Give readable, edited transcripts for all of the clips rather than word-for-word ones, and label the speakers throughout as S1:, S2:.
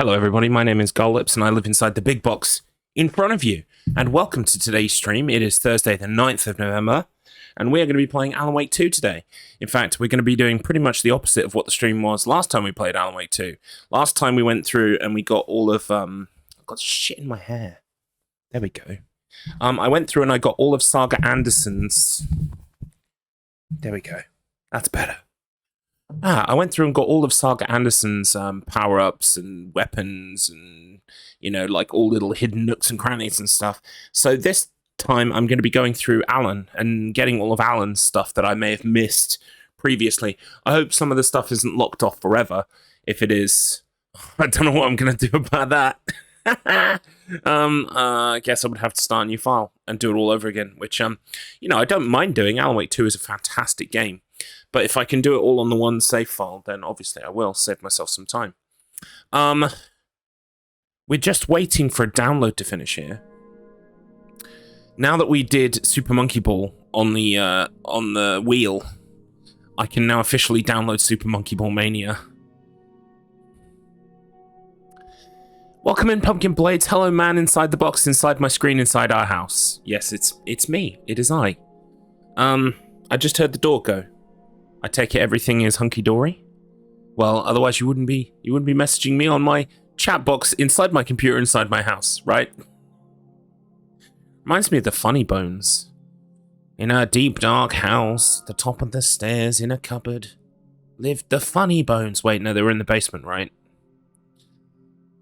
S1: Hello, everybody. My name is Garlips, and I live inside the big box in front of you. And welcome to today's stream. It is Thursday, the 9th of November, and we are going to be playing Alan Wake 2 today. In fact, we're going to be doing pretty much the opposite of what the stream was last time we played Alan Wake 2. Last time we went through and we got all of... I've got shit in my hair. There we go. I went through and I got all of Saga Anderson's... There we go. That's better. I went through and got all of Saga Anderson's power-ups and weapons and, like all little hidden nooks and crannies and stuff. So this time I'm going to be going through Alan and getting all of Alan's stuff that I may have missed previously. I hope some of the stuff isn't locked off forever. If it is, I don't know what I'm going to do about that. I guess I would have to start a new file and do it all over again, which, I don't mind doing. Alan Wake 2 is a fantastic game. But if I can do it all on the one save file, then obviously I will save myself some time. We're just waiting for a download to finish here. Now that we did Super Monkey Ball on the wheel, I can now officially download Super Monkey Ball Mania. Welcome in, Pumpkin Blades. Hello, man inside the box, inside my screen, inside our house. Yes, it's me. It is I. I just heard the door go. I take it everything is hunky-dory? Well, otherwise you wouldn't be messaging me on my chat box inside my computer inside my house, right? Reminds me of the Funny Bones. In a deep dark house, the top of the stairs in a cupboard, lived the Funny Bones. Wait, no, they were in the basement, right?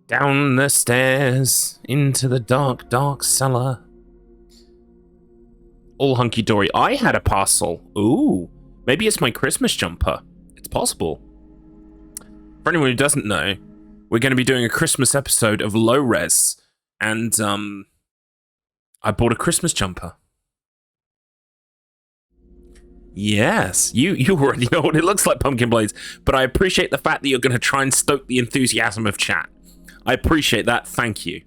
S1: Down the stairs, into the dark, dark cellar. All hunky-dory. I had a parcel. Ooh. Maybe it's my Christmas jumper. It's possible. For anyone who doesn't know, we're going to be doing a Christmas episode of Low Res, and I bought a Christmas jumper. Yes, you already know what it looks like, Pumpkin Blades, but I appreciate the fact that you're going to try and stoke the enthusiasm of chat. I appreciate that. Thank you.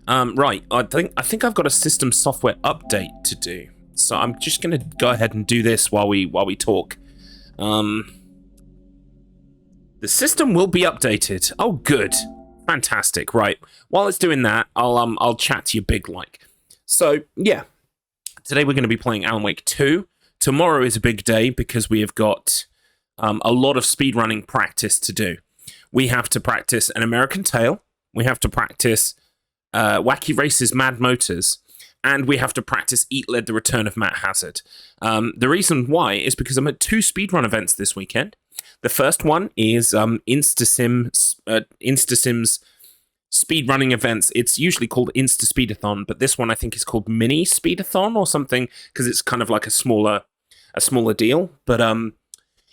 S1: Right, I think I've got a system software update to do. So I'm just going to go ahead and do this while we talk. The system will be updated. Oh, good. Fantastic. Right. While it's doing that, I'll chat to you big like. So, yeah. Today we're going to be playing Alan Wake 2. Tomorrow is a big day because we have got a lot of speedrunning practice to do. We have to practice An American Tail. We have to practice Wacky Races Mad Motors. And we have to practice Eat Lead the Return of Matt Hazard. The reason why is because I'm at 2 speedrun events this weekend. The first one is InstaSim's speedrunning events. It's usually called Insta Speedathon, but this one I think is called Mini Speedathon or something, because it's kind of like a smaller deal. But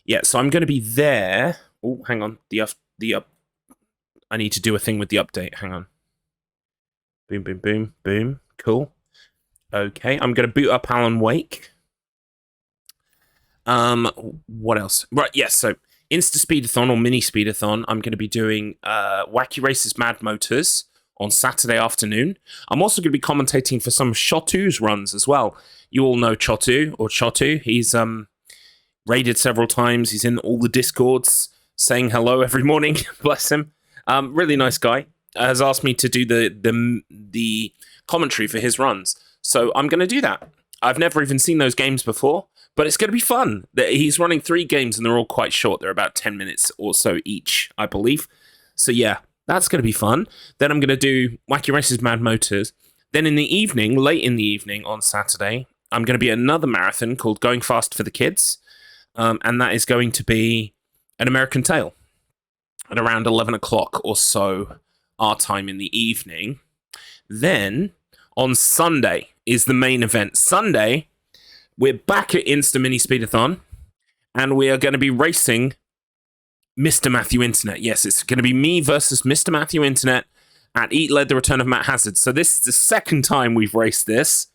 S1: yeah, so I'm going to be there. Oh, hang on. I need to do a thing with the update. Hang on. Boom, boom, boom, boom. Cool. Okay, I'm going to boot up Alan Wake. What else? Right, yes, so Insta Speedathon or Mini Speedathon, I'm going to be doing Wacky Races Mad Motors on Saturday afternoon. I'm also going to be commentating for some of Shotu's runs as well. You all know Chotu. He's raided several times. He's in all the Discords saying hello every morning. Bless him. Really nice guy. Has asked me to do the commentary for his runs. So I'm going to do that. I've never even seen those games before, but it's going to be fun. He's running 3 games and they're all quite short. They're about 10 minutes or so each, I believe. So yeah, that's going to be fun. Then I'm going to do Wacky Races Mad Motors. Then in the evening, late in the evening on Saturday, I'm going to be at another marathon called Going Fast for the Kids. And that is going to be An American Tail at around 11 o'clock or so our time in the evening. Then on Sunday is the main event. Sunday, we're back at Insta Mini Speedathon, and we are going to be racing Mr. Matthew Internet. Yes, it's going to be me versus Mr. Matthew Internet at Eat Lead the Return of Matt Hazard. So this is the second time we've raced this.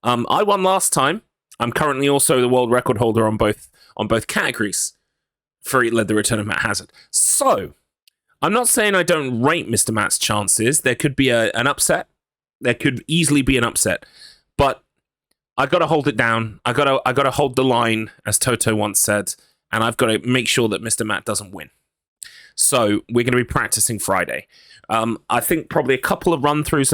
S1: I won last time. I'm currently also the world record holder on both categories for Eat Lead the Return of Matt Hazard. So I'm not saying I don't rate Mr. Matt's chances. There could be an upset. There could easily be an upset, but I got to hold it down. I got to hold the line, as Toto once said, and I've got to make sure that Mr. Matt doesn't win. So we're going to be practicing Friday. I think probably a couple of run-throughs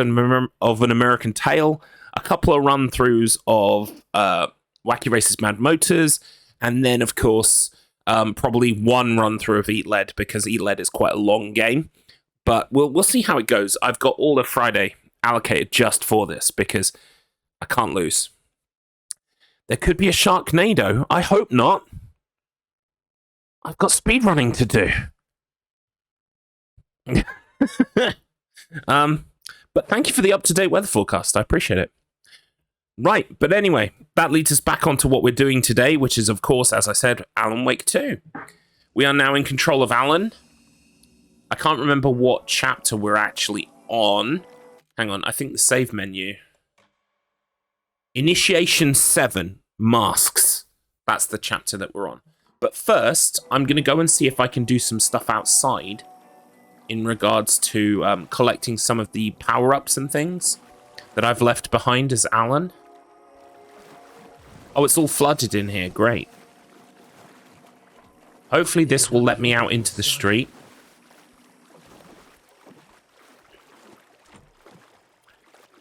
S1: of An American Tail, a couple of run-throughs of Wacky Races Mad Motors, and then, of course, probably one run-through of Eat Lead, because Eat Lead is quite a long game. But we'll see how it goes. I've got all of Friday allocated just for this, because I can't lose. There could be a Sharknado. I hope not. I've got speedrunning to do. But thank you for the up-to-date weather forecast. I appreciate it. Right, but anyway, that leads us back onto what we're doing today, which is, of course, as I said, Alan Wake 2. We are now in control of Alan. I can't remember what chapter we're actually on. Hang on, I think the save menu. Initiation 7, Masks. That's the chapter that we're on. But first, I'm going to go and see if I can do some stuff outside in regards to collecting some of the power-ups and things that I've left behind as Alan. Oh, it's all flooded in here. Great. Hopefully this will let me out into the street.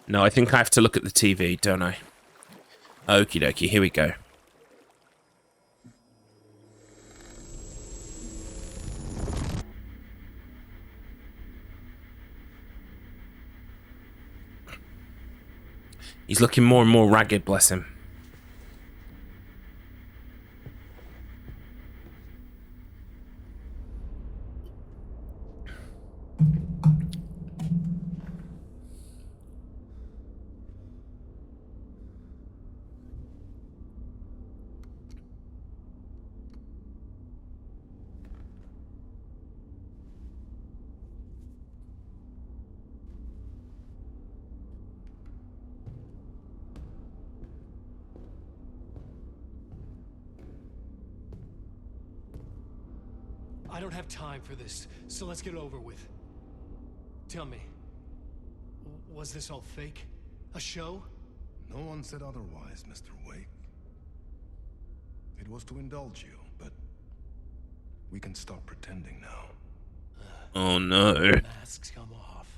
S1: No, I think I have to look at the TV, don't I? Okie dokie, here we go. He's looking more and more ragged, bless him.
S2: I don't have time for this, so let's get it over with. Tell me, was this all fake? A show?
S3: No one said otherwise, Mr. Wake. It was to indulge you, but we can stop pretending now.
S1: Oh no.
S2: Masks come off.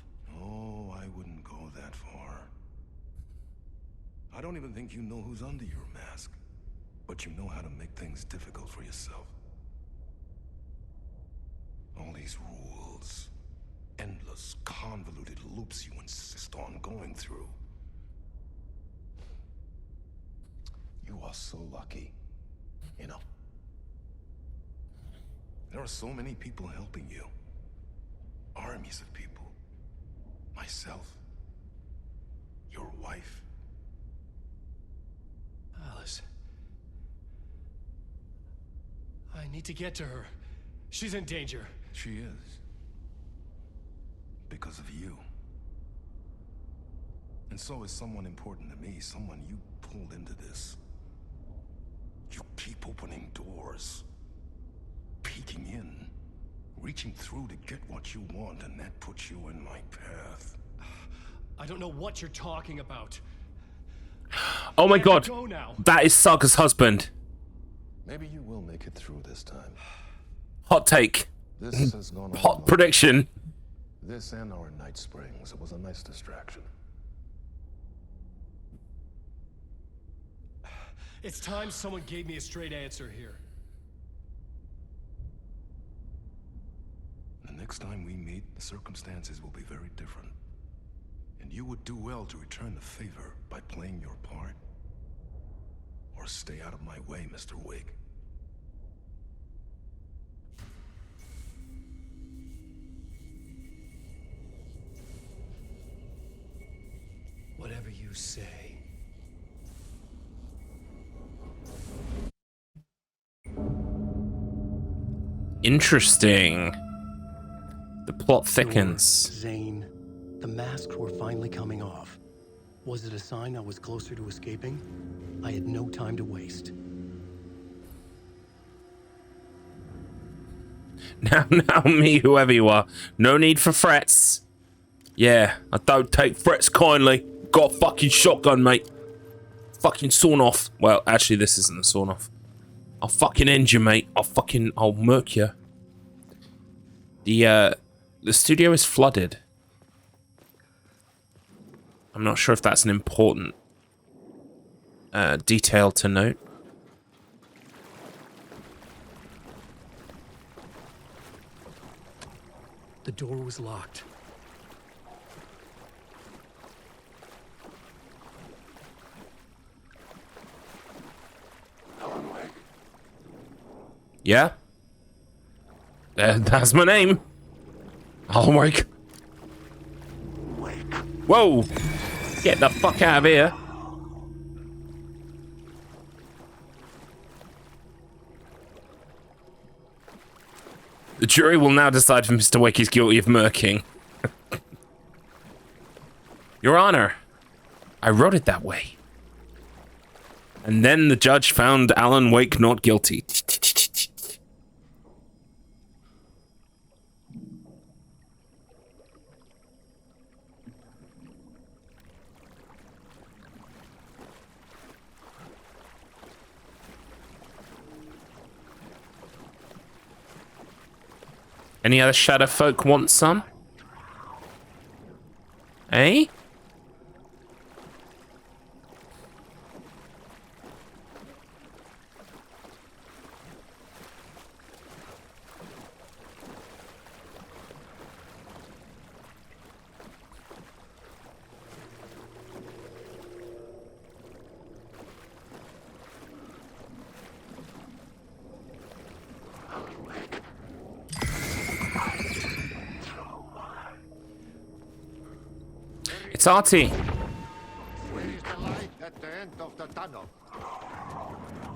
S3: Oh, I wouldn't go that far. I don't even think you know who's under your mask, but you know how to make things difficult for yourself. All these rules, endless, convoluted loops you insist on going through. You are so lucky, you know. There are so many people helping you. Armies of people. Myself. Your wife.
S2: Alice. I need to get to her. She's in danger.
S3: She is. Because of you. And so is someone important to me, someone you pulled into this. You keep opening doors. Peeking in. Reaching through to get what you want, and that puts you in my path.
S2: I don't know what you're talking about.
S1: Oh my god.
S2: Go now.
S1: That is Saga's husband.
S3: Maybe you will make it through this time.
S1: Hot take.
S3: This has gone on
S1: Hot
S3: long.
S1: prediction.
S3: This and our night springs. It was a nice distraction.
S2: It's time someone gave me a straight answer here.
S3: The next time we meet, the circumstances will be very different. And you would do well to return the favor by playing your part. Or stay out of my way, Mr. Wake.
S2: Whatever you say.
S1: Interesting. The plot thickens.
S4: Zane, the masks were finally coming off. Was it a sign I was closer to escaping? I had no time to waste.
S1: Now, me, whoever you are. No need for threats. Yeah, I don't take threats kindly. Got a fucking shotgun, mate. Fucking sawn off. Well, actually, this isn't a sawn off. I'll fucking end you, mate. I'll murk you. The studio is flooded. I'm not sure if that's an important detail to note.
S2: The door was locked.
S1: Yeah? That's my name. Alan Wake. Whoa! Get the fuck out of here. The jury will now decide if Mr. Wake is guilty of murking. Your Honor, I wrote it that way. And then the judge found Alan Wake not guilty. Any other shadow folk want some? Eh? It's Artie.
S5: Where is the light at the end of the tunnel?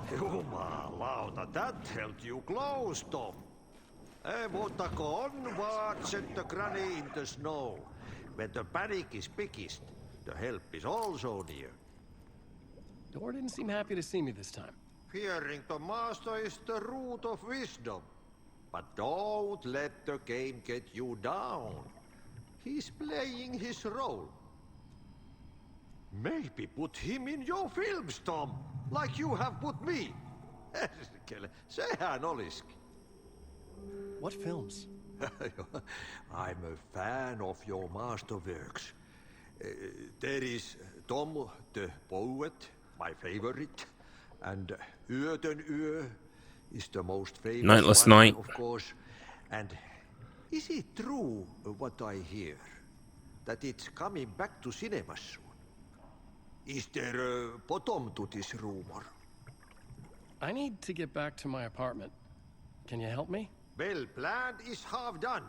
S5: Jumalauta, that held you close, Tom. Montako on watch at the granny in the snow. When the panic is biggest, the help is also near.
S2: Door didn't seem happy to see me this time.
S5: Fearing the master is the root of wisdom. But don't let the game get you down. He's playing his role. Maybe put him in your films, Tom, like you have put me. Sehän olisikin.
S2: What films?
S5: I'm a fan of your masterworks. There is Tom the Poet, my favorite, and Yötön Yö is the most famous
S1: Nightless
S5: one,
S1: Night.
S5: of course. And is it true what I hear, that it's coming back to cinemas soon? Is there a bottom to this rumor?
S2: I need to get back to my apartment. Can you help me?
S5: Well, plan is half done.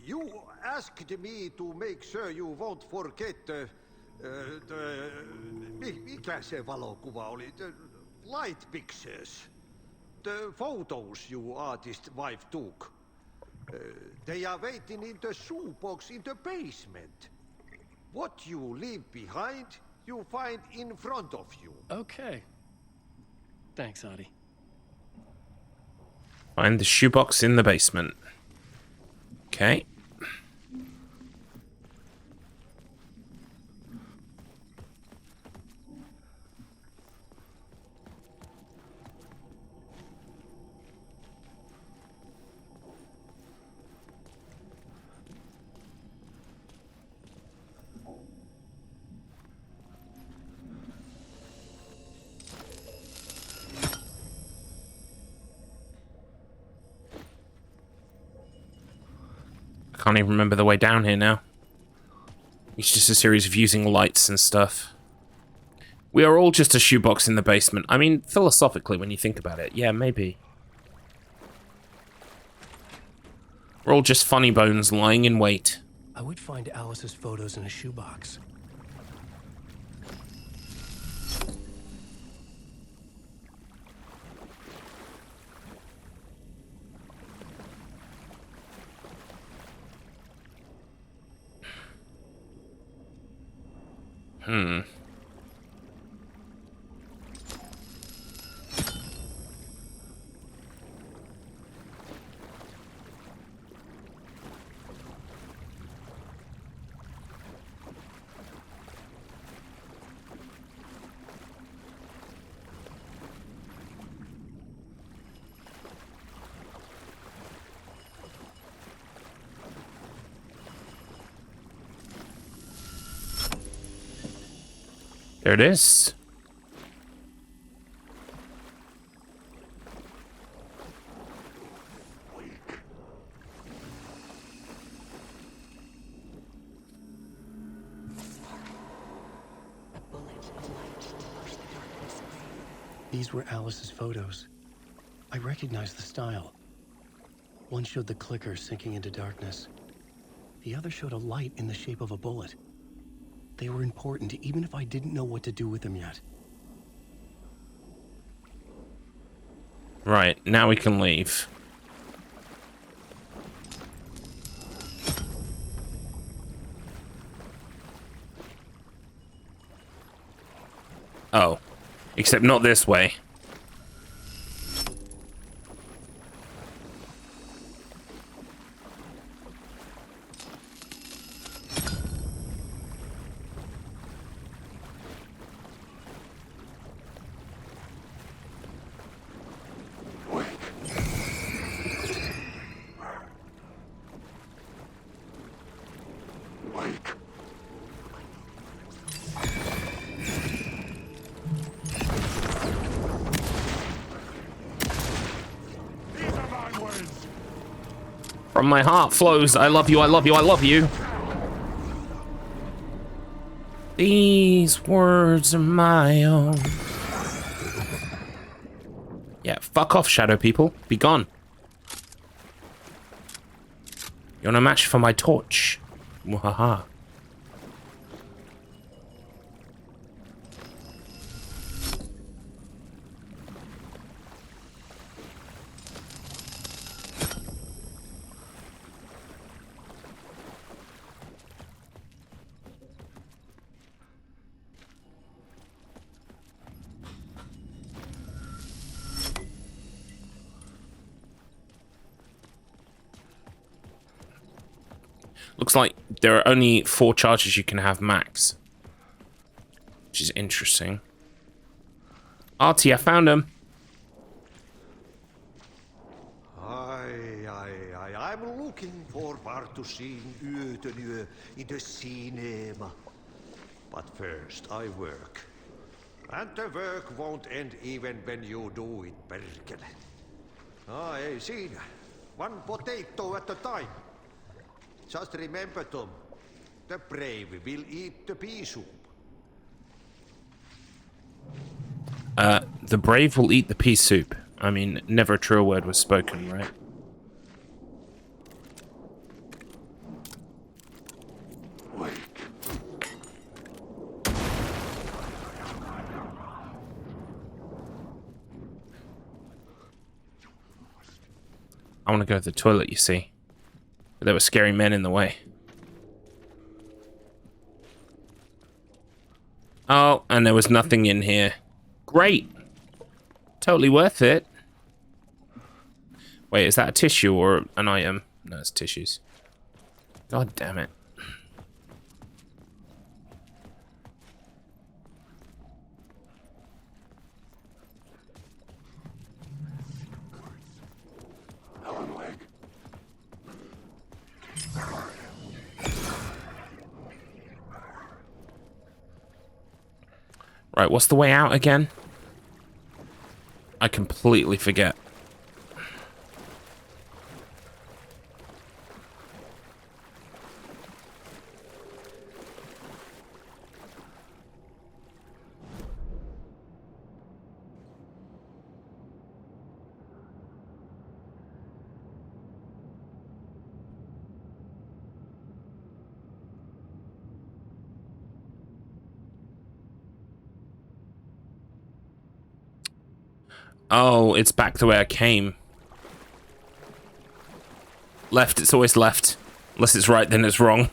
S5: You asked me to make sure you won't forget mikä se valokuva oli? The light pictures. The photos you artist wife took. They are waiting in the shoebox in the basement. What you leave behind, you find in front of you.
S2: Okay. Thanks, Adi.
S1: Find the shoebox in the basement. Okay. I can't even remember the way down here now. It's just a series of using lights and stuff. We are all just a shoebox in the basement. I mean, philosophically, when you think about it, yeah, maybe. We're all just funny bones lying in wait.
S4: I would find Alice's photos in a shoebox.
S1: There it is.
S4: These were Alice's photos. I recognized the style. One showed the clicker sinking into darkness. The other showed a light in the shape of a bullet. They were important, even if I didn't know what to do with them yet.
S1: Right, now we can leave. Oh. Except not this way. From my heart flows, I love you, I love you, I love you. These words are my own. Yeah, fuck off, shadow people. Be gone. You're no match for my torch. Mwahaha. Looks like there are only 4 charges you can have max. Which is interesting. Artie, I found him.
S5: I'm looking forward to seeing Yötönö in the cinema. But first I work. And the work won't end even when you do it, perkele. Ei siinä. One potato at a time. Just remember, Tom, the brave will eat the pea soup.
S1: The brave will eat the pea soup. I mean, never a truer word was spoken, right? I want to go to the toilet, you see. But there were scary men in the way. Oh, and there was nothing in here. Great. Totally worth it. Wait, is that a tissue or an item? No, it's tissues. God damn it. Right, what's the way out again? I completely forget. Oh, it's back the way I came. Left, it's always left. Unless it's right, then it's wrong.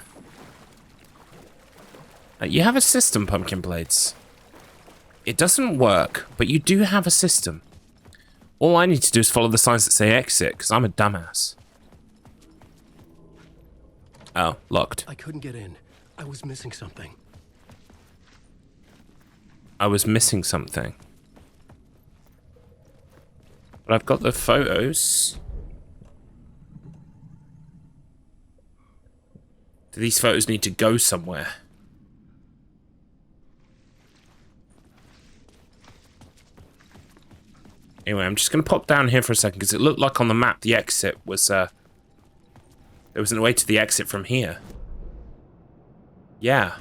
S1: You have a system, Pumpkin Blades. It doesn't work, but you do have a system. All I need to do is follow the signs that say exit, because I'm a dumbass. Oh, locked.
S4: I couldn't get in. I was missing something.
S1: I was missing something. But I've got the photos. Do these photos need to go somewhere? Anyway, I'm just going to pop down here for a second because it looked like on the map the exit was, there was a way to the exit from here. Yeah.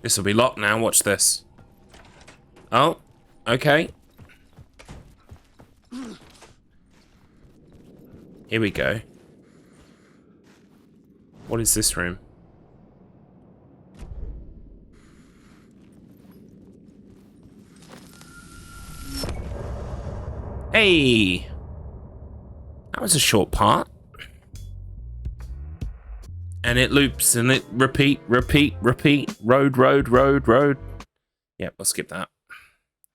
S1: This will be locked now. Watch this. Oh, okay. Here we go. What is this room? Hey! That was a short part. And it loops and it repeat. Road. Yep, we'll skip that.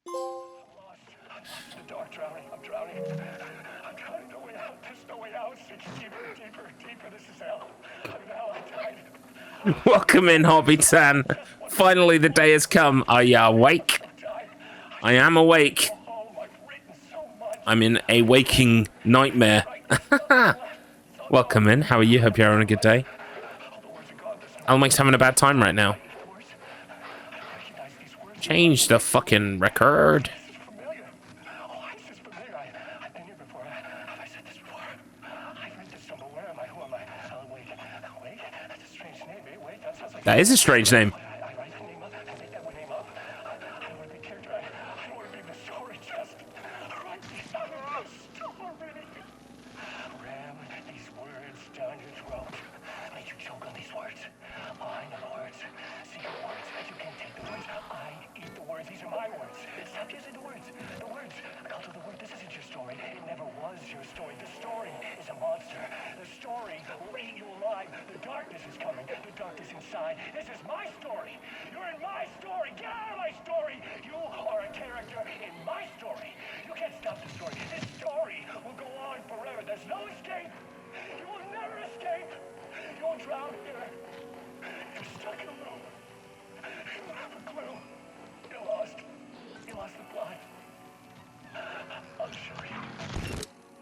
S2: The dark drowning. I'm drowning. I'm drowning. No way out. There's no way out. It's deeper. This is hell. I'm in hell. I died.
S1: Welcome in, Hobby-san. Finally, the day has come. Are you awake? I am awake. I'm in a waking nightmare. Welcome in. How are you? Hope you're having a good day. Almike's having a bad time right now. Change the fucking record. That is a strange name.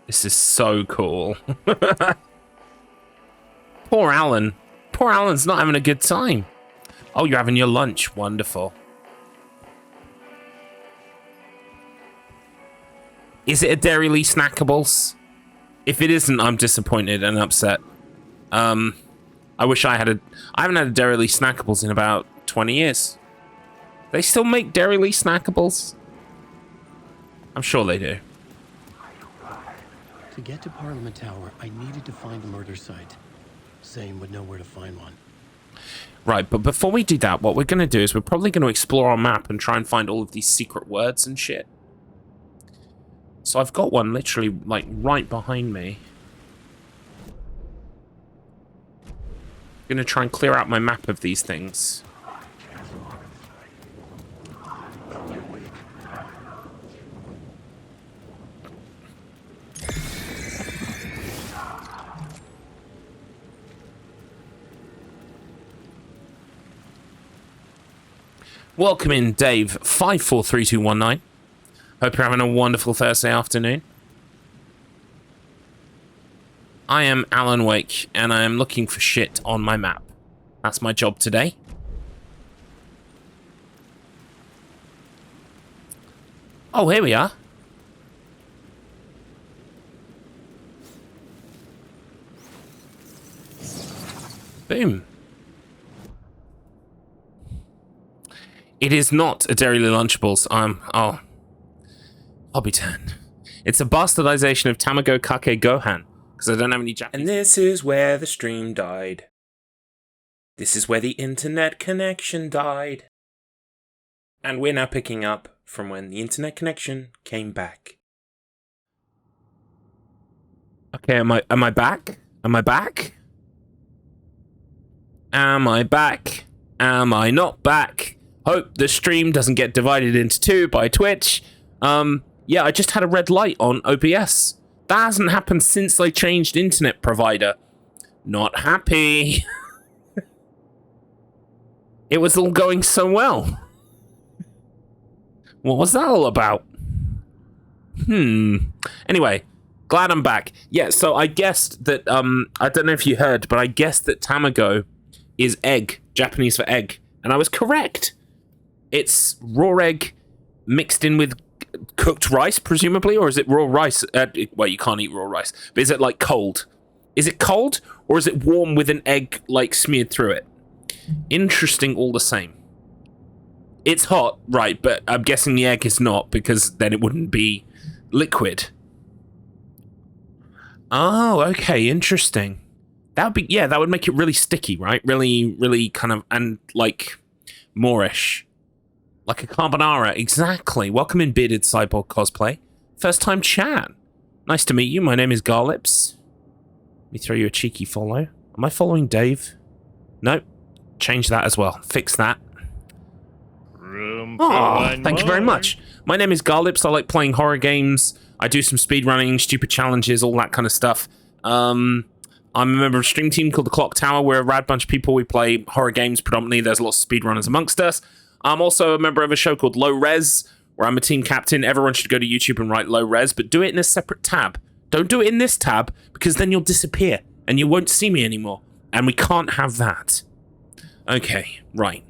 S1: This is so cool. Poor Alan. Poor Alan's not having a good time. Oh, you're having your lunch. Wonderful. Is it a Dairy Lee Snackables? If it isn't, I'm disappointed and upset. I wish I had a... I haven't had a Dairy Lee Snackables in about 20 years. They still make Dairy Lee Snackables? I'm sure they do.
S4: To get to Parliament Tower, I needed to find the murder site. Zane would know where to find one.
S1: Right, but before we do that, what we're going to do is we're probably going to explore our map and try and find all of these secret words and shit. So I've got one literally, like, right behind me. I'm going to try and clear out my map of these things. Welcome in, Dave 543219. Hope you're having a wonderful Thursday afternoon. I am Alan Wake, and I am looking for shit on my map. That's my job today. Oh, here we are. Boom. It is not a Dairy Lee Lunchables. Oh. Hobby-tan. It's a bastardization of Tamago Kake Gohan, because I don't have any Japanese. And this is where the stream died. This is where the internet connection died. And we're now picking up from when the internet connection came back. Okay, am I back? Am I back? Am I back? Am I not back? Hope the stream doesn't get divided into two by Twitch. Yeah, I just had a red light on OBS. That hasn't happened since I changed internet provider. Not happy. It was all going so well. What was that all about? Anyway, glad I'm back. Yeah, so I guessed that, I don't know if you heard, but I guessed that tamago is egg, Japanese for egg. And I was correct. It's raw egg mixed in with cooked rice, presumably, or is it raw rice? Well, you can't eat raw rice, but is it like cold? Is it cold, or is it warm with an egg like smeared through it? Interesting all the same. It's hot, right, but I'm guessing the egg is not, because then it wouldn't be liquid. Oh, okay, interesting. That would be, yeah, that would make it really sticky, right? Really, really kind of, and like, Moorish. Like a carbonara, exactly. Welcome in, bearded cyborg cosplay. First time chat. Nice to meet you, my name is Garlips. Let me throw you a cheeky follow. Am I following Dave? Nope. Change that as well. Fix that. Thank you very much. My name is Garlips. I like playing horror games. I do some speedrunning, stupid challenges, all that kind of stuff. I'm a member of a stream team called The Clock Tower. We're a rad bunch of people. We play horror games predominantly. There's lots of speedrunners amongst us. I'm also a member of a show called Low Res, where I'm a team captain. Everyone should go to YouTube and write Low Res, but do it in a separate tab. Don't do it in this tab, because then you'll disappear, and you won't see me anymore. And we can't have that. Okay, right.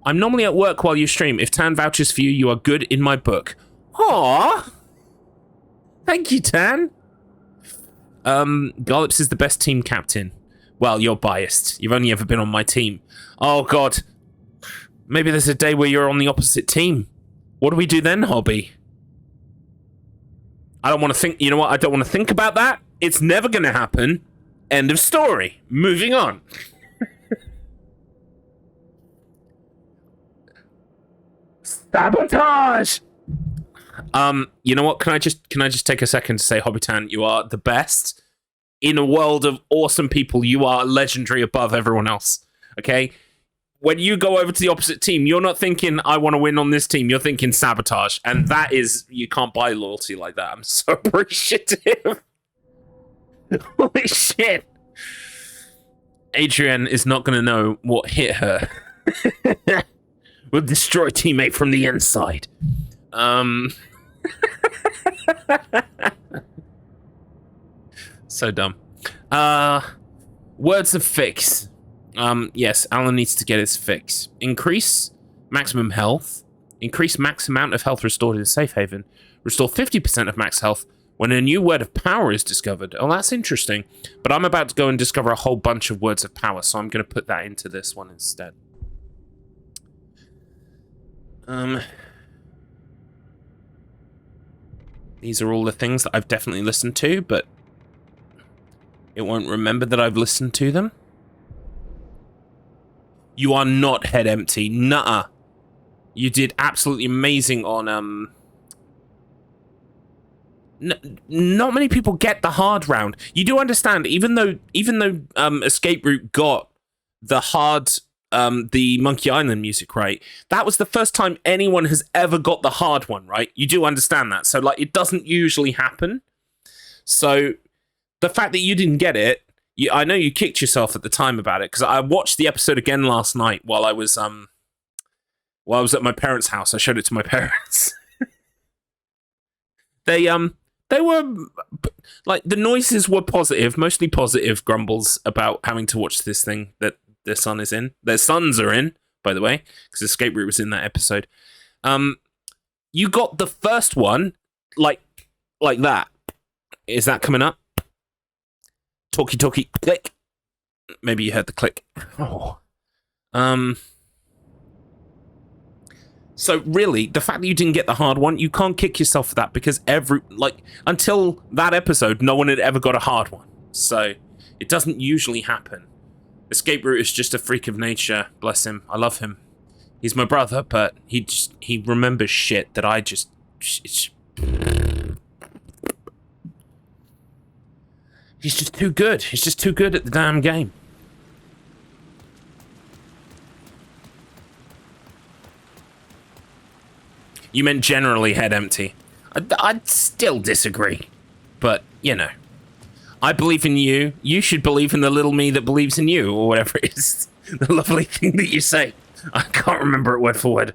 S1: I'm normally at work while you stream. If Tan vouches for you, you are good in my book. Aww! Thank you, Tan. Garlips is the best team captain. Well, you're biased. You've only ever been on my team. Oh, God. Maybe there's a day where you're on the opposite team. What do we do then, Hobby? I don't want to think... You know what? I don't want to think about that. It's never going to happen. End of story. Moving on. Sabotage! You know what? Can I just take a second to say, Hobbitan, you are the best. In a world of awesome people, you are legendary above everyone else. Okay? When you go over to the opposite team, you're not thinking, I want to win on this team. You're thinking sabotage. And that is, you can't buy loyalty like that. I'm so appreciative. Holy shit. Adrienne is not going to know what hit her. We'll destroy teammate from the inside. So dumb. Words of fix. Yes, Alan needs to get his fix. Increase maximum health. Increase max amount of health restored in safe haven. Restore 50% of max health when a new word of power is discovered. Oh, that's interesting. But I'm about to go and discover a whole bunch of words of power, so I'm going to put that into this one instead. These are all the things that I've definitely listened to, but it won't remember that I've listened to them. You are not head empty. Nuh-uh. You did absolutely amazing on, not many people get the hard round. You do understand, even though Escape Route got the hard, the Monkey Island music right, that was the first time anyone has ever got the hard one, right? You do understand that. So, like, it doesn't usually happen. So, the fact that you didn't get it, I know you kicked yourself at the time about it, because I watched the episode again last night while I was at my parents' house. I showed it to my parents. They were, like, the noises were positive, mostly positive grumbles about having to watch this thing that their son is in. Their sons are in, by the way, because Escape Route was in that episode. You got the first one, like that. Is that coming up? Talkie, click. Maybe you heard the click. Oh. So really, the fact that you didn't get the hard one, you can't kick yourself for that, because until that episode, no one had ever got a hard one. So it doesn't usually happen. Escape Route is just a freak of nature. Bless him. I love him. He's my brother, but he remembers shit that I just... He's just too good. He's just too good at the damn game. You meant generally head empty. I'd still disagree. But, you know. I believe in you. You should believe in the little me that believes in you, or whatever it is. The lovely thing that you say. I can't remember it word for word.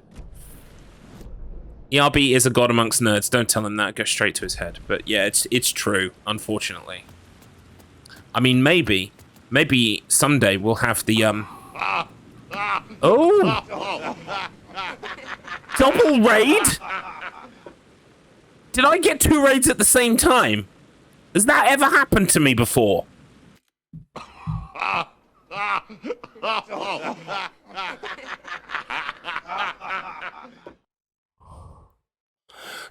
S1: ERB is a god amongst nerds. Don't tell him that. Go straight to his head. But yeah, it's true, unfortunately. I mean, maybe someday we'll have the, Oh! Double raid? Did I get 2 raids at the same time? Has that ever happened to me before?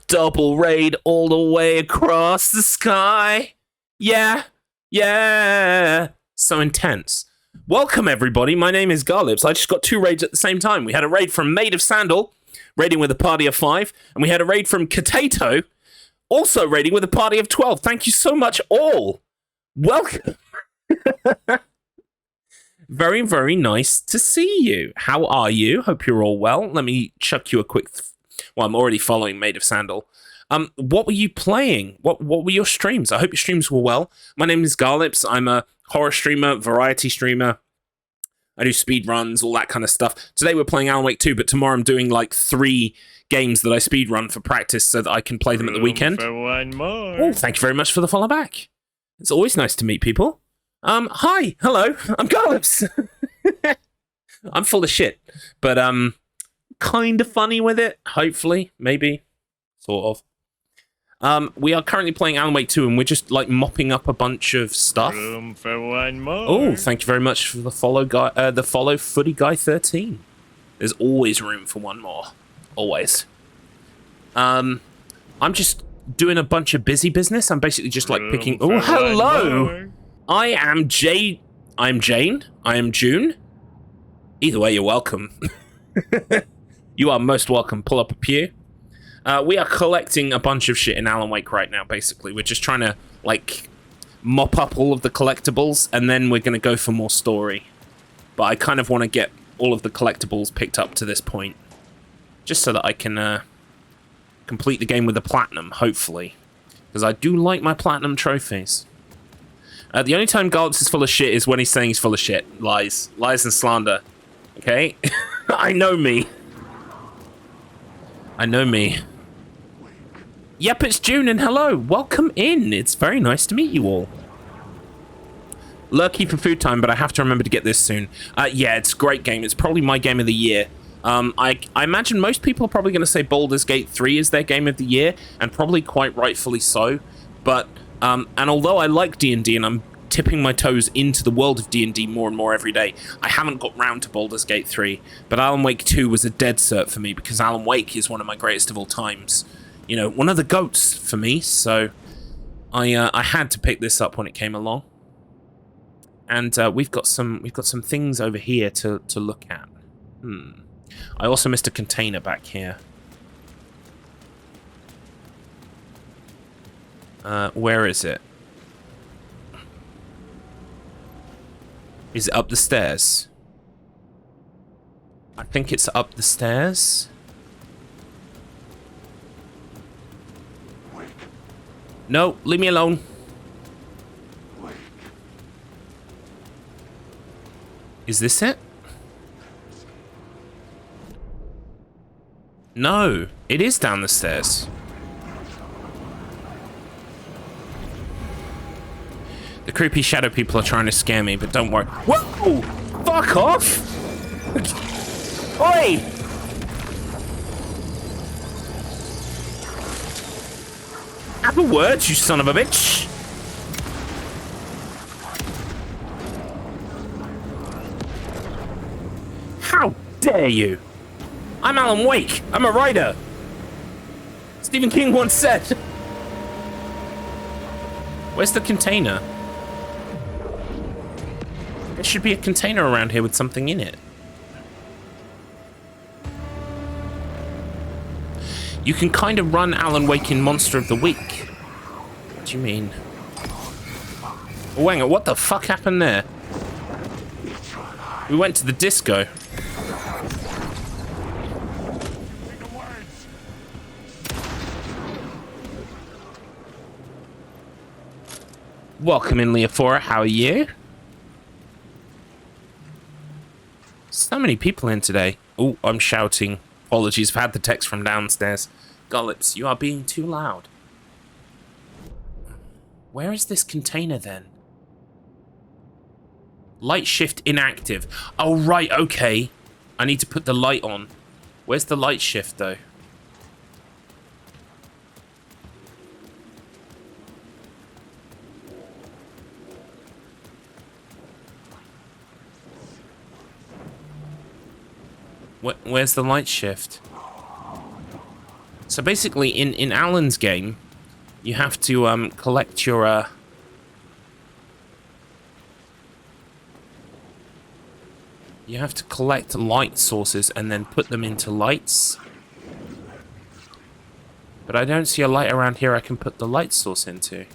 S1: Double raid all the way across the sky. Yeah, yeah. So intense. Welcome, everybody. My name is Garlips. I just got 2 raids at the same time. We had a raid from Maid of Sandal, raiding with a party of 5, and we had a raid from Katato, also raiding with a party of 12. Thank you so much, all. Welcome. Very, very nice to see you. How are you? Hope you're all well. Let me chuck you a quick... Well, I'm already following Maid of Sandal. What were you playing? What were your streams? I hope your streams were well. My name is Garlips. I'm a horror streamer, variety streamer. I do speed runs, all that kind of stuff. Today we're playing Alan Wake 2, but tomorrow I'm doing like 3 games that I speed run for practice so that I can play them at the weekend.
S6: For one more.
S1: Oh, thank you very much for the follow back. It's always nice to meet people. Hi, hello, I'm Garlips. I'm full of shit, but kind of funny with it, hopefully, maybe, sort of. We are currently playing Alan Wake 2, and we're just like mopping up a bunch of stuff.
S6: Room for one more.
S1: Oh, thank you very much for the follow, guy. The follow, Footy Guy 13. There's always room for one more, always. I'm just doing a bunch of busy business. I'm basically just like picking. Oh, hello. I am Jade. I'm Jane. I am June. Either way, you're welcome. You are most welcome. Pull up a pew. We are collecting a bunch of shit in Alan Wake right now, basically. We're just trying to, like, mop up all of the collectibles, and then we're going to go for more story. But I kind of want to get all of the collectibles picked up to this point. Just so that I can complete the game with a platinum, hopefully. Because I do like my platinum trophies. The only time Garlips is full of shit is when he's saying he's full of shit. Lies. Lies and slander. Okay? I know me. I know me. Yep, it's June, and hello. Welcome in. It's very nice to meet you all. Lurky for food time, but I have to remember to get this soon. Yeah, it's a great game. It's probably my game of the year. I imagine most people are probably going to say Baldur's Gate 3 is their game of the year, and probably quite rightfully so. But, and although I like D&D, and I'm tipping my toes into the world of D&D more and more every day, I haven't got round to Baldur's Gate 3. But Alan Wake 2 was a dead cert for me, because Alan Wake is one of my greatest of all times. You know, one of the GOATs for me, so I had to pick this up when it came along. And we've got some things over here to look at. I also missed a container back here. Where is it? Is it up the stairs? I think it's up the stairs. No, leave me alone. Is this it? No, it is down the stairs. The creepy shadow people are trying to scare me, but don't worry. Whoa! Fuck off! Oi! Have a word, you son of a bitch! How dare you! I'm Alan Wake. I'm a writer. Stephen King once said. Where's the container? There should be a container around here with something in it. You can kind of run Alan Wake in Monster of the Week. What do you mean? Oh, hang on, what the fuck happened there? We went to the disco. Welcome in, Leophora. How are you? So many people in today. Oh, I'm shouting. Apologies, I've had the text from downstairs. Garlips, you are being too loud. Where is this container then? Light shift inactive. Oh, right, okay. I need to put the light on. Where's the light shift, though? Where's the light shift? So basically, in Alan's game, you have to collect your you have to collect light sources and then put them into lights. But I don't see a light around here I can put the light source into.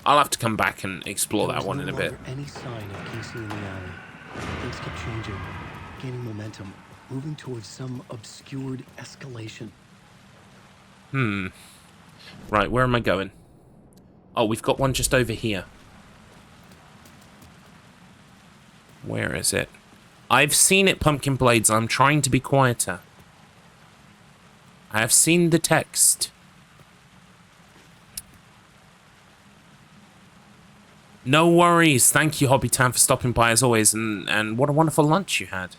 S1: I'll have to come back and explore that one in a bit.
S4: Any sign of Casey in the alley. Things kept changing, gaining momentum, moving towards some obscured escalation.
S1: Right, where am I going? Oh, we've got one just over here. Where is it? I've seen it, Pumpkin Blades. I'm trying to be quieter. I have seen the text. No worries. Thank you, Hobbytan, for stopping by as always. And what a wonderful lunch you had.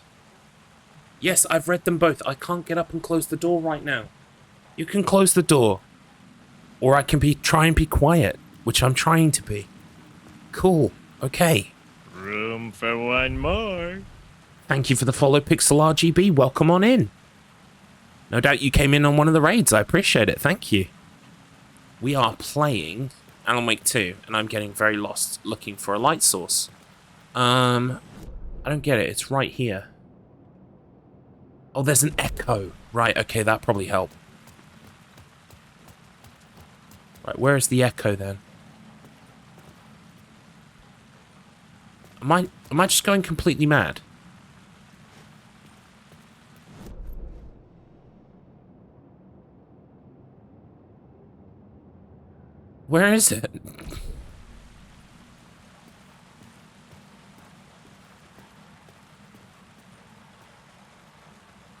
S1: Yes, I've read them both. I can't get up and close the door right now. You can close the door. Or I can try and be quiet, which I'm trying to be. Cool. Okay.
S6: Room for one more.
S1: Thank you for the follow, Pixel RGB. Welcome on in. No doubt you came in on one of the raids. I appreciate it. Thank you. We are playing Alan Wake 2, and I'm getting very lost looking for a light source. I don't get it. It's right here. Oh, there's an echo. Right, okay, that probably helped. Right, where is the echo then? Am I just going completely mad? Where is it?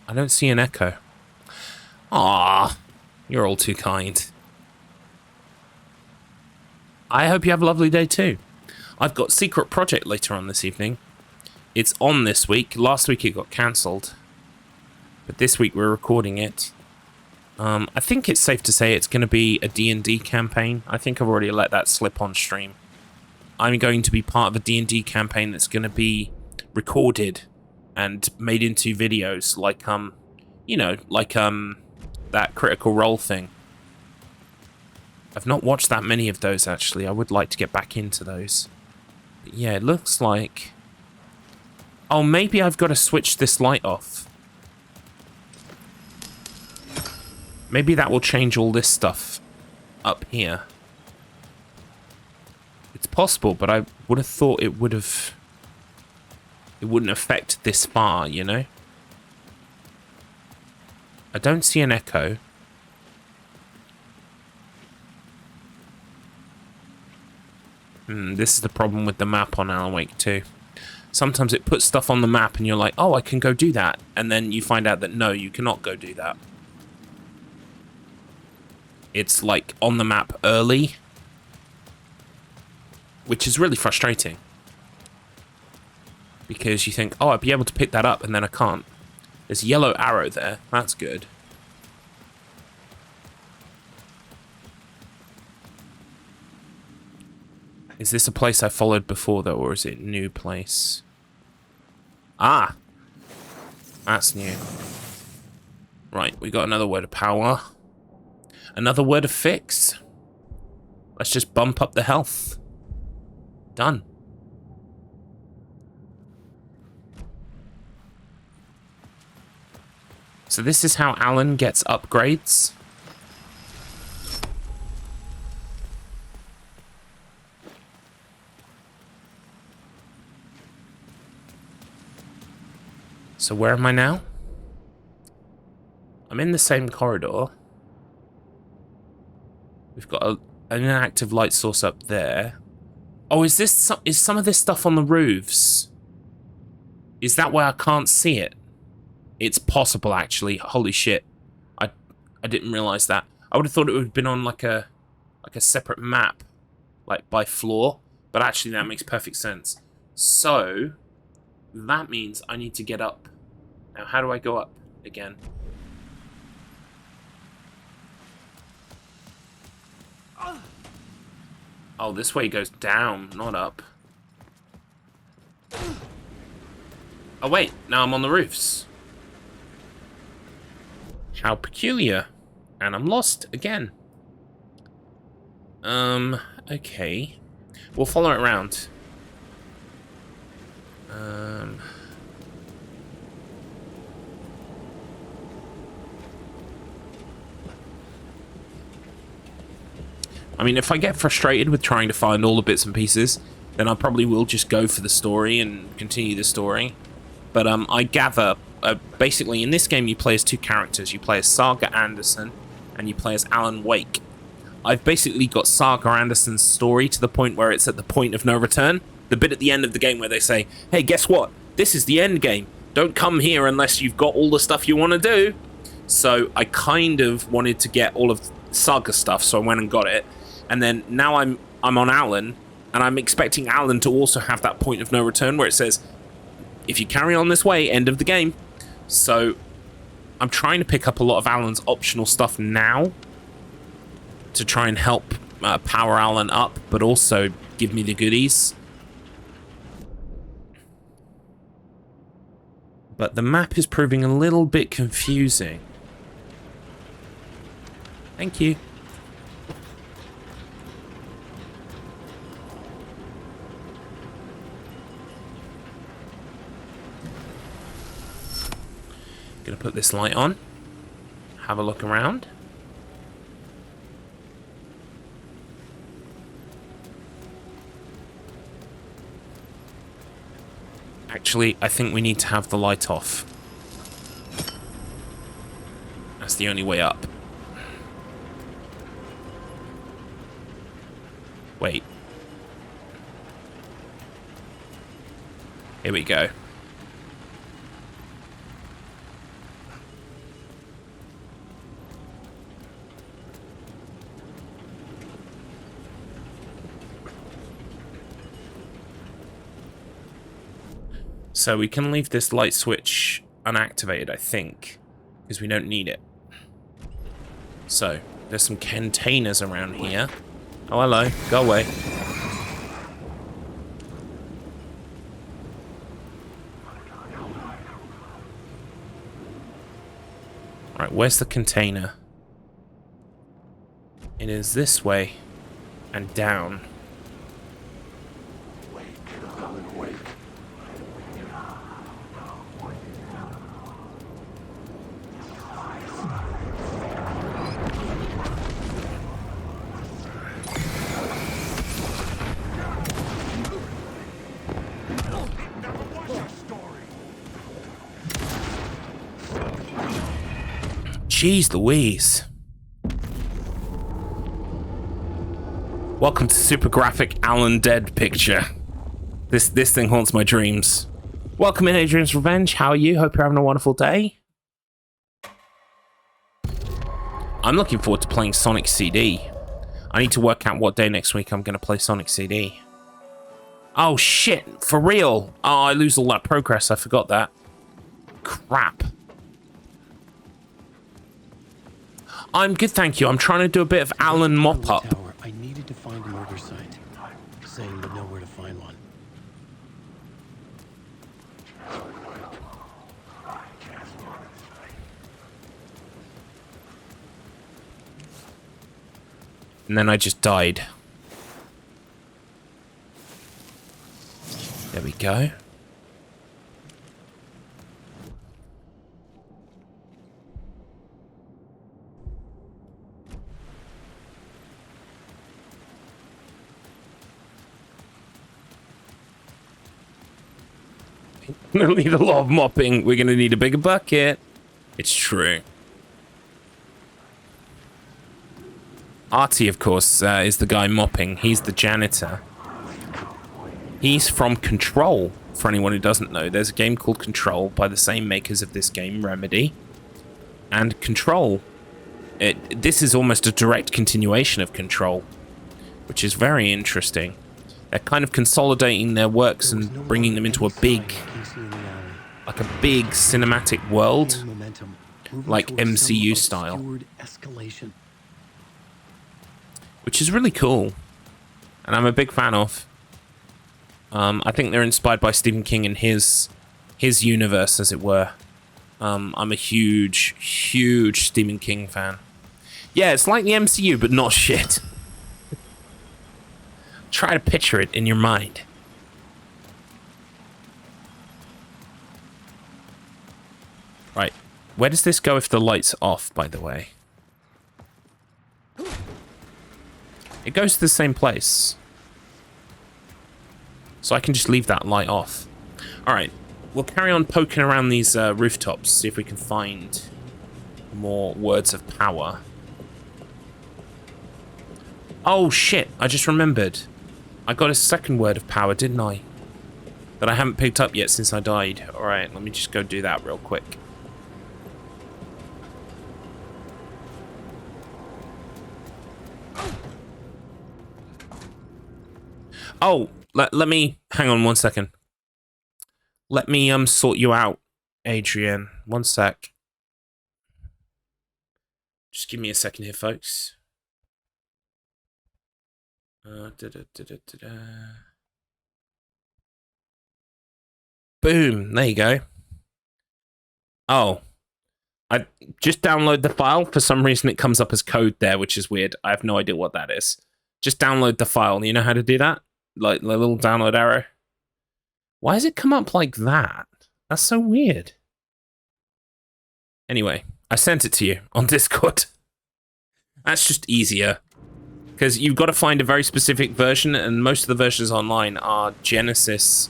S1: I don't see an echo. Ah, you're all too kind. I hope you have a lovely day too. I've got Secret Project later on this evening. It's on this week. Last week it got cancelled. But this week we're recording it. I think it's safe to say it's going to be a D&D campaign. I think I've already let that slip on stream. I'm going to be part of a D&D campaign that's going to be recorded and made into videos like, you know, like, that Critical Role thing. I've not watched that many of those, actually. I would like to get back into those. But yeah, it looks like... Oh, maybe I've got to switch this light off. Maybe that will change all this stuff up here. It's possible, but I would have thought it would have... It wouldn't affect this far, you know? I don't see an echo. This is the problem with the map on Alan Wake 2. Sometimes it puts stuff on the map and you're like, oh, I can go do that. And then you find out that no, you cannot go do that. It's like on the map early, which is really frustrating. Because you think, oh, I'd be able to pick that up, and then I can't. There's a yellow arrow there. That's good. Is this a place I followed before, though, or is it a new place? Ah! That's new. Right, we got another word of power. Another word of fix. Let's just bump up the health. Done. So this is how Alan gets upgrades. So where am I now? I'm in the same corridor. We've got an inactive light source up there. Oh, is some of this stuff on the roofs? Is that why I can't see it? It's possible, actually. Holy shit. I didn't realize that. I would have thought it would have been on like a separate map, like by floor, but actually that makes perfect sense. So that means I need to get up Now, how do I go up again? Oh, this way goes down, not up. Oh, wait. Now I'm on the roofs. How peculiar. And I'm lost again. Okay. We'll follow it around. I mean, if I get frustrated with trying to find all the bits and pieces, then I probably will just go for the story and continue the story. But I gather, basically in this game you play as two characters. You play as Saga Anderson and you play as Alan Wake. I've basically got Saga Anderson's story to the point where it's at the point of no return. The bit at the end of the game where they say, hey, guess what? This is the end game. Don't come here unless you've got all the stuff you want to do. So I kind of wanted to get all of Saga stuff, so I went and got it. And then now I'm on Alan, and I'm expecting Alan to also have that point of no return where it says, if you carry on this way, end of the game. So I'm trying to pick up a lot of Alan's optional stuff now to try and help power Alan up, but also give me the goodies. But the map is proving a little bit confusing. Thank you. Gonna put this light on. Have a look around. Actually, I think we need to have the light off. That's the only way up. Wait. Here we go. So we can leave this light switch unactivated, I think, because we don't need it. So, there's some containers around here. Oh, hello. Go away. Right, where's the container? It is this way and down. Jeez Louise. Welcome to Super Graphic Alan Dead picture. This thing haunts my dreams. Welcome in Adrian's Revenge. How are you? Hope you're having a wonderful day. I'm looking forward to playing Sonic CD. I need to work out what day next week I'm going to play Sonic CD. Oh shit, for real. Oh, I lose all that progress. I forgot that. Crap. I'm good, thank you. I'm trying to do a bit of Alan mop-up.
S4: I needed to find a murder site. Saying would know where to find one.
S1: And then I just died. There we go. We're gonna need a lot of mopping. We're gonna need a bigger bucket. It's true. Artie, of course, is the guy mopping. He's the janitor. He's from Control, for anyone who doesn't know. There's a game called Control by the same makers of this game, Remedy. And Control, this is almost a direct continuation of Control, which is very interesting. They're kind of consolidating their works and bringing them into a big like a big cinematic world,
S4: Gain momentum, moving
S1: like
S4: towards some
S1: MCU style,
S4: obscured escalation.
S1: which is really cool, and I'm a big fan of. I think they're inspired by Stephen King and his universe, as it were. I'm a huge Stephen King fan. Yeah, it's like the MCU, but not shit. Try to picture it in your mind. Right. Where does this go if the light's off, by the way? It goes to the same place. So I can just leave that light off. Alright. We'll carry on poking around these rooftops, see if we can find more words of power. Oh shit, I just remembered. I got a second word of power, didn't I? That I haven't picked up yet since I died. Alright, let me just go do that real quick. Oh, let me... Hang on 1 second. Let me sort you out, Adrian. 1 sec. Just give me a second here, folks. Boom, there you go. Oh. I just download the file. For some reason it comes up as code there, which is weird. I have no idea what that is. Just download the file. You know how to do that? Like the little download arrow. Why does it come up like that? That's so weird. Anyway, I sent it to you on Discord. That's just easier. Because you've got to find a very specific version, and most of the versions online are Genesis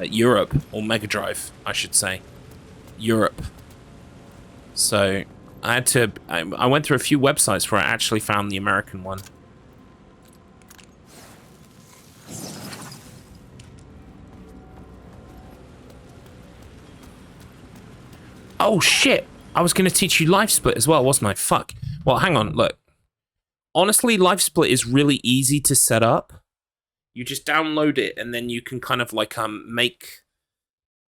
S1: Europe, or Mega Drive, I should say. Europe. So, I had to... I went through a few websites where I actually found the American one. Oh, shit! I was going to teach you Life Split as well, wasn't I? Fuck. Well, hang on, look. Honestly, Life Split is really easy to set up. You just download it, and then you can kind of like make...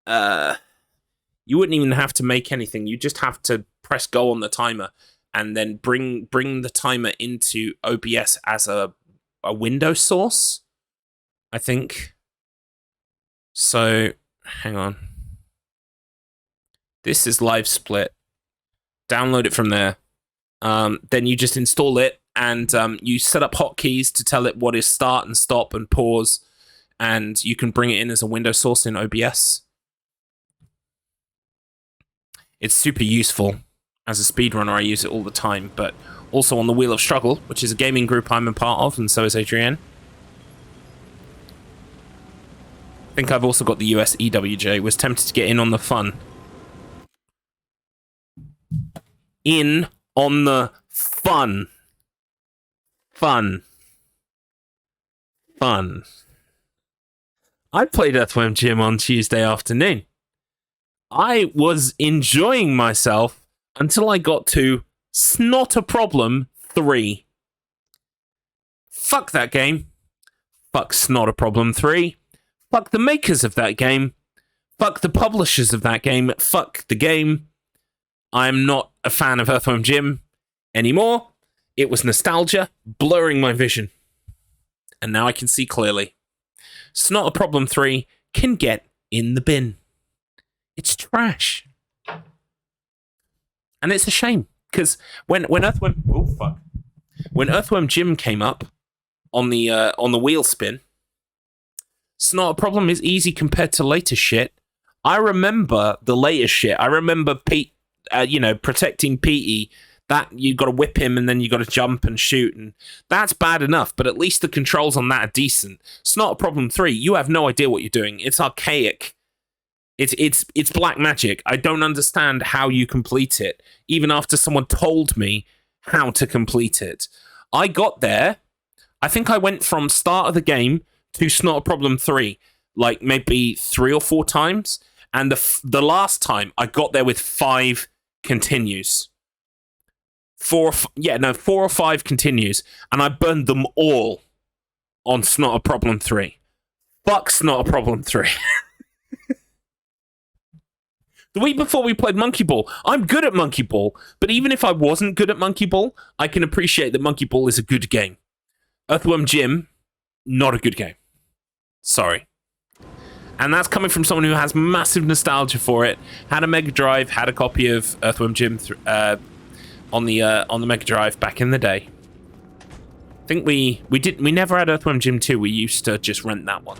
S1: you wouldn't even have to make anything. You just have to press go on the timer, and then bring the timer into OBS as a window source, I think. So, hang on. This is Live Split. Download it from there. Then you just install it, and you set up hotkeys to tell it what is start and stop and pause, and you can bring it in as a window source in OBS. It's super useful. As a speedrunner, I use it all the time, but also on the Wheel of Struggle, which is a gaming group I'm a part of, and so is Adrienne. I think I've also got the US EWJ. Was tempted to get in on the fun. In on the fun. Fun. I played Earthworm Jim on Tuesday afternoon. I was enjoying myself until I got to Snot a Problem 3. Fuck that game. Fuck Snot a Problem 3. Fuck the makers of that game. Fuck the publishers of that game. Fuck the game. I'm not a fan of Earthworm Jim anymore. It was nostalgia blurring my vision. And now I can see clearly. Snot a Problem 3 can get in the bin. It's trash. And it's a shame, because when Earthworm Jim came up on the wheel spin, Snot a Problem is easy compared to later shit. I remember the later shit. I remember Pete, protecting Petey. That you got to whip him and then you got to jump and shoot, and that's bad enough. But at least the controls on that are decent. Snot a Problem 3. You have no idea what you're doing. It's archaic. It's black magic. I don't understand how you complete it, even after someone told me how to complete it. I got there. I think I went from start of the game to Snot a Problem 3, like maybe 3 or 4 times, and the last time I got there with 5 continues. 4 or 5 continues, and I burned them all on Snot a Problem 3. Fuck Snot a Problem 3. The week before we played Monkey Ball. I'm good at Monkey Ball, but even if I wasn't good at Monkey Ball, I can appreciate that Monkey Ball is a good game. Earthworm Jim, not a good game. Sorry. And that's coming from someone who has massive nostalgia for it. Had a Mega Drive, had a copy of Earthworm Jim on the Mega Drive back in the day. I think we never had Earthworm Jim 2. We used to just rent that one.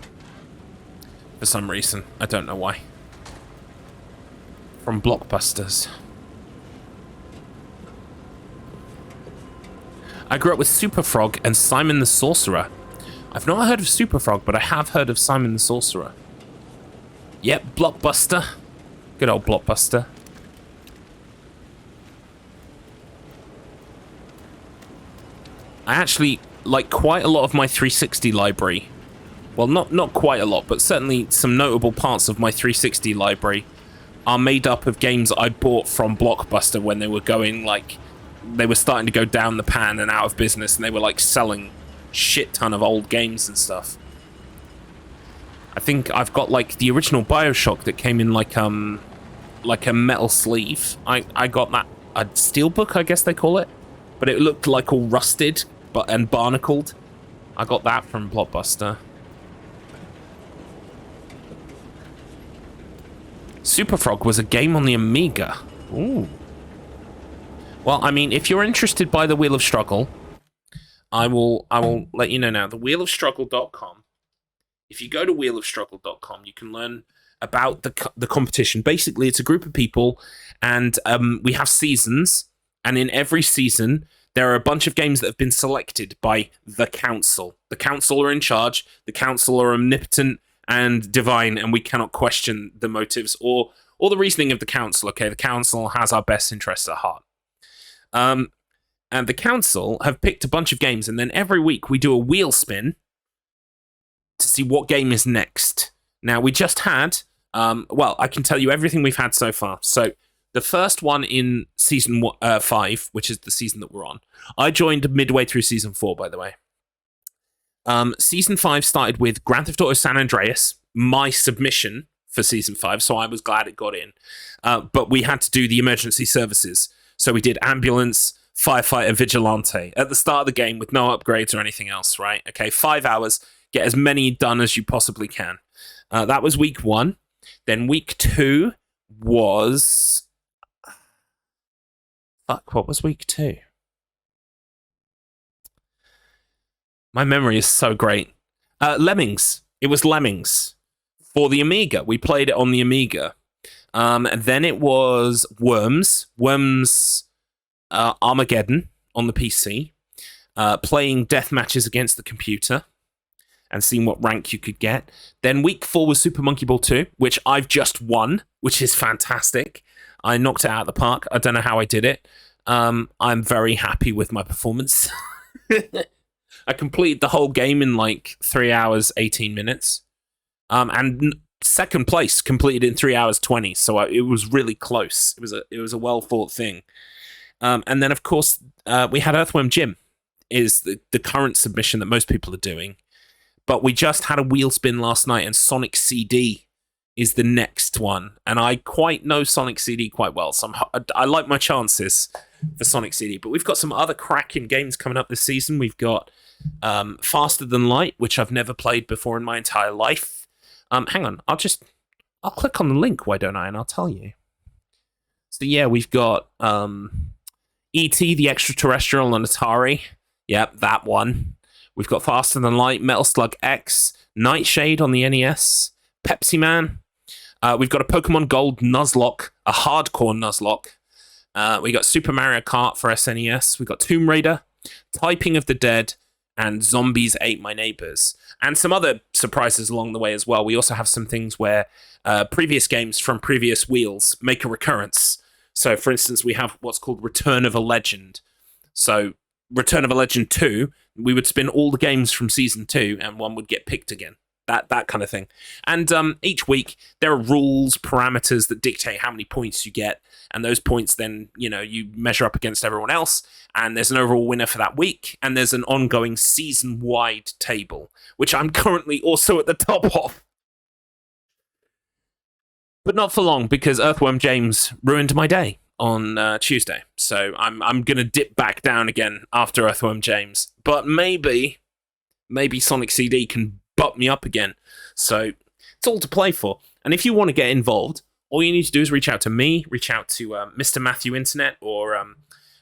S1: For some reason. I don't know why. From Blockbusters. I grew up with Super Frog and Simon the Sorcerer. I've not heard of Super Frog, but I have heard of Simon the Sorcerer. Yep, Blockbuster. Good old Blockbuster. I actually like quite a lot of my 360 library. Well, not quite a lot, but certainly some notable parts of my 360 library are made up of games I bought from Blockbuster when they were going, like, they were starting to go down the pan and out of business, and they were, like, selling shit ton of old games and stuff. I think I've got, like, the original BioShock that came in, like a metal sleeve. I got that, a steelbook, I guess they call it, but it looked, like, all rusted and barnacled. I got that from Blockbuster. Super Frog was a game on the Amiga. Ooh. Well, I mean, if you're interested by the Wheel of Struggle, I will let you know now. The wheelofstruggle.com. If you go to wheelofstruggle.com, you can learn about the competition. Basically, it's a group of people, and we have seasons, and in every season, there are a bunch of games that have been selected by the council. The council are in charge. The council are omnipotent and divine, and we cannot question the motives or the reasoning of the council. Okay, the council has our best interests at heart. And the council have picked a bunch of games, and then every week we do a wheel spin to see what game is next. Now, we just had, well, I can tell you everything we've had so far. So, the first one in season 5, which is the season that we're on, I joined midway through season 4, by the way. Season 5 started with Grand Theft Auto San Andreas, my submission for season 5, so I was glad it got in. But we had to do the emergency services. So we did ambulance, firefighter, vigilante at the start of the game with no upgrades or anything else, right? Okay, 5 hours, get as many done as you possibly can. That was week 1. Then week 2 was... Fuck, what was week 2? My memory is so great. Lemmings. It was Lemmings for the Amiga. We played it on the Amiga. And then it was Worms. Worms Armageddon on the PC. Playing death matches against the computer and seeing what rank you could get. Then week 4 was Super Monkey Ball 2, which I've just won, which is fantastic. I knocked it out of the park. I don't know how I did it. I'm very happy with my performance. I completed the whole game in like 3 hours, 18 minutes. And second place completed in 3 hours, 20. So it was really close. It was a well thought thing. And then, of course, we had Earthworm Jim is the current submission that most people are doing. But we just had a wheel spin last night, and Sonic CD is the next one. And I quite know Sonic CD quite well. So I like my chances for Sonic CD. But we've got some other cracking games coming up this season. We've got Faster Than Light, which I've never played before in my entire life. Hang on, I'll click on the link, why don't I? And I'll tell you. So yeah, we've got E.T. the Extraterrestrial on Atari. Yep, that one. We've got Faster Than Light, Metal Slug X, Nightshade on the NES, Pepsi Man. We've got a Pokemon Gold Nuzlocke, a hardcore Nuzlocke. We got Super Mario Kart for SNES. We've got Tomb Raider, Typing of the Dead, and Zombies Ate My Neighbors. And some other surprises along the way as well. We also have some things where previous games from previous wheels make a recurrence. So, for instance, we have what's called Return of a Legend. So, Return of a Legend 2, we would spin all the games from Season 2, and one would get picked again. That kind of thing. And each week, there are rules, parameters that dictate how many points you get. And those points then, you measure up against everyone else. And there's an overall winner for that week. And there's an ongoing season-wide table, which I'm currently also at the top of. But not for long, because Earthworm James ruined my day on Tuesday. So I'm gonna dip back down again after Earthworm James. But maybe Sonic CD can butt me up again. So it's all to play for. And if you want to get involved, all you need to do is reach out to me, reach out to Mr. Matthew Internet, or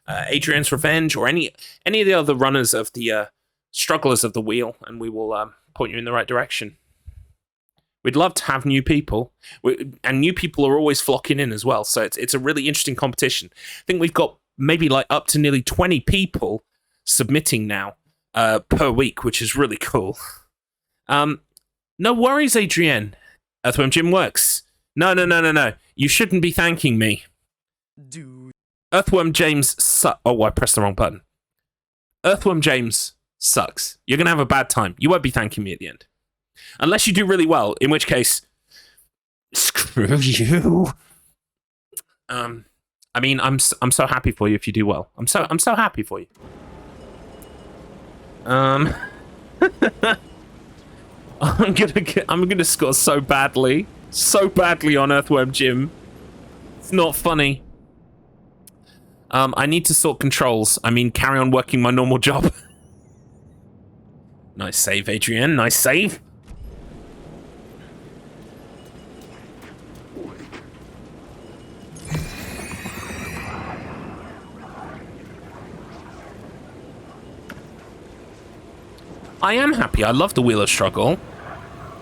S1: Adrian's Revenge, or any of the other runners of the strugglers of the wheel, and we will point you in the right direction. We'd love to have new people, and new people are always flocking in as well. So it's a really interesting competition. I think we've got maybe like up to nearly 20 people submitting now per week, which is really cool. No worries, Adrian. Earthworm Jim works. No. You shouldn't be thanking me.
S7: Dude.
S1: Earthworm James Oh, I pressed the wrong button. Earthworm James sucks. You're going to have a bad time. You won't be thanking me at the end. Unless you do really well, in which case, screw you. I mean, I'm so happy for you if you do well. I'm so happy for you. I'm gonna score so badly on Earthworm Jim. It's not funny. I need to sort controls. I mean, carry on working my normal job. Nice save, Adrian. Nice save. I am happy. I love the Wheel of Struggle.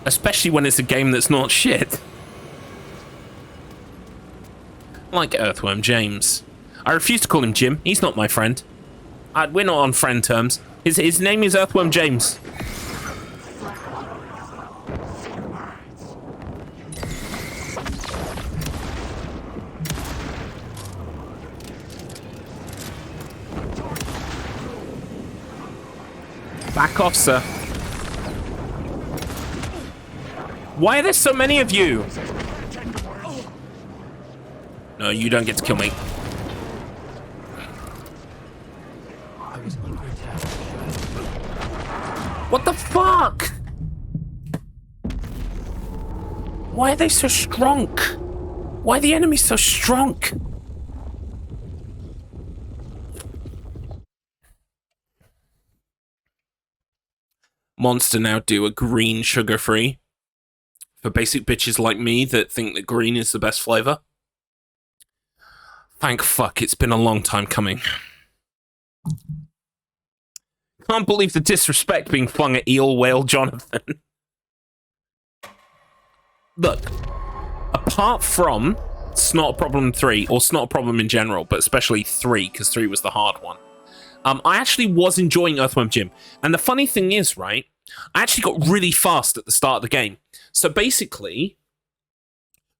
S1: Especially when it's a game that's not shit. Like Earthworm James. I refuse to call him Jim. He's not my friend. We're not on friend terms. His name is Earthworm James. Back off, sir. Why are there so many of you? No, you don't get to kill me. What the fuck? Why are they so strong? Why are the enemies so strong? Monster now do a green sugar-free for basic bitches like me that think that green is the best flavor. Thank fuck, it's been a long time coming. Can't believe the disrespect being flung at Eel Whale Jonathan. Look, apart from Snot Problem 3, or Snot Problem in general, but especially 3, because 3 was the hard one, I actually was enjoying Earthworm Jim. And the funny thing is, right, I actually got really fast at the start of the game. So basically,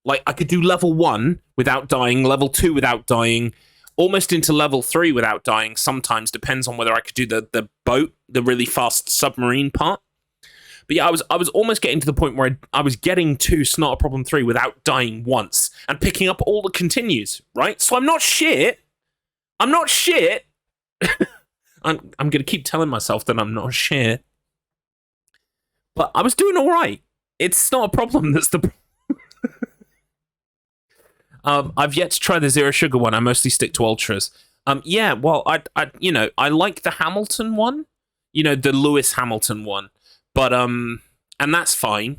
S1: like, I could do level 1 without dying, level 2 without dying, almost into level 3 without dying. Sometimes depends on whether I could do the boat, the really fast submarine part. But yeah, I was almost getting to the point where I was getting to Snot Problem 3 without dying once and picking up all the continues, right? So I'm not shit. I'm not shit. I'm going to keep telling myself that I'm not shit. But I was doing all right. It's not a problem that's the I've yet to try the Zero Sugar one. I mostly stick to Ultras. Yeah, well, I like the Hamilton one. You know, the Lewis Hamilton one. But, and that's fine.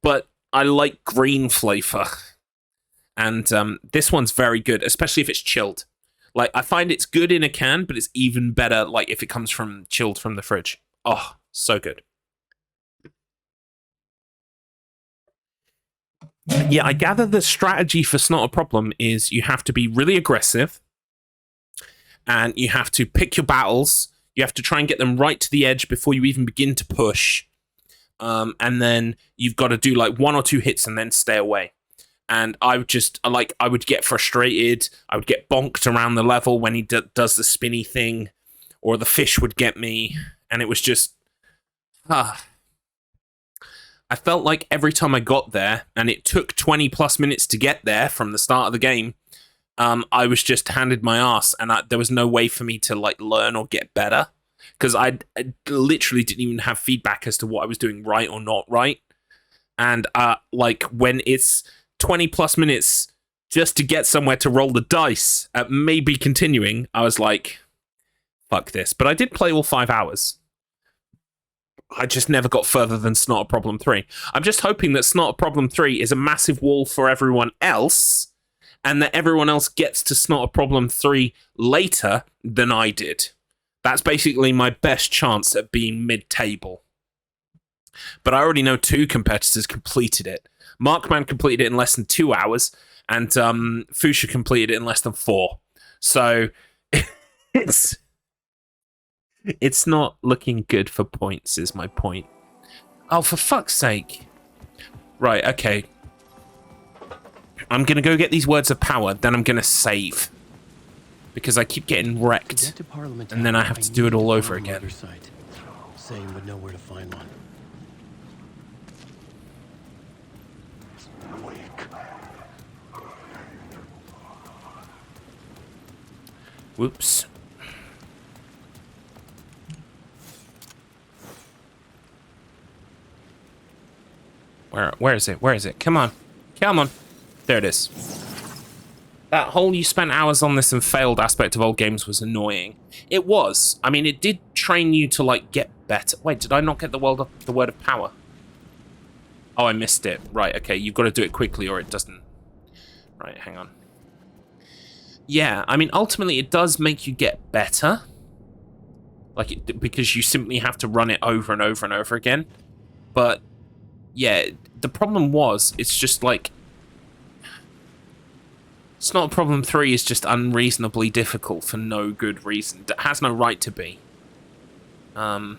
S1: But I like green flavor. And this one's very good, especially if it's chilled. Like, I find it's good in a can, but it's even better, like, if it comes from chilled from the fridge. Oh, so good. Yeah, I gather the strategy for Snot a Problem is you have to be really aggressive, and you have to pick your battles. You have to try and get them right to the edge before you even begin to push. And then you've got to do like 1 or 2 hits and then stay away. And I would get frustrated. I would get bonked around the level when he does the spinny thing, or the fish would get me. And it was just, I felt like every time I got there, and it took 20 plus minutes to get there from the start of the game, I was just handed my ass, and there was no way for me to like learn or get better, because I literally didn't even have feedback as to what I was doing right or not right. And like when it's 20 plus minutes just to get somewhere to roll the dice at maybe continuing, I was like, fuck this. But I did play all 5 hours. I just never got further than It's Not a Problem 3. I'm just hoping that It's Not a Problem 3 is a massive wall for everyone else, and that everyone else gets to It's Not a Problem 3 later than I did. That's basically my best chance at being mid-table. But I already know 2 competitors completed it. Markman completed it in less than 2 hours, and Fuchsia completed it in less than 4. So it's not looking good for points, is my point. Oh, for fuck's sake. Right, okay. I'm going to go get these words of power, then I'm going to save. Because I keep getting wrecked. And then I have to do it all over again.
S4: Same would know where to find one.
S1: Whoops. Where is it? Where is it? Come on. Come on. There it is. That whole you spent hours on this and failed aspect of old games was annoying. It was. I mean, it did train you to, like, get better. Wait, did I not get the word of power? Oh, I missed it. Right, okay, you've got to do it quickly or it doesn't. Right, hang on. Yeah, I mean, ultimately it does make you get better. Like, because you simply have to run it over and over and over again. But, yeah, the problem was, it's just like... It's Not a Problem 3 is just unreasonably difficult for no good reason. It has no right to be. I'm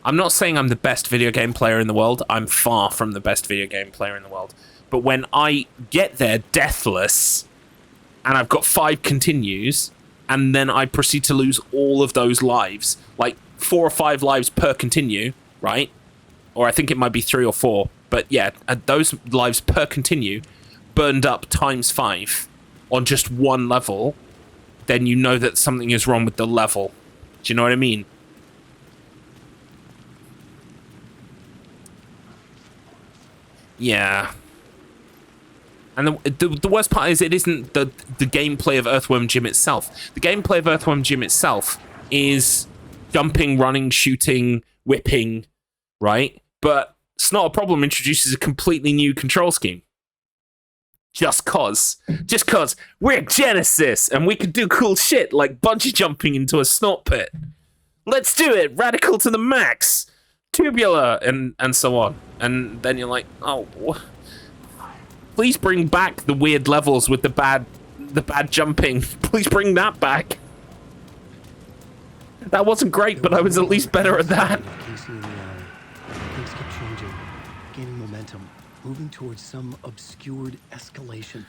S1: not saying I'm the best video game player in the world. I'm far from the best video game player in the world. But when I get there deathless, and I've got 5 continues, and then I proceed to lose all of those lives, like 4 or 5 lives per continue, right? Or I think it might be 3 or 4. But yeah, those lives per continue burned up times 5 on just one level, then you know that something is wrong with the level. Do you know what I mean? Yeah. And the worst part is it isn't the gameplay of Earthworm Jim itself. The gameplay of Earthworm Jim itself is jumping, running, shooting, whipping, right? But It's Not a Problem introduces a completely new control scheme. Just cause we're Genesis and we can do cool shit like bungee jumping into a snot pit. Let's do it, radical to the max, tubular, and so on. And then you're like, oh, please bring back the weird levels with the bad jumping. Please bring that back. That wasn't great, but I was at least better at that.
S4: Things kept changing, gaining momentum, moving towards some obscured escalation.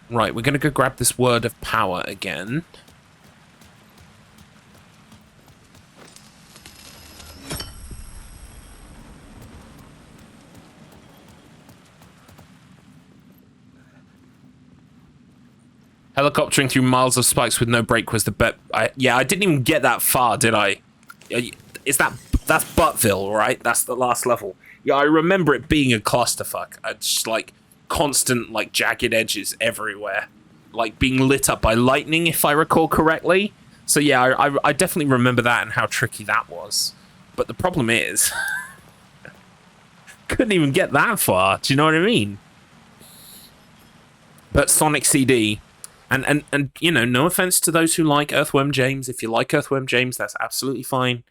S1: Right, we're going to go grab this word of power again. Helicoptering through miles of spikes with no brake was the bet. Yeah, I didn't even get that far, did I? That's Buttville, right? That's the last level. Yeah, I remember it being a clusterfuck. It's just like constant, like jagged edges everywhere, like being lit up by lightning, if I recall correctly. So yeah, I definitely remember that and how tricky that was. But the problem is, couldn't even get that far. Do you know what I mean? But Sonic CD. And you know, no offense to those who like Earthworm James. If you like Earthworm James, that's absolutely fine.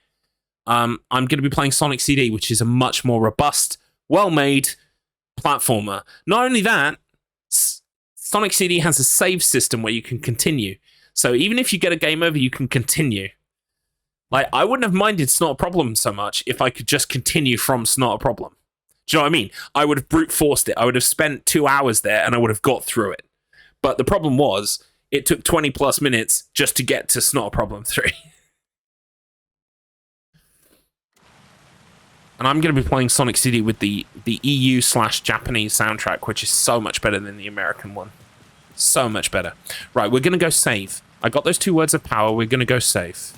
S1: I'm going to be playing Sonic CD, which is a much more robust, well-made platformer. Not only that, Sonic CD has a save system where you can continue. So even if you get a game over, you can continue. Like, I wouldn't have minded It's Not a Problem so much if I could just continue from It's Not a Problem. Do you know what I mean? I would have brute forced it. I would have spent 2 hours there and I would have got through it. But the problem was, it took 20 plus minutes just to get to It's Not a Problem 3. And I'm going to be playing Sonic CD with the EU/Japanese soundtrack, which is so much better than the American one. So much better. Right, we're going to go save. I got those 2 words of power. We're going to go save.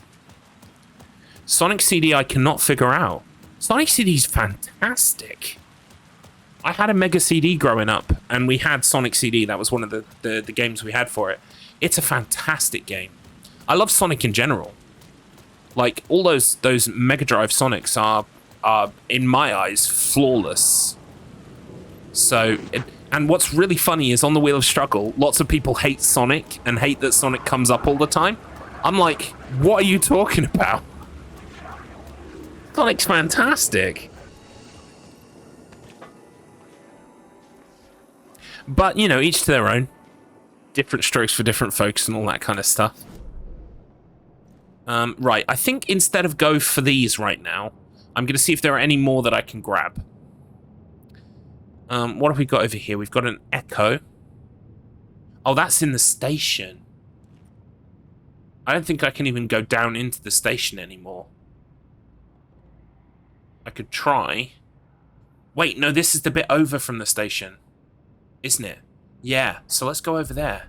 S1: Sonic CD I cannot figure out. Sonic CD's fantastic. I had a Mega CD growing up, and we had Sonic CD. That was one of the games we had for it. It's a fantastic game. I love Sonic in general. Like, all those Mega Drive Sonics are in my eyes, flawless. So, and what's really funny is on the Wheel of Struggle, lots of people hate Sonic and hate that Sonic comes up all the time. I'm like, what are you talking about? Sonic's fantastic. But, you know, each to their own. Different strokes for different folks and all that kind of stuff. Right, I think instead of go for these right now, I'm going to see if there are any more that I can grab. What have we got over here? We've got an Echo. Oh, that's in the station. I don't think I can even go down into the station anymore. I could try. Wait, no, this is the bit over from the station. Isn't it? Yeah, so let's go over there.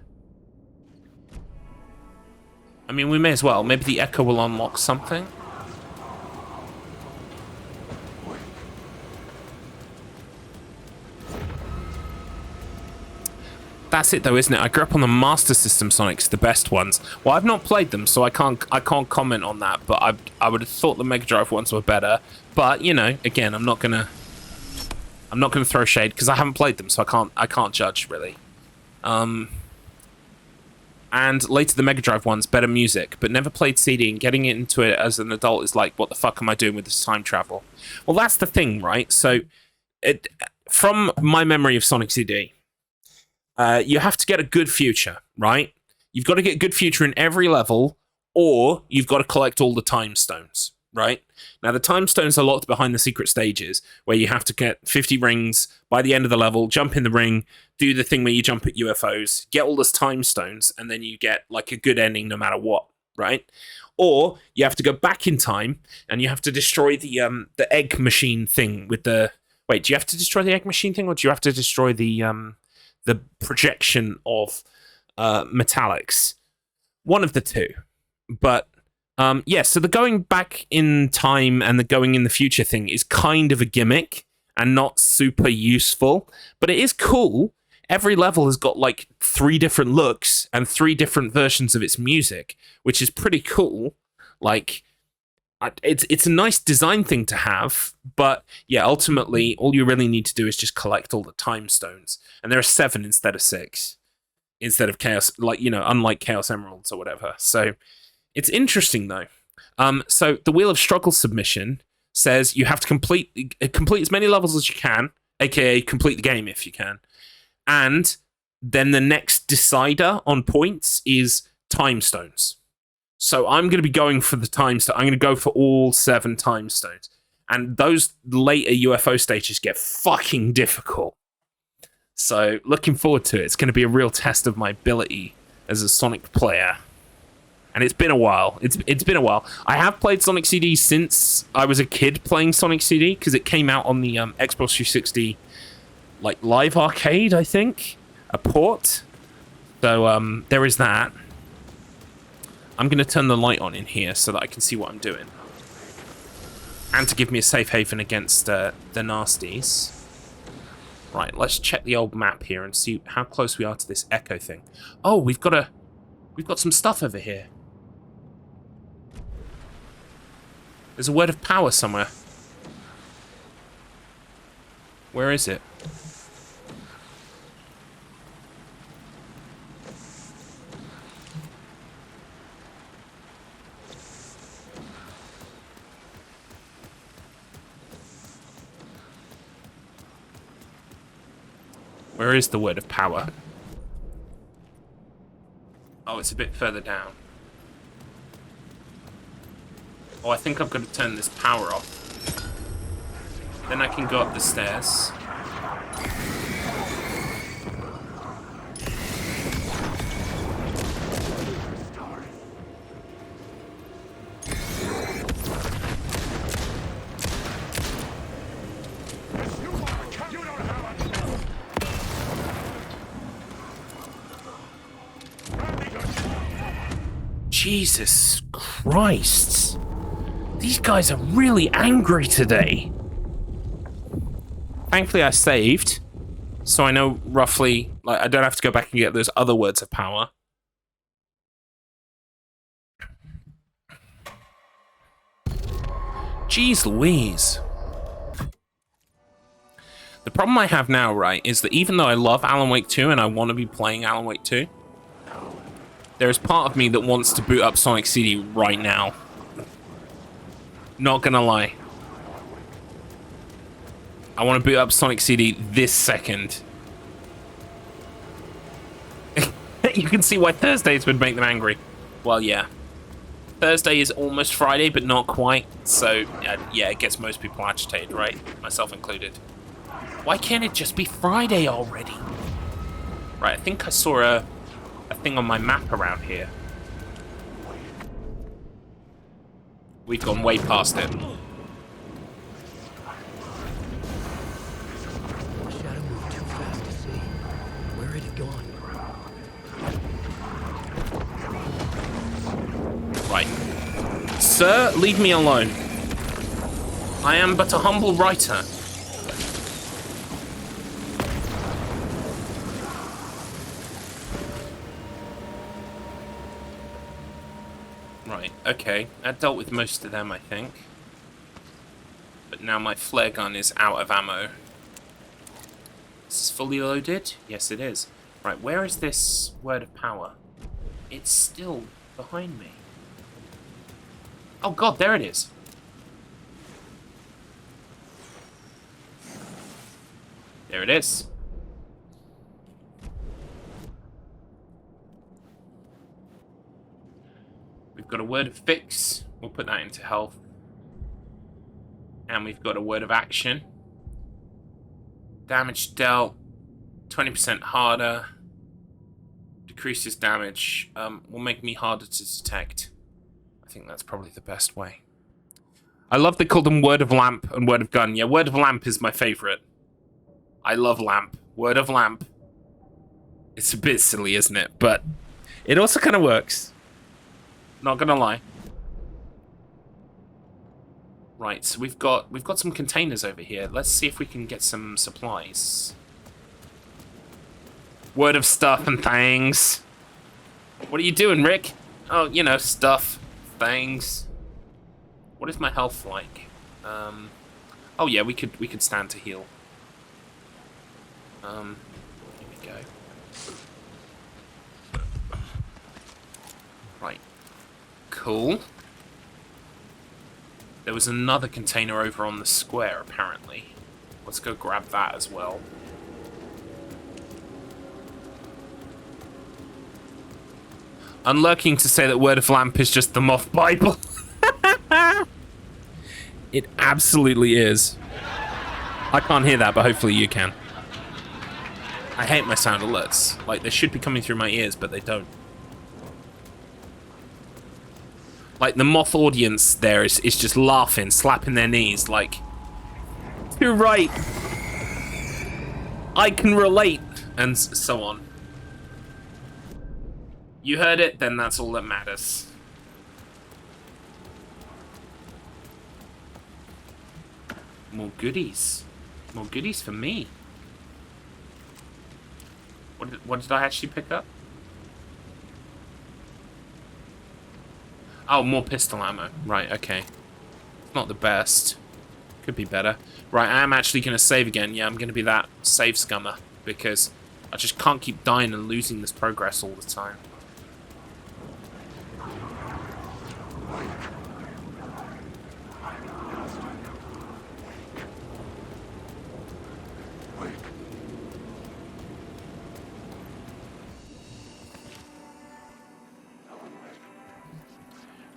S1: I mean, we may as well. Maybe the Echo will unlock something. That's it, though, isn't it? I grew up on the Master System Sonics, the best ones. Well, I've not played them, so I can't comment on that. But I would have thought the Mega Drive ones were better. But you know, again, I'm not gonna throw shade because I haven't played them, so I can't judge really. And later the Mega Drive ones, better music, but never played CD, and getting into it as an adult is like, what the fuck am I doing with this time travel? Well, that's the thing, right? So, from my memory of Sonic CD, you have to get a good future, right? You've got to get good future in every level, or you've got to collect all the time stones, right? Now, the time stones are locked behind the secret stages, where you have to get 50 rings by the end of the level, jump in the ring, do the thing where you jump at UFOs, get all those time stones, and then you get like a good ending no matter what, right? Or you have to go back in time, and you have to destroy the egg machine thing with the... Wait, do you have to destroy the egg machine thing, or do you have to destroy the projection of metallics? One of the two. But yeah, so the going back in time and the going in the future thing is kind of a gimmick and not super useful, but it is cool. Every level has got like 3 different looks and 3 different versions of its music, which is pretty cool. Like, it's a nice design thing to have, but yeah, ultimately, all you really need to do is just collect all the time stones. And there are 7 instead of 6. Instead of Chaos, like, you know, unlike Chaos Emeralds or whatever. So, it's interesting, though. So, the Wheel of Struggle submission says you have to complete as many levels as you can, aka complete the game if you can. And then the next decider on points is time stones. So I'm going to be going for the time stone. I'm going to go for all 7 time stones. And those later UFO stages get fucking difficult. So looking forward to it. It's going to be a real test of my ability as a Sonic player. And it's been a while. It's been a while. I have played Sonic CD since I was a kid playing Sonic CD, because it came out on the Xbox 360 like live arcade, I think, a port. So there is that. I'm going to turn the light on in here so that I can see what I'm doing. And to give me a safe haven against the nasties. Right, let's check the old map here and see how close we are to this Echo thing. Oh, we've got some stuff over here. There's a word of power somewhere. Where is it? Where is the word of power? Oh, it's a bit further down. Oh, I think I've got to turn this power off. Then I can go up the stairs. Jesus Christ. These guys are really angry today. Thankfully, I saved, so I know roughly, like, I don't have to go back and get those other words of power. Jeez Louise. The problem I have now, right, is that even though I love Alan Wake 2 and I want to be playing Alan Wake 2, there's part of me that wants to boot up Sonic CD right now. Not gonna lie. I want to boot up Sonic CD this second. You can see why Thursdays would make them angry. Well, yeah. Thursday is almost Friday, but not quite. So, yeah, it gets most people agitated, right? Myself included. Why can't it just be Friday already? Right, I think I saw a thing on my map around here. We've gone way past it.
S4: Shadow moved too fast to see. Where had it gone?
S1: Right. Sir, leave me alone. I am but a humble writer. Right, okay. That dealt with most of them, I think. But now my flare gun is out of ammo. Is this fully loaded? Yes, it is. Right, where is this word of power? It's still behind me. Oh god, there it is. There it is. We've got a word of fix. We'll put that into health. And we've got a word of action. Damage dealt. 20% harder. Decreases damage. Will make me harder to detect. I think that's probably the best way. I love they call them word of lamp and word of gun. Yeah, word of lamp is my favorite. I love lamp. Word of lamp. It's a bit silly, isn't it? But it also kind of works. Not gonna lie. Right, so we've got some containers over here. Let's see if we can get some supplies. Word of stuff and things. What are you doing, Rick? Oh, you know, stuff, things. What is my health like? Oh yeah, we could stand to heal. Here we go. Right. Cool. There was another container over on the square, apparently. Let's go grab that as well. Unlurking to say that Word of Lamp is just the Moth Bible. It absolutely is. I can't hear that, but hopefully you can. I hate my sound alerts. Like, they should be coming through my ears, but they don't. Like, the Moth audience there is just laughing, slapping their knees, like... You're right. I can relate. And so on. You heard it, then that's all that matters. More goodies. More goodies for me. What did I actually pick up? Oh, more pistol ammo. Right, okay. Not the best. Could be better. Right, I am actually going to save again. Yeah, I'm going to be that save scummer. Because I just can't keep dying and losing this progress all the time.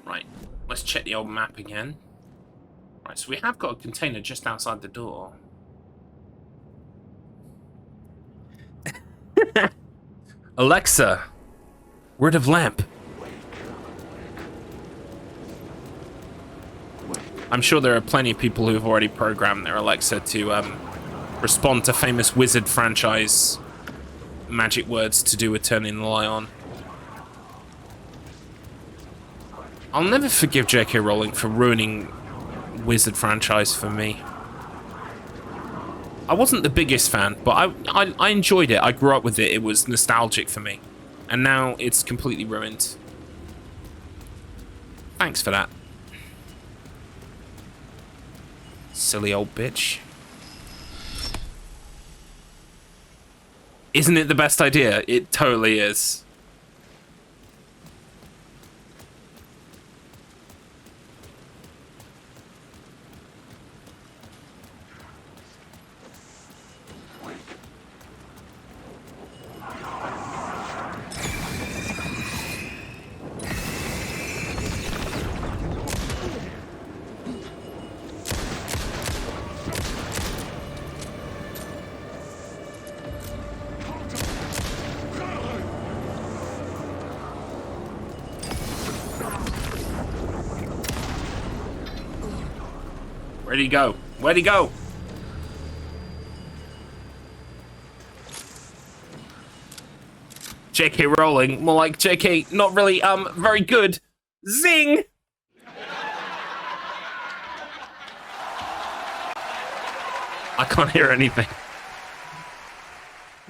S1: Right, let's check the old map again. Right, so we have got a container just outside the door. Alexa, word of lamp. I'm sure there are plenty of people who have already programmed their Alexa to respond to famous Wizard franchise magic words to do with turning the light on. I'll never forgive J.K. Rowling for ruining Wizard franchise for me. I wasn't the biggest fan, but I enjoyed it. I grew up with it. It was nostalgic for me. And now it's completely ruined. Thanks for that. Silly old bitch. Isn't it the best idea? It totally is. Where'd he go? Where'd he go? J.K. Rowling, more like J.K. not really, very good. Zing! I can't hear anything.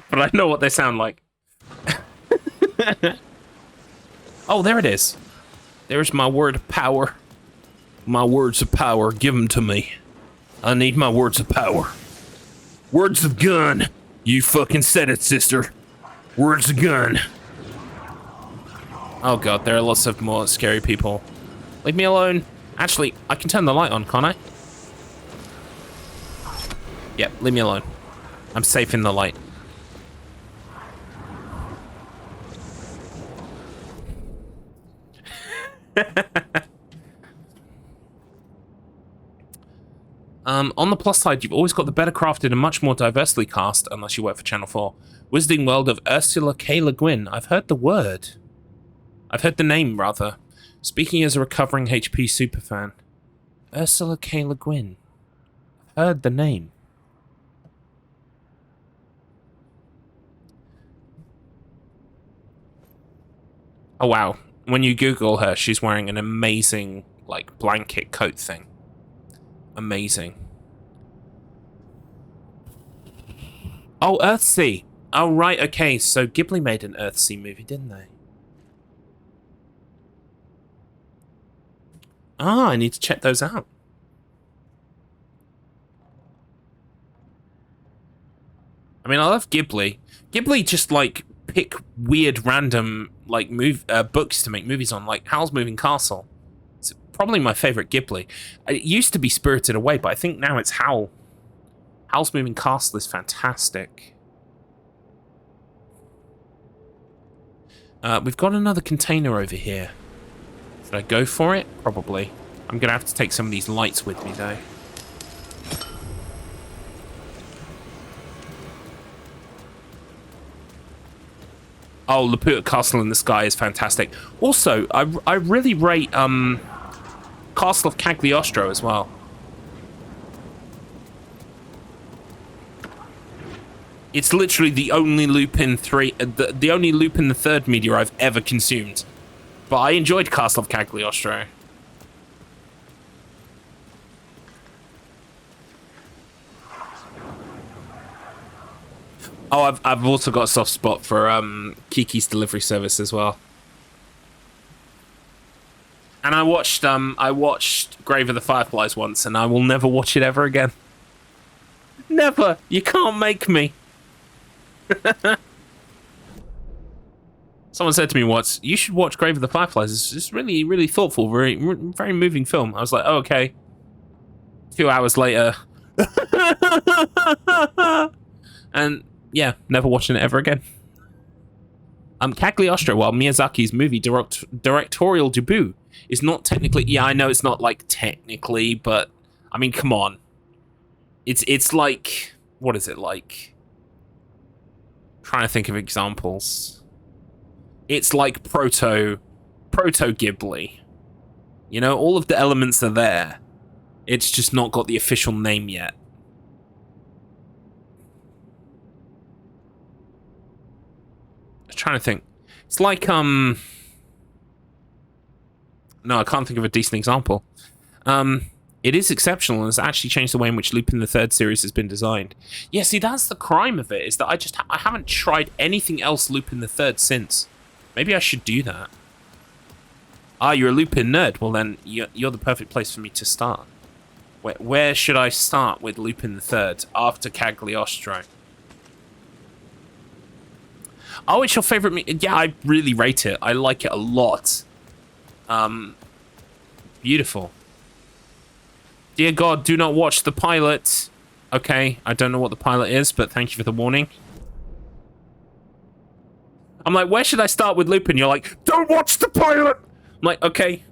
S1: But I know what they sound like. Oh, there it is. There's my word of power. My words of power, give them to me. I need my words of power. Words of gun. You fucking said it, sister. Words of gun. Oh god, there are lots of more scary people. Leave me alone. Actually, I can turn the light on, can't I? Yep, leave me alone. I'm safe in the light. On the plus side, you've always got the better crafted and much more diversely cast, unless you work for Channel 4, Wizarding World of Ursula K. Le Guin. I've heard the word. I've heard the name, rather. Speaking as a recovering HP superfan. Ursula K. Le Guin. I've heard the name. Oh wow. When you Google her, she's wearing an amazing, like, blanket coat thing. Amazing. Oh, Earthsea. Oh, right, okay. So Ghibli made an Earthsea movie, didn't they? Ah, I need to check those out. I mean, I love Ghibli. Ghibli just, like, pick weird, random, like, books to make movies on, like Howl's Moving Castle. It's probably my favorite Ghibli. It used to be Spirited Away, but I think now it's Howl. Howl's Moving Castle is fantastic. We've got another container over here. Should I go for it? Probably. I'm going to have to take some of these lights with me, though. Oh, Laputa Castle in the Sky is fantastic. Also, I really rate Castle of Cagliostro as well. It's literally the only Lupin the only Lupin the Third media I've ever consumed. But I enjoyed Castle of Cagliostro. Oh, I've also got a soft spot for Kiki's Delivery Service as well. And I watched Grave of the Fireflies once, and I will never watch it ever again. Never. You can't make me. Someone said to me once, "You should watch Grave of the Fireflies. It's really, really thoughtful, very, very moving film." I was like, "Oh, okay." 2 hours later, and yeah, never watching it ever again. Cagliostro, while Miyazaki's movie directorial debut, is not technically. Yeah, I know it's not like technically, but I mean, come on. It's like, what is it like? Trying to think of examples. It's like proto Ghibli. You know, all of the elements are there. It's just not got the official name yet. I'm trying to think. It's like No, I can't think of a decent example. It is exceptional and has actually changed the way in which Lupin the Third series has been designed. Yeah, see, that's the crime of it, is that I haven't tried anything else Lupin the Third since. Maybe I should do that. Ah, you're a Lupin nerd. Well, then you're the perfect place for me to start. Where should I start with Lupin the Third after Cagliostro? Oh, it's your favorite. Yeah, I really rate it. I like it a lot. Beautiful. Dear God, do not watch the pilot. Okay, I don't know what the pilot is, but thank you for the warning. I'm like, where should I start with Lupin? You're like, don't watch the pilot! I'm like, okay.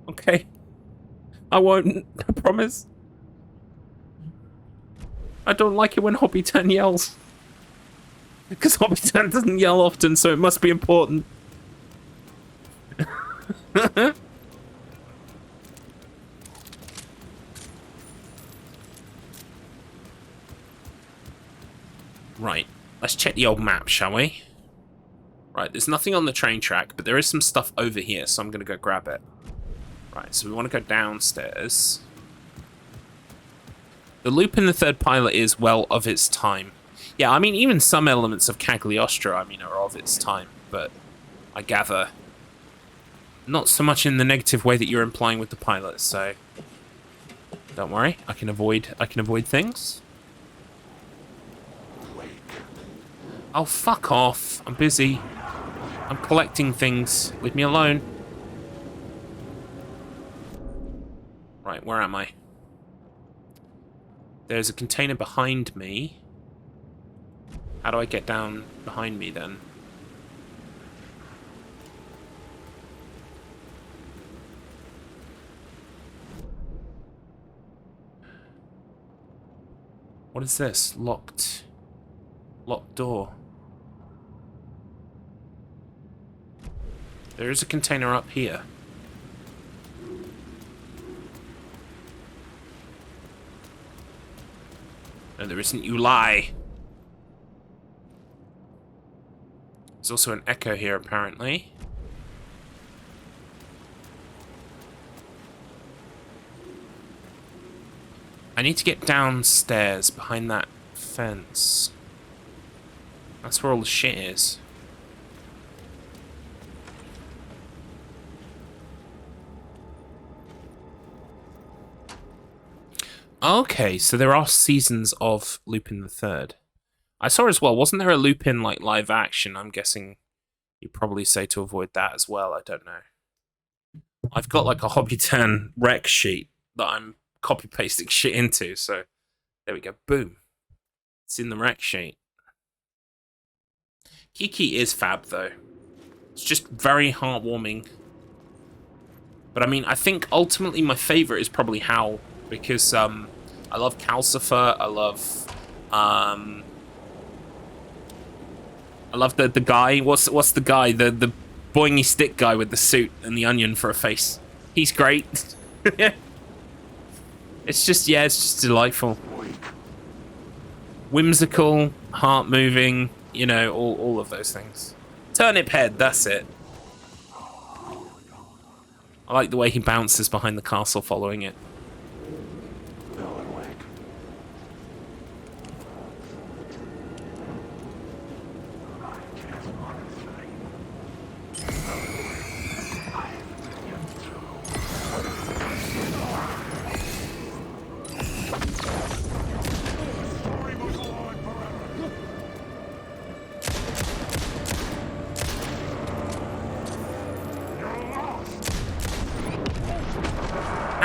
S1: Okay. I won't. I promise. I don't like it when Hobbiton yells. Because Hobbiton doesn't yell often, so it must be important. Right, let's check the old map, shall we? Right, there's nothing on the train track, but there is some stuff over here, so I'm going to go grab it. Right, so we want to go downstairs. The Lupin the Third pilot is, well, of its time. Yeah, I mean, even some elements of Cagliostro, I mean, are of its time, but I gather not so much in the negative way that you're implying with the pilot, so don't worry, I can avoid things. Oh, fuck off. I'm busy. I'm collecting things. Leave me alone. Right, where am I? There's a container behind me. How do I get down behind me, then? What is this? Locked door. There is a container up here. No, there isn't, you lie. There's also an echo here, apparently. I need to get downstairs behind that fence. That's where all the shit is. Okay, so there are seasons of Lupin the Third. I saw as well, wasn't there a Lupin like live action? I'm guessing you'd probably say to avoid that as well, I don't know. I've got like a Hobbiton rec sheet that I'm copy pasting shit into, so there we go, boom. It's in the rec sheet. Kiki is fab though. It's just very heartwarming. But I mean, I think ultimately my favorite is probably Howl, because I love Calcifer, I love the guy. What's the guy? The boingy stick guy with the suit and the onion for a face. He's great. It's just delightful. Whimsical, heart moving, you know, all of those things. Turnip head, that's it. I like the way he bounces behind the castle following it.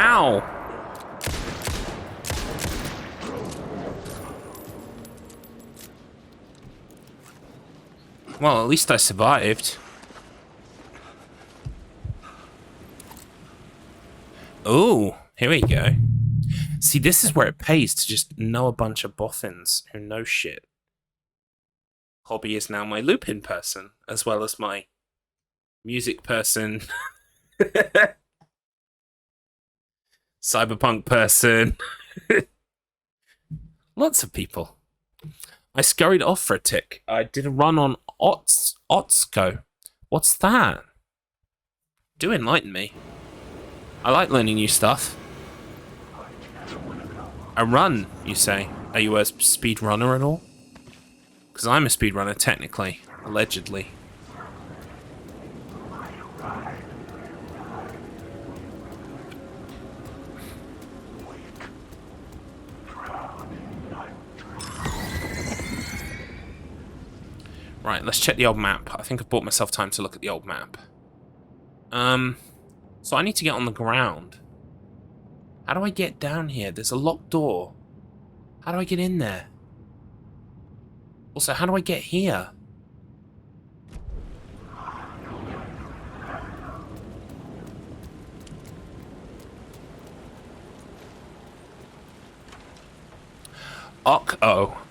S1: Ow! Well, at least I survived. Oh, here we go. See, this is where it pays to just know a bunch of boffins who know shit. Hobby is now my Lupin person, as well as my music person. Cyberpunk person. Lots of people. I scurried off for a tick. I did a run on Otsko. What's that? Do enlighten me. I like learning new stuff. A run, you say? Are you a speed runner at all? Because I'm a speed runner, technically. Allegedly. Right, let's check the old map. I think I've bought myself time to look at the old map. So I need to get on the ground. How do I get down here? There's a locked door. How do I get in there? Also, how do I get here?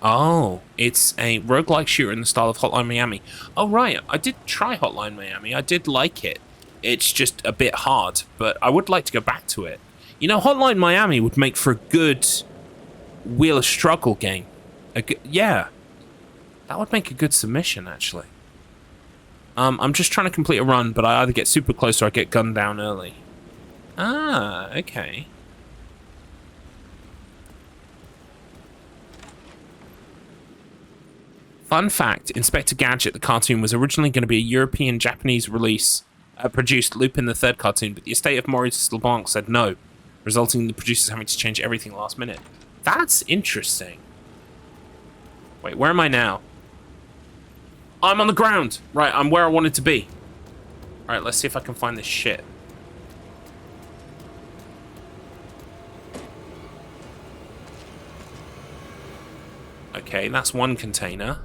S1: Oh, it's a roguelike shooter in the style of Hotline Miami. Oh, right, I did try Hotline Miami. I did like it. It's just a bit hard, but I would like to go back to it. You know, Hotline Miami would make for a good Wheel of Struggle game. Yeah, that would make a good submission, actually. I'm just trying to complete a run, but I either get super close or I get gunned down early. Ah, okay. Fun fact, Inspector Gadget, the cartoon, was originally going to be a European-Japanese release, produced Lupin the Third cartoon, but the estate of Maurice LeBlanc said no, resulting in the producers having to change everything last minute. That's interesting. Wait, where am I now? I'm on the ground! Right, I'm where I wanted to be. Alright, let's see if I can find this shit. Okay, that's one container.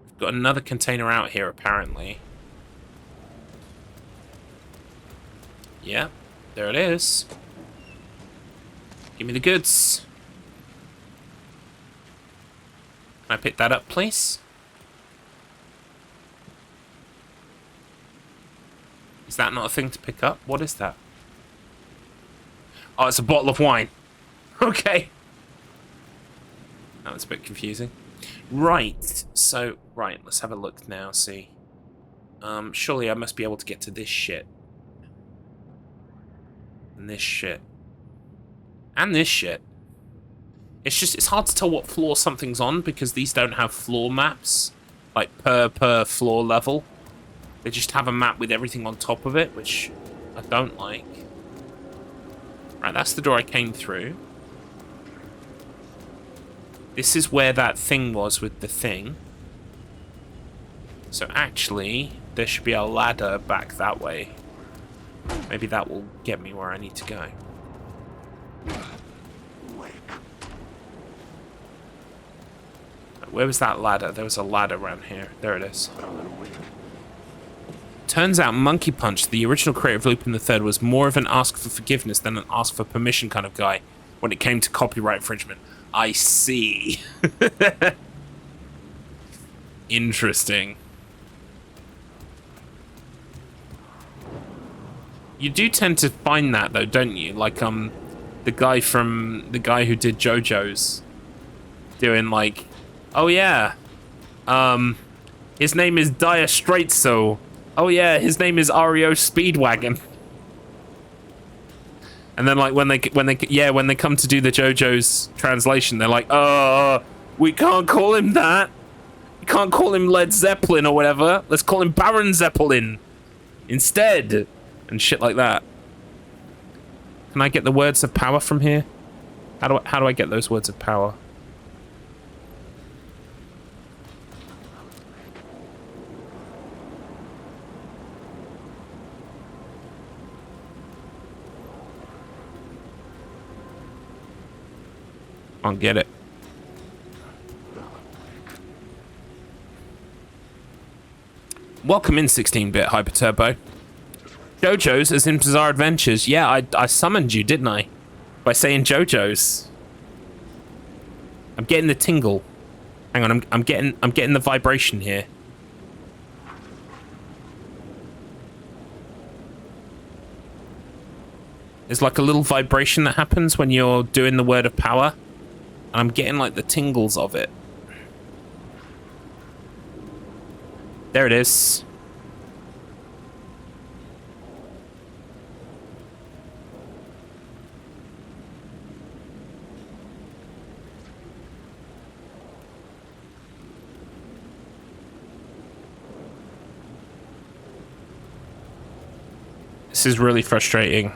S1: We've got another container out here, apparently. Yep, there it is. Give me the goods. Can I pick that up, please? Is that not a thing to pick up? What is that? Oh, it's a bottle of wine. Okay. That was a bit confusing. Right, so, right, let's have a look now, see. Surely I must be able to get to this shit. And this shit. And this shit. It's hard to tell what floor something's on because these don't have floor maps, like per floor level. They just have a map with everything on top of it, which I don't like. Right, that's the door I came through. This is where that thing was with the thing. So actually, there should be a ladder back that way. Maybe that will get me where I need to go. Where was that ladder? There was a ladder around here. There it is. Turns out Monkey Punch, the original creator of Lupin III, was more of an ask for forgiveness than an ask for permission kind of guy when it came to copyright infringement. I see. Interesting. You do tend to find that though, don't you? Like the guy who did JoJo's doing like, oh yeah, his name is Dire Straits, so oh yeah, his name is REO Speedwagon. And then like when they come to do the JoJo's translation, they're like, we can't call him that. We can't call him Led Zeppelin or whatever. Let's call him Baron Zeppelin instead. And shit like that. Can I get the words of power from here? How do I get those words of power? Can't get it. Welcome in 16-bit Hyper Turbo. JoJo's as in Bizarre Adventures. Yeah, I summoned you, didn't I? By saying JoJo's. I'm getting the tingle. Hang on, I'm getting the vibration here. There's like a little vibration that happens when you're doing the word of power. And I'm getting like the tingles of it. There it is. This is really frustrating.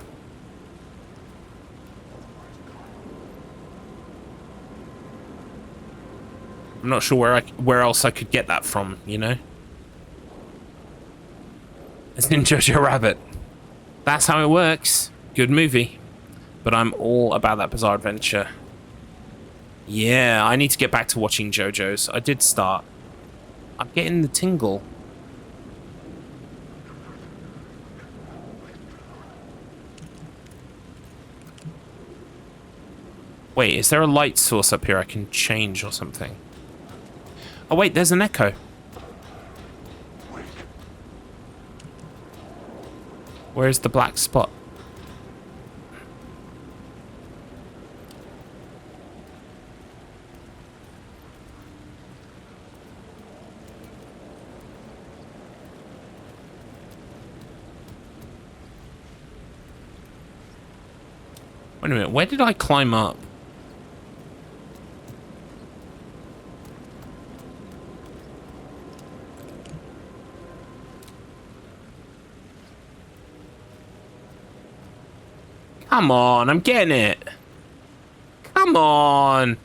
S1: I'm not sure where else I could get that from, you know? It's in Jojo Rabbit. That's how it works. Good movie. But I'm all about that Bizarre Adventure. Yeah, I need to get back to watching JoJo's. I did start. I'm getting the tingle. Wait, is there a light source up here I can change or something? Oh wait, there's an echo. Where's the black spot? Wait a minute, where did I climb up? Come on, I'm getting it. Come on.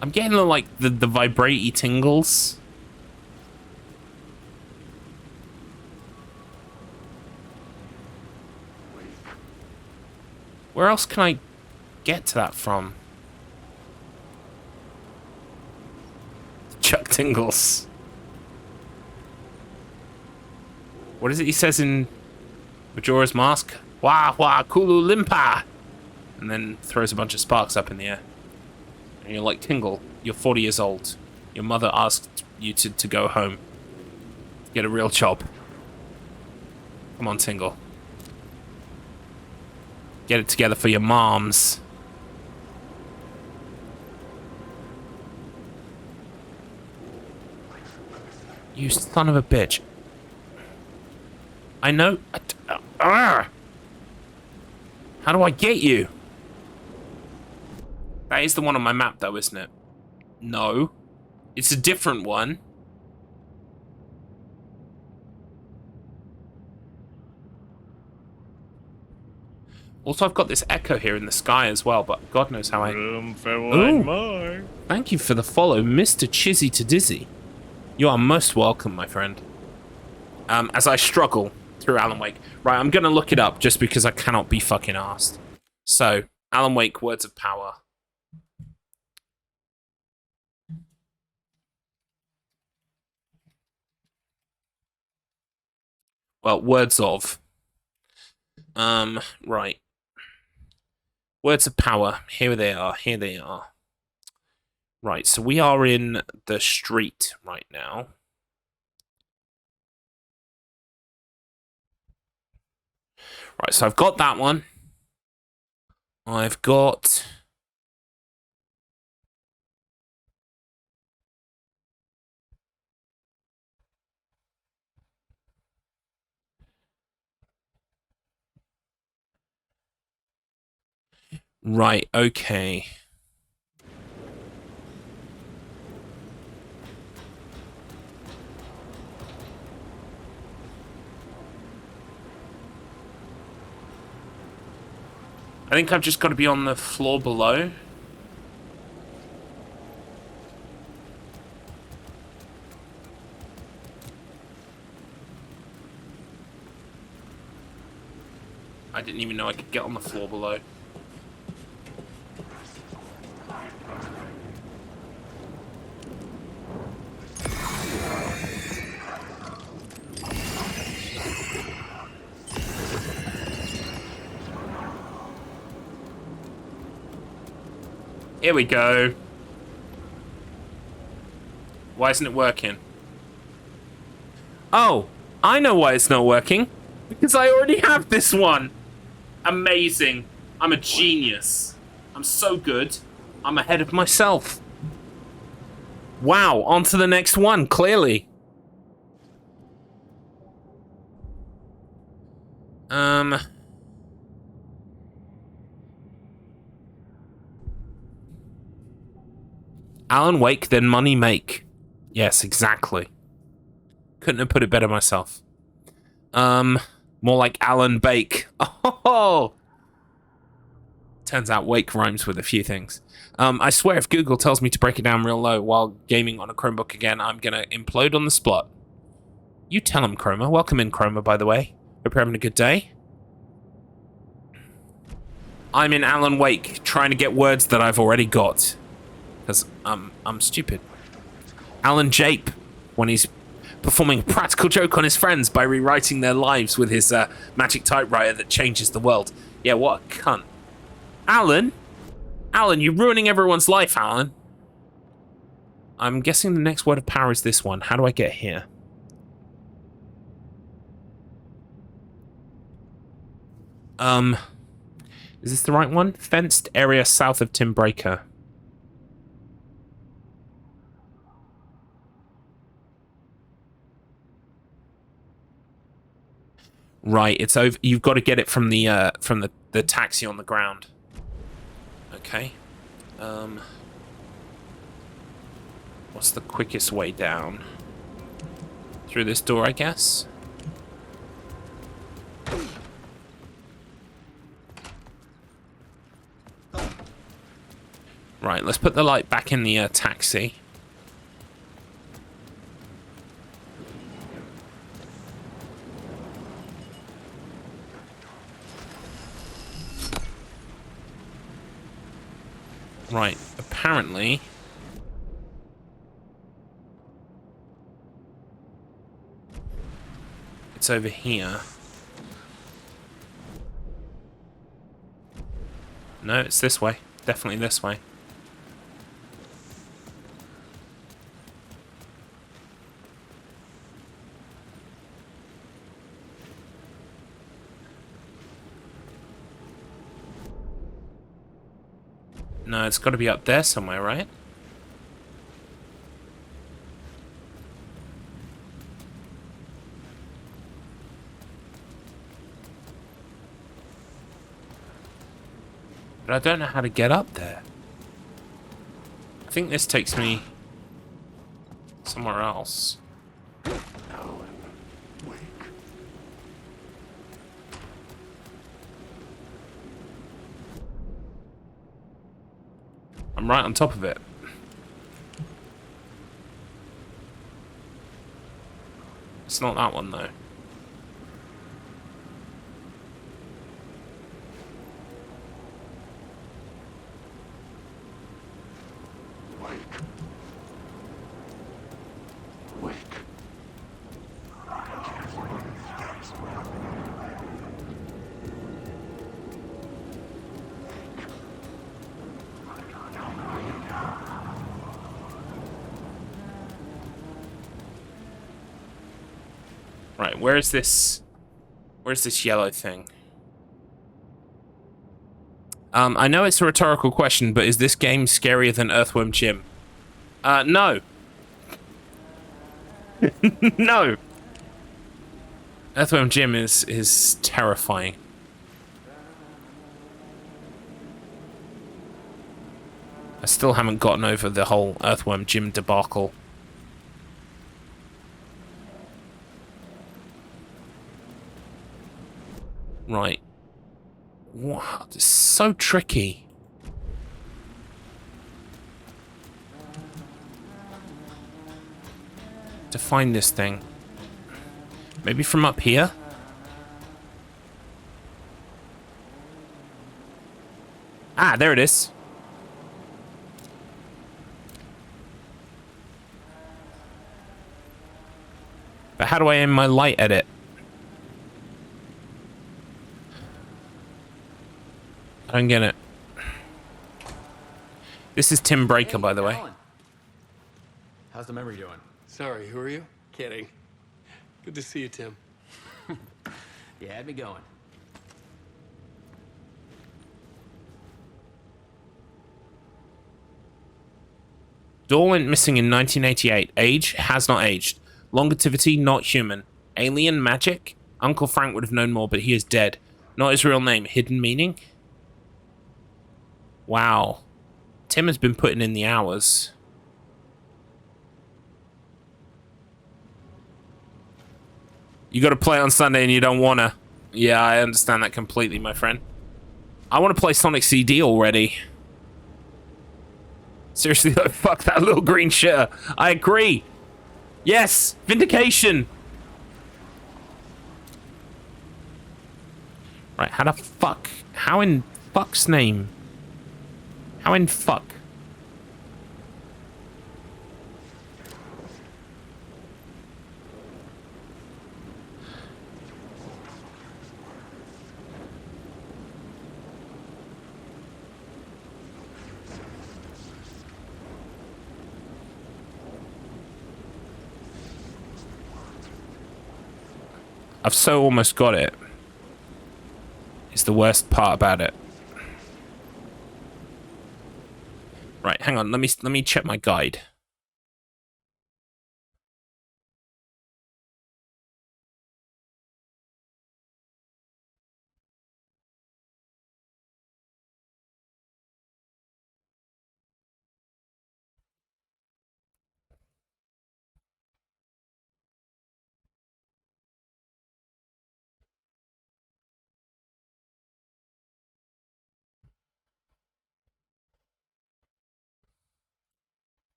S1: I'm getting like the vibrate-y tingles. Where else can I get to that from? Chuck tingles. What is it he says in Majora's Mask? Wah wah kulu limpa! And then throws a bunch of sparks up in the air. And you're like, Tingle, you're 40 years old. Your mother asked you to go home. Get a real job. Come on, Tingle. Get it together for your moms. You son of a bitch. I know. How do I get you? That is the one on my map, though, isn't it? No. It's a different one. Also, I've got this echo here in the sky as well, but God knows how I...
S6: Room for one more.
S1: Thank you for the follow, Mr. Chizzy to Dizzy. You are most welcome, my friend. As I struggle through Alan Wake. Right, I'm gonna look it up just because I cannot be fucking arsed. So, Alan Wake, Words of Power. Well, words of. Right. Words of Power. Here they are. Here they are. Right, so we are in the street right now. Right, so I've got that one. I've got... Right, okay. I think I've just got to be on the floor below. I didn't even know I could get on the floor below. Here we go. Why isn't it working? Oh, I know why it's not working. Because I already have this one. Amazing. I'm a genius. I'm so good. I'm ahead of myself. Wow, on to the next one, clearly. Alan Wake, then money make. Yes, exactly. Couldn't have put it better myself. More like Alan Bake. Oh! Turns out Wake rhymes with a few things. I swear if Google tells me to break it down real low while gaming on a Chromebook again, I'm gonna implode on the spot. You tell him, Chroma. Welcome in, Chroma, by the way. Hope you're having a good day. I'm in Alan Wake, trying to get words that I've already got. Because I'm stupid. Alan Jape, when he's performing a practical joke on his friends by rewriting their lives with his magic typewriter that changes the world. Yeah, what a cunt. Alan? Alan, you're ruining everyone's life, Alan. I'm guessing the next word of power is this one. How do I get here? Is this the right one? Fenced area south of Timbreaker. Right, it's over. You've got to get it from the taxi on the ground. Okay. What's the quickest way down? Through this door, I guess. Right, let's put the light back in the taxi. Right, apparently... it's over here. No, it's this way. Definitely this way. No, it's got to be up there somewhere, right? But I don't know how to get up there. I think this takes me somewhere else. I'm right on top of it. It's not that one, though. Right, where's this yellow thing? I know it's a rhetorical question, but is this game scarier than Earthworm Jim? No. No. Earthworm Jim is terrifying. I still haven't gotten over the whole Earthworm Jim debacle. Right. Wow, it's so tricky. To find this thing. Maybe from up here? Ah, there it is. But how do I aim my light at it? I don't get it. This is Tim Breaker, by the way.
S7: Alan. How's the memory doing?
S2: Sorry, who are you? Kidding. Good to see you, Tim.
S7: You had me going.
S1: Doll went missing in 1988. Age? Has not aged. Longevity? Not human. Alien? Magic? Uncle Frank would have known more, but he is dead. Not his real name. Hidden meaning? Wow. Tim has been putting in the hours. You got to play on Sunday and you don't want to. Yeah, I understand that completely, my friend. I want to play Sonic CD already. Seriously, though, fuck that little green shirt. I agree. Yes, vindication. Right, how the fuck? How in fuck's name? How in fuck? I've so almost got it. It's the worst part about it. Right, hang on. Let me check my guide.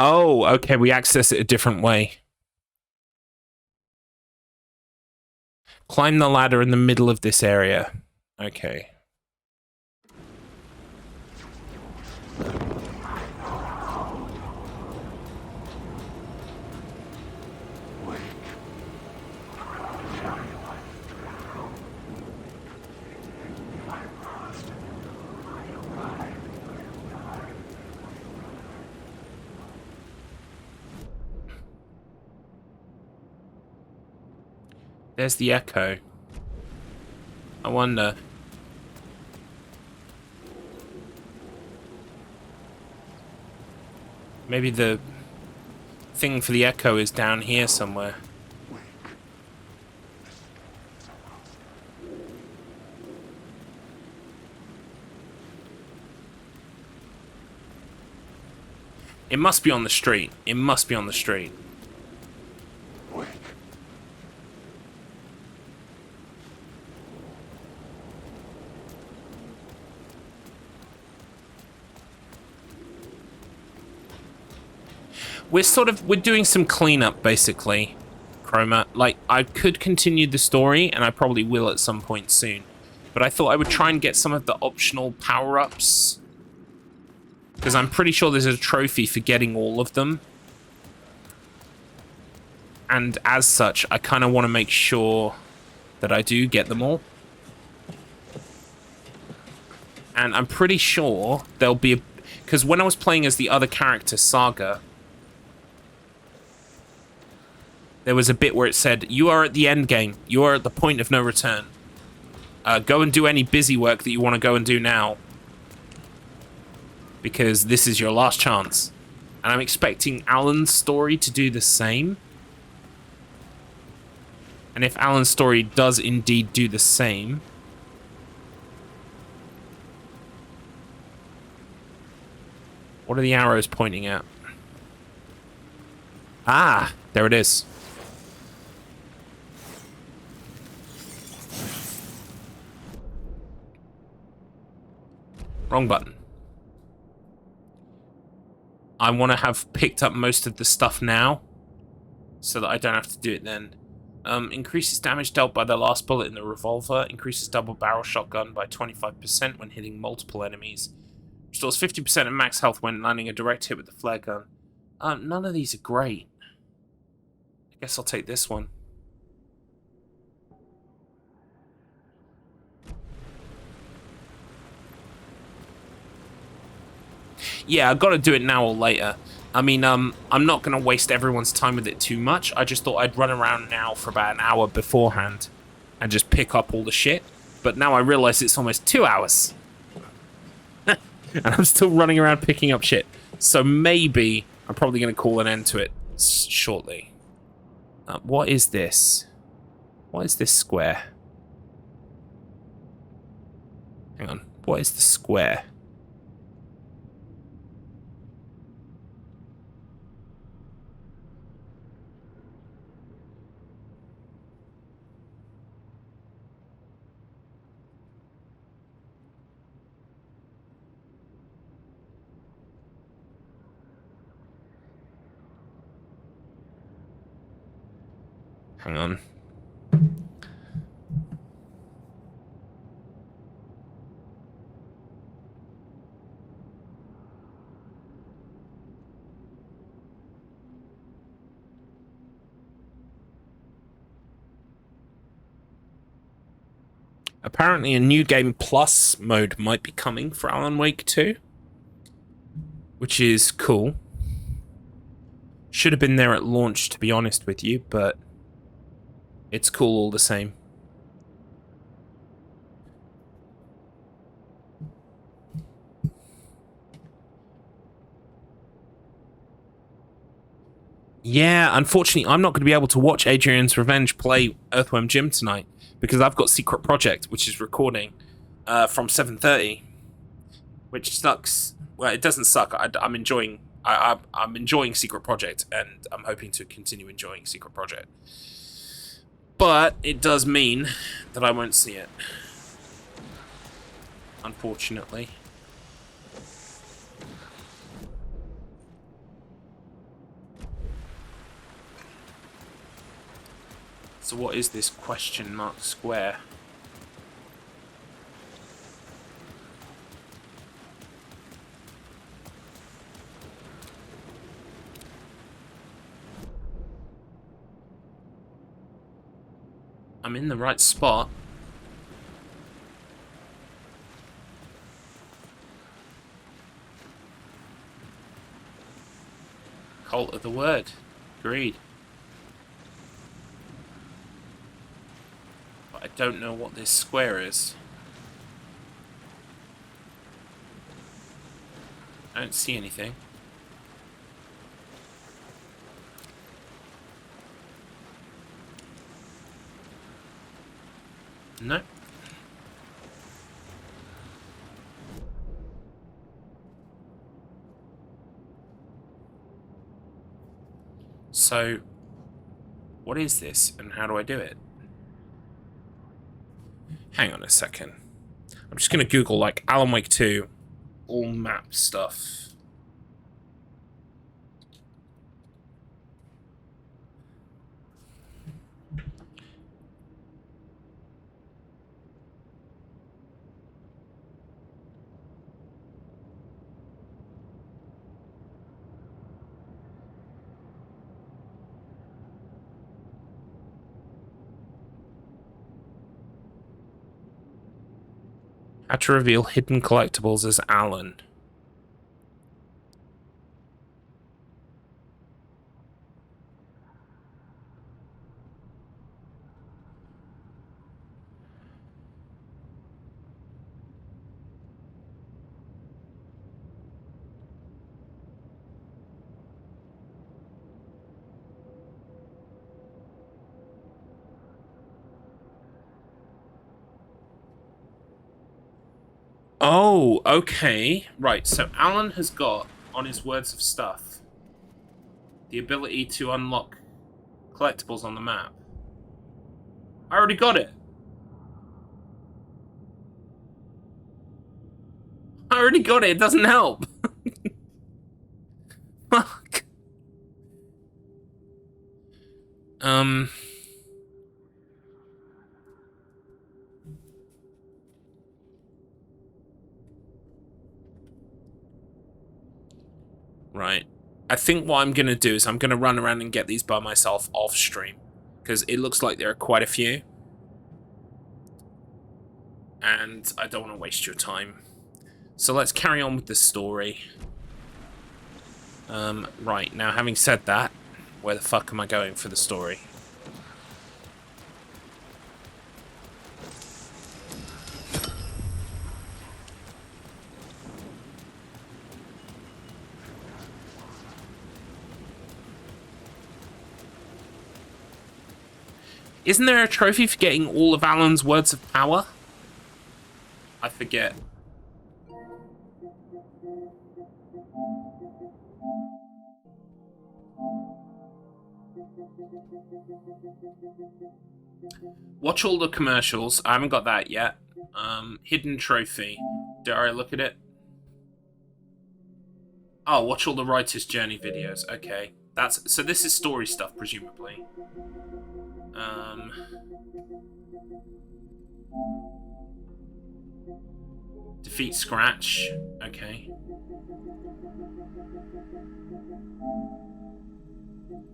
S1: Oh, okay. We access it a different way. Climb the ladder in the middle of this area. Okay. There's the echo. I wonder. Maybe the thing for the echo is down here somewhere. It must be on the street. It must be on the street. We're doing some cleanup, basically, Chroma. Like, I could continue the story, and I probably will at some point soon. But I thought I would try and get some of the optional power-ups. Because I'm pretty sure there's a trophy for getting all of them. And as such, I kind of want to make sure that I do get them all. And I'm pretty sure there'll be a... Because when I was playing as the other character, Saga... There was a bit where it said, you are at the end game. You are at the point of no return. Go and do any busy work that you want to go and do now. Because this is your last chance. And I'm expecting Alan's story to do the same. And if Alan's story does indeed do the same... What are the arrows pointing at? Ah, there it is. Wrong button. I want to have picked up most of the stuff now, so that I don't have to do it then. Increases damage dealt by the last bullet in the revolver. Increases double barrel shotgun by 25% when hitting multiple enemies. Restores 50% of max health when landing a direct hit with the flare gun. None of these are great. I guess I'll take this one. Yeah, I've got to do it now or later. I mean, I'm not going to waste everyone's time with it too much. I just thought I'd run around now for about an hour beforehand and just pick up all the shit. But now I realize it's almost 2 hours. And I'm still running around picking up shit. So maybe I'm probably going to call an end to it shortly. What is this? What is this square? Hang on. What is the square? Hang on. Apparently a new game plus mode might be coming for Alan Wake 2, which is cool. Should have been there at launch, to be honest with you, but it's cool all the same. Yeah, unfortunately, I'm not going to be able to watch Adrian's Revenge play Earthworm Jim tonight because I've got Secret Project, which is recording from 7:30, which sucks. Well, it doesn't suck. I'm enjoying. I'm enjoying Secret Project, and I'm hoping to continue enjoying Secret Project. But it does mean that I won't see it, unfortunately. So what is this question mark square? I'm in the right spot. Cult of the Word. Agreed. But I don't know what this square is. I don't see anything. No. So, what is this and how do I do it? Hang on a second. I'm just going to Google, like, Alan Wake 2, all map stuff. How to reveal hidden collectibles as Alan. Oh, okay. Right, so Alan has got, on his Words of Stuff, the ability to unlock collectibles on the map. I already got it. I already got it. It doesn't help. Fuck. Right. I think what I'm going to do is I'm going to run around and get these by myself off stream. Because it looks like there are quite a few. And I don't want to waste your time. So let's carry on with the story. Right, now having said that, where the fuck am I going for the story? Isn't there a trophy for getting all of Alan's Words of Power? I forget. Watch all the commercials. I haven't got that yet. Hidden trophy. Dare I look at it? Oh, watch all the writer's journey videos. Okay. So this is story stuff, presumably. Defeat Scratch. Okay.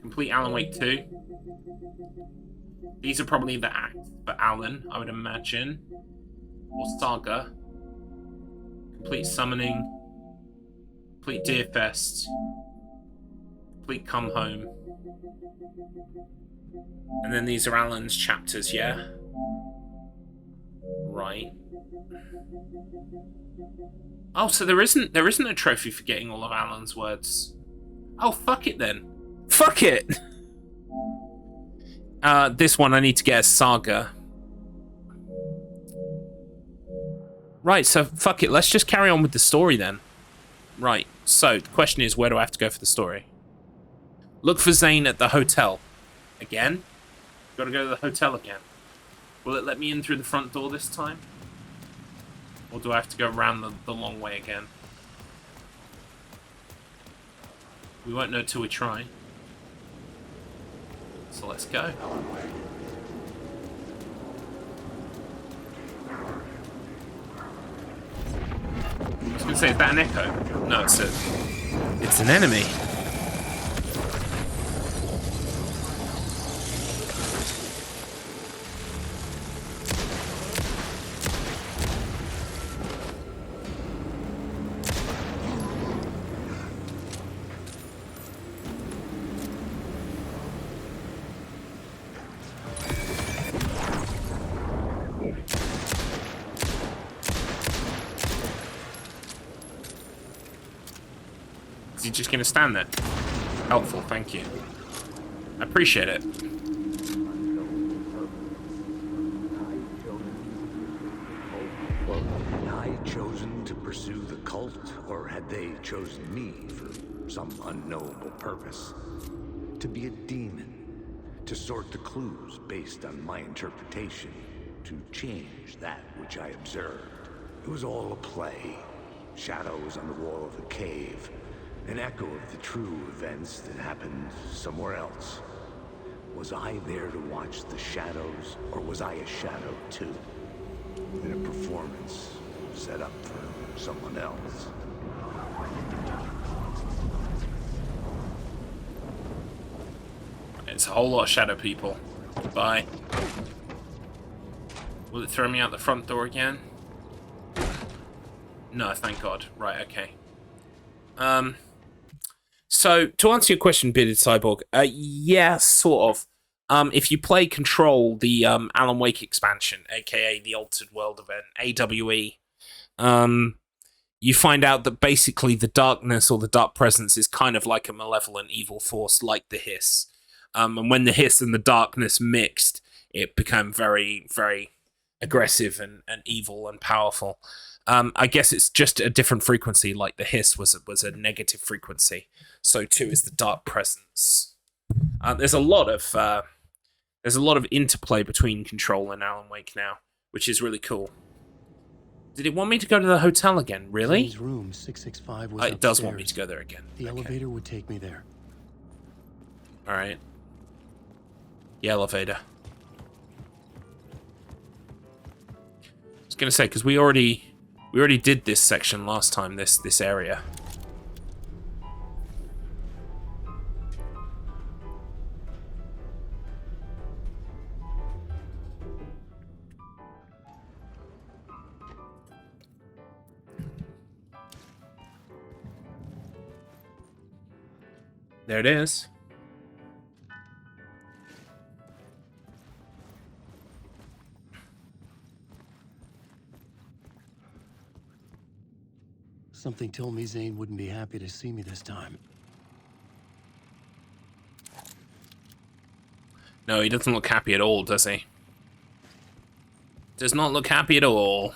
S1: Complete Alan Wake 2. These are probably the acts for Alan, I would imagine. Or Saga. Complete Summoning. Complete Deerfest. Complete Come Home. And then these are Alan's chapters, yeah? Right. Oh, so there isn't a trophy for getting all of Alan's words. Oh, fuck it then. Fuck it! This one I need to get a Saga. Right, so fuck it. Let's just carry on with the story then. Right, so the question is, where do I have to go for the story? Look for Zane at the hotel. Again? Gotta go to the hotel again. Will it let me in through the front door this time? Or do I have to go around the long way again? We won't know till we try. So let's go. I was gonna say, is that an echo? No, it's an enemy. Is he just going to stand there? Helpful, thank you. I appreciate it.
S3: Had I chosen to pursue the cult, or had they chosen me for some unknowable purpose? To be a demon, to sort the clues based on my interpretation, to change that which I observed. It was all a play. Shadows on the wall of the cave. An echo of the true events that happened somewhere else. Was I there to watch the shadows, or was I a shadow too? In a performance set up for someone else.
S1: It's a whole lot of shadow people. Goodbye. Will it throw me out the front door again? No, thank God. Right, okay. So, to answer your question, Bearded Cyborg, yeah, sort of. If you play Control, the Alan Wake expansion, aka the Altered World event, AWE, you find out that basically the darkness or the dark presence is kind of like a malevolent evil force like the Hiss. And when the Hiss and the darkness mixed, it became very, very aggressive and evil and powerful. I guess it's just a different frequency, like the Hiss was a negative frequency. So too is the dark presence. There's a lot of interplay between Control and Alan Wake now, which is really cool. Did it want me to go to the hotel again? Really?
S4: Zane's room 665 was
S1: It does want me
S4: upstairs.
S1: to go there again.
S4: The
S1: Okay.
S4: elevator would take me there.
S1: All right. The elevator. I was gonna say, because we already did this section last time. This area. There it is.
S4: Something told me Zane wouldn't be happy to see me this time.
S1: No, he doesn't look happy at all, does he? Does not look happy at all.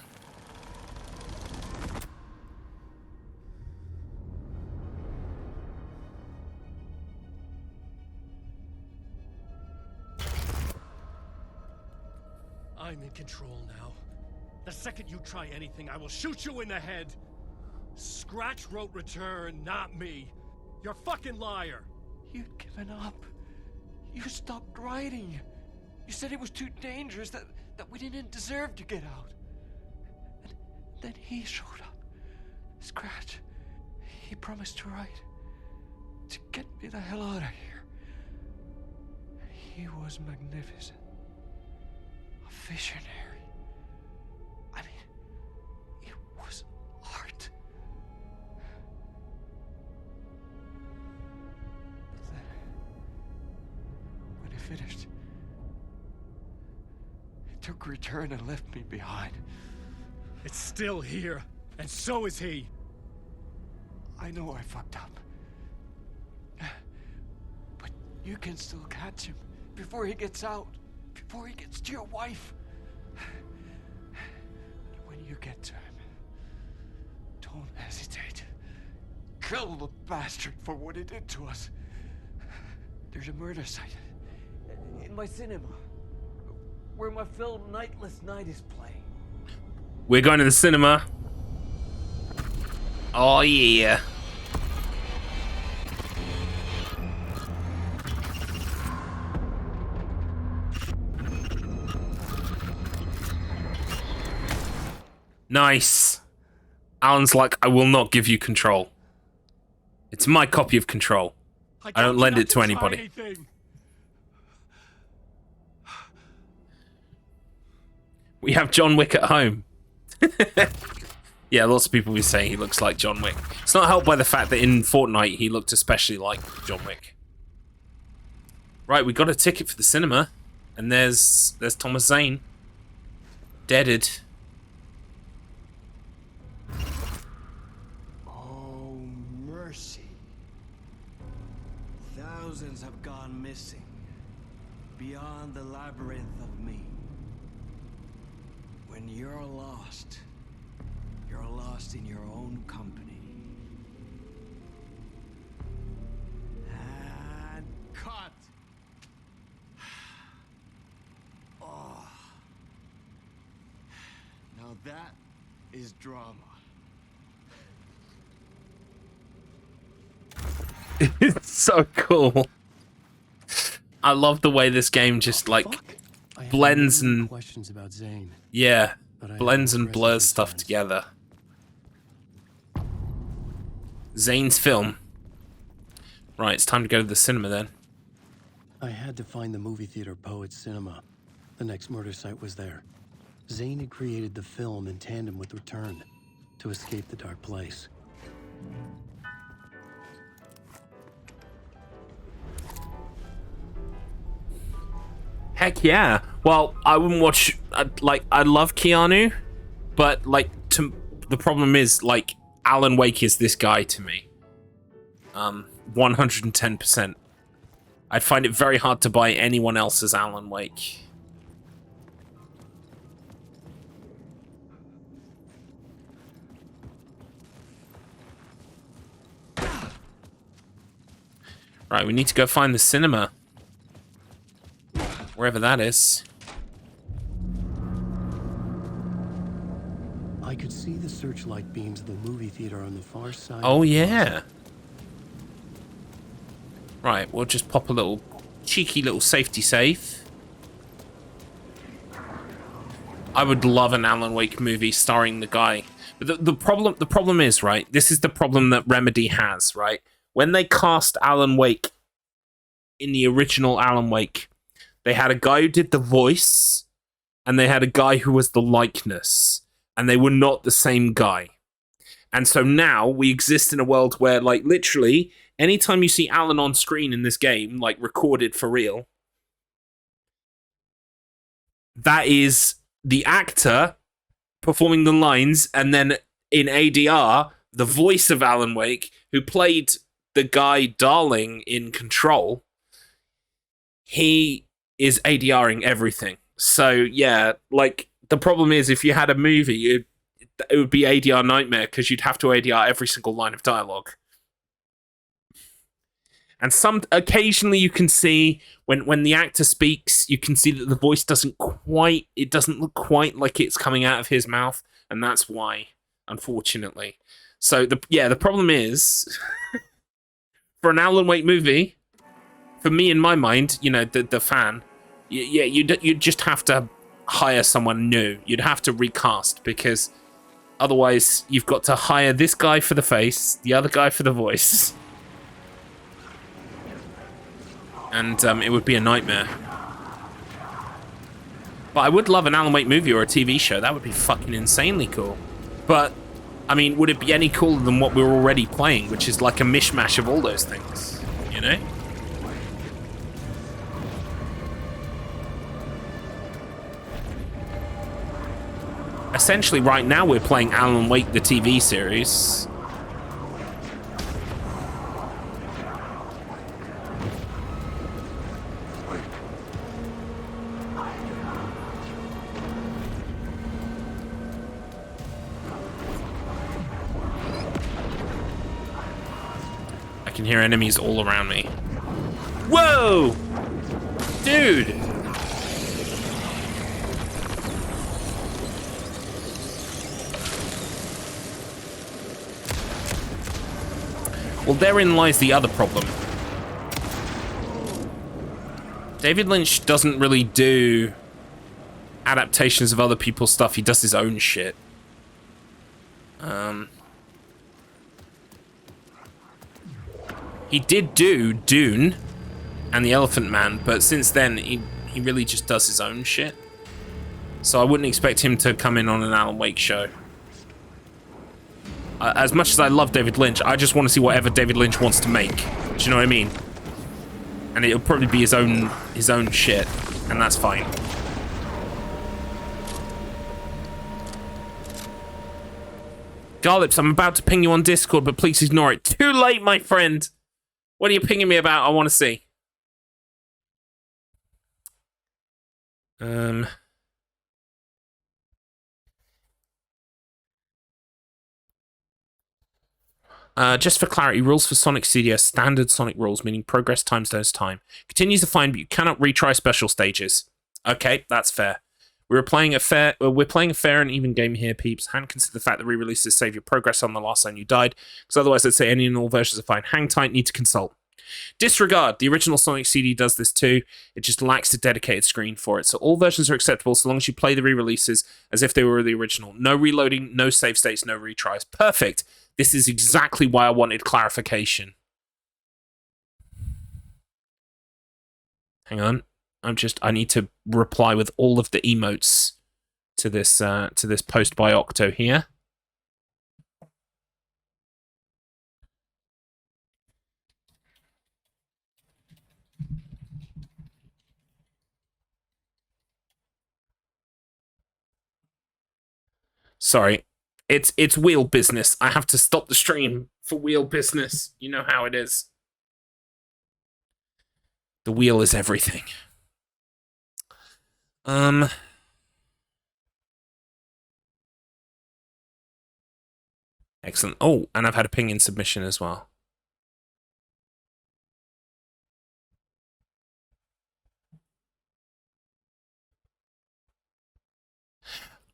S2: I'm in control now. The second you try anything, I will shoot you in the head. Scratch wrote return, not me. You're a fucking liar.
S5: You'd given up. You stopped writing.
S2: You said it was too dangerous, that we didn't deserve to get out. And then he showed up. Scratch. He promised to write. To get me the hell out of here. He was magnificent. A visionary. I mean, it was art. Then, when it finished, it took a return and left me behind.
S6: It's still here, and so is he.
S2: I know I fucked up. But you can still catch him before he gets out, before he gets to your wife. When you get to him, don't hesitate. Kill the bastard for what he did to us. There's a murder site in my cinema where my film Nightless Night is playing.
S1: We're going to the cinema. Oh yeah. Nice. Alan's like, I will not give you Control. It's my copy of Control. I don't lend it to anybody. We have John Wick at home. Yeah, lots of people will say he looks like John Wick. It's not helped by the fact that in Fortnite he looked especially like John Wick. Right, we got a ticket for the cinema, and there's Thomas Zane. Deaded.
S8: Oh, mercy. Thousands have gone missing. Beyond the labyrinth of me. When you're lost in your own company. And cut! Oh. Now that is drama.
S1: It's so cool. I love the way this game just like blends and
S4: questions about Zane.
S1: yeah, blends and blurs stuff together. Zane's film. Right, it's time to go to the cinema then.
S4: I had to find the movie theater Poet Cinema. The next murder site was there. Zane had created the film in tandem with Return to escape the dark place.
S1: Heck yeah. Well, I wouldn't watch. I love Keanu, but the problem is Alan Wake is this guy to me. 110%. I'd find it very hard to buy anyone else's Alan Wake. Right, we need to go find the cinema. Wherever that is.
S4: I could see the searchlight beams of the movie theater on the far side.
S1: Oh, yeah. Right, we'll just pop a little cheeky little safety save. I would love an Alan Wake movie starring the guy. But the problem is, right? This is the problem that Remedy has, right? When they cast Alan Wake in the original Alan Wake, they had a guy who did the voice, and they had a guy who was the likeness, and they were not the same guy. And so now we exist in a world where, literally, anytime you see Alan on screen in this game, recorded for real, that is the actor performing the lines, and then in ADR, the voice of Alan Wake, who played the guy Darling in Control, he is ADRing everything. So, yeah, the problem is if you had a movie, it would be ADR nightmare because you'd have to ADR every single line of dialogue. And occasionally you can see when the actor speaks, you can see that the voice doesn't look quite like it's coming out of his mouth, and that's why, unfortunately. So the problem is for an Alan Wake movie, for me in my mind, the fan, Yeah, you'd just have to hire someone new. You'd have to recast, because otherwise you've got to hire this guy for the face, the other guy for the voice. And it would be a nightmare. But I would love an Alan Wake movie or a TV show. That would be fucking insanely cool. But, I mean, would it be any cooler than what we're already playing, which is like a mishmash of all those things, you know? Essentially, right now, we're playing Alan Wake, the TV series. I can hear enemies all around me. Whoa! Dude! Well, therein lies the other problem. David Lynch doesn't really do adaptations of other people's stuff. He does his own shit. He did do Dune and The Elephant Man, but since then, he really just does his own shit. So I wouldn't expect him to come in on an Alan Wake show. As much as I love David Lynch, I just want to see whatever David Lynch wants to make. Do you know what I mean? And it'll probably be his own shit, and that's fine. Garlips, I'm about to ping you on Discord, but please ignore it. Too late, my friend. What are you pinging me about? I want to see. Just for clarity, rules for Sonic CD are standard Sonic rules, meaning progress times those time. Continues to find, but you cannot retry special stages. Okay, that's fair. We're playing a fair and even game here, peeps. And consider the fact that re-releases save your progress on the last time you died, because otherwise I'd say any and all versions are fine. Hang tight, need to consult. Disregard. The original Sonic CD does this too. It just lacks a dedicated screen for it. So all versions are acceptable so long as you play the re-releases as if they were the original. No reloading, no save states, no retries. Perfect. This is exactly why I wanted clarification. Hang on. I need to reply with all of the emotes to this post by Octo here. Sorry. It's wheel business. I have to stop the stream for wheel business. You know how it is. The wheel is everything. Excellent. Oh, and I've had a ping in submission as well.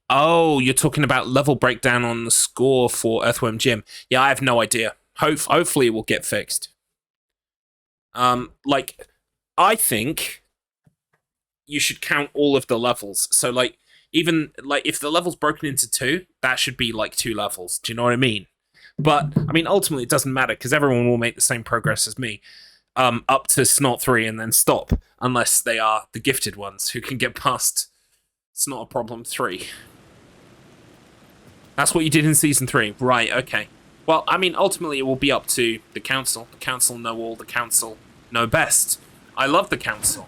S1: Oh, you're talking about level breakdown on the score for Earthworm Jim. Yeah, I have no idea. Hopefully it will get fixed. Like, I think you should count all of the levels. So, like, even, like, if the level's broken into 2, that should be, like, 2 levels. Do you know what I mean? But, I mean, ultimately it doesn't matter, because everyone will make the same progress as me. Up to Snot 3 and then stop. Unless they are the gifted ones who can get past It's Not a Problem 3. That's what you did in Season 3. Right, okay. Well, I mean, ultimately it will be up to the Council. The Council know all, the Council know best. I love the Council.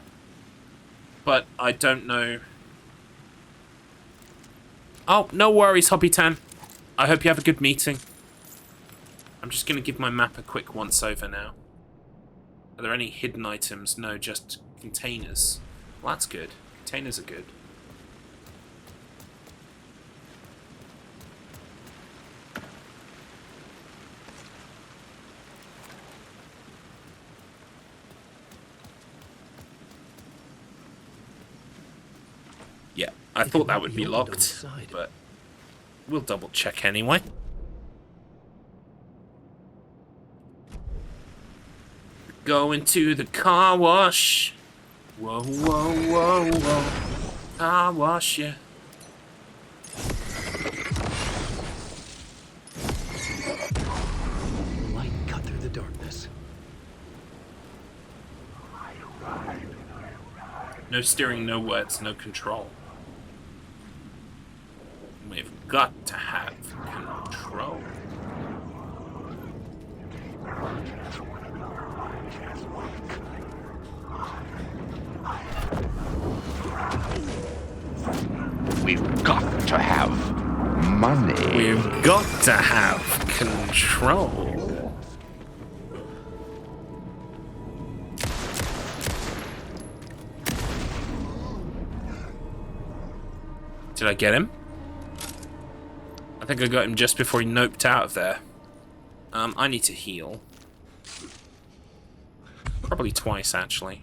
S1: But I don't know... Oh, no worries, Hobbytan. I hope you have a good meeting. I'm just going to give my map a quick once-over now. Are there any hidden items? No, just containers. Well, that's good. Containers are good. Yeah, I thought that would be locked, but we'll double check anyway. Going to the car wash. Whoa, whoa, whoa, whoa. Car wash, yeah.
S4: The light cut through the darkness.
S1: No steering, no words, no control. We've got to have control.
S9: We've got to have money.
S1: We've got to have control. Did I get him? I think I got him just before he noped out of there. I need to heal. Probably twice, actually.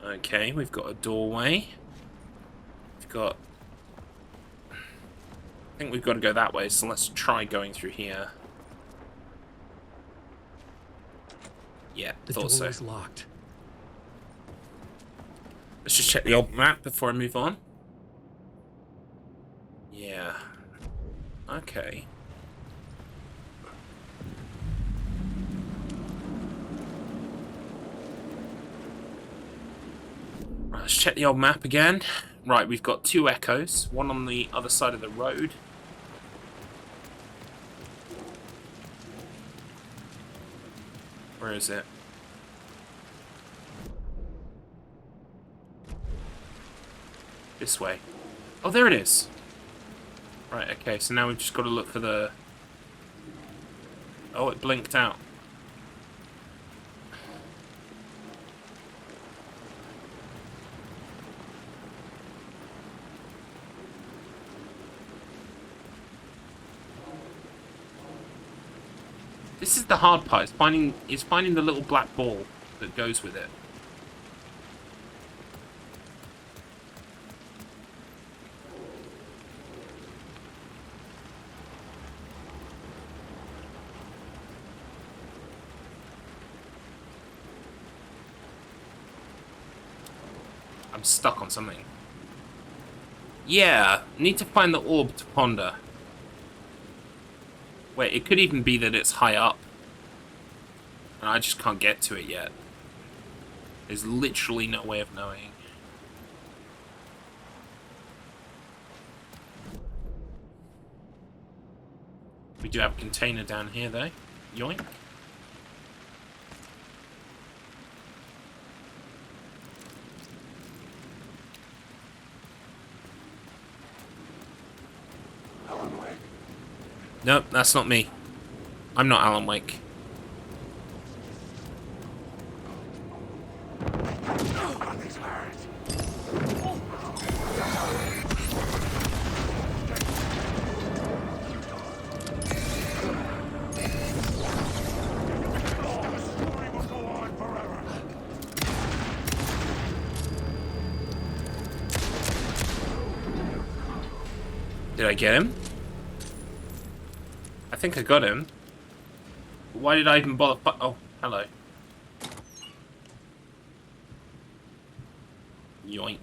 S1: Okay, we've got a doorway. We've got... I think we've got to go that way, so let's try going through here. Yeah, thought so.
S4: The door is locked.
S1: Let's just check the old map before I move on. Yeah. Okay. Right, let's check the old map again. Right, we've got 2 echoes, one on the other side of the road. Where is it? This way. Oh, there it is. Right, okay, so now we've just got to look for the... Oh, it blinked out. This is the hard part. It's finding the little black ball that goes with it. I'm stuck on something. Yeah, need to find the orb to ponder. Wait, it could even be that it's high up. And I just can't get to it yet. There's literally no way of knowing. We do have a container down here, though. Yoink. Nope, that's not me. I'm not Alan Wake. Did I get him? I think I got him. Why did I even bother? Oh, hello. Yoink.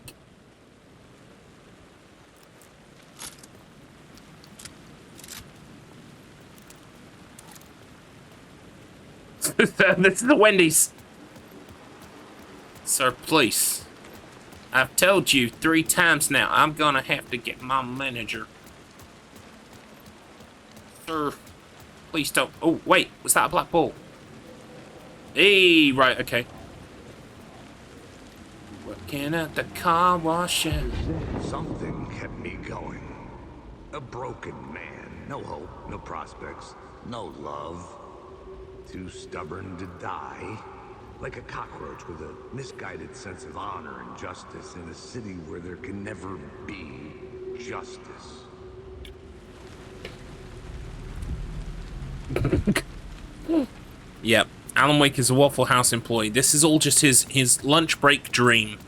S1: This is the Wendy's. Sir, please. I've told you 3 times now. I'm gonna have to get my manager. Sir, please don't. Oh, wait. Was that a black ball? Hey, right, okay. Working at the car wash.
S3: Something kept me going. A broken man. No hope, no prospects, no love. Too stubborn to die. Like a cockroach with a misguided sense of honor and justice in a city where there can never be justice.
S1: Yep, Alan Wake is a Waffle House employee. This is all just his lunch break dream.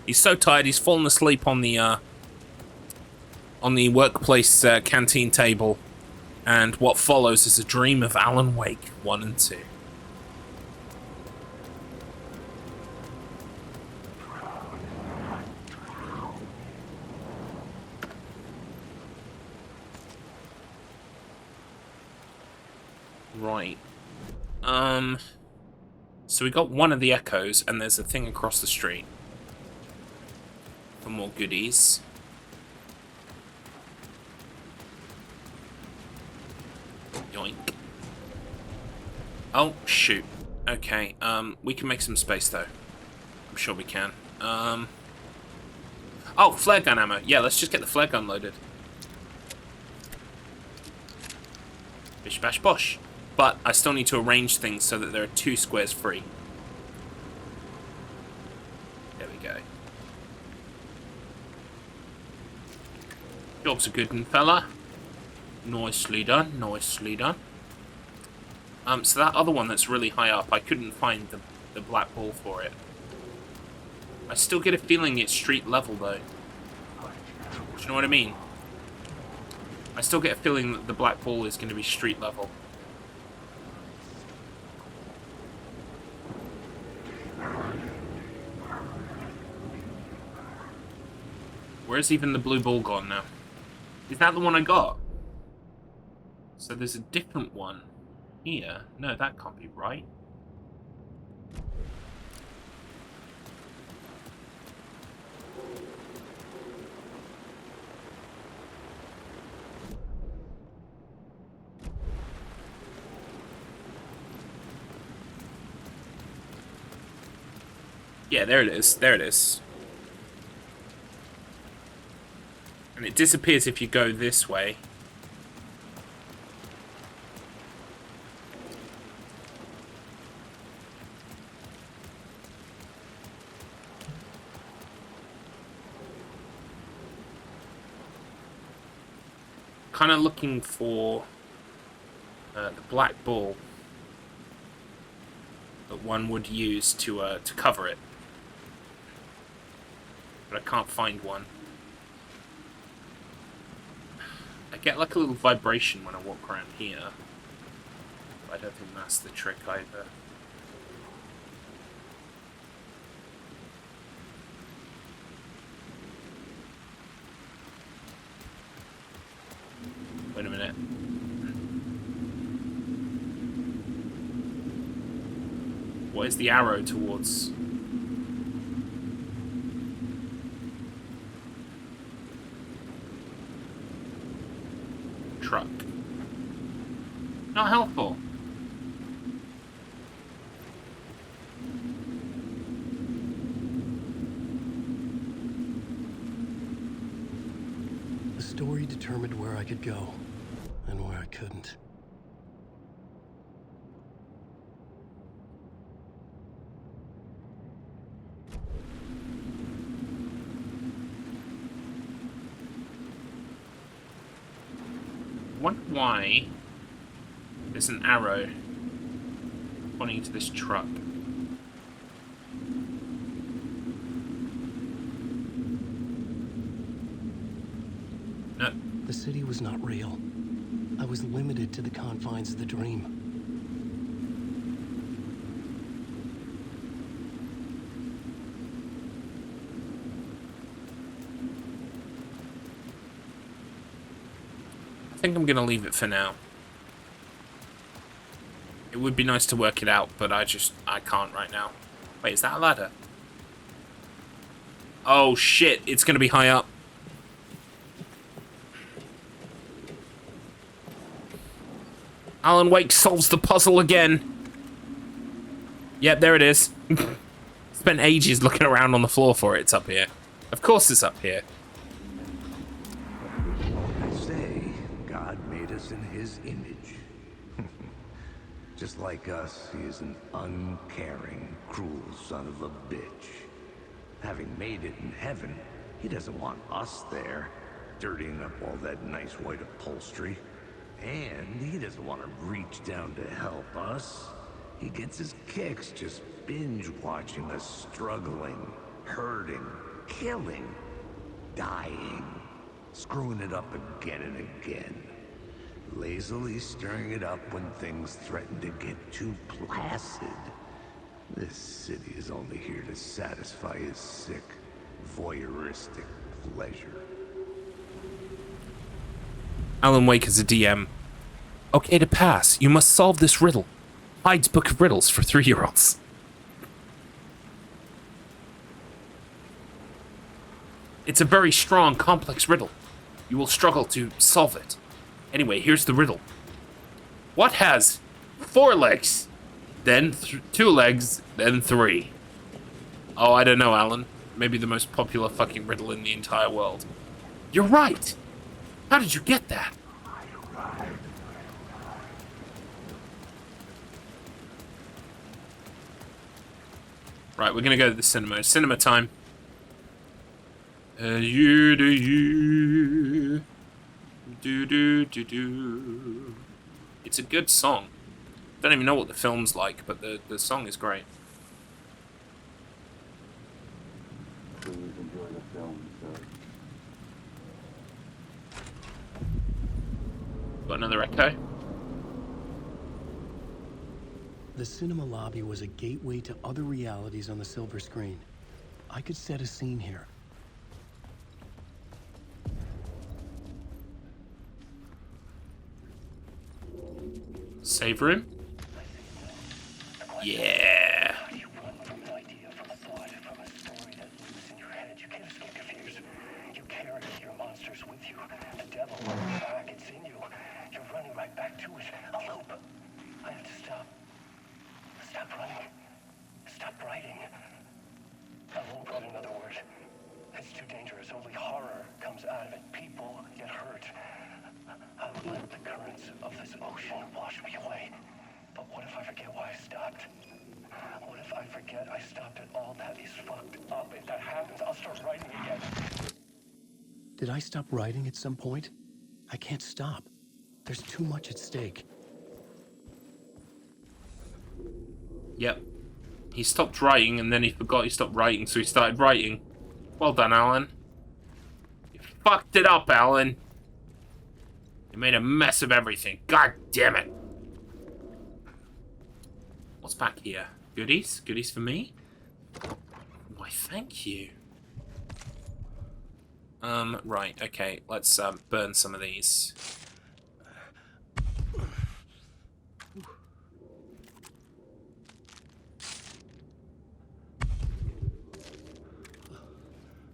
S1: He's so tired, he's fallen asleep on the workplace canteen table. And what follows is a dream of Alan Wake 1 and 2. Right. So we got one of the echoes, and there's a thing across the street for more goodies. Yoink. Oh, shoot. Okay, we can make some space, though. I'm sure we can. Oh, flare gun ammo. Yeah, let's just get the flare gun loaded. Bish bash bosh. But I still need to arrange things so that there are 2 squares free. There we go. Job's a good one, fella. Nicely done, nicely done. So that other one that's really high up, I couldn't find the black ball for it. I still get a feeling it's street level, though. Do you know what I mean? I still get a feeling that the black ball is going to be street level. Where's even the blue ball gone now? Is that the one I got? So there's a different one here. No, that can't be right. Yeah, there it is. There it is. And it disappears if you go this way. Kind of looking for the black ball that one would use to cover it, but I can't find one. I get like a little vibration when I walk around here, but I don't think that's the trick either. Wait a minute. What is the arrow towards? Truck. Not helpful.
S4: The story determined where I could go and where I couldn't.
S1: I wonder why there's an arrow pointing to this truck. No.
S4: The city was not real. I was limited to the confines of the dream.
S1: I think I'm gonna leave it for now. It would be nice to work it out, but I can't right now. Wait, is that a ladder? Oh shit, it's gonna be high up. Alan Wake solves the puzzle again. Yep, there it is. Spent ages looking around on the floor for it. It's up here. Of course it's up here.
S3: I say, God made us in his image. Just like us, he is an uncaring, cruel son of a bitch. Having made it in heaven, he doesn't want us there, dirtying up all that nice white upholstery. And he doesn't want to reach down to help us.
S9: He gets his kicks just binge watching us struggling, hurting, killing, dying, screwing it up again and again. Lazily stirring it up when things threaten to get too placid. This city is only here to satisfy his sick, voyeuristic pleasure.
S1: Alan Wake as a DM. Okay, to pass, you must solve this riddle. Hyde's Book of Riddles for 3-year-olds. It's a very strong, complex riddle. You will struggle to solve it. Anyway, here's the riddle. What has 4 legs, then 2 legs, then 3? Oh, I don't know, Alan. Maybe the most popular fucking riddle in the entire world. You're right! How did you get that? Right, we're gonna go to the cinema. Cinema time. You do you. Do do do do. It's a good song. Don't even know what the film's like, but the song is great.
S10: Please enjoy the film, sir.
S1: Got another echo.
S4: The cinema lobby was a gateway to other realities on the silver screen. I could set a scene here.
S1: Save room? Yeah.
S11: You run from an idea, from a thought, from a story that lives in your head. You can't escape confused. You carry your monsters with you. The devil running back, it's in you. You're running right back to it. A loop. I have to stop. Stop running. Stop writing. I won't write another word. It's too dangerous. Only horror comes out of it. People get hurt. I'll let the currents of this ocean wash me away. But what if I forget why I stopped? What if I forget I stopped at all that is fucked up? If that happens, I'll start writing again.
S4: Did I stop writing at some point? I can't stop. There's too much at stake.
S1: Yep. He stopped writing and then he forgot he stopped writing, so he started writing. Well done, Alan. You fucked it up, Alan. You made a mess of everything. God damn it. What's back here? Goodies? Goodies for me? Why, thank you. Right, okay. Let's burn some of these.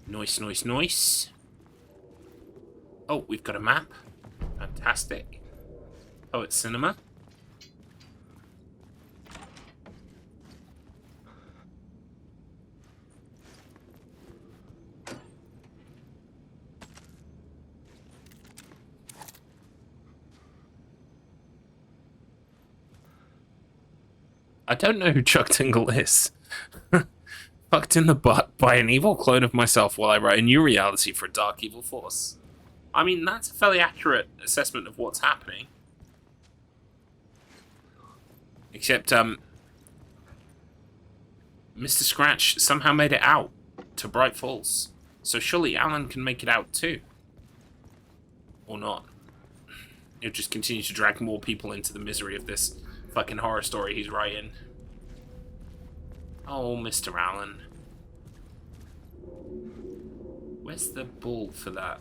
S1: Nice, nice, nice. Oh, we've got a map. Fantastic. Oh, it's cinema. I don't know who Chuck Tingle is. Fucked in the butt by an evil clone of myself while I write a new reality for a dark evil force. I mean, that's a fairly accurate assessment of what's happening. Except, Mr. Scratch somehow made it out to Bright Falls. So surely Alan can make it out too. Or not. He'll just continue to drag more people into the misery of this fucking horror story he's writing. Oh, Mr. Allen. Where's the ball for that?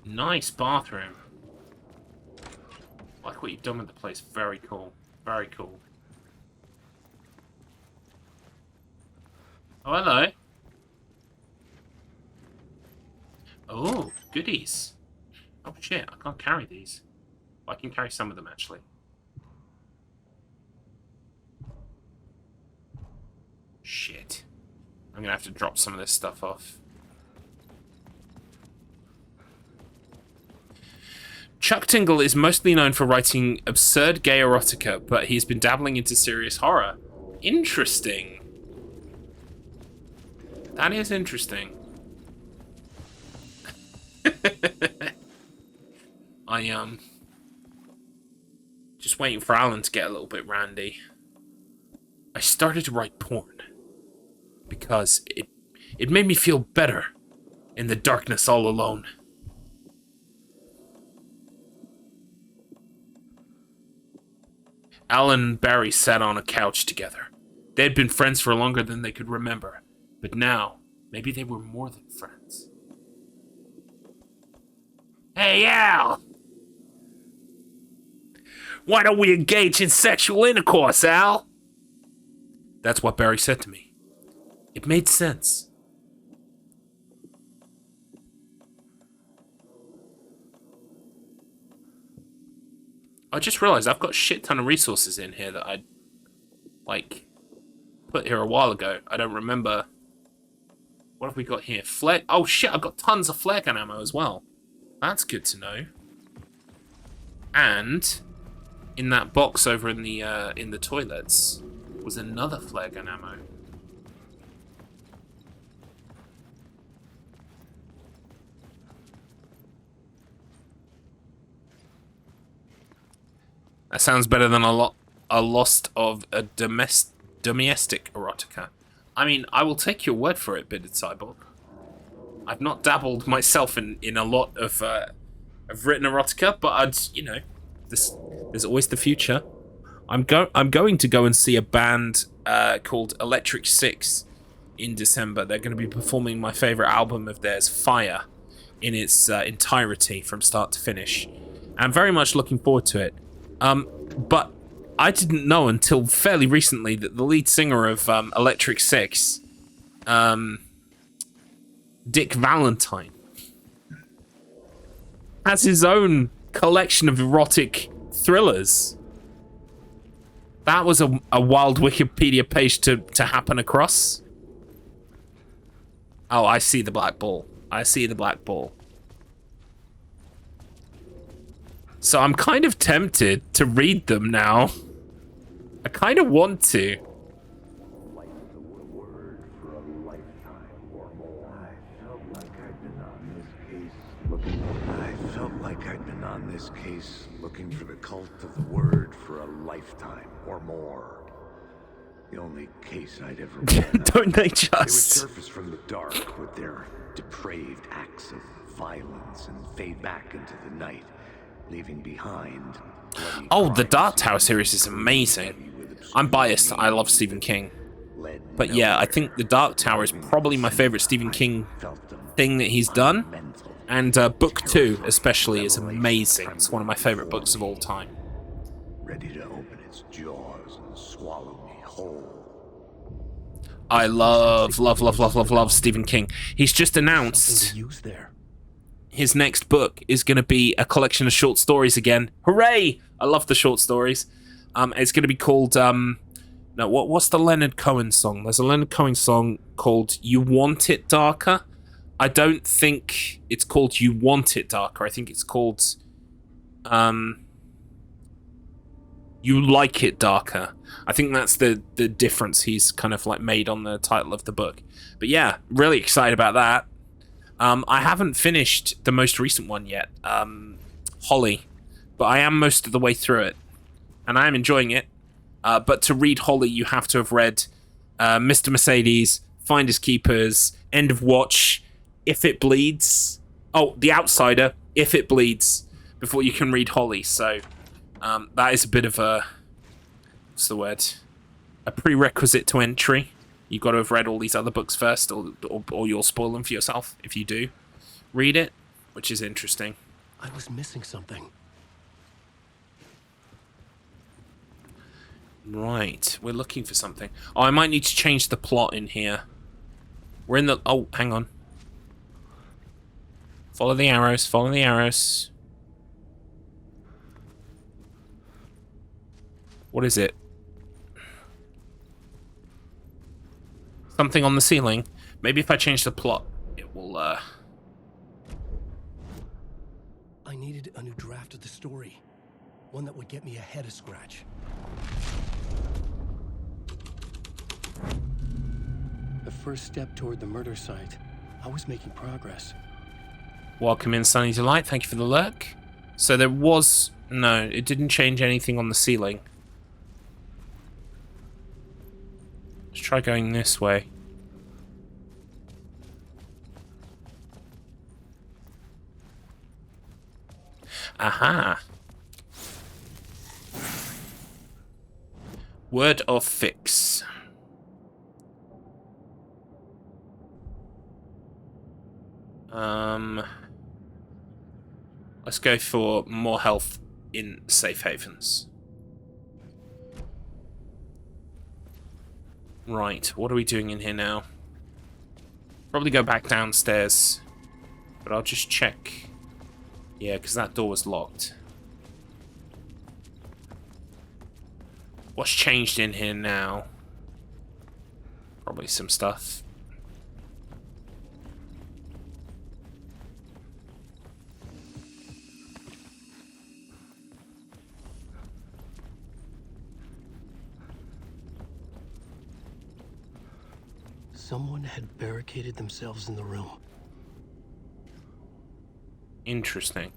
S1: Nice bathroom. Like what you've done with the place. Very cool. Very cool. Oh, hello. Oh, goodies. Oh shit, I can't carry these. Well, I can carry some of them actually. Shit. I'm gonna have to drop some of this stuff off. Chuck Tingle is mostly known for writing absurd gay erotica, but he's been dabbling into serious horror. Interesting. That is interesting. Just waiting for Alan to get a little bit randy. I started to write porn because it made me feel better in the darkness all alone. Alan and Barry sat on a couch together. They had been friends for longer than they could remember, but now, maybe they were more than friends. Hey, Al! Why don't we engage in sexual intercourse, Al? That's what Barry said to me. It made sense. I just realized I've got a shit ton of resources in here that I, like, put here a while ago. I don't remember. What have we got here? Flare... Oh shit, I've got tons of flare gun ammo as well. That's good to know. And in that box over in the toilets was another flare gun ammo. That sounds better than a lost of a domestic erotica. I mean, I will take your word for it, Bearded Cyborg. I've not dabbled myself in a lot of written erotica, but you know, there's always the future. I'm going to go and see a band called Electric Six in December. They're going to be performing my favorite album of theirs, Fire, in its entirety from start to finish. I'm very much looking forward to it. But I didn't know until fairly recently that the lead singer of Electric Six, Dick Valentine, has his own collection of erotic thrillers. That was a wild Wikipedia page to happen across. Oh, I see the black ball. I see the black ball. So I'm kind of tempted to read them now. I kind of want to.
S9: I felt like I'd been on this case looking for the cult of the word for a lifetime or more. The only case I'd ever been
S1: Don't they
S9: They would
S1: just?
S9: surface from the dark with their depraved acts of violence and fade back into the night, leaving behind bloody
S1: Oh, the
S9: crimes
S1: Dark Tower series is amazing. I'm biased. I love Stephen King. But yeah, I think the Dark Tower is probably my favorite Stephen King thing that he's done. And book 2 especially is amazing. It's one of my favorite books of all time.
S9: ready to open its jaws and swallow me whole.
S1: I love Stephen King. He's just announced
S4: Use there.
S1: his next book is going to be a collection of short stories again. Hooray! I love the short stories. It's going to be called no, what's the Leonard Cohen song? There's a Leonard Cohen song called You Want It Darker. I don't think it's called You Want It Darker. I think it's called You Like It Darker. I think that's the difference he's kind of like made on the title of the book. But yeah, really excited about that. I haven't finished the most recent one yet, Holly, but I am most of the way through it, and I am enjoying it. But to read Holly, you have to have read Mr. Mercedes, Finders Keepers, End of Watch, If It Bleeds, The Outsider, If It Bleeds, before you can read Holly. So that is a bit of a, what's the word? A prerequisite to entry. You've got to have read all these other books first, or you'll spoil them for yourself if you do read it, which is interesting.
S4: I was missing something.
S1: Right, we're looking for something. Oh, I might need to change the plot in here. We're in the... Oh, hang on. Follow the arrows, follow the arrows. What is it? Something on the ceiling. Maybe if I change the plot, it will,
S4: I needed a new draft of the story. One that would get me ahead of Scratch. The first step toward the murder site. I was making progress.
S1: Welcome in, Sunny Delight. Thank you for the lurk. So there was... No, it didn't change anything on the ceiling. Let's try going this way. Aha! Word of fix. Let's go for more health in safe havens. Right, what are we doing in here now? Probably go back downstairs, but I'll just check. Yeah, because that door was locked. What's changed in here now? Probably some stuff.
S4: Someone had barricaded themselves in the room.
S1: Interesting.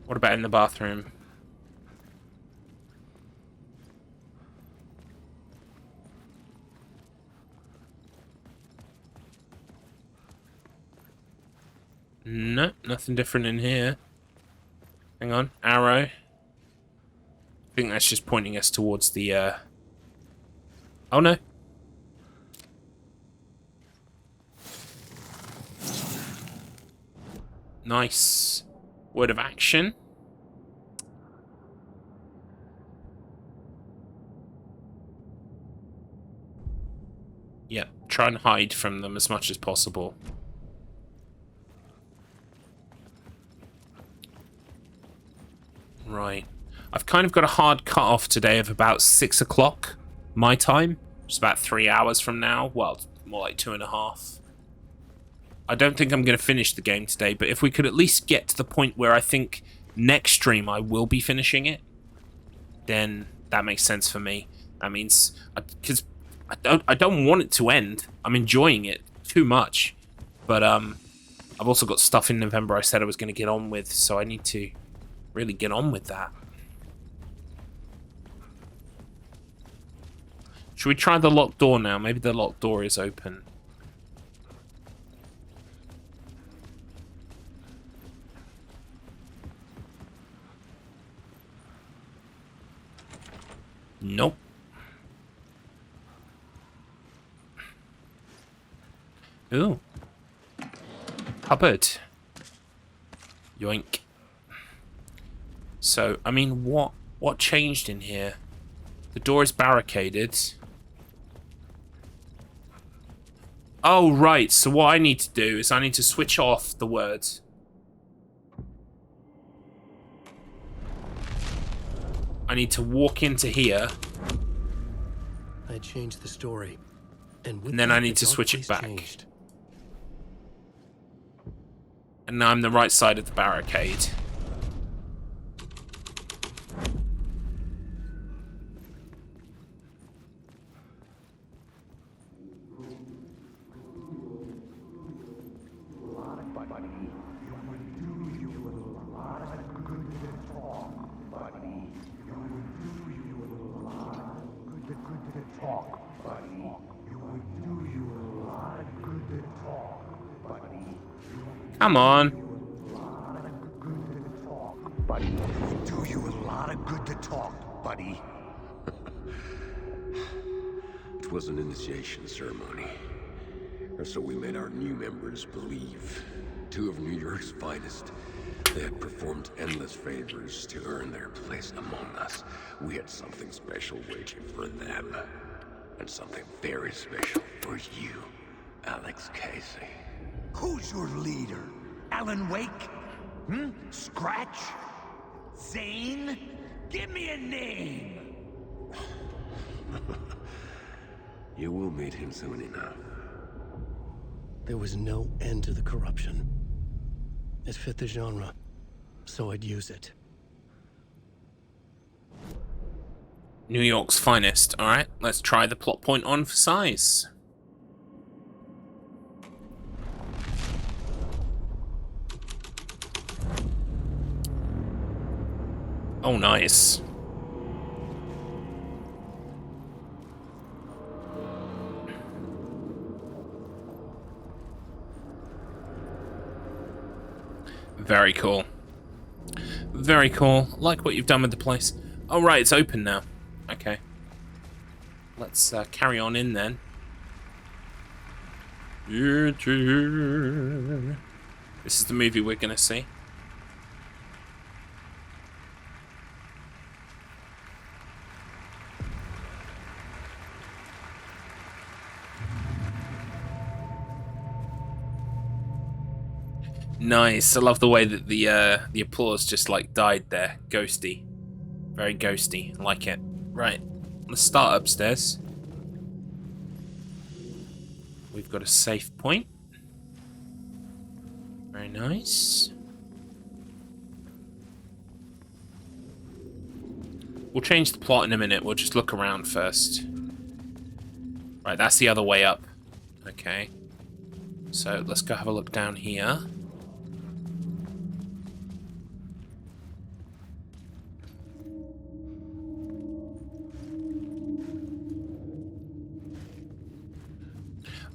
S1: What about in the bathroom? No, nothing different in here. Hang on, arrow. I think that's just pointing us towards the, Oh no. Nice. Word of action. Yep, try and hide from them as much as possible. Right. I've kind of got a hard cut-off today of about 6 o'clock my time. Just about 3 hours from now. Well, more like 2.5. I don't think I'm going to finish the game today, but if we could at least get to the point where I think next stream I will be finishing it, then that makes sense for me. That means... Because I don't want it to end. I'm enjoying it too much. But I've also got stuff in November I said I was going to get on with, so I need to really get on with that. Should we try the locked door now? Maybe the locked door is open. Nope. Ooh. Cupboard. Yoink. So, I mean, what changed in here? The door is barricaded. Oh, right. So what I need to do is I need to switch off the words. I need to walk into here.
S4: I changed the story. And
S1: then I need to switch it back.
S4: Changed.
S1: And now I'm the right side of the barricade. Come on.
S9: Buddy, do you a lot of good to talk, buddy.
S12: It was an initiation ceremony. Or so we made our new members believe. 2 of New York's finest. They had performed endless favors to earn their place among us. We had something special waiting for them. And something very special for you, Alex Casey.
S9: Who's your leader? Alan Wake? Scratch? Zane? Give me a name!
S12: You will meet him soon enough.
S4: There was no end to the corruption. It fit the genre, so I'd use it.
S1: New York's finest. Alright, let's try the plot point on for size. Oh, nice. Very cool. Very cool. Like what you've done with the place. Oh, right, it's open now. Okay. Let's carry on in then. This is the movie we're going to see. Nice. I love the way that the applause just like died there. Ghosty. Very ghosty. I like it. Right. Let's start upstairs. We've got a safe point. Very nice. We'll change the plot in a minute. We'll just look around first. Right, that's the other way up. Okay. So let's go have a look down here.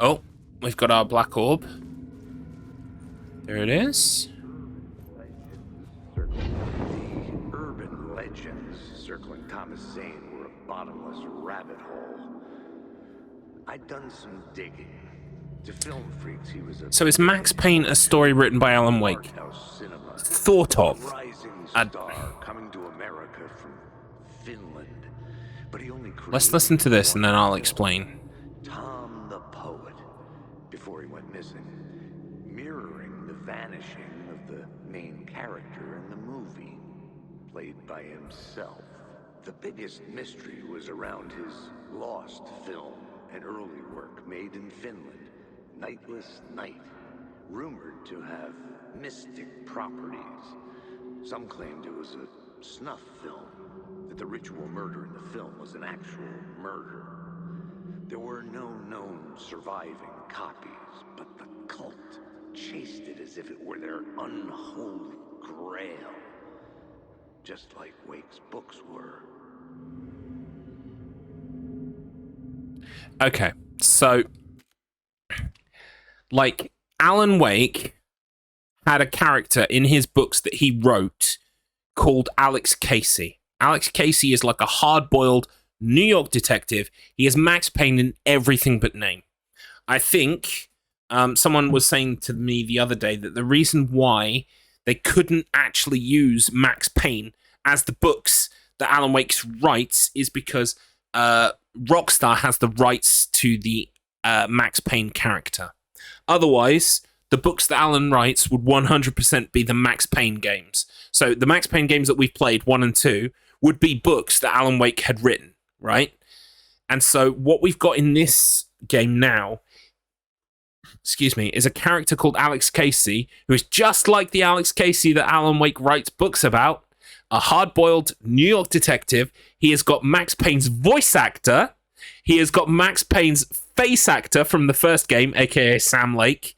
S1: Oh, we've got our black orb. There it is.
S9: The urban legends circling Thomas Zane were a bottomless rabbit hole. I'd done some digging. To film freaks, he was a...
S1: So is Max Payne a story written by Alan Wake? Thought of.
S9: Rising star coming to America from Finland. But he only
S1: Let's listen to this and then I'll explain.
S9: Tom the poet, before he went missing, mirroring the vanishing of the main character in the movie, played by himself. The biggest mystery was around his lost film, an early work made in Finland, Nightless Night, rumored to have mystic properties. Some claimed it was a snuff film, that the ritual murder in the film was an actual murder. There were no known surviving copies, but the cult chased it as if it were their unholy grail, just like Wake's books were.
S1: Okay, so like Alan Wake had a character in his books that he wrote called Alex Casey. Alex Casey is like a hard-boiled New York detective. He is Max Payne in everything but name. I think someone was saying to me the other day that the reason why they couldn't actually use Max Payne as the books that Alan Wake writes is because Rockstar has the rights to the Max Payne character. Otherwise, the books that Alan writes would 100% be the Max Payne games. So the Max Payne games that we've played, 1 and 2, would be books that Alan Wake had written, right? And so what we've got in this game now, is a character called Alex Casey, who is just like the Alex Casey that Alan Wake writes books about, a hard-boiled New York detective. He has got Max Payne's voice actor. He has got Max Payne's face actor from the first game, aka Sam Lake.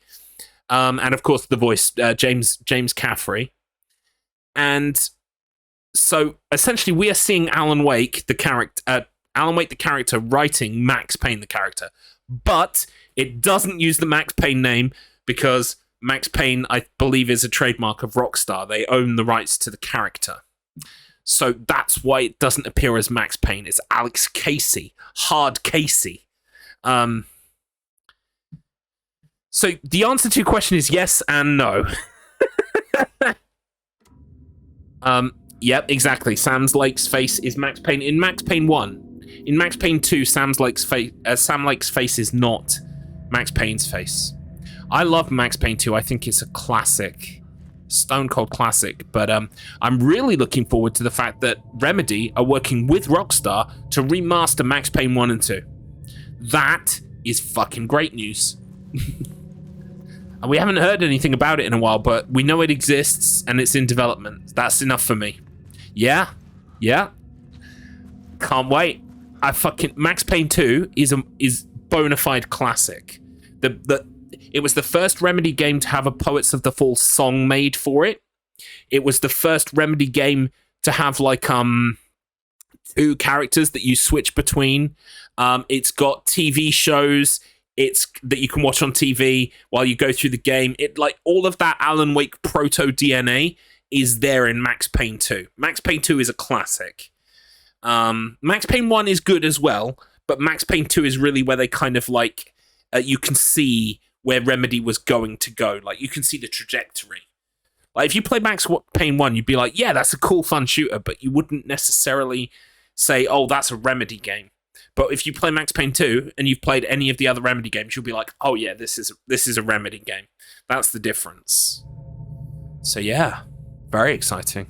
S1: And of course the voice, James Caffrey. And so essentially we are seeing Alan Wake the character writing Max Payne the character. But it doesn't use the Max Payne name because Max Payne, I believe, is a trademark of Rockstar. They own the rights to the character. So that's why it doesn't appear as Max Payne. It's Alex Casey. Hard Casey. So the answer to your question is yes and no. Yep, exactly. Sam Lake's face is Max Payne. In Max Payne 1. In Max Payne 2, Sam Lake's face is not Max Payne's face. I love Max Payne 2. I think it's a classic. Stone cold classic. But I'm really looking forward to the fact that Remedy are working with Rockstar to remaster Max Payne 1 and 2. That is fucking great news. And we haven't heard anything about it in a while, but we know it exists and it's in development. That's enough for me. Yeah. Can't wait. Max Payne 2 is bona fide classic. It was the first Remedy game to have a Poets of the Fall song made for it. It was the first Remedy game to have like two characters that you switch between. It's got TV shows that you can watch on TV while you go through the game. It like all of that Alan Wake proto DNA is there in Max Payne 2. Max Payne 2 is a classic. Max Payne 1 is good as well, but Max Payne 2 is really where they kind of like you can see where Remedy was going to go. Like you can see the trajectory. Like if you play Max Payne 1, you'd be like, yeah, that's a cool, fun shooter, but you wouldn't necessarily say, oh, that's a Remedy game. But if you play Max Payne 2 and you've played any of the other Remedy games, you'll be like, oh yeah, this is a Remedy game. That's the difference. So yeah, very exciting.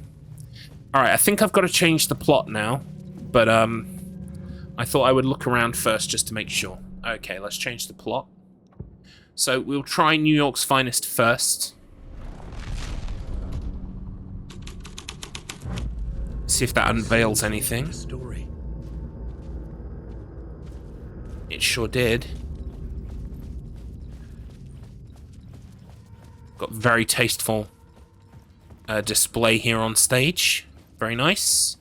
S1: All right, I think I've got to change the plot now, but I thought I would look around first just to make sure. Okay, let's change the plot. So we'll try New York's Finest first. See if that unveils anything. It sure did. Got very tasteful display here on stage. Very nice.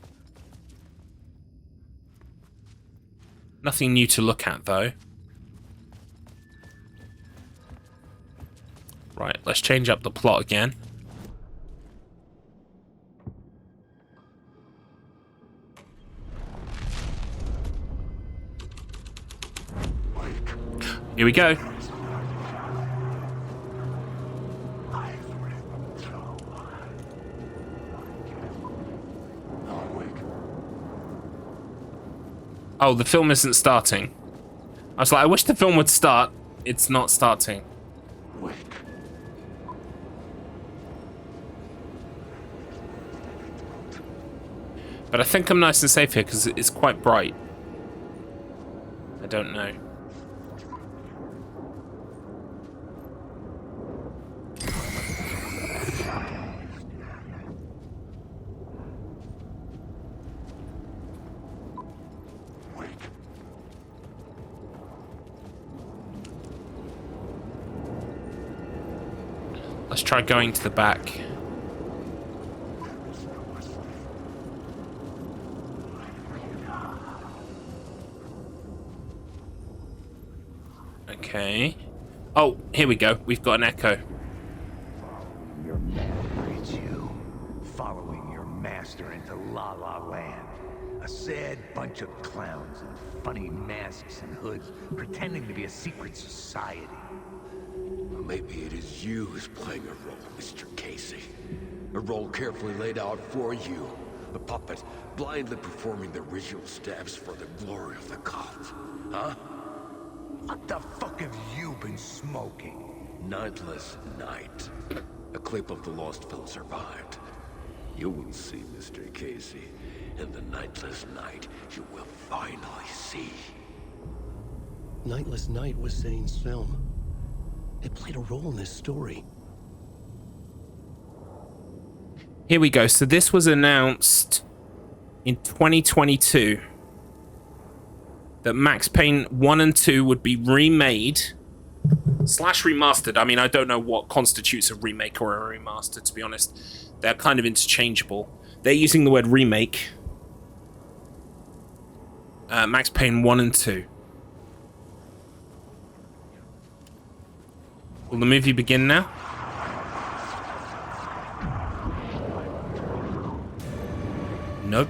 S1: Nothing new to look at, though. Right, let's change up the plot again. Here we go. Oh, the film isn't starting. I was like, I wish the film would start. It's not starting. But I think I'm nice and safe here because it's quite bright. I don't know. Let's try going to the back. Okay. Oh, here we go. We've got an echo.
S9: Your master is you. Following your master into La La Land. A sad bunch of clowns in funny masks and hoods, pretending to be a secret society.
S12: Maybe it is you who's playing a role, Mr. Casey. A role carefully laid out for you. A puppet, blindly performing the ritual steps for the glory of the cult. Huh?
S9: What the fuck have you been smoking?
S12: Nightless Night. A clip of the lost film survived. You will see, Mr. Casey. In the Nightless Night, you will finally see.
S4: Nightless Night was Zane's film. It played a role in this story.
S1: Here we go. So this was announced in 2022 that Max Payne 1 and 2 would be remade / remastered. I mean, I don't know what constitutes a remake or a remaster, to be honest. They're kind of interchangeable. They're using the word remake. Max Payne 1 and 2. Will the movie begin now? Nope.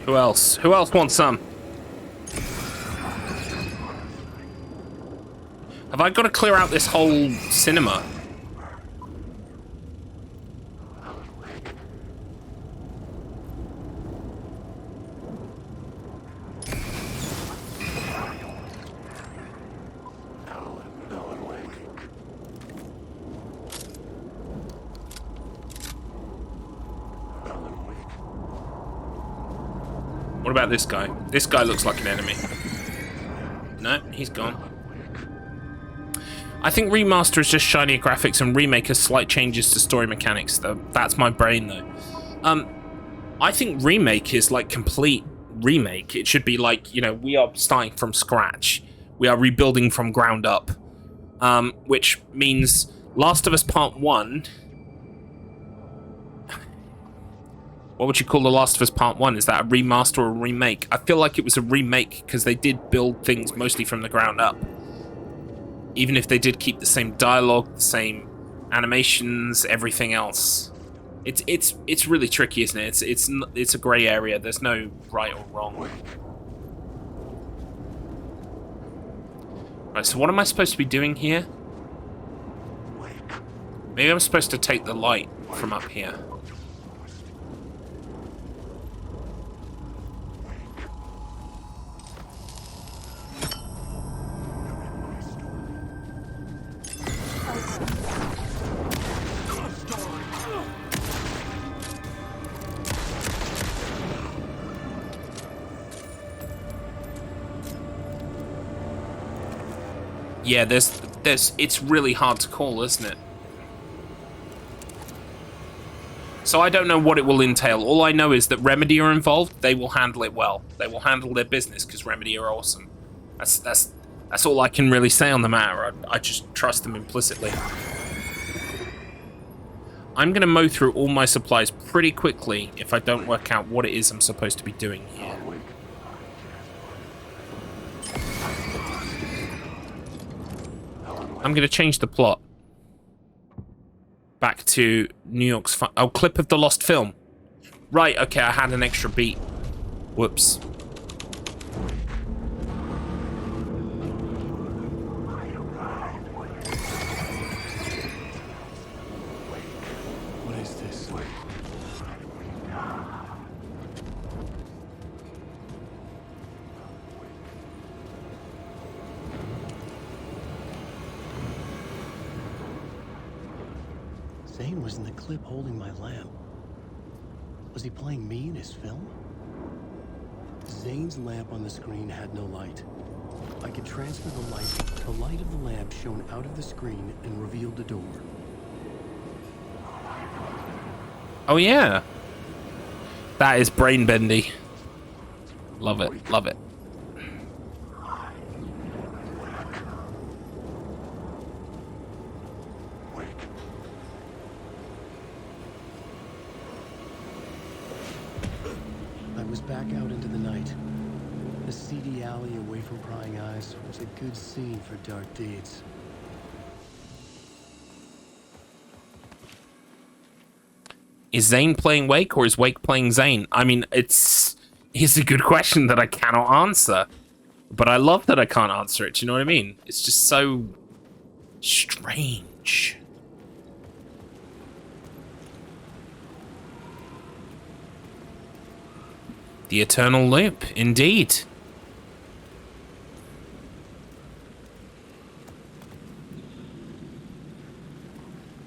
S1: Who else? Who else wants some? Have I got to clear out this whole cinema? What about this guy? This guy looks like an enemy. No, he's gone. I think remaster is just shinier graphics and remake has slight changes to story mechanics, though. That's my brain, though. I think remake is like complete remake. It should be like, you know, we are starting from scratch. We are rebuilding from ground up. Which means Last of Us Part 1... What would you call The Last of Us Part 1? Is that a remaster or a remake? I feel like it was a remake because they did build things mostly from the ground up. Even if they did keep the same dialogue, the same animations, everything else. It's really tricky, isn't it? It's a grey area. There's no right or wrong. Right, so what am I supposed to be doing here? Maybe I'm supposed to take the light from up here. Yeah, it's really hard to call, isn't it? So I don't know what it will entail. All I know is that Remedy are involved. They will handle it well. They will handle their business because Remedy are awesome. That's all I can really say on the matter. I just trust them implicitly. I'm gonna mow through all my supplies pretty quickly if I don't work out what it is I'm supposed to be doing here. I'm going to change the plot. Back to New York's... Oh, clip of the lost film. Right, okay, I had an extra beat. Whoops.
S4: What is this? Zane was in the clip holding my lamp. Was he playing me in his film? Zane's lamp on the screen had no light. I could transfer the light. The light of the lamp shone out of the screen and revealed the door.
S1: Oh, yeah. That is brain bendy. Love it, love it.
S4: Back out into the night. The seedy alley away from prying eyes was a good scene for dark deeds.
S1: Is Zane playing Wake or is Wake playing Zane? I mean, it's a good question that I cannot answer. But I love that I can't answer it. Do you know what I mean? It's just so strange. The eternal loop, indeed.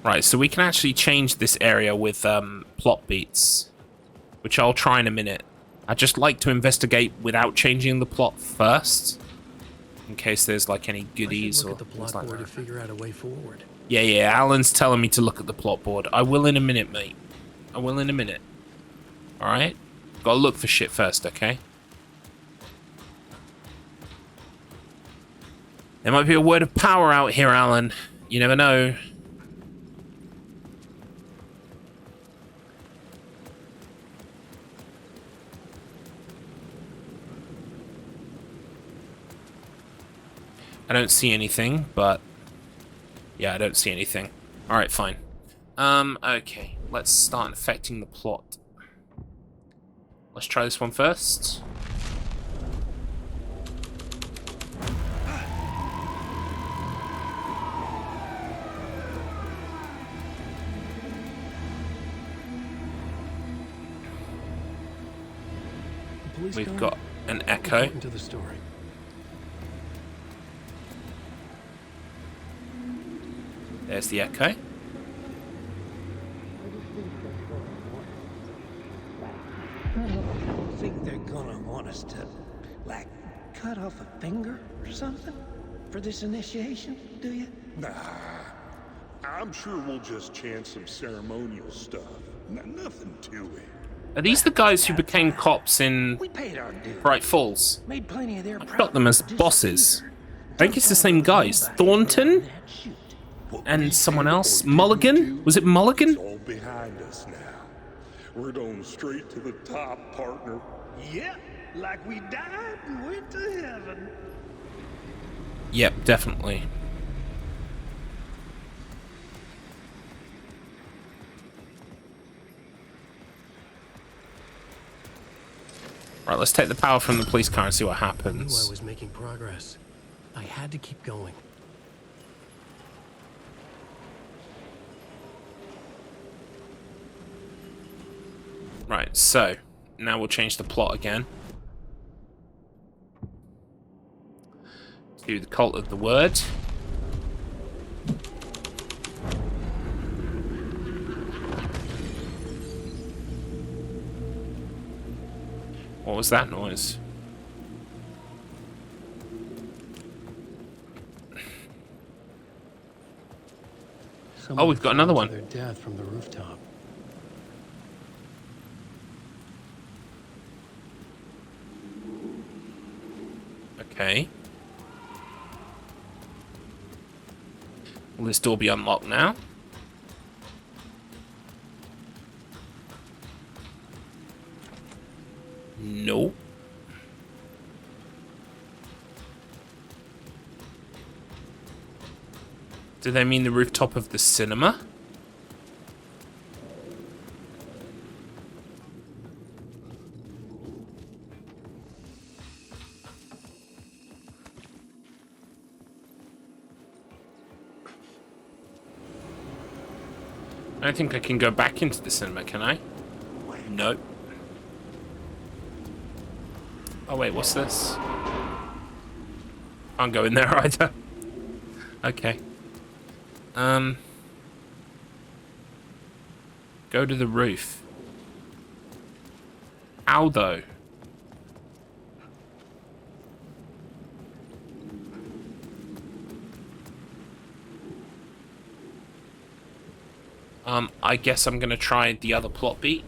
S1: Right, so we can actually change this area with plot beats, which I'll try in a minute. I'd just like to investigate without changing the plot first, in case there's like any goodies or things like that.
S4: To figure out a way forward.
S1: Yeah, Alan's telling me to look at the plot board. I will in a minute, mate. I will in a minute. All right. Gotta look for shit first, okay? There might be a word of power out here, Alan. You never know. I don't see anything, but... Yeah, I don't see anything. Alright, fine. Okay. Let's start affecting the plot. Let's try this one first. We've got an echo.
S4: Into the story.
S1: There's the echo.
S5: I think they're gonna want
S4: us to, like, cut off a finger or something for this initiation, do you?
S3: Nah, I'm sure we'll just chant some ceremonial stuff. Nothing to it.
S1: Are these the guys who became cops in
S4: We paid our dues.
S1: Bright Falls?
S4: Made plenty of their
S1: I've got them as
S4: property
S1: bosses.
S4: disappear.
S1: I think it's the same guys. Thornton and someone else. Mulligan? Was it Mulligan?
S3: It's all behind us now. We're going straight to the top, partner.
S4: Yep, like we died and went to heaven.
S1: Yep, definitely. Right, let's take the power from the police car and see what
S4: I knew I
S1: happens.
S4: was making progress. I had to keep going.
S1: Right, so now we'll change the plot again to the Cult of the Word. What was that noise?
S4: Someone
S1: we've got another
S4: fell to
S1: one.
S4: Their death from the rooftop.
S1: Okay. Will this door be unlocked now? No. Do they mean the rooftop of the cinema? I don't think I can go back into the cinema, can I? Nope. Oh wait, what's this? Can't go in there either. Okay. Go to the roof. How though? I guess I'm gonna try the other plot beat.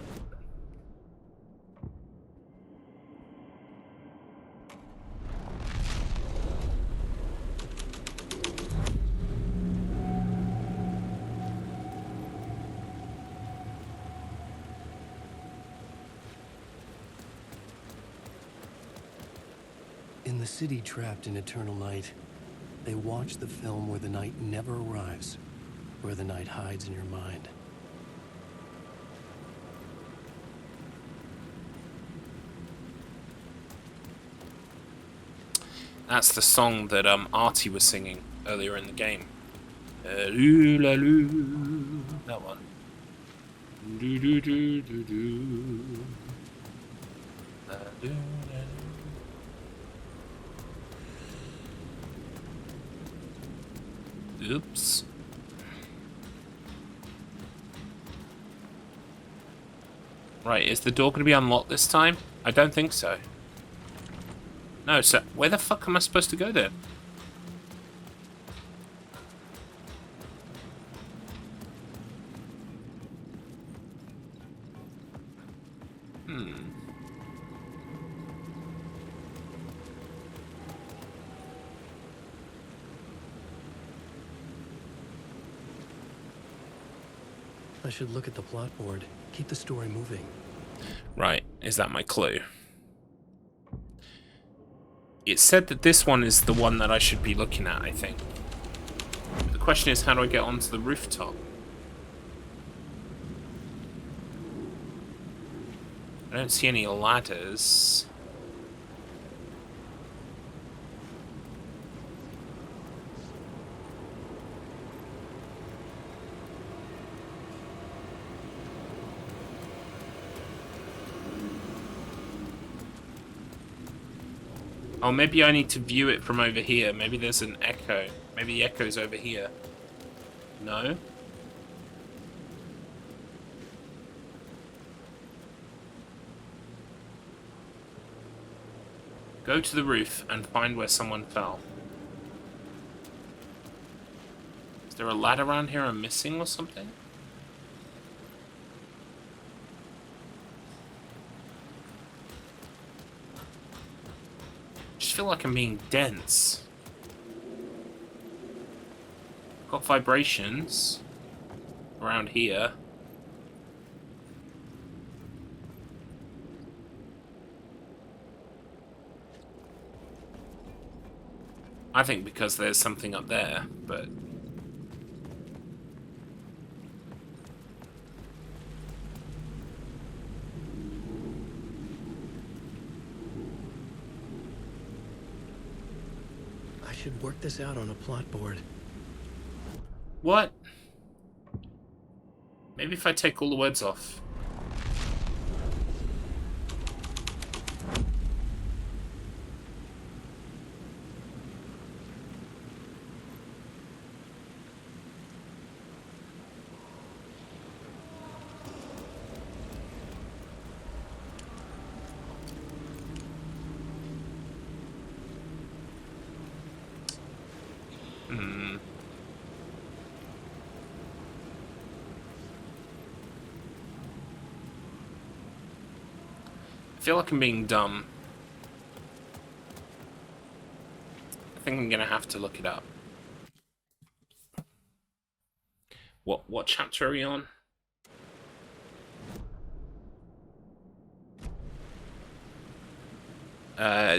S4: In the city trapped in eternal night, they watch the film where the night never arrives, where the night hides in your mind.
S1: That's the song that Artie was singing earlier in the game. That one. Oops. Right, is the door going to be unlocked this time? I don't think so. No, so where the fuck am I supposed to go then?
S4: I should look at the plot board. Keep the story moving.
S1: Right, is that my clue? It said that this one is the one that I should be looking at, I think. The question is, how do I get onto the rooftop? I don't see any ladders. Oh, maybe I need to view it from over here. Maybe there's an echo. Maybe the echo's over here. No? Go to the roof and find where someone fell. Is there a ladder around here I'm missing or something? I just feel like I'm being dense. Got vibrations around here. I think because there's something up there, but...
S4: I should work this out on a plot board.
S1: What? Maybe if I take all the words off. I feel like I'm being dumb. I think I'm gonna have to look it up. What chapter are we on?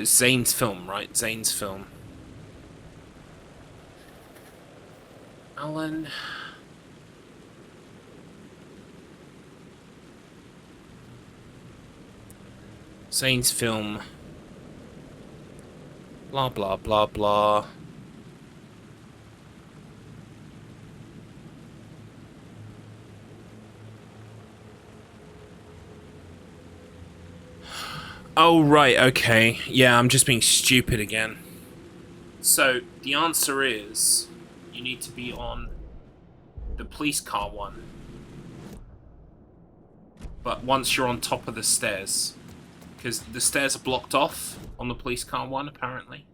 S1: Zane's film, right? Zane's film. Alan. Zane's film. Blah, blah, blah, blah. Oh, right, okay. Yeah, I'm just being stupid again. So, the answer is... you need to be on the police car one. But once you're on top of the stairs. Because the stairs are blocked off on the police car one, apparently.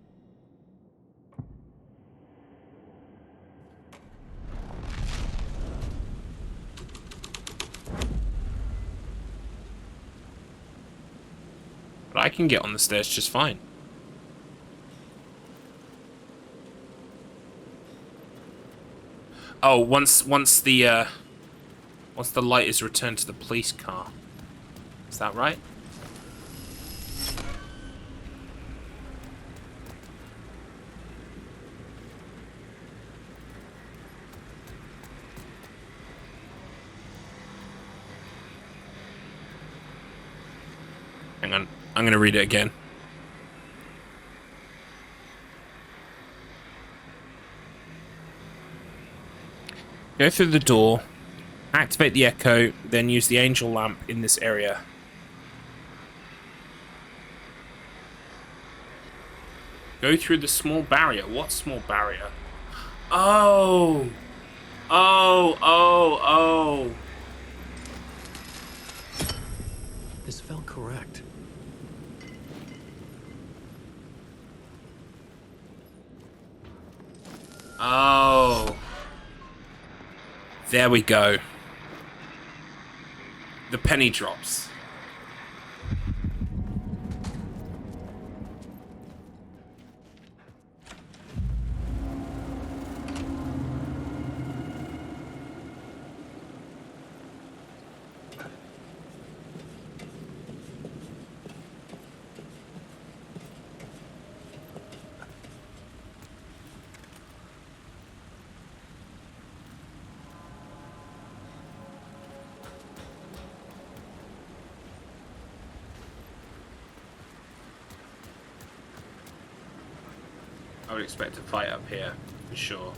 S1: But I can get on the stairs just fine. Oh, once the light is returned to the police car. Is that right? Hang on, I'm gonna read it again. Go through the door, activate the echo, then use the angel lamp in this area. Go through the small barrier. What small barrier? Oh! Oh!
S4: This felt correct.
S1: Oh. There we go. The penny drops. I would expect a fight up here, for sure.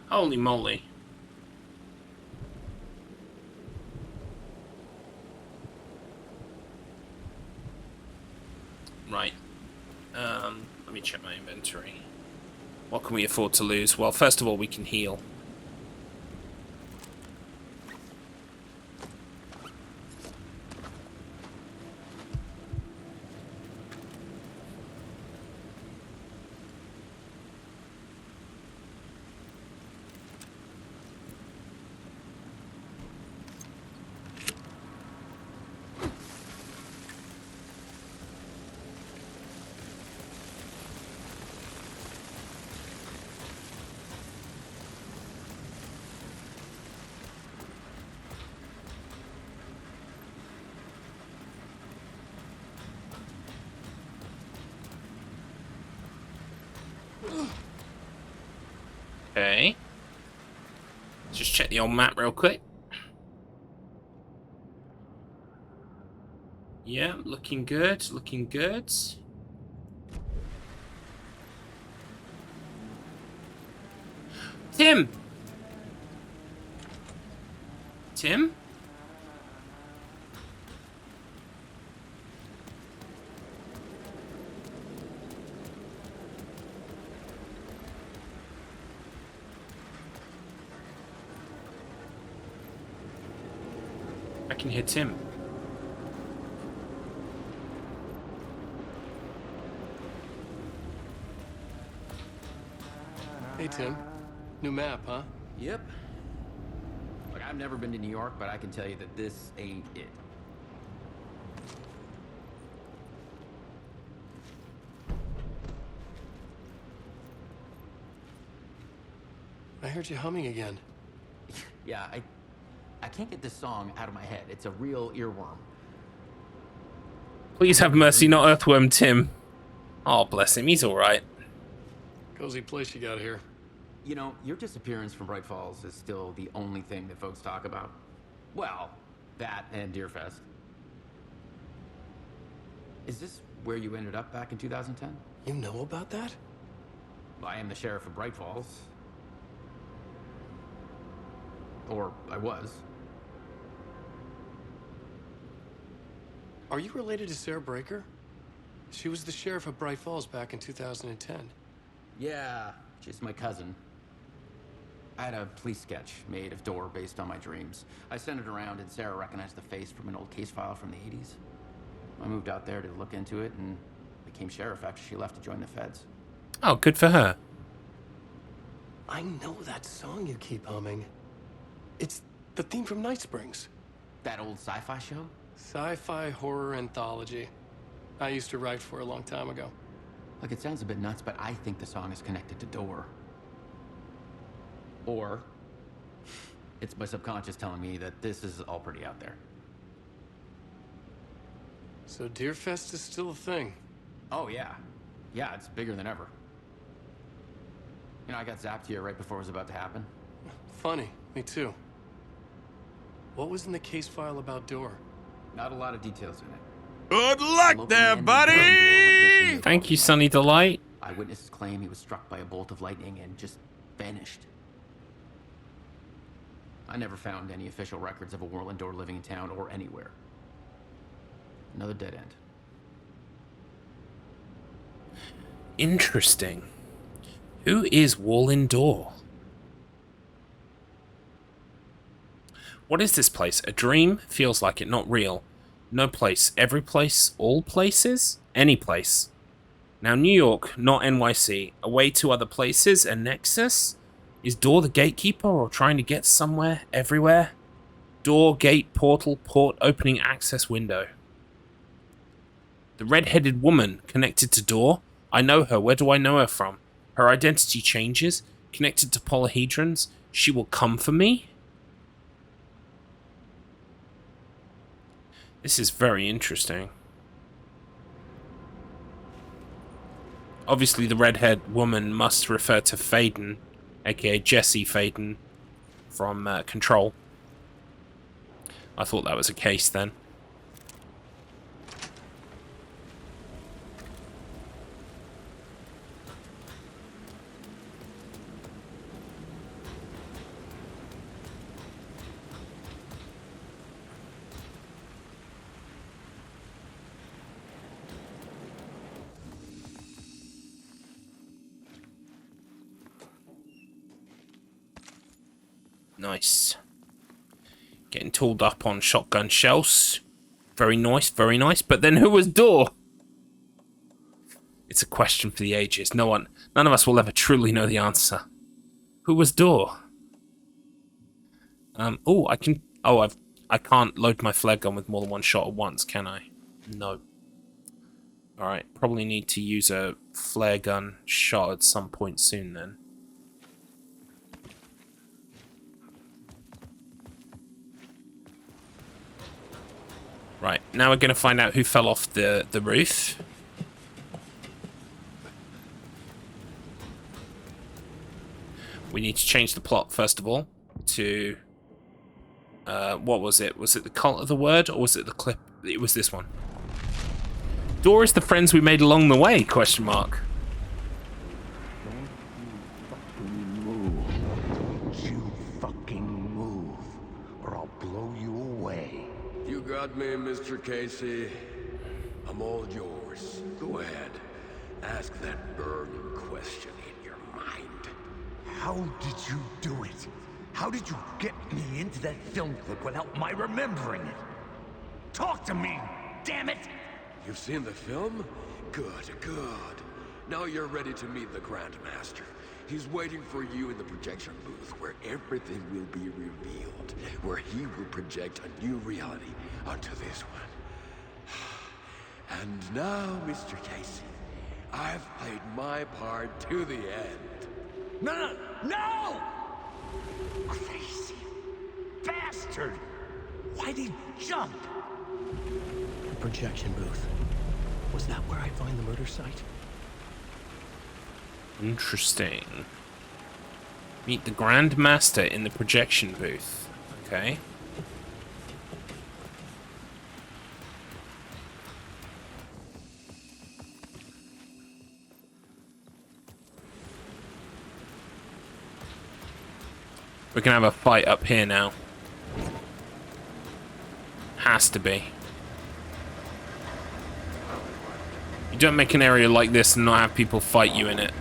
S1: Holy moly. Right. Let me check my inventory. What can we afford to lose? Well, first of all, we can heal. Okay. Just check the old map real quick. Yeah, looking good, looking good. Tim! Tim? I can hear Tim.
S4: Hey, Tim. New map, huh?
S7: Yep. Look, I've never been to New York, but I can tell you that this ain't it.
S4: I heard you humming again.
S7: Yeah, I can't get this song out of my head. It's a real earworm.
S1: Please have mercy, not Earthworm Tim. Oh, bless him. He's alright.
S4: Cozy place you got here.
S7: You know, your disappearance from Bright Falls is still the only thing that folks talk about. Well, that and Deerfest. Is this where you ended up back in 2010?
S4: You know about that?
S7: Well, I am the sheriff of Bright Falls. Or I was.
S4: Are you related to Sarah Breaker? She was the sheriff of Bright Falls back in 2010.
S7: Yeah, she's my cousin. I had a police sketch made of Door based on my dreams. I sent it around and Sarah recognized the face from an old case file from the 80s. I moved out there to look into it and became sheriff after she left to join the feds.
S1: Oh, good for her.
S4: I know that song you keep humming. It's the theme from Night Springs.
S7: That old sci-fi show?
S4: Sci-fi horror anthology. I used to write for a long time ago.
S7: Look, it sounds a bit nuts, but I think the song is connected to Door. Or it's my subconscious telling me that this is all pretty out there.
S4: So Deerfest is still a thing?
S7: Oh, yeah. Yeah, it's bigger than ever. You know, I got zapped here right before it was about to happen.
S4: Funny, me too. What was in the case file about Door?
S7: Not a lot of details in it.
S13: Good luck there, buddy!
S1: Thank you, Sunny Delight.
S7: Eyewitnesses claim he was struck by a bolt of lightning and just vanished. I never found any official records of a Warland Door living in town or anywhere. Another dead end.
S1: Interesting. Who is Warland Door? What is this place? A dream? Feels like it, not real. No place. Every place? All places? Any place. Now New York, not NYC. A way to other places? A nexus? Is Door the gatekeeper or trying to get somewhere? Everywhere? Door, gate, portal, port, opening access window. The red-headed woman connected to Door? I know her. Where do I know her from? Her identity changes. Connected to polyhedrons. She will come for me? This is very interesting. Obviously, the redhead woman must refer to Faden, aka Jesse Faden, from Control. I thought that was a case then. Nice. Getting tooled up on shotgun shells. Very nice, very nice. But then who was door? It's a question for the ages. None of us will ever truly know the answer. Who was door? Oh, I can. Oh, I can't load my flare gun with more than one shot at once, can I? No. All right, probably need to use a flare gun shot at some point soon then. Right, now we're going to find out who fell off the roof. We need to change the plot, first of all, to... what was it? Was it the Cult of the Word, or was it the clip? It was this one. Door is the friends we made along the way, question mark.
S9: Don't you fucking move, or I'll blow you away.
S12: You got me, Mr. Casey. I'm all yours. Go ahead. Ask that burning question in your mind.
S9: How did you do it? How did you get me into that film clip without my remembering it? Talk to me, damn it!
S12: You've seen the film? Good, good. Now you're ready to meet the Grandmaster. He's waiting for you in the projection booth where everything will be revealed, where he will project a new reality onto this one. And now, Mr. Casey, I've played my part to the end.
S9: No! No! Crazy bastard! Why'd he jump?
S4: The projection booth. Was that where I find the murder site?
S1: Interesting. Meet the Grandmaster in the projection booth. Okay. We can have a fight up here now. Has to be. You don't make an area like this and not have people fight you in it.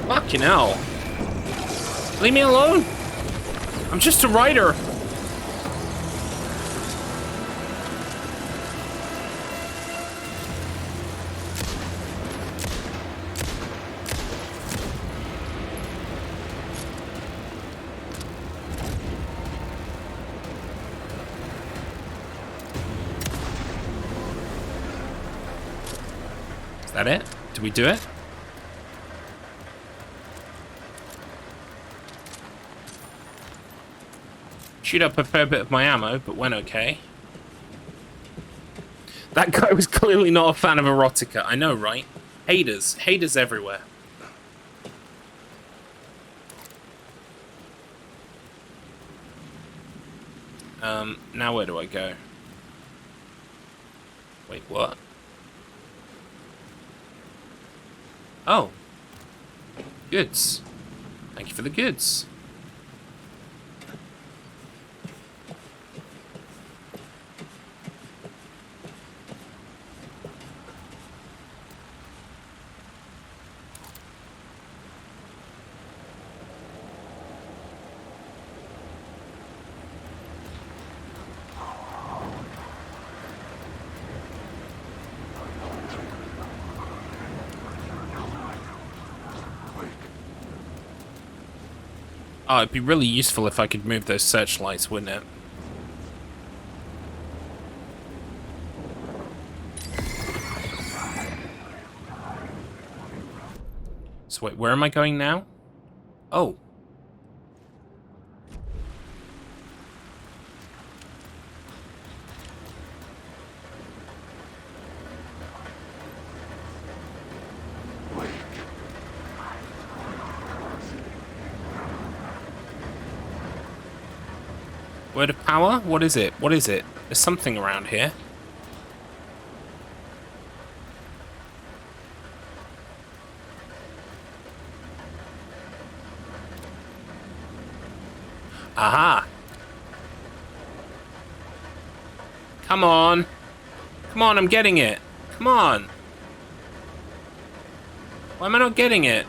S1: Fucking hell. Leave me alone. I'm just a writer. Is that it? Did we do it? Shoot up a fair bit of my ammo, but went okay. That guy was clearly not a fan of erotica. I know, right? Haters. Haters everywhere. Now where do I go? Wait, what? Oh. Goods. Thank you for the goods. Oh, it'd be really useful if I could move those searchlights, wouldn't it? So wait, where am I going now? Oh. Word of power? What is it? What is it? There's something around here. Aha! Come on! Come on, I'm getting it! Come on! Why am I not getting it?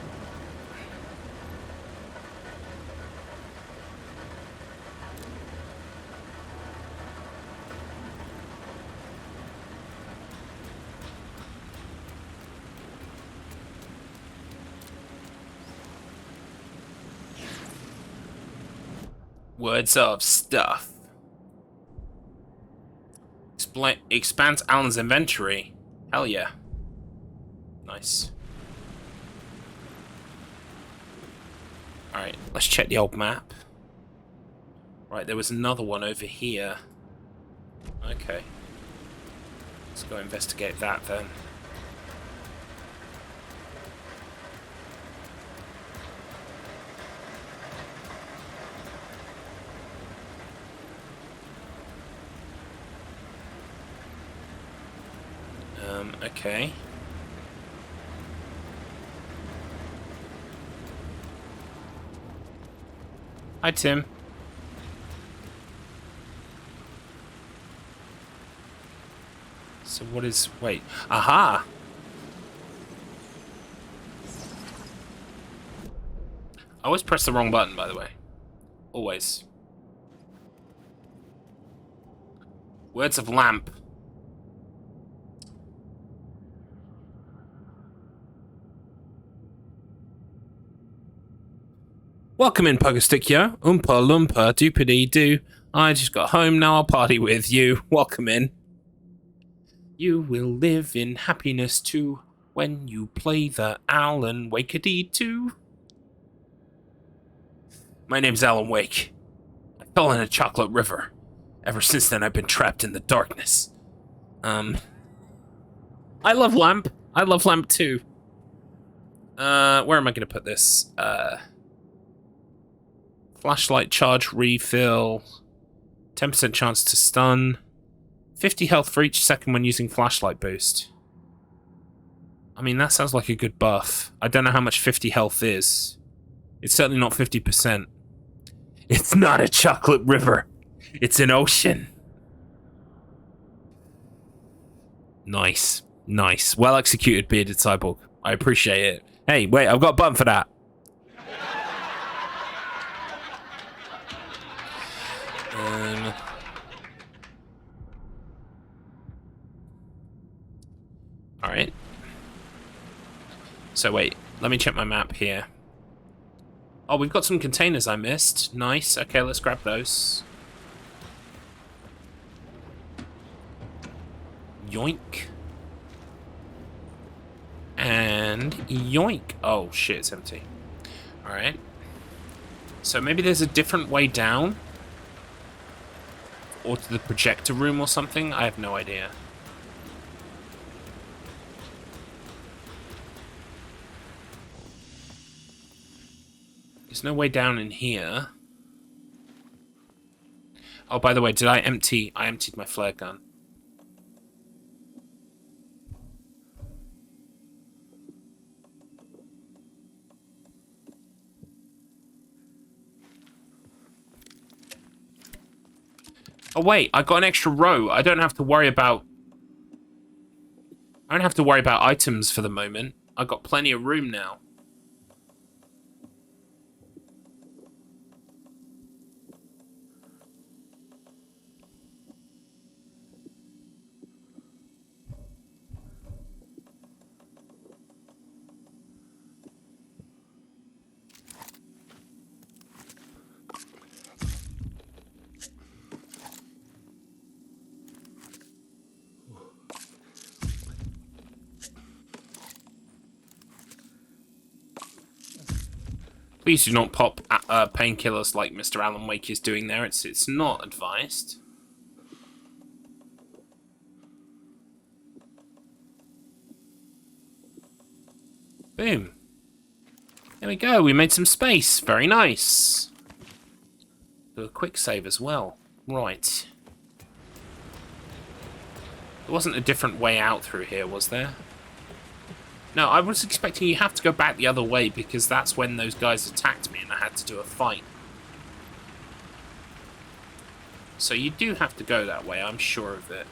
S1: Words of stuff. Expands Alan's inventory. Hell yeah. Nice. Alright, let's check the old map. Right, there was another one over here. Okay. Let's go investigate that then. Okay. Hi, Tim. So what is... Wait. Aha! I always press the wrong button, by the way. Always. Words of lamp. Welcome in, Puggerstickyo. Oompa loompa doopity doo. I just got home, now I'll party with you. Welcome in. You will live in happiness too when you play the Alan Wake-a-dee 2. My name's Alan Wake. I fell in a chocolate river. Ever since then, I've been trapped in the darkness. I love lamp. I love lamp too. Where am I going to put this? Flashlight charge refill. 10% chance to stun. 50 health for each second when using flashlight boost. I mean, that sounds like a good buff. I don't know how much 50 health is. It's certainly not 50%. It's not a chocolate river. It's an ocean. Nice. Nice. Well executed, bearded cyborg. I appreciate it. Hey, wait, I've got a button for that. Alright. So wait, let me check my map here. Oh, we've got some containers I missed. Nice. Okay, let's grab those. Yoink. And yoink. Oh shit, it's empty. Alright. So maybe there's a different way down? Or to the projector room or something? I have no idea. There's no way down in here. Oh, by the way, did I empty? I emptied my flare gun. Oh wait, I got an extra row. I don't have to worry about... I don't have to worry about items for the moment. I've got plenty of room now. Please do not pop painkillers like Mr. Alan Wake is doing there. It's not advised. Boom. There we go. We made some space. Very nice. Do a quick save as well. Right. There wasn't a different way out through here, was there? No, I was expecting you have to go back the other way because that's when those guys attacked me and I had to do a fight. So you do have to go that way, I'm sure of it.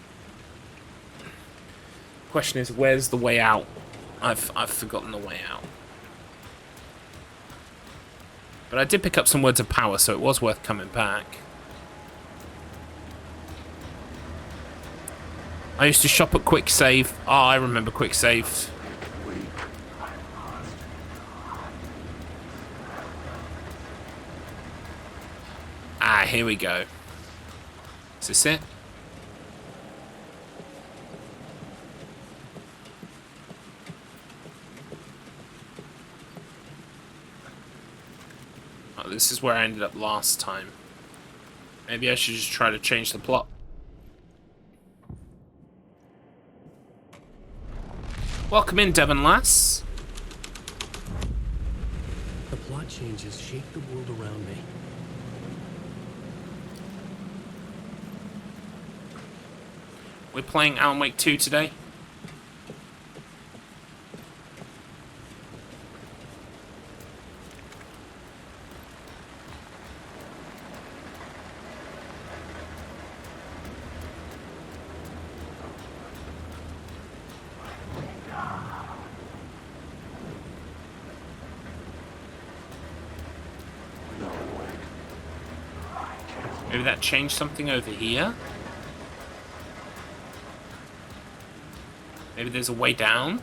S1: Question is, where's the way out? I've forgotten the way out. But I did pick up some words of power, so it was worth coming back. I used to shop at Quick Save. Oh, I remember Quick Save. Ah, here we go. Is this it? Oh, this is where I ended up last time. Maybe I should just try to change the plot. Welcome in, Devon Lass.
S4: The plot changes shake the world around me.
S1: We're playing Alan Wake 2 today. Maybe that changed something over here? Maybe there's a way down?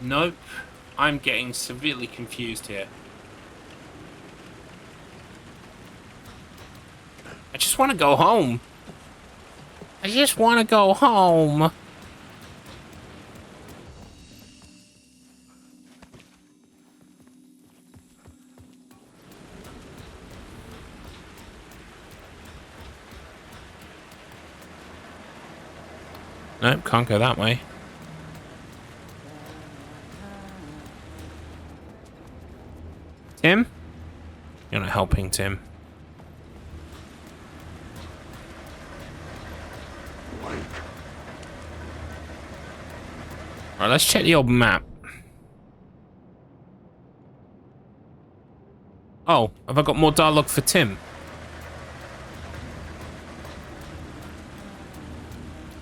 S1: Nope. I'm getting severely confused here. I just want to go home. I just want to go home. Nope, can't go that way. Tim? You're not helping, Tim. Alright, let's check the old map. Oh, have I got more dialogue for Tim?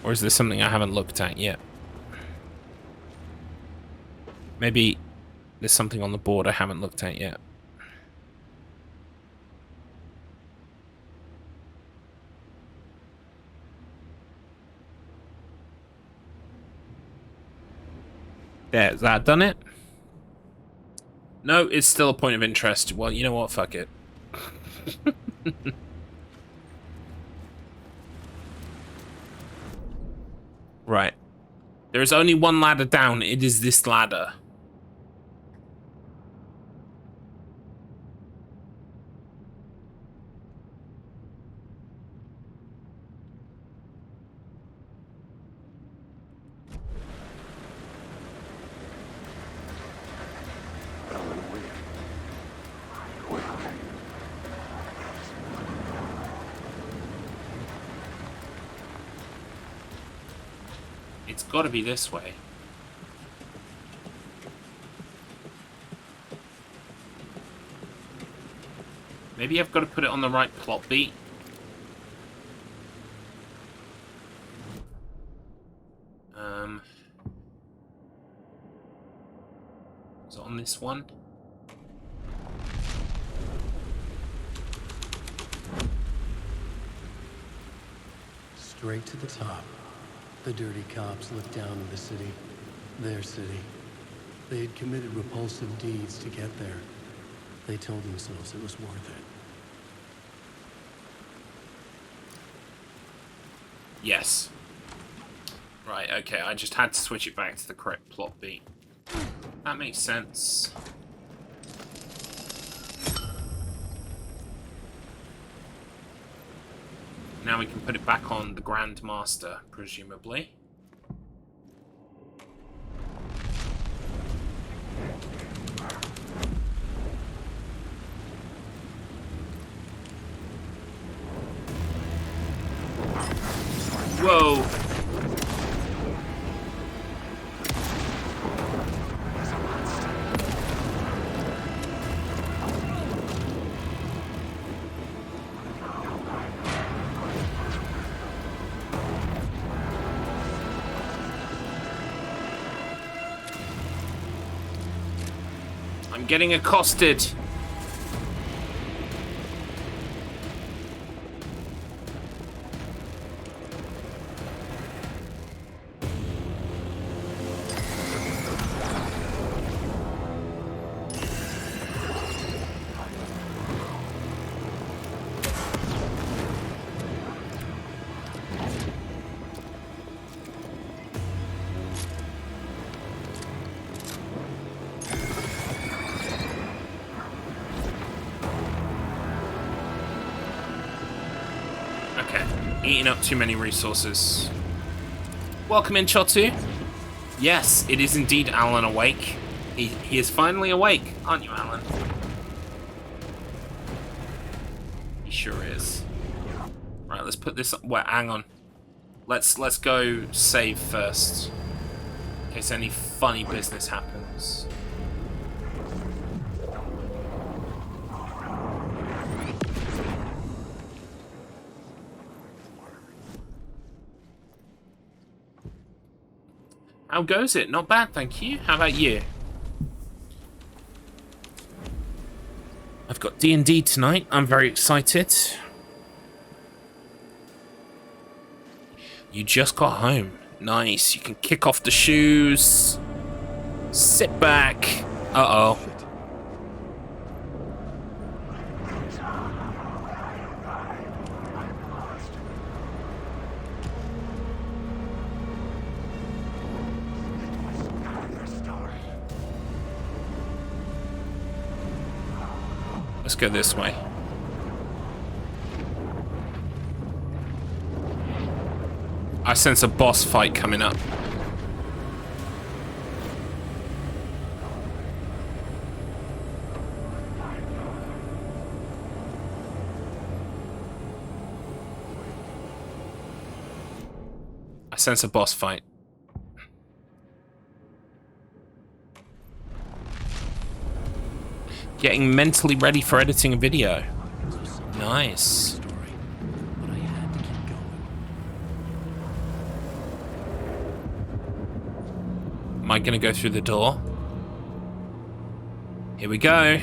S1: Or is there something I haven't looked at yet? Maybe there's something on the board I haven't looked at yet. There's that done it? No, it's still a point of interest. Well, you know what? Fuck it. Right. There is only one ladder down. It is this ladder. It's got to be this way. Maybe I've got to put it on the right plot beat. Is it on this one?
S4: Straight to the top. The dirty cops looked down on the city. Their city. They had committed repulsive deeds to get there. They told themselves it was worth it.
S1: Yes. Right, okay, I just had to switch it back to the correct plot beat. That makes sense. Now we can put it back on the Grandmaster, presumably. Whoa! I'm getting accosted. Eating up too many resources. Welcome in, Chotu. Yes, it is indeed Alan awake. He is finally awake, aren't you, Alan? He sure is. Right, let's put this. Wait, hang on. Let's go save first, in case any funny business happens. How goes it? Not bad, thank you. How about you? I've got D&D tonight. I'm very excited. You just got home. Nice. You can kick off the shoes. Sit back. Uh-oh. Let's go this way. I sense a boss fight coming up. I sense a boss fight. Getting mentally ready for editing a video. Nice. Am I gonna go through the door? Here we go.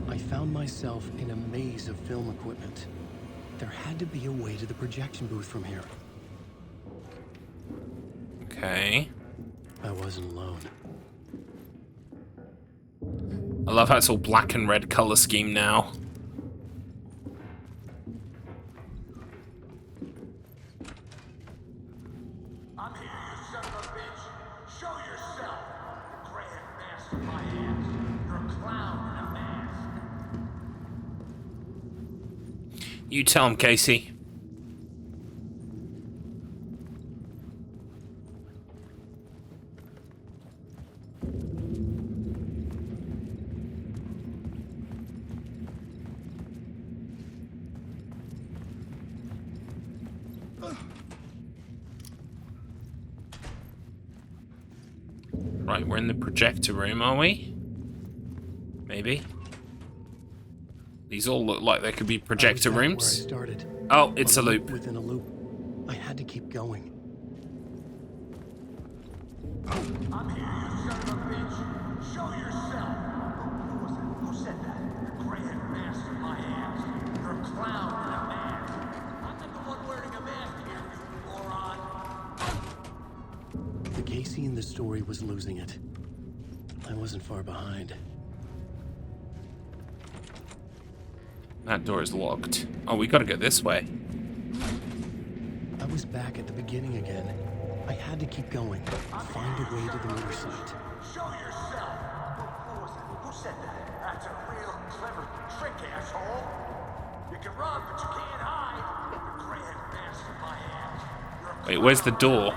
S4: I found myself in a maze of film equipment. There had to be a way to the projection booth from here.
S1: Okay.
S4: I wasn't alone.
S1: I love how it's all black and red color scheme now.
S14: I'm here, you son of a bitch. Show yourself. Grandmaster my ass. You're a clown in a mask.
S1: You tell him, Casey. Right, we're in the projector room, are we? Maybe. These all look like they could be projector rooms. Oh, it's a loop.
S4: Within a loop. I had to keep going.
S14: I'm here, you son of a bitch. Show yourself. Who was it? Who said that? Grandmaster my ass. You're a clown in a mask. I'm not the one wearing a mask here, you moron.
S4: The Casey in the story was losing it. I wasn't far behind.
S1: That door is locked. Oh, we gotta go this way.
S4: I was back at the beginning again. I had to keep going. Find a way to the murder site.
S14: Show yourself! Who was it? Who said that? That's a real clever trick, asshole! You can run, but you can't hide! The gray-headed bastard in my hands.
S1: Wait, where's the door?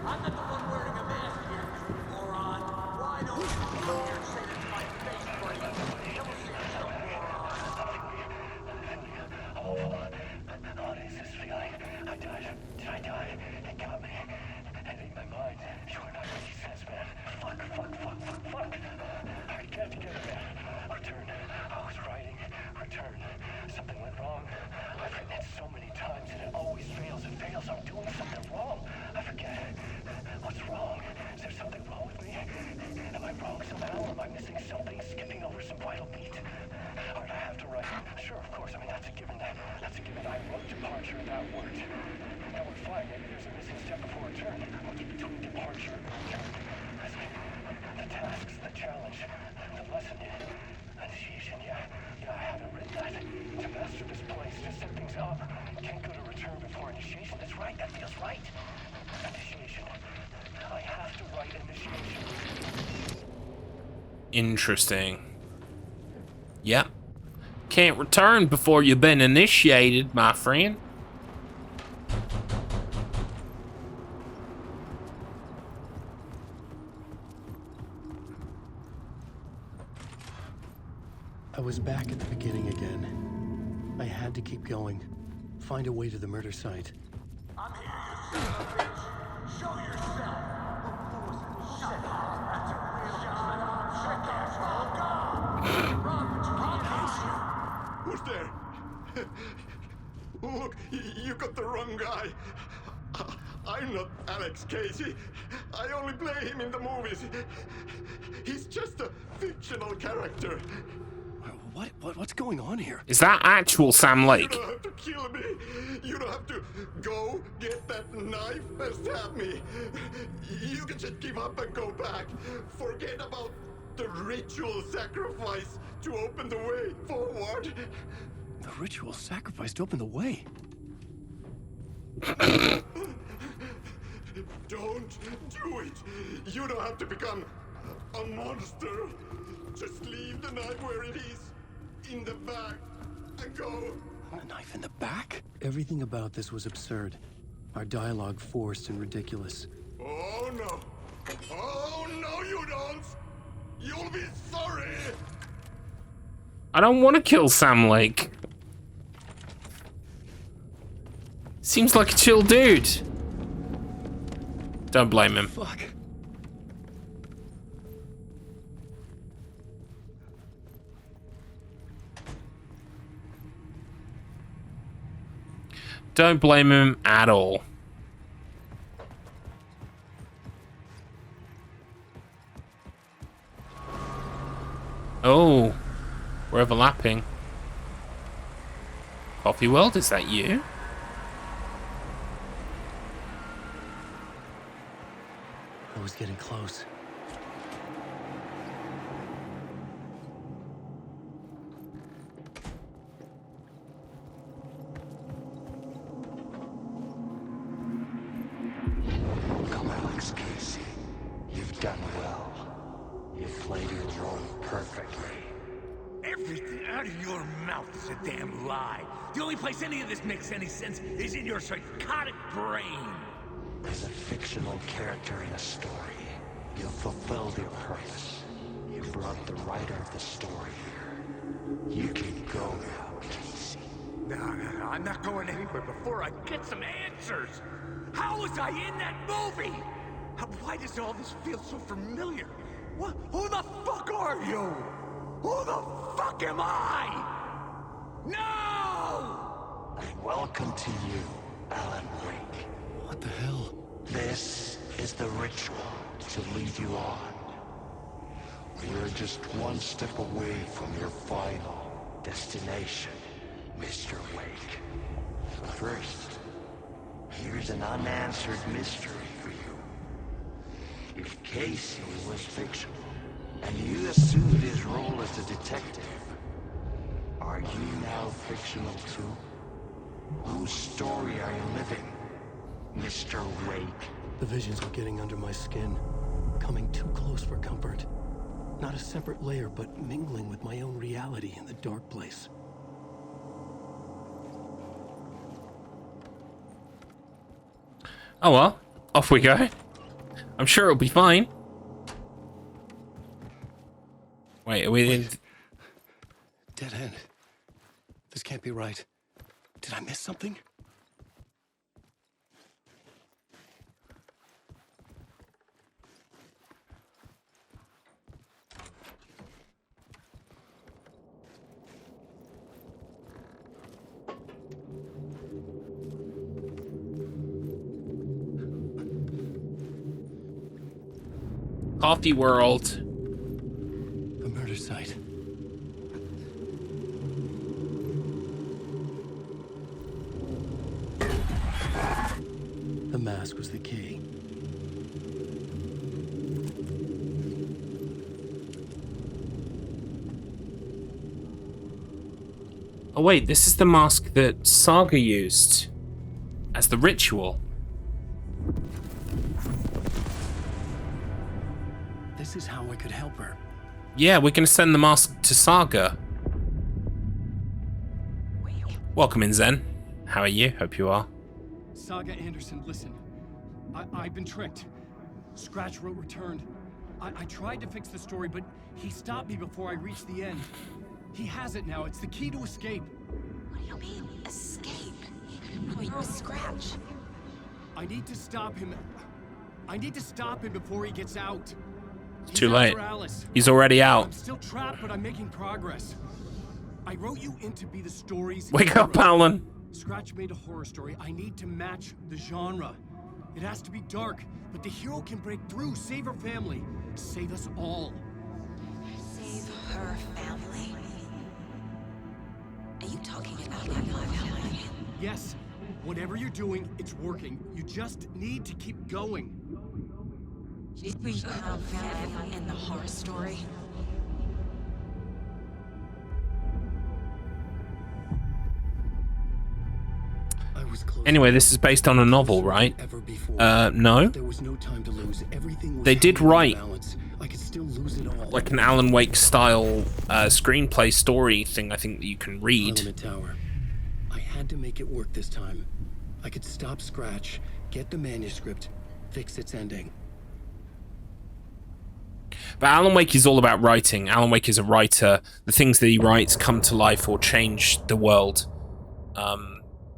S14: I'm not the one wearing a mask here, you moron! Why don't you come here and say that to my face, buddy? Double serious, you moron!
S11: What is this feeling? I died. Did I die? It got me. And in my mind, you are not what he says, man. Fuck. I can't get it, man. Return. I was writing. Return. Something went wrong. I've written it so many times and it always fails. It fails. I'm doing something wrong. I forget. What's wrong? Is there something wrong with me? Am I wrong somehow? Am I missing something? Skipping over some vital beat? Alright, I have to write. Sure, of course. I mean, that's a given. That's a given. I wrote departure without words. Now we're fine. Maybe there's a missing step before return. What's between departure and return? The tasks, the challenge, the lesson, initiation. Yeah, I haven't written that. To master this place, to set things up. Can't go to return before initiation. That's right. That feels right. Initiation. I have to write initiation.
S1: Interesting. Yep. Can't return before you've been initiated, my friend.
S4: I was back at the beginning again. I had to keep going. Find a way to the murder site.
S14: I'm here, you son of a bitch! Show yourself! Who was it? Who said that? That's a real trick, asshole! Go! Run, but you can't hide!
S3: Who's there? Look, you got the wrong guy. I'm not Alex Casey. I only play him in the movies. He's just a fictional character.
S4: What's going on here?
S1: Is that actual Sam Lake?
S3: You don't have to kill me. You don't have to go get that knife and stab me. You can just give up and go back. Forget about the ritual sacrifice to open the way forward.
S4: The ritual sacrifice to open the way.
S3: Don't do it. You don't have to become a monster. Just leave the knife where it is. In the back and go.
S4: A knife in the back? Everything about this was absurd. Our dialogue forced and ridiculous.
S3: Oh no. Oh no, you don't. You'll be sorry.
S1: I don't want to kill Sam Lake. Seems like a chill dude. Don't blame him.
S4: Fuck.
S1: Don't blame him at all. Oh, we're overlapping. Coffee World, is that you?
S4: I was getting close.
S11: Come, Alex Casey. You've done well. You've played your role perfectly.
S14: Everything out of your mouth is a damn lie. The only place any of this makes any sense is in your psychotic brain.
S11: As a fictional character in a story, you've fulfilled your purpose. You brought the writer of the story here. You can go now, Casey.
S14: No, I'm not going anywhere before I get some answers. How was I in that movie? Why does all this feel so familiar? What? Who the fuck are you? Who the fuck am I? No!
S11: And welcome to you, Alan Wake.
S4: What the hell?
S11: This is the ritual to lead you on. We're just one step away from your final destination, Mr. Wake. First, here's an unanswered mystery for you. If Casey was fictional, and you assumed his role as a detective,
S15: Are you now fictional too? Whose story are you living, Mr. Wake?
S4: The visions are getting under my skin, coming too close for comfort. Not a separate layer, but mingling with my own reality in the dark place.
S1: Oh well, off we go. I'm sure it'll be fine. Wait, are we in?
S4: Dead end. This can't be right. Did I miss something?
S1: Coffee World.
S4: The murder site. The mask was the key.
S1: Oh wait, this is the mask that Saga used as the ritual.
S4: This is how I could help her.
S1: Yeah, we're gonna send the mask to Saga. Welcome in, Zen. How are you? Hope you are.
S6: Saga Anderson, listen. I've been tricked. Scratch wrote returned. I tried to fix the story, but he stopped me before I reached the end. He has it now. It's the key to escape.
S16: What do you mean, escape? Wait, Scratch.
S6: I need to stop him. I need to stop him before he gets out.
S1: Too late. He's already out.
S6: I'm still trapped, but I'm making progress. I wrote you in to be the story's
S1: Wake up, Alan.
S6: Scratch made a horror story. I need to match the genre. It has to be dark, but the hero can break through, save her family, save us all.
S16: Save her family? Are you talking about my family?
S6: Yes. Whatever you're doing, it's working. You just need to keep going.
S16: We have family in the horror story.
S1: Anyway, this is based on a novel, right? No. They did write like an Alan Wake style screenplay story thing, I think, that you can read.
S4: I had to make it work this time. I could stop Scratch, get the manuscript, fix its ending.
S1: But Alan Wake is all about writing. Alan Wake is a writer. The things that he writes come to life or change the world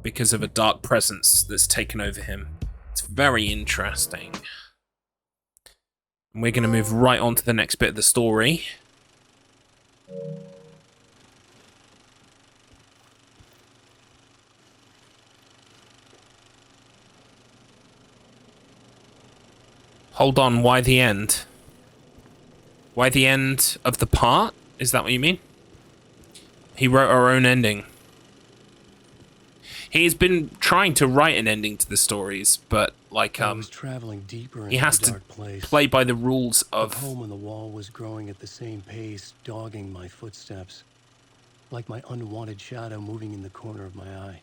S1: because of a dark presence that's taken over him. It's very interesting. And we're going to move right on to the next bit of the story. Hold on, why the end? Why the end of the part? Is that what you mean? He wrote our own ending. He's been trying to write an ending to the stories, but like
S4: traveling deeper
S1: he has to play by the rules of.
S4: The hole in the wall was growing at the same pace, dogging my footsteps, like my unwanted shadow moving in the corner of my eye.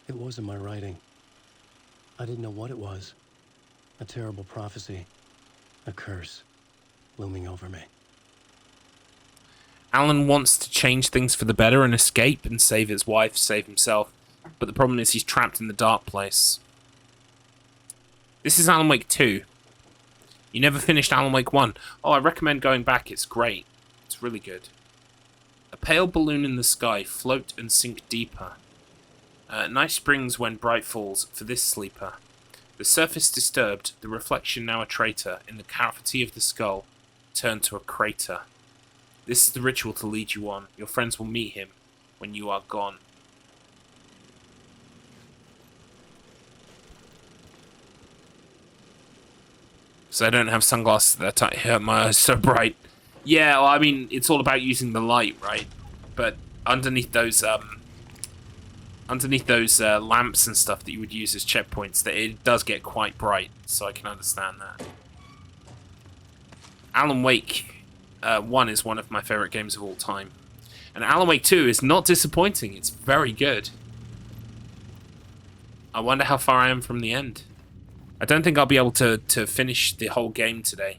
S4: It wasn't my writing. I didn't know what it was. A terrible prophecy, a curse, looming over me.
S1: Alan wants to change things for the better and escape and save his wife, save himself. But the problem is he's trapped in the dark place. This is Alan Wake 2. You never finished Alan Wake 1. Oh, I recommend going back. It's great. It's really good. A pale balloon in the sky. Float and sink deeper. Night springs when bright falls for this sleeper. The surface disturbed, the reflection now a traitor. In the cavity of the skull, turned to a crater. This is the ritual to lead you on. Your friends will meet him when you are gone. So I don't have sunglasses that hurt my eyes so bright. Yeah, well, I mean, it's all about using the light, right? But underneath those lamps and stuff that you would use as checkpoints, that it does get quite bright, so I can understand that. Alan Wake 1 is one of my favorite games of all time. And Alan Wake 2 is not disappointing. It's very good. I wonder how far I am from the end. I don't think I'll be able to finish the whole game today.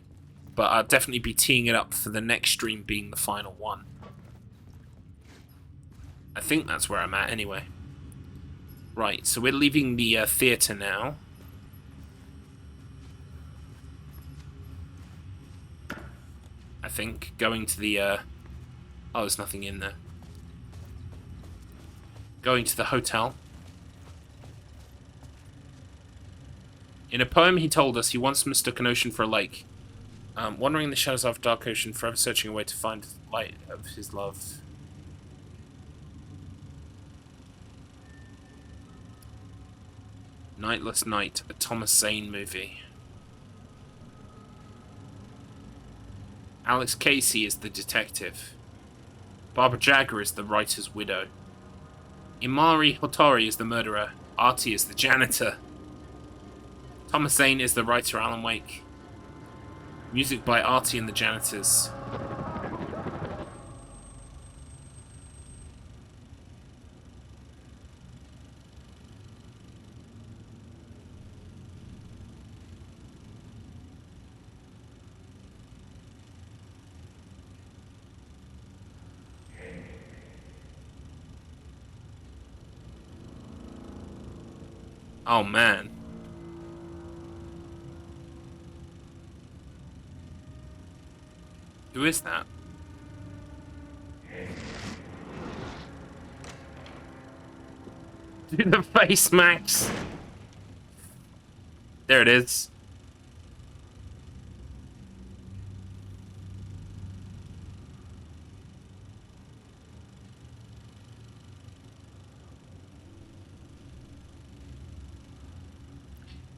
S1: But I'll definitely be teeing it up for the next stream being the final one. I think that's where I'm at anyway. Right, so we're leaving the theatre now. I think. Going to the... oh, there's nothing in there. Going to the hotel. In a poem he told us he once mistook an ocean for a lake. Wandering in the shadows of a dark ocean, forever searching a way to find the light of his love. Nightless Night, a Thomas Zane movie. Alex Casey is the detective. Barbara Jagger is the writer's widow. Imari Hotori is the murderer. Artie is the janitor. Thomas Zane is the writer Alan Wake. Music by Artie and the Janitors. Oh man. Who is that? Do the face, Max. There it is.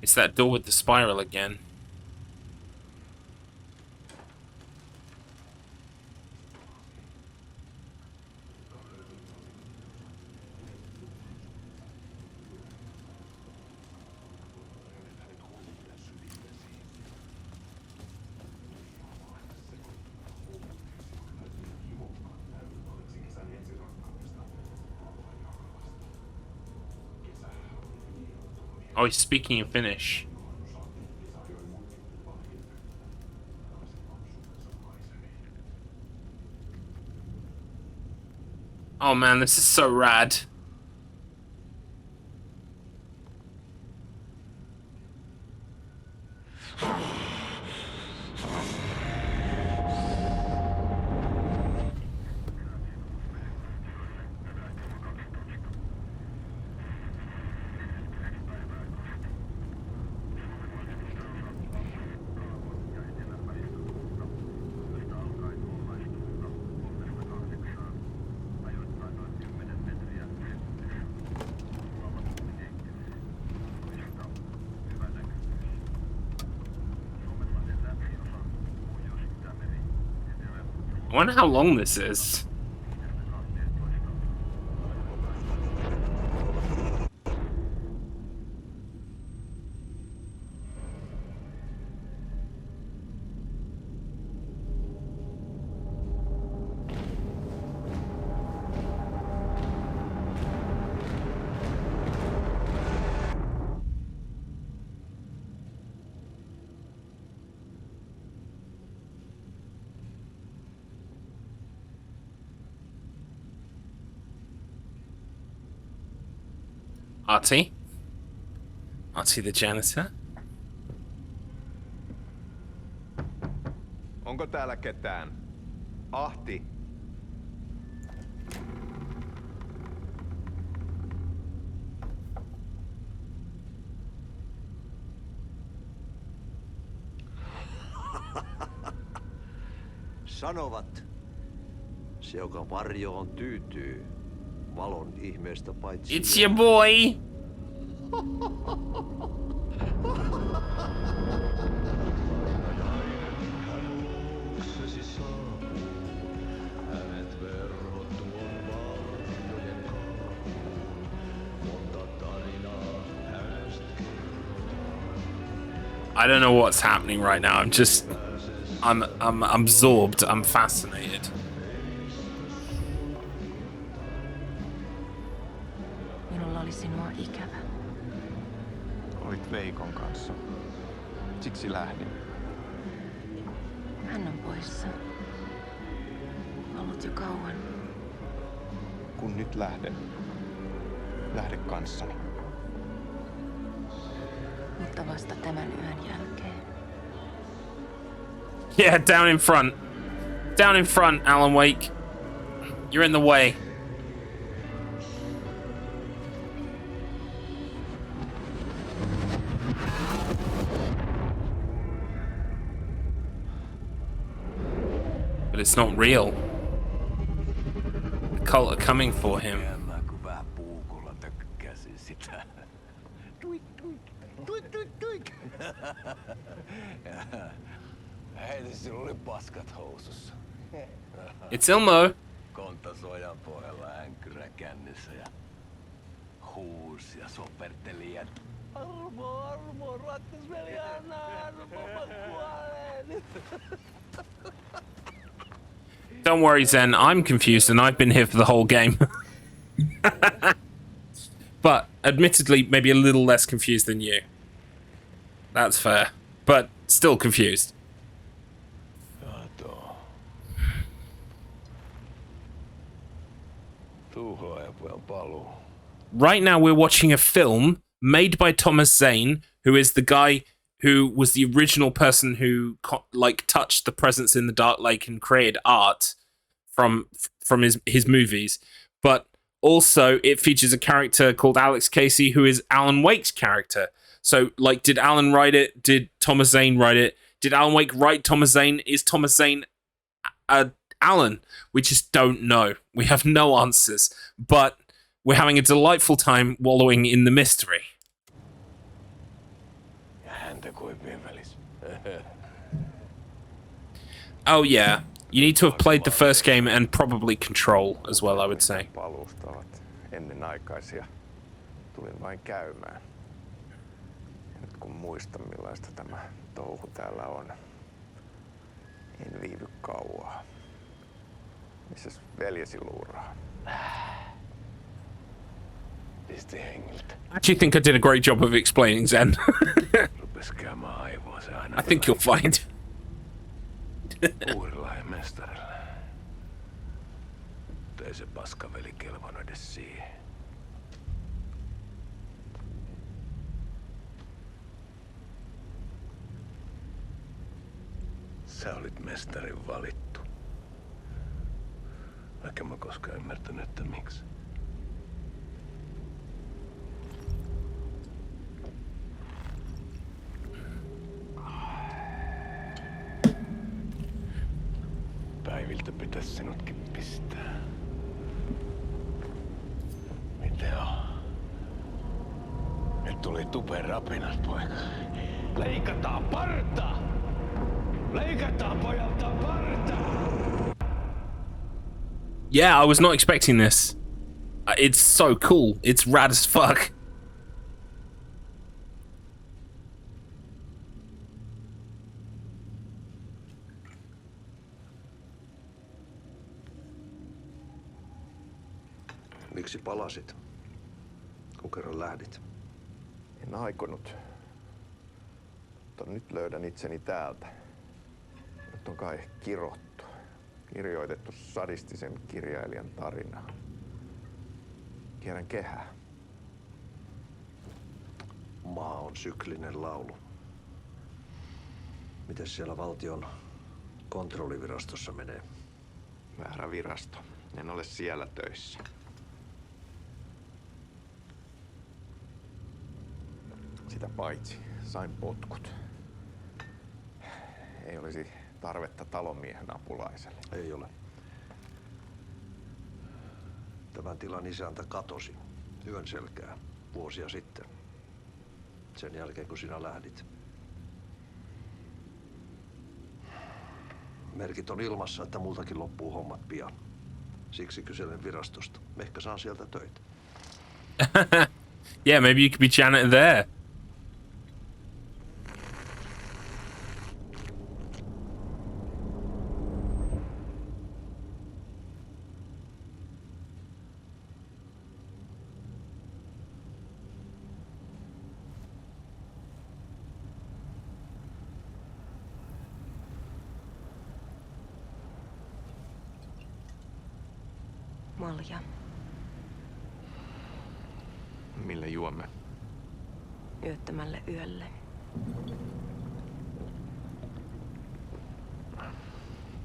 S1: It's that door with the spiral again. Oh, he's speaking in Finnish. Oh man, this is so rad. I wonder how long this is. Artie? Artie the janitor?
S17: Onko täällä ketään? Ahti.
S5: Sanovat, se joka varjoon tyytyy, valon ihmeestä paitsi...
S1: It's your boy! I don't know what's happening right now. I'm absorbed. I'm fascinated.
S18: sinua ikävä.
S17: Olit Veikon kanssa. Siksi lähdin.
S18: Hän on poissa. Ollut jo kauan.
S17: Kun nyt lähden, lähde kanssani.
S18: Mutta vasta tämän yön jälkeen.
S1: Yeah, down in front. Down in front, Alan Wake. You're in the way. But it's not real. The cult are coming for him. It's Ilmo.
S9: Kontasojan pohjalla änkyrä kännissä ja huusi ja soperteli ja armo, rakkasveli, anna armo, mä kuolen.
S1: Don't worry, Zen. I'm confused and I've been here for the whole game. But admittedly, maybe a little less confused than you. That's fair. But still confused. Right now we're watching a film made by Thomas Zane, who is the guy who was the original person who touched the presence in the Dark Lake and created art from his movies. But also it features a character called Alex Casey, who is Alan Wake's character. So, did Alan write it? Did Thomas Zane write it? Did Alan Wake write Thomas Zane? Is Thomas Zane Alan? We just don't know. We have no answers. But we're having a delightful time wallowing in the mystery. Oh yeah, you need to have played the first game and probably Control as well, I would say.
S17: Paluusta ovat ennenaikaisia. Tulin vain käymään. Nyt kun muistan millaista tämä touhu täällä on, en viivy kauaa. Missäs veljesi luuraa?
S1: I actually think I did a great job of explaining Zen. I think you'll find.
S9: Uudella mestarilla. Ei se paskaveli kelvon edes siihen. Sä olit mestarin valittu. Vaikka mä koskaan ymmärtänyt, että miksi. Päiviltä pitäis sinutkin pistää. Mitä on? Nyt tuli tupen rapinat, poika. Leikataan parta! Leikataan pojalta parta!
S1: Yeah, I was not expecting this. It's so cool. It's rad as fuck.
S5: Miksi palasit, kun kerran lähdit?
S17: En aikonut. Mutta nyt löydän itseni täältä. Nyt on kai kirottu. Kirjoitettu sadistisen kirjailijan tarinaa. Kierrän kehää.
S5: Maa on syklinen laulu. Mites siellä valtion kontrollivirastossa menee?
S17: Väärä virasto. En ole siellä töissä. Sitä paitsi sain potkut. Ei olisi tarvetta talonmiehen apulaiselle.
S5: Ei ole. Tämän tilan isäntä katosi yön selkää vuosia sitten. Sen jälkeen kun sinä lähdit. Merkit on ilmassa, että multakin loppuu hommat pian. Siksi kyselen virastosta. Ehkä saan sieltä töitä.
S1: Yeah, maybe you could be janitor there.
S18: Malja.
S17: Millä juomme?
S18: Yöttömälle yölle.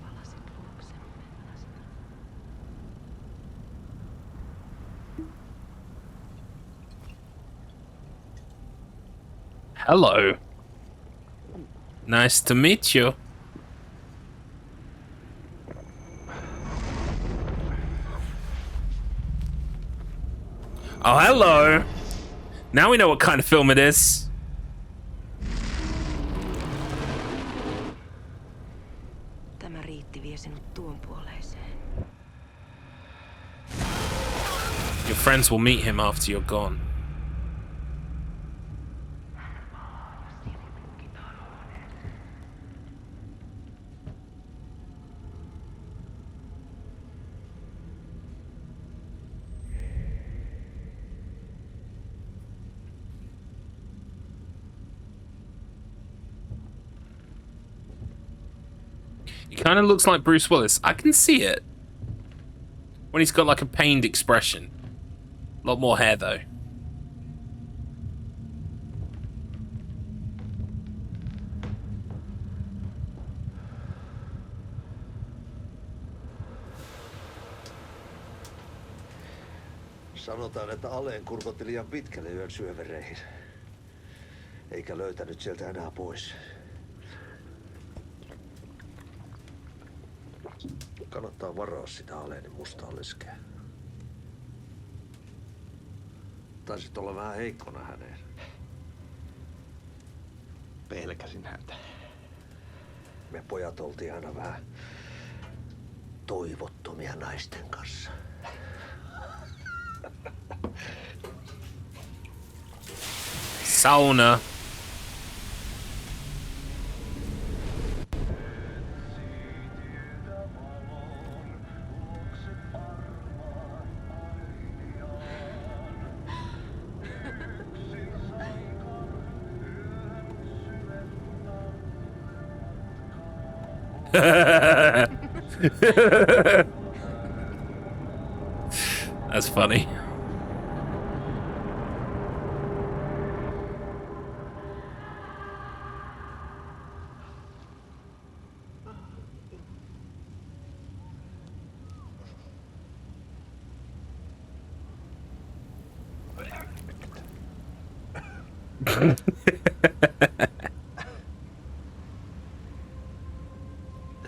S18: Palasit luoksemme.
S1: Hello. Nice to meet you. Oh, hello. Now we know what kind of film it is.
S18: Tämä riitti vie sinut tuon puoleiseen.
S1: Your friends will meet him after you're gone. He kind of looks like Bruce Willis. I can see it. When he's got like a pained expression. A lot more hair though.
S5: Sanotaan, että Aleen kurkotti liian pitkälle yön syövereihin. Eikä löytänyt sieltä enää pois. Kannattaa varaa sitä Aleenin mustaa leskeä. Taisit olla vähän heikkona häneen.
S17: Pelkäsin häntä.
S5: Me pojat oltiin aina vähän toivottomia naisten kanssa.
S1: Sauna. That's funny.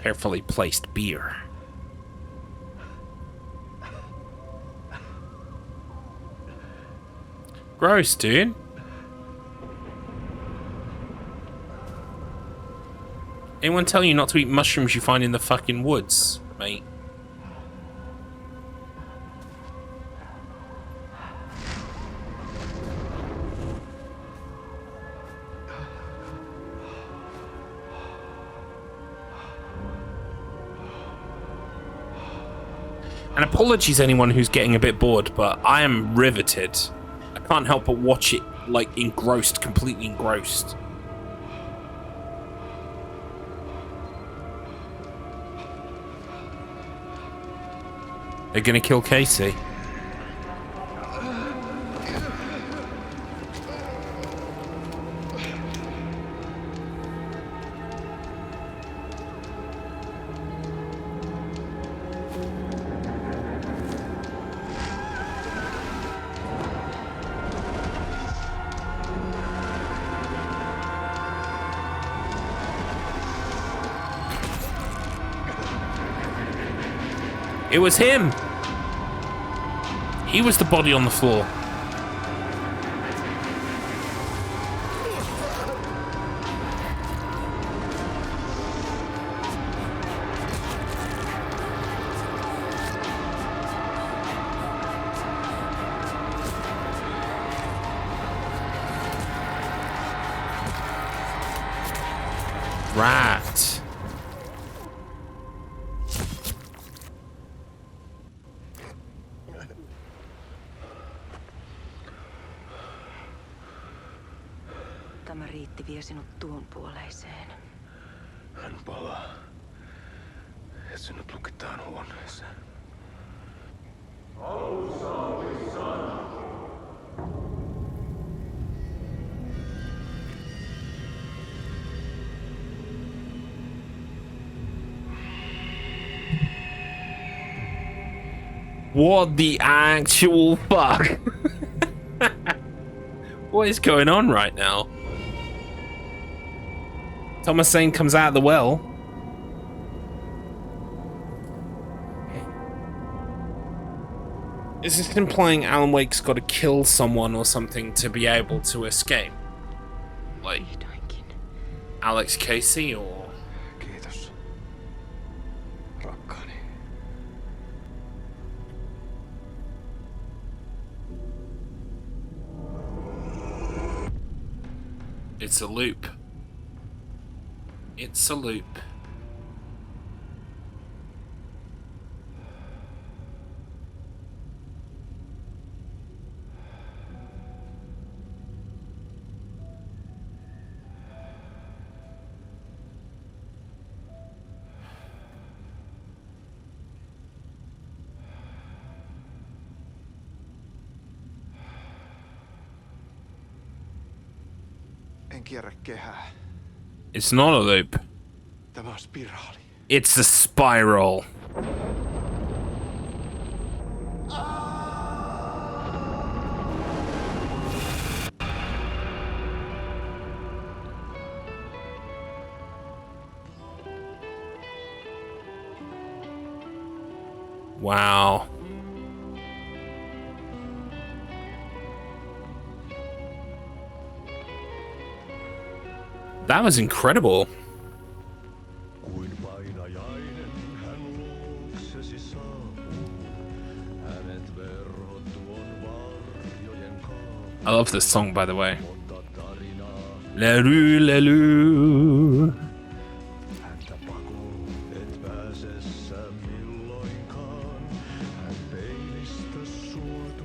S1: Carefully placed beer. Gross, dude. Anyone tell you not to eat mushrooms you find in the fucking woods, mate? And apologies anyone who's getting a bit bored, but I am riveted. I can't help but watch it, like, engrossed, completely engrossed. They're gonna kill Casey. It was him! He was the body on the floor. Right.
S18: Tämä riitti vie sinut tuon puoleiseen.
S12: Hän palaa. Ja sinut lukitaan huoneeseen.
S1: What the actual fuck? What is going on right now? Thomasine comes out of the well. Is this implying Alan Wake's got to kill someone or something to be able to escape? Like Alex Casey or...
S17: Kiitos, rakkaani.
S1: It's a loop. It's a loop.
S17: En kierrä kehää.
S1: It's not a loop.
S17: Tämä on spiraali.
S1: It's a spiral. Wow. That was incredible. I love this song, by the way. La rue, la rue.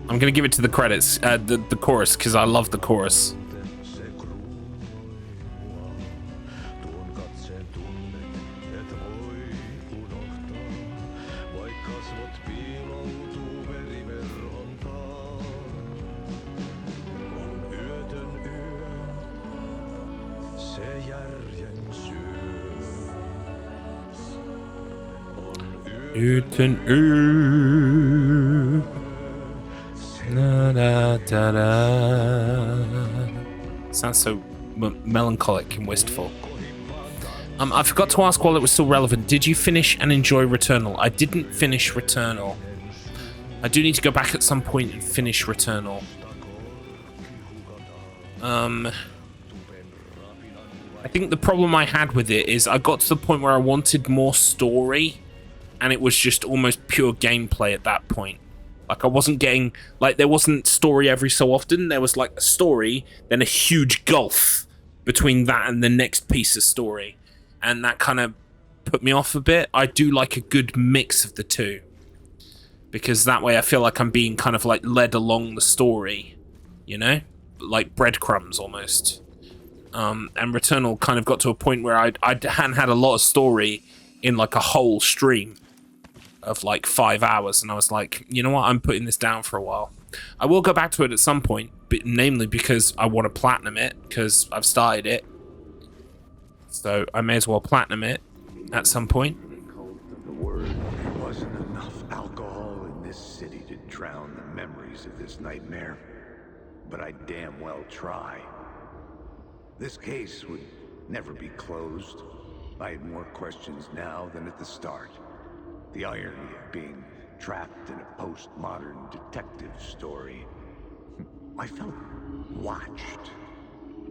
S1: I'm gonna give it to the credits, the chorus, because I love the chorus. Uten na da da da. Sounds so melancholic and wistful. I forgot to ask while it was still relevant. Did you finish and enjoy Returnal? I didn't finish Returnal. I do need to go back at some point and finish Returnal. I think the problem I had with it is I got to the point where I wanted more story, and it was just almost pure gameplay at that point. Like, I wasn't getting... Like, there wasn't story every so often. There was, like, a story, then a huge gulf between that and the next piece of story. And that kind of put me off a bit. I do like a good mix of the two. Because that way I feel like I'm being kind of, like, led along the story. You know? Like breadcrumbs, almost. And Returnal kind of got to a point where I hadn't had a lot of story in, like, a whole stream of like 5 hours, and I was like, you know what, I'm putting this down for a while. I will go back to it at some point, but namely because I want to platinum it, because I've started it, so I may as well platinum it at some point.
S9: There wasn't enough alcohol in this city to drown the memories of this nightmare, but I damn well try. This case would never be closed. I had more questions now than at the start. The irony of being trapped in a postmodern detective story. I felt watched.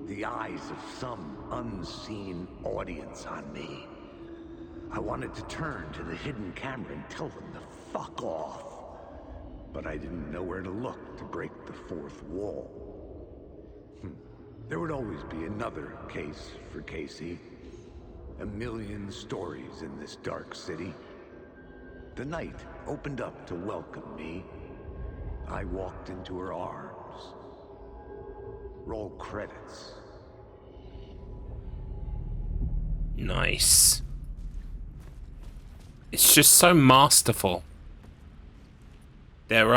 S9: The eyes of some unseen audience on me. I wanted to turn to the hidden camera and tell them to fuck off. But I didn't know where to look to break the fourth wall. There would always be another case for Casey. A million stories in this dark city. The night opened up to welcome me. I walked into her arms. Roll credits.
S1: Nice. It's just so masterful. Their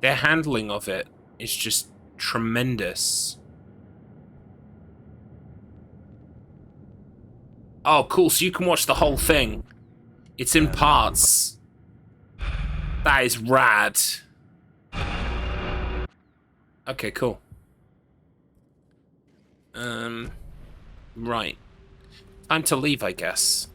S1: handling of it is just tremendous. Oh, cool, so you can watch the whole thing. It's in parts. That is rad. Okay, cool. Right. Time to leave, I guess.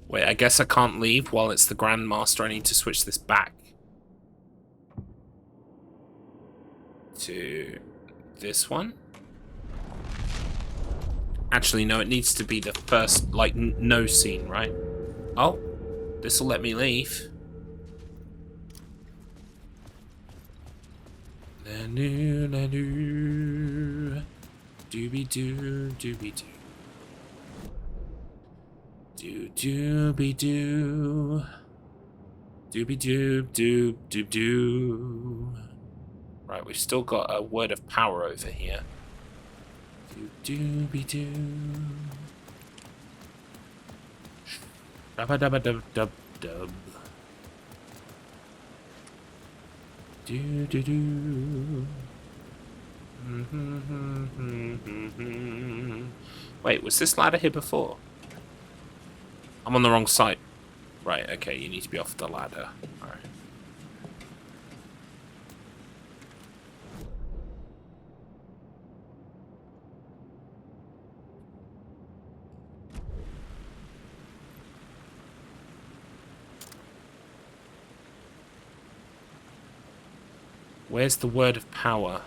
S1: Wait, I guess I can't leave while it's the Grandmaster. I need to switch this back to this one. Actually, no, it needs to be the first, like, no scene, right? Oh, this will let me leave. La-doo, la-doo. Dooby-doo, dooby-doo. Do-dooby-doo. Dooby-doo, doob-doob-doo. Right, we've still got a word of power over here. Dooby-doo. Dabba-dabba-dub-dub-dub. Do-do-do. Wait, was this ladder here before? I'm on the wrong side. Right, okay, you need to be off the ladder. Alright. Where's the word of power?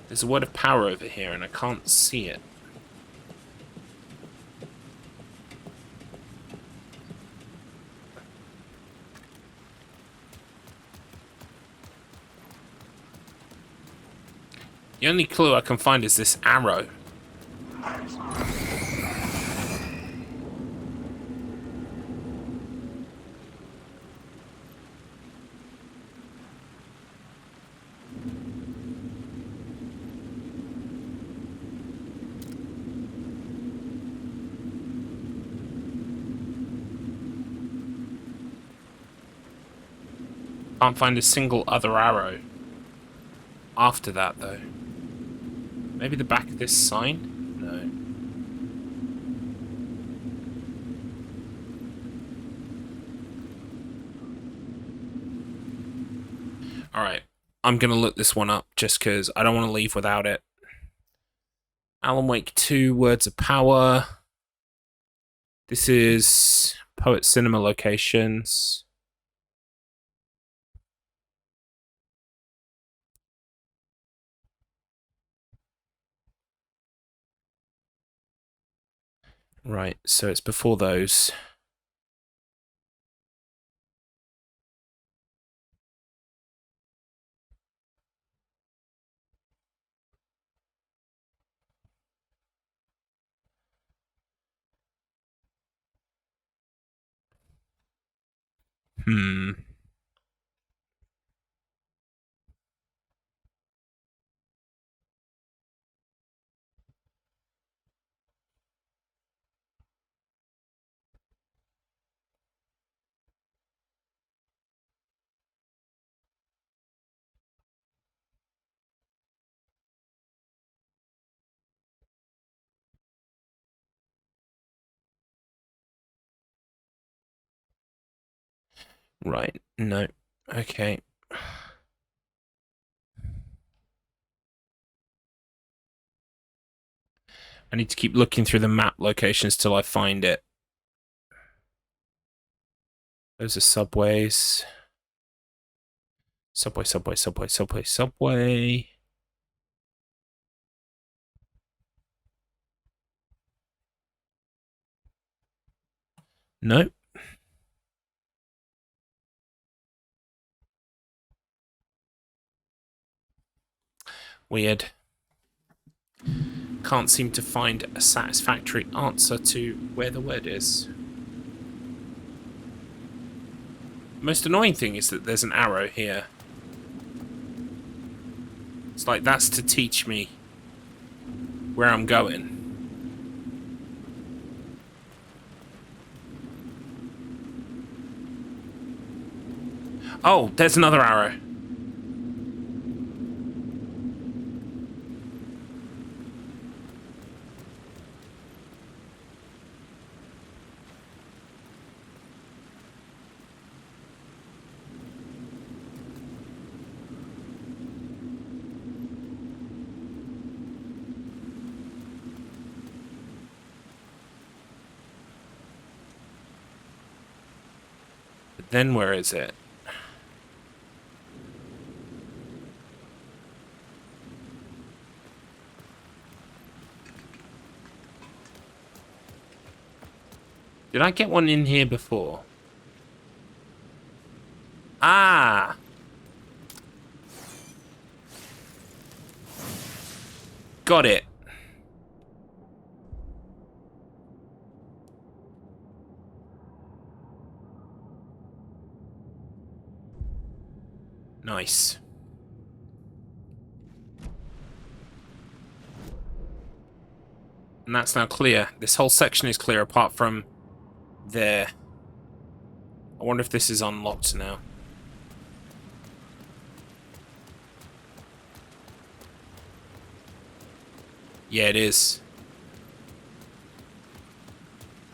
S1: There's a word of power over here and I can't see it. The only clue I can find is this arrow. Can't find a single other arrow. After that, though. Maybe the back of this sign? No. Alright. I'm gonna look this one up just because I don't want to leave without it. Alan Wake 2, Words of Power. This is Poet Cinema locations. Right, so it's before those. Right, no. Okay. I need to keep looking through the map locations till I find it. Those are subways. Subway, subway, subway, subway, subway. Nope. Weird. Can't seem to find a satisfactory answer to where the word is. Most annoying thing is that there's an arrow here. It's like that's to teach me where I'm going. Oh, there's another arrow. But then where is it? Did I get one in here before? Ah! Got it. Nice. And that's now clear. This whole section is clear apart from there. I wonder if this is unlocked now. Yeah, it is.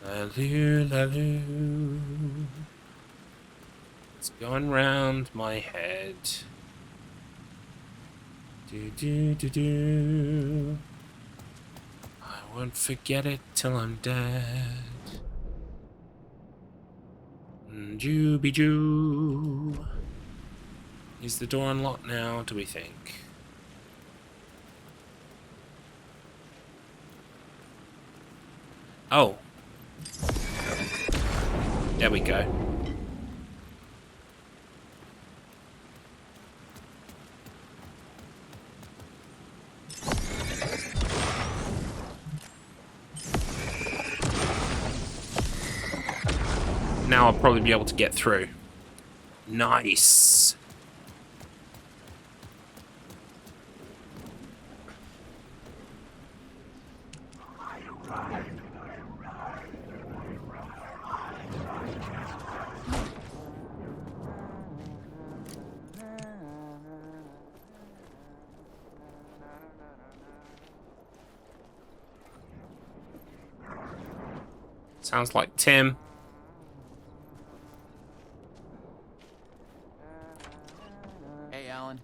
S1: La-loo, la-loo. It's going round my head. Do-do-do-do. I won't forget it till I'm dead. Jooby-joo. Is the door unlocked now, do we think? Oh. There we go. Now I'll probably be able to get through. Nice. Sounds like Tim.
S7: Hey, Alan.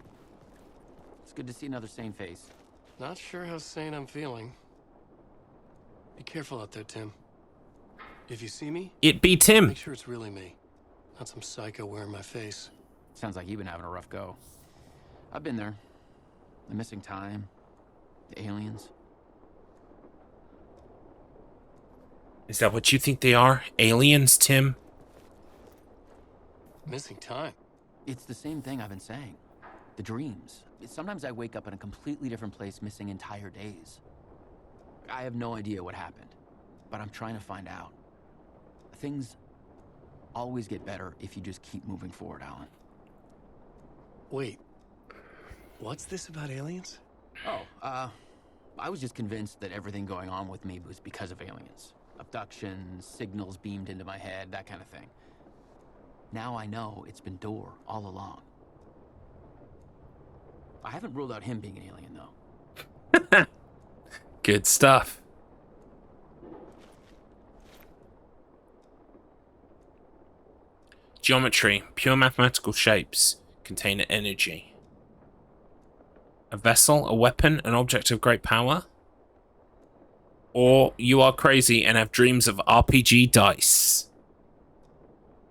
S7: It's good to see another sane face.
S4: Not sure how sane I'm feeling. Be careful out there, Tim. If you see me,
S1: it be Tim.
S4: Make sure it's really me, not some psycho wearing my face.
S7: Sounds like you've been having a rough go. I've been there. The missing time, the aliens.
S1: Is that what you think they are? Aliens, Tim?
S4: Missing time?
S7: It's the same thing I've been saying. The dreams. Sometimes I wake up in a completely different place, missing entire days. I have no idea what happened, but I'm trying to find out. Things always get better if you just keep moving forward, Alan.
S4: Wait. What's this about aliens?
S7: Oh, I was just convinced that everything going on with me was because of aliens. Abductions, signals beamed into my head, that kind of thing. Now I know it's been Door all along. I haven't ruled out him being an alien, though.
S1: Good stuff. Geometry. Pure mathematical shapes contain energy. A vessel, a weapon, an object of great power. Or you are crazy and have dreams of RPG dice.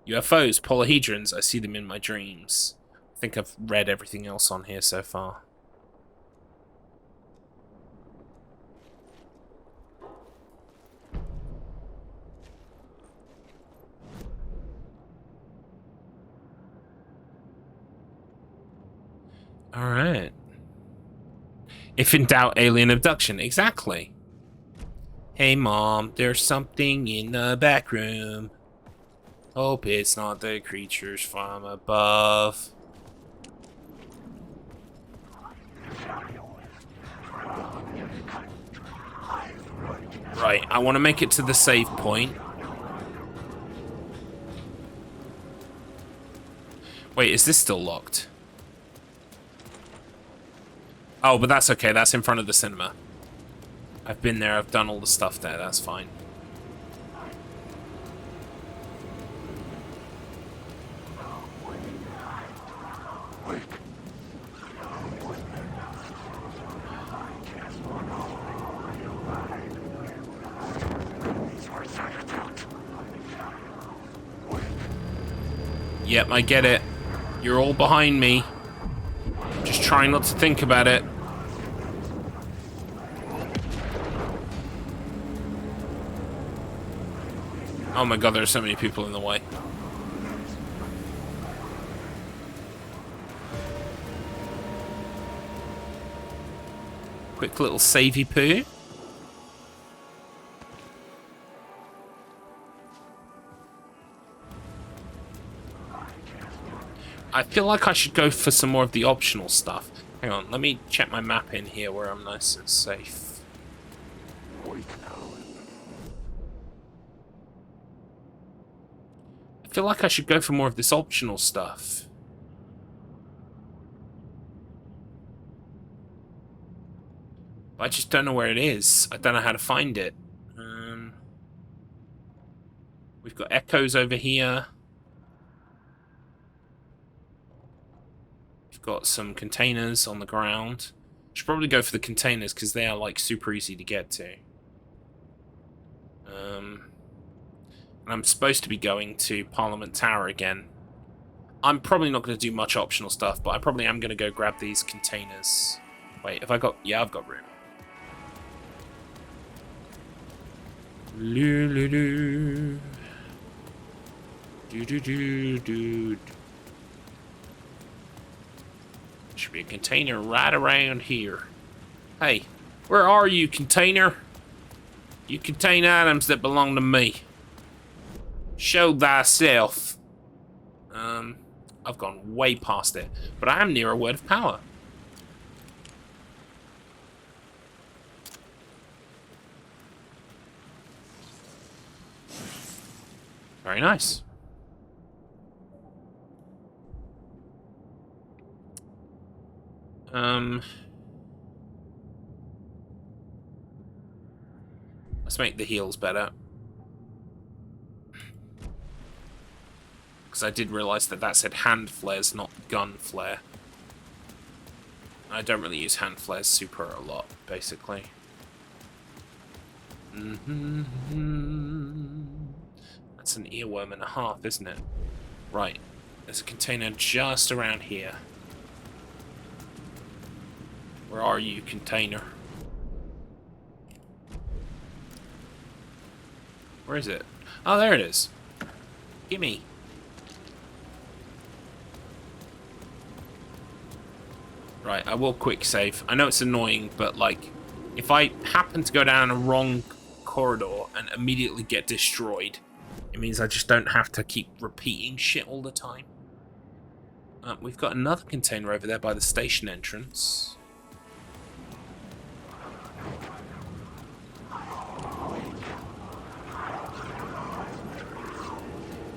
S1: UFOs, polyhedrons, I see them in my dreams. I think I've read everything else on here so far. Alright. If in doubt, alien abduction. Exactly. Hey, Mom, there's something in the back room. Hope it's not the creatures from above. Right, I want to make it to the save point. Wait, is this still locked? Oh, but that's okay. That's in front of the cinema. I've been there. I've done all the stuff there. That's fine. Yep, I get it. You're all behind me. Just trying not to think about it. Oh my god, there's so many people in the way. Quick little savey poo. I feel like I should go for some more of the optional stuff. Hang on, let me check my map in here where I'm nice and safe. I feel like I should go for more of this optional stuff. But I just don't know where it is. I don't know how to find it. We've got echoes over here. We've got some containers on the ground. Should probably go for the containers because they are like super easy to get to. And I'm supposed to be going to Parliament Tower again. I'm probably not going to do much optional stuff, but I probably am going to go grab these containers. Wait, have I got... Yeah, I've got room. Loo-loo-loo. Do-do-do-do. Should be a container right around here. Hey, where are you, container? You contain items that belong to me. Show thyself. I've gone way past it, but I am near a word of power. Very nice. Let's make the heals better. Because I did realise that that said hand flares, not gun flare. I don't really use hand flares super a lot, basically. That's an earworm and a half, isn't it? Right. There's a container just around here. Where are you, container? Where is it? Oh, there it is. Gimme. Right, I will quick save. I know it's annoying, but like, if I happen to go down a wrong corridor and immediately get destroyed, it means I just don't have to keep repeating shit all the time. We've got another container over there by the station entrance.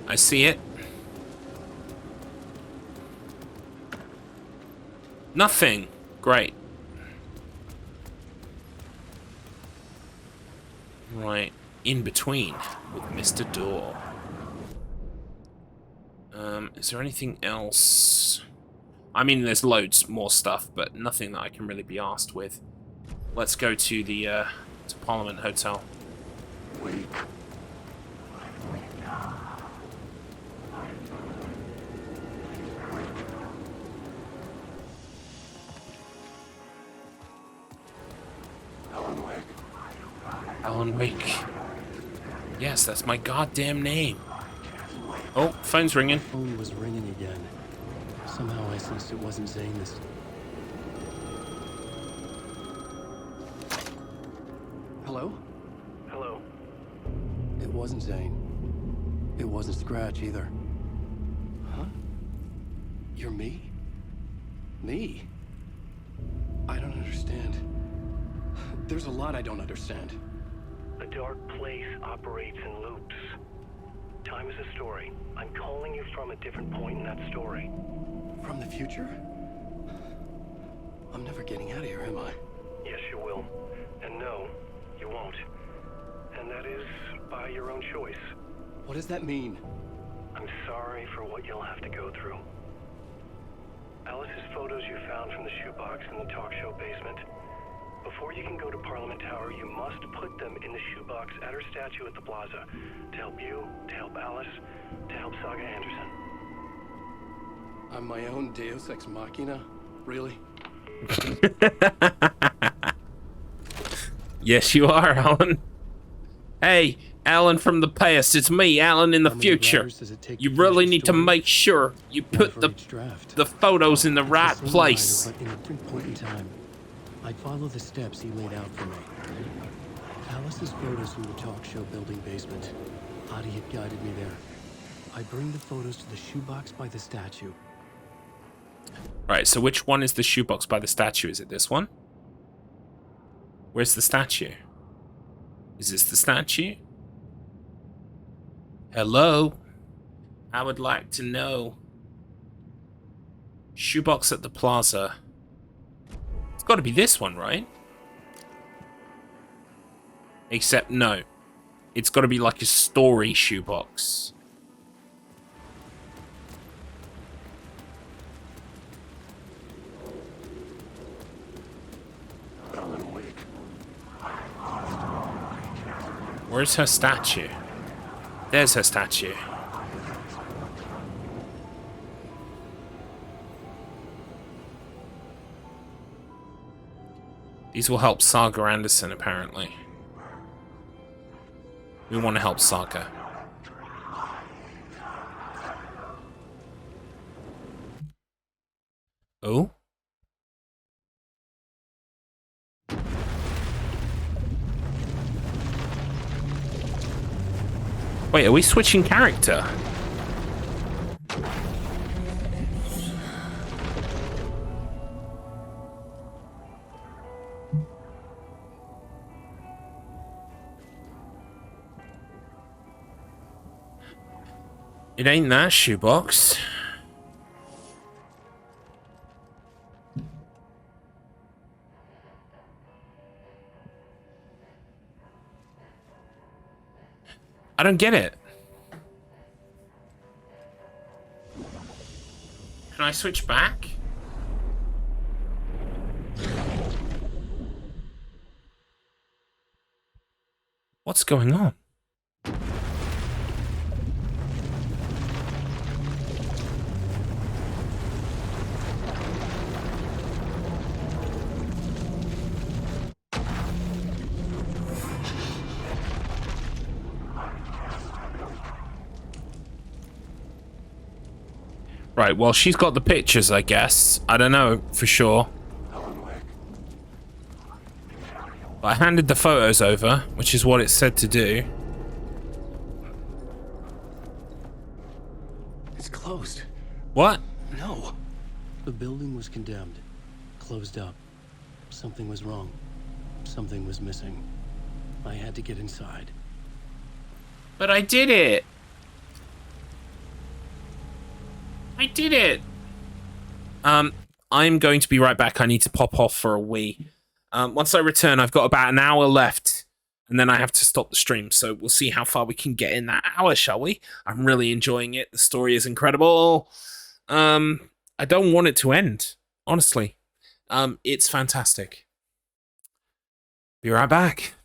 S1: I see it. Nothing. Great. Right. In between with Mr. Door. Is there anything else? I mean, there's loads more stuff, but nothing that I can really be asked with. Let's go to the to Parliament Hotel.
S15: Wake.
S1: Alan Wake. Yes, that's my goddamn name. Oh, phone's ringing.
S4: Phone was ringing again. Somehow I sensed it wasn't Zane this. Hello?
S19: Hello.
S4: It wasn't Zane. It wasn't Scratch either. Huh? You're me? Me? I don't understand. There's a lot I don't understand.
S19: A dark place operates in loops. Time is a story. I'm calling you from a different point in that story.
S4: From the future? I'm never getting out of here, am I?
S19: Yes, you will. And no, you won't. And that is by your own choice.
S4: What does that mean?
S19: I'm sorry for what you'll have to go through. Alice's photos you found from the shoebox in the talk show basement. Before you can go to Parliament Tower, you must put them in the shoebox at her statue at the plaza. To help you, to help Alice, to help Saga Anderson.
S4: I'm my own Deus Ex Machina? Really?
S1: Yes, you are, Alan. Hey, Alan from the past. It's me, Alan in the future. You really need to make sure you put the photos in the right place.
S4: But in a different point in time, I'd follow the steps he laid out for me. Alice's photos from the talk show building basement. Adi had guided me there. I bring the photos to the shoebox by the statue.
S1: Right, so which one is the shoebox by the statue? Is it this one? Where's the statue? Is this the statue? Hello? I would like to know. Shoebox at the plaza. It's got to be this one, right? Except, no. It's got to be like a story shoebox. Where's her statue? There's her statue. These will help Saga Anderson, apparently. We want to help Saga. Oh? Wait, are we switching character? It ain't that shoebox. I don't get it. Can I switch back? What's going on? Right, well, she's got the pictures, I guess. I don't know for sure. But I handed the photos over, which is what it said to do.
S4: It's closed.
S1: What?
S4: No. The building was condemned. Closed up. Something was wrong. Something was missing. I had to get inside.
S1: But I did it! I did it! I'm going to be right back. I need to pop off for a wee. Once I return, I've got about an hour left, and then I have to stop the stream, so we'll see how far we can get in that hour, shall we? I'm really enjoying it. The story is incredible. I don't want it to end, honestly. It's fantastic. Be right back.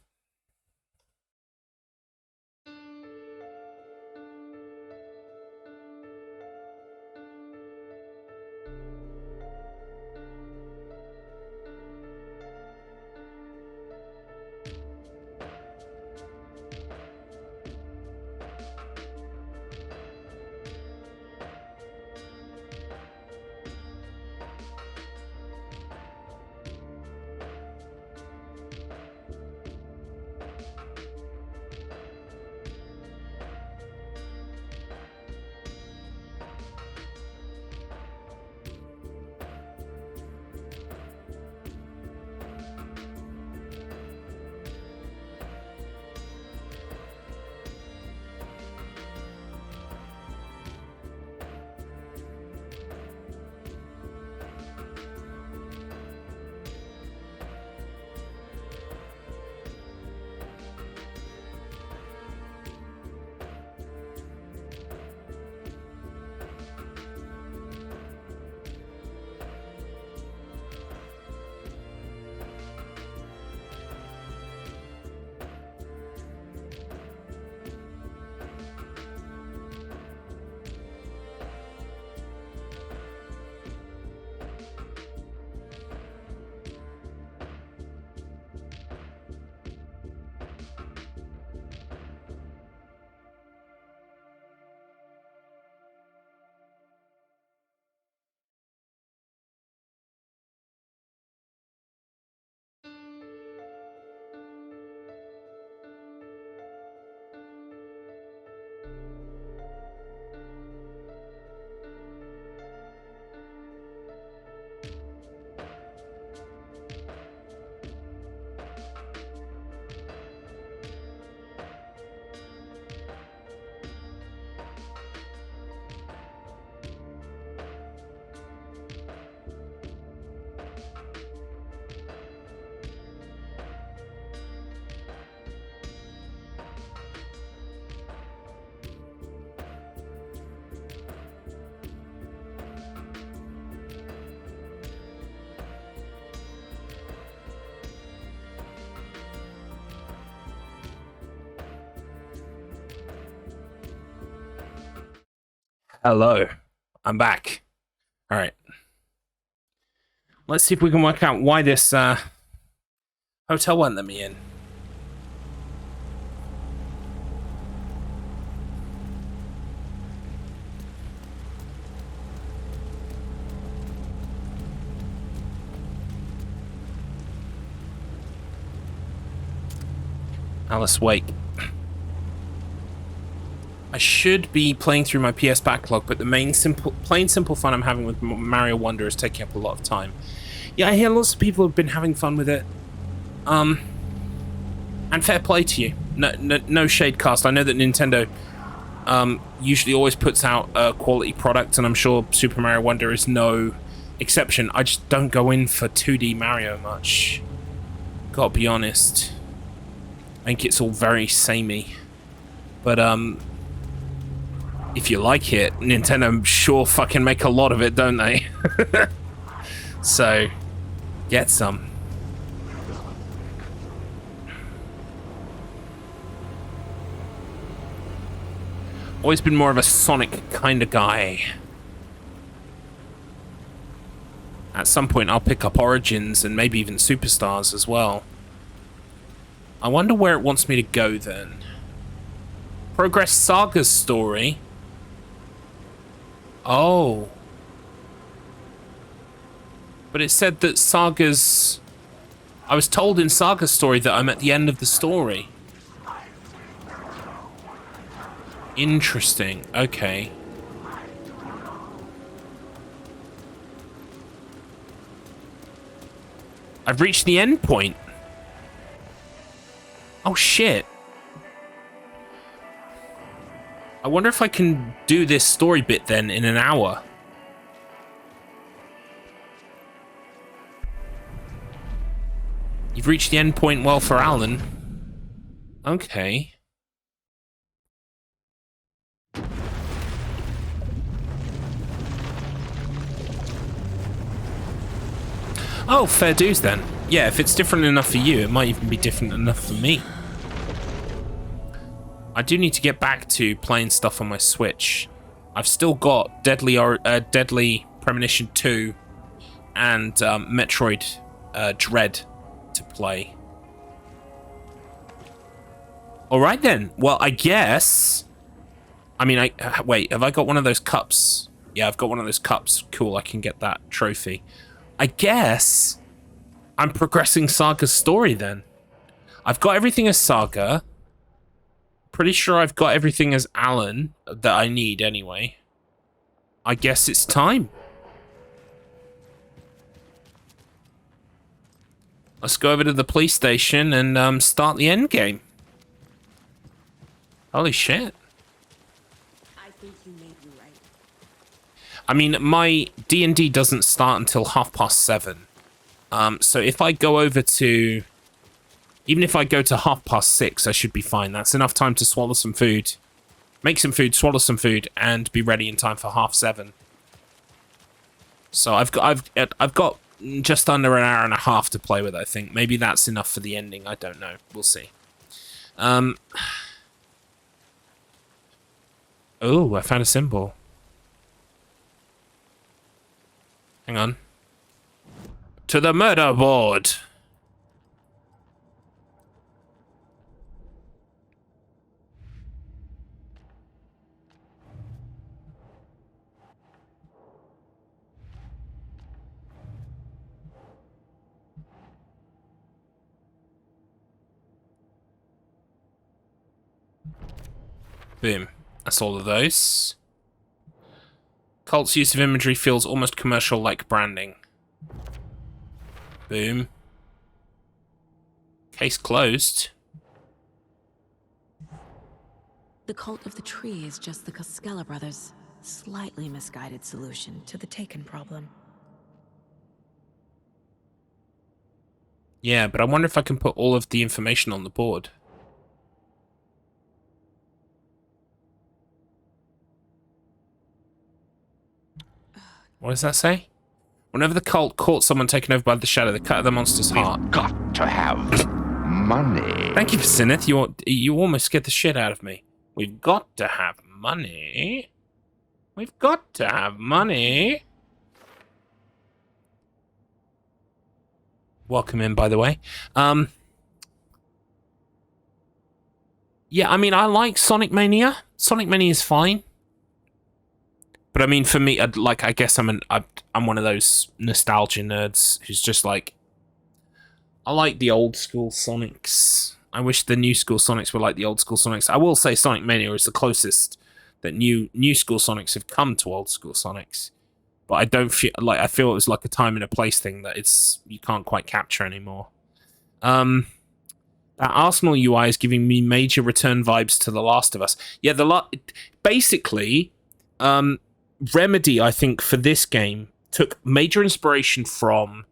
S1: Hello. I'm back. Alright. Let's see if we can work out why this hotel won't let me in. Alice Wake. I should be playing through my PS backlog, but the main plain simple fun I'm having with Mario Wonder is taking up a lot of time. Yeah, I hear lots of people have been having fun with it. And fair play to you. No shade cast. I know that Nintendo usually always puts out a quality product, and I'm sure Super Mario Wonder is no exception. I just don't go in for 2D Mario much. Gotta be honest. I think it's all very samey. But, if you like it, Nintendo sure fucking make a lot of it, don't they? So, get some. Always been more of a Sonic kind of guy. At some point, I'll pick up Origins and maybe even Superstars as well. I wonder where it wants me to go then. Progress Saga's story. Oh. But it said that Saga's... I was told in Saga's story that I'm at the end of the story. Interesting. Okay. I've reached the end point. Oh, shit. I wonder if I can do this story bit then in an hour. You've reached the end point well for Alan. Okay. Oh, fair dues then. Yeah, if it's different enough for you, it might even be different enough for me. I do need to get back to playing stuff on my Switch. I've still got Deadly Premonition 2 and Metroid Dread to play. Alright then. Well, I guess... I mean, wait, have I got one of those cups? Yeah, I've got one of those cups. Cool, I can get that trophy. I guess I'm progressing Saga's story then. I've got everything as Saga. Pretty sure I've got everything as Alan that I need anyway. I guess it's time. Let's go over to the police station and start the end game. Holy shit.
S16: I think you may be right.
S1: I mean, my D&D doesn't start until 7:30. So if I go over to... Even if I go to 6:30, I should be fine. That's enough time to swallow some food, make some food, swallow some food, and be ready in time for 7:30. So I've got just under an hour and a half to play with. I think maybe that's enough for the ending. I don't know. We'll see. Oh, I found a symbol. Hang on. To the murder board. Boom. That's all of those. Cult's use of imagery feels almost commercial-like branding. Boom. Case closed.
S16: The cult of the tree is just the Costello brothers' slightly misguided solution to the Taken problem.
S1: Yeah, but I wonder if I can put all of the information on the board. What does that say? Whenever the cult caught someone taken over by the shadow, they cut the monster's heart.
S9: We've got to have money.
S1: Thank you, Sinith. You almost scared the shit out of me. We've got to have money. We've got to have money. Welcome in, by the way. Yeah, I mean, I like Sonic Mania. Sonic Mania is fine. But I mean, for me, I guess I'm one of those nostalgia nerds who's just like, I like the old school Sonics. I wish the new school Sonics were like the old school Sonics. I will say Sonic Mania is the closest that new school Sonics have come to old school Sonics. But I don't feel like, I feel it was like a time and a place thing that you can't quite capture anymore. That Arsenal UI is giving me major return vibes to The Last of Us. Yeah, basically, Remedy, I think, for this game, took major inspiration from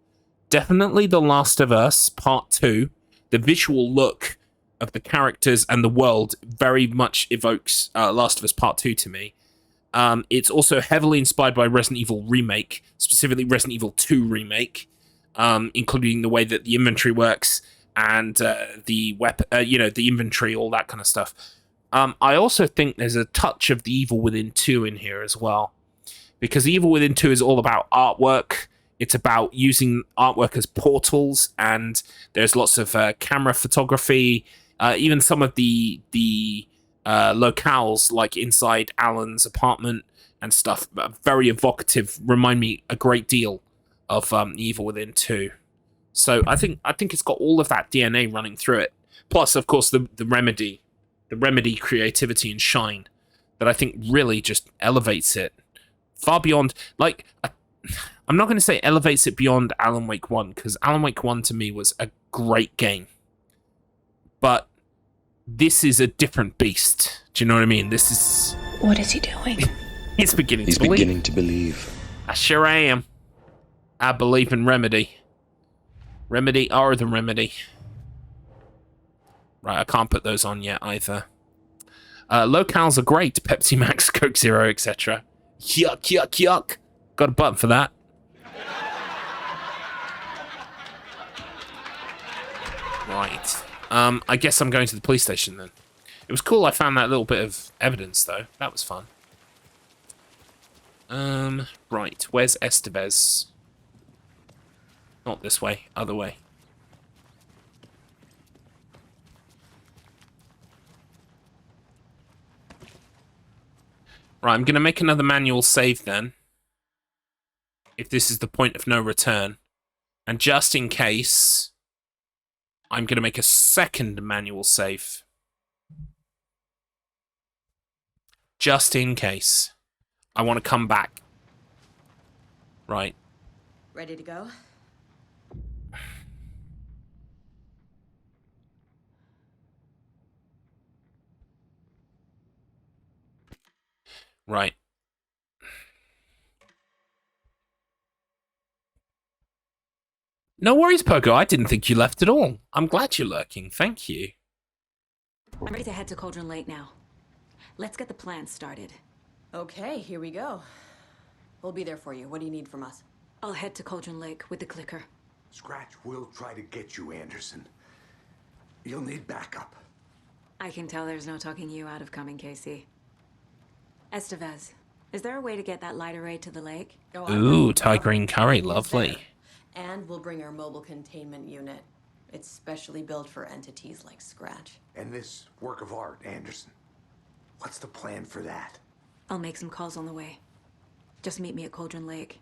S1: definitely The Last of Us Part 2. The visual look of the characters and the world very much evokes Last of Us Part 2 to me. It's also heavily inspired by Resident Evil Remake, specifically Resident Evil 2 Remake, including the way that the inventory works and the weapon, the inventory, all that kind of stuff. I also think there's a touch of the Evil Within 2 in here as well, because Evil Within 2 is all about artwork. It's about using artwork as portals, and there's lots of camera photography, even some of the locales, like inside Alan's apartment and stuff, very evocative, remind me a great deal of Evil Within 2. So I think it's got all of that DNA running through it. Plus, of course, the Remedy creativity and shine that I think really just elevates it far beyond. Like, I'm not going to say elevates it beyond Alan Wake 1, because Alan Wake 1 to me was a great game. But this is a different beast. Do you know what I mean? This is...
S20: What is he doing?
S1: He's beginning
S21: He's
S1: to believe.
S21: beginning to believe.
S1: I sure am. I believe in Remedy. Remedy are the remedy. Right, I can't put those on yet either. Locales are great. Pepsi Max, Coke Zero, etc. Yuck, yuck, yuck. Got a button for that. Right. I guess I'm going to the police station then. It was cool I found that little bit of evidence, though. That was fun. Right. Where's Estevez? Not this way. Other way. Right, I'm going to make another manual save then. If this is the point of no return. And just in case, I'm going to make a second manual save. Just in case. I want to come back. Right.
S18: Ready to go?
S1: Right. No worries, Pogo. I didn't think you left at all. I'm glad you're lurking. Thank you.
S16: I'm ready to head to Cauldron Lake now. Let's get the plan started.
S22: Okay, here we go. We'll be there for you. What do you need from us?
S16: I'll head to Cauldron Lake with the clicker.
S9: Scratch will try to get you, Anderson. You'll need backup.
S16: I can tell there's no talking you out of coming, Casey. Estevez, is there a way to get that light array to the lake?
S1: Ooh, Thai green curry. Lovely.
S22: And we'll bring our mobile containment unit. It's specially built for entities like Scratch.
S9: And this work of art, Anderson. What's the plan for that?
S16: I'll make some calls on the way. Just meet me at Cauldron Lake.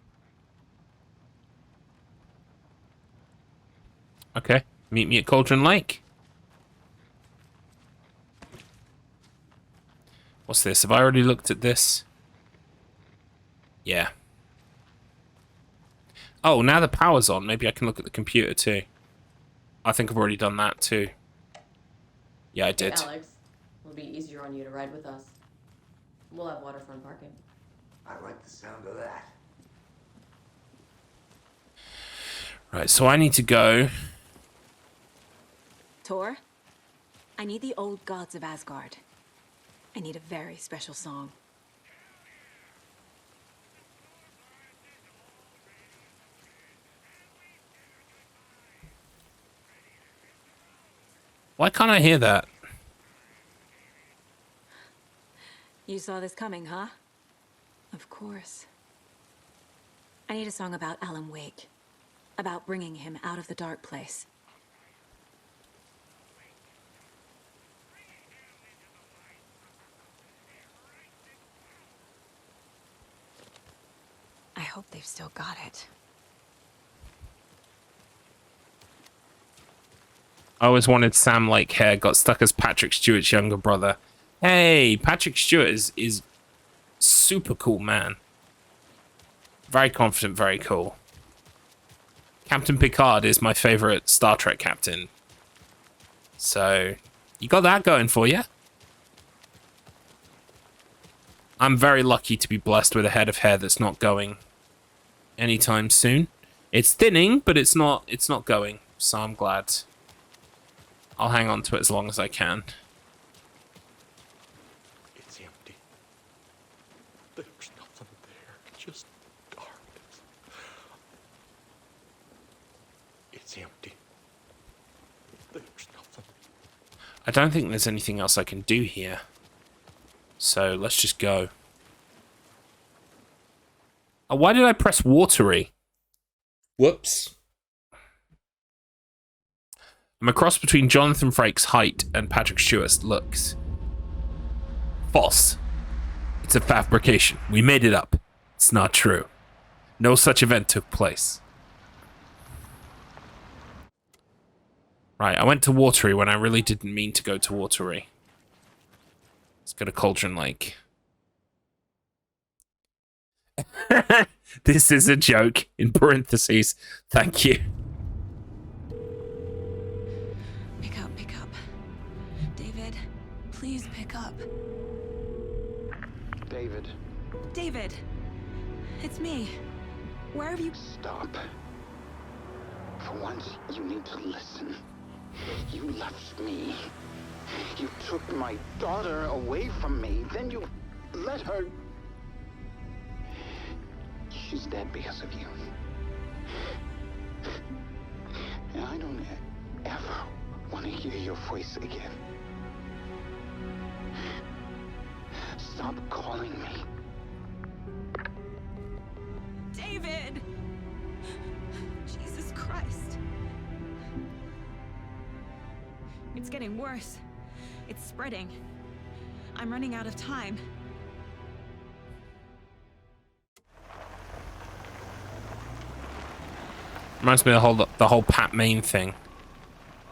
S1: Okay, meet me at Cauldron Lake. What's this? Have I already looked at this? Yeah. Oh, now the power's on. Maybe I can look at the computer too. I think I've already done that too. Yeah, I did.
S22: Hey, Alex, it'll be easier on you to ride with us. We'll have waterfront parking.
S9: I like the sound of that.
S1: Right, so I need to go.
S16: Tor, I need the old gods of Asgard. I need a very special song.
S1: Why can't I hear that?
S16: You saw this coming, huh? Of course. I need a song about Alan Wake. About bringing him out of the dark place. I hope they've still got it.
S1: I always wanted Sam Lake hair, got stuck as Patrick Stewart's younger brother. Hey, Patrick Stewart is super cool, man. Very confident, very cool. Captain Picard is my favorite Star Trek captain. So, you got that going for you. I'm very lucky to be blessed with a head of hair that's not going anytime soon. It's thinning, but it's not going. So I'm glad. I'll hang on to it as long as I can.
S20: It's empty. There's nothing there. Just darkness. It's empty. There's nothing.
S1: I don't think there's anything else I can do here. So let's just go. Oh, why did I press watery? Whoops. I'm a cross between Jonathan Frakes' height and Patrick Stewart's looks. False. It's a fabrication. We made it up. It's not true. No such event took place. Right, I went to Watery when I really didn't mean to go to Watery. Let's go to Cauldron Lake. This is a joke, in parentheses. Thank you.
S16: Pick up, pick up. David, please pick up.
S15: David.
S16: David, it's me. Where have you...
S15: Stop. For once, you need to listen. You left me. You took my daughter away from me. Then you let her... She's dead because of you. And I don't ever want to hear your voice again. Stop calling me.
S16: David! Jesus Christ. It's getting worse. It's spreading. I'm running out of time.
S1: Reminds me of the whole Pat Main thing.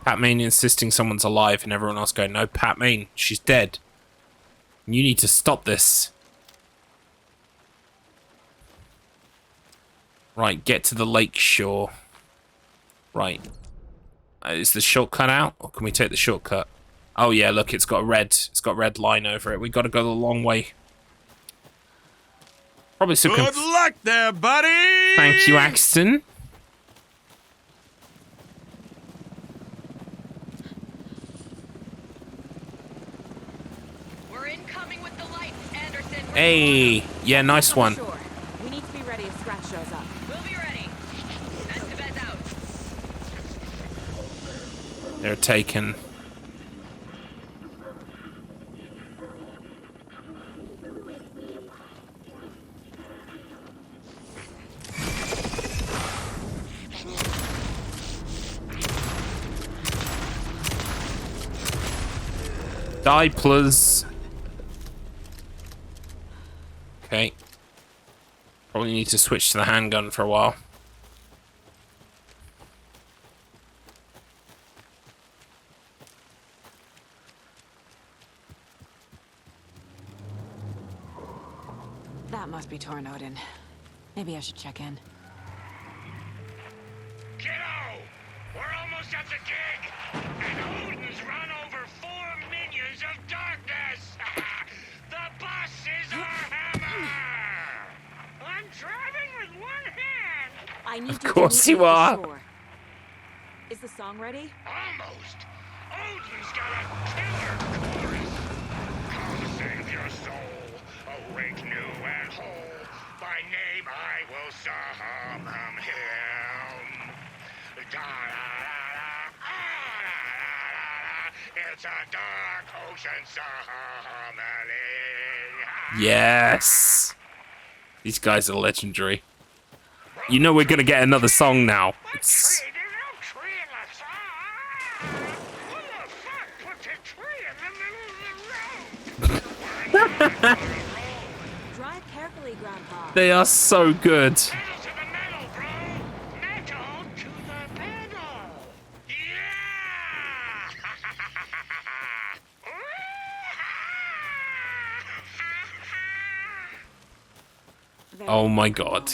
S1: Pat Main insisting someone's alive and everyone else going, no, Pat Main, she's dead. You need to stop this. Right, get to the lake shore. Right. Is the shortcut out? Or can we take the shortcut? Oh yeah, look, it's got a red line over it. We got to go the long way. Probably some...
S13: Good luck there, buddy!
S1: Thank you, Axton.
S22: We're incoming with the lights, Anderson.
S1: Hey, yeah, nice one.
S16: We need to be ready if Scratch shows up.
S22: We'll be ready. Estevez out.
S1: They're taken. Die, plus. Okay. Probably need to switch to the handgun for a while.
S16: That must be torn Odin. Maybe I should check in.
S14: Kiddo! We're almost at the gig! And Odin's run over 4 minions of darkness! The boss is our hammer! I'm driving with one hand!
S16: I need
S1: Of
S16: to
S1: course
S16: meet
S1: you
S16: at
S1: are.
S16: the shore. Is the song ready?
S14: Almost! Odin's got a killer chorus! Come save your soul, awake new and whole. By name I will summon him. It's a dark ocean summoning.
S1: Yes. These guys are legendary. You know we're gonna get another song now. It's...
S16: Drive carefully, Grandpa.
S1: They are so good. Oh my god.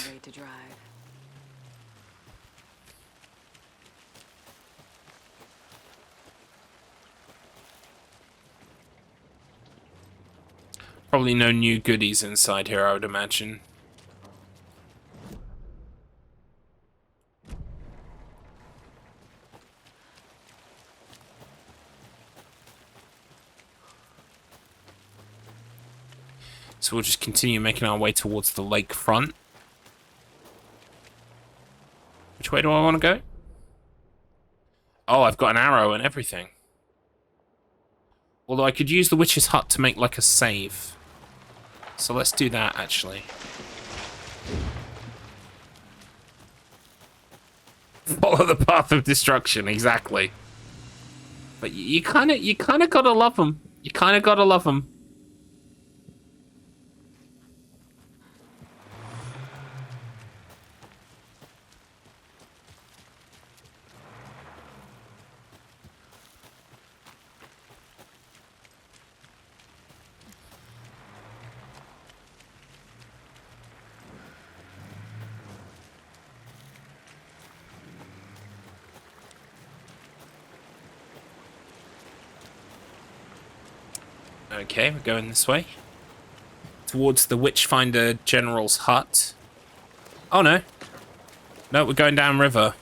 S1: Probably no new goodies inside here, I would imagine. So we'll just continue making our way towards the lakefront. Which way do I want to go? Oh, I've got an arrow and everything. Although I could use the witch's hut to make like a save. So let's do that actually. Follow the path of destruction, exactly. But you kind of gotta love them. You kind of gotta love them. Okay, we're going this way. Towards the Witchfinder General's hut. Oh no. No, we're going downriver.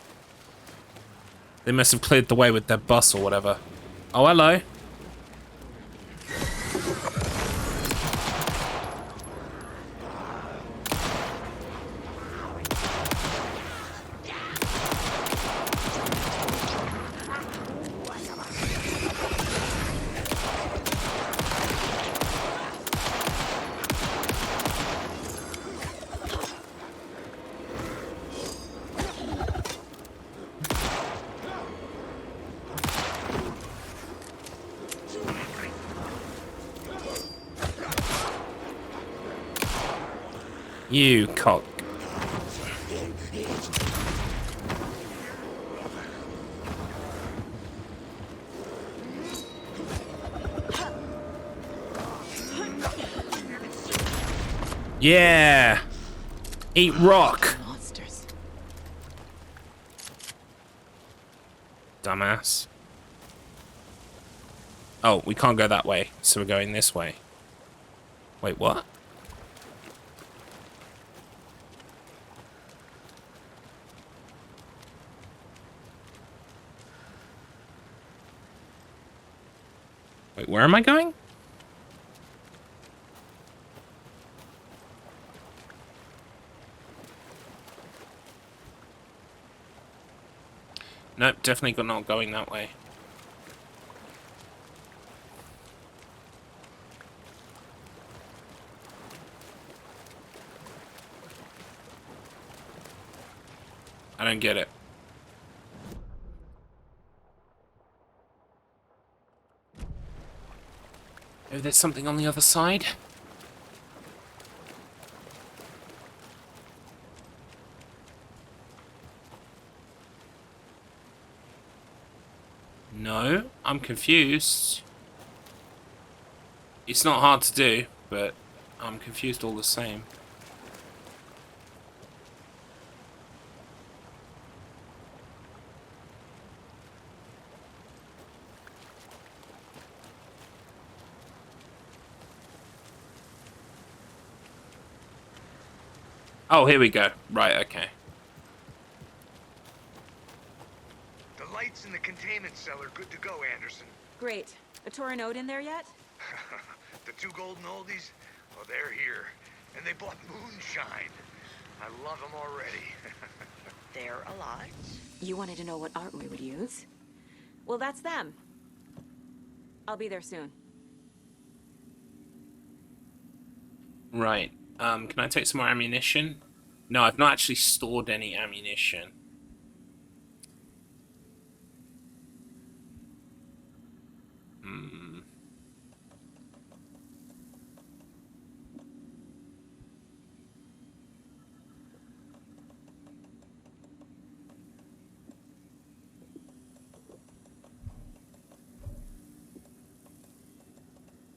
S1: They must have cleared the way with their bus or whatever. Oh, hello. You cock. Yeah. Eat rock.
S16: Monsters.
S1: Dumbass. Oh, we can't go that way, so we're going this way. Wait, what? Wait, where am I going? Nope, definitely not going that way. I don't get it. Oh, there's something on the other side? No, I'm confused. It's not hard to do, but I'm confused all the same. Oh, here we go. Right, okay.
S2: The lights in the containment cell are good to go, Anderson.
S16: Great. A Torin Ode in there yet?
S2: The two golden oldies? Well, they're here. And they bought moonshine. I love them already.
S18: They're alive.
S16: You wanted to know what art we would use? Well, that's them. I'll be there soon.
S1: Right. Can I take some more ammunition? No, I've not actually stored any ammunition.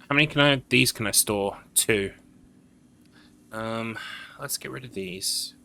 S1: How many these can I store? 2. Let's get rid of these.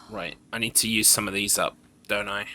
S1: Right, I need to use some of these up, don't I?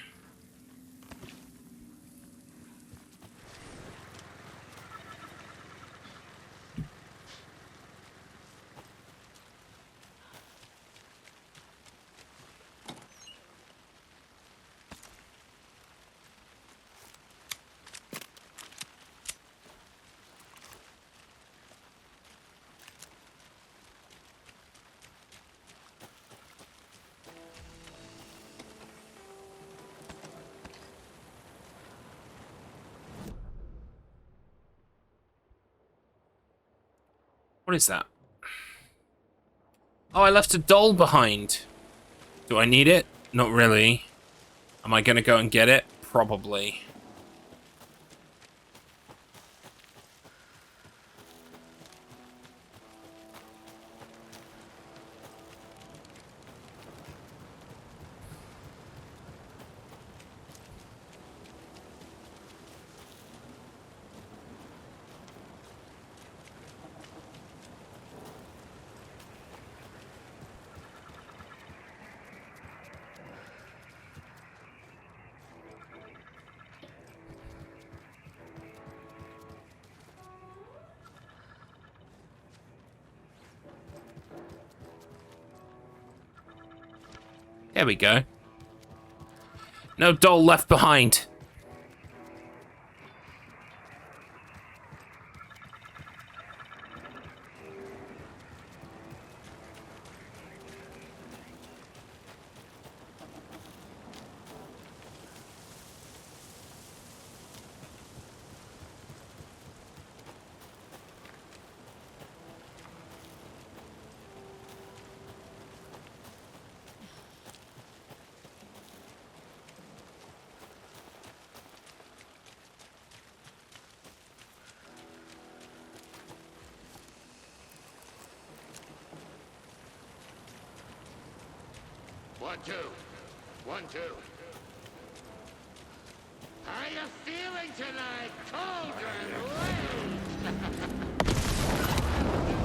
S1: What is that? Oh, I left a doll behind. Do I need it? Not really. Am I gonna go and get it? Probably. There we go. No doll left behind.
S9: One, two. 1, 2. How you feeling tonight, Cauldron?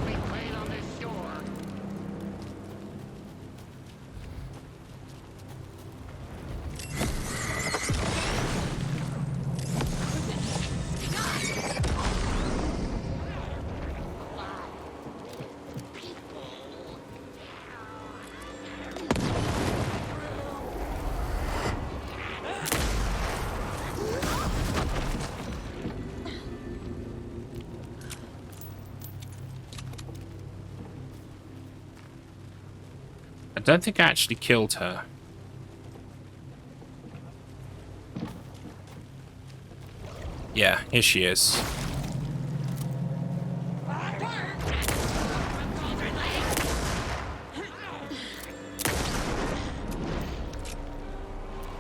S9: We played on this shore.
S1: I don't think I actually killed her. Yeah, here she is.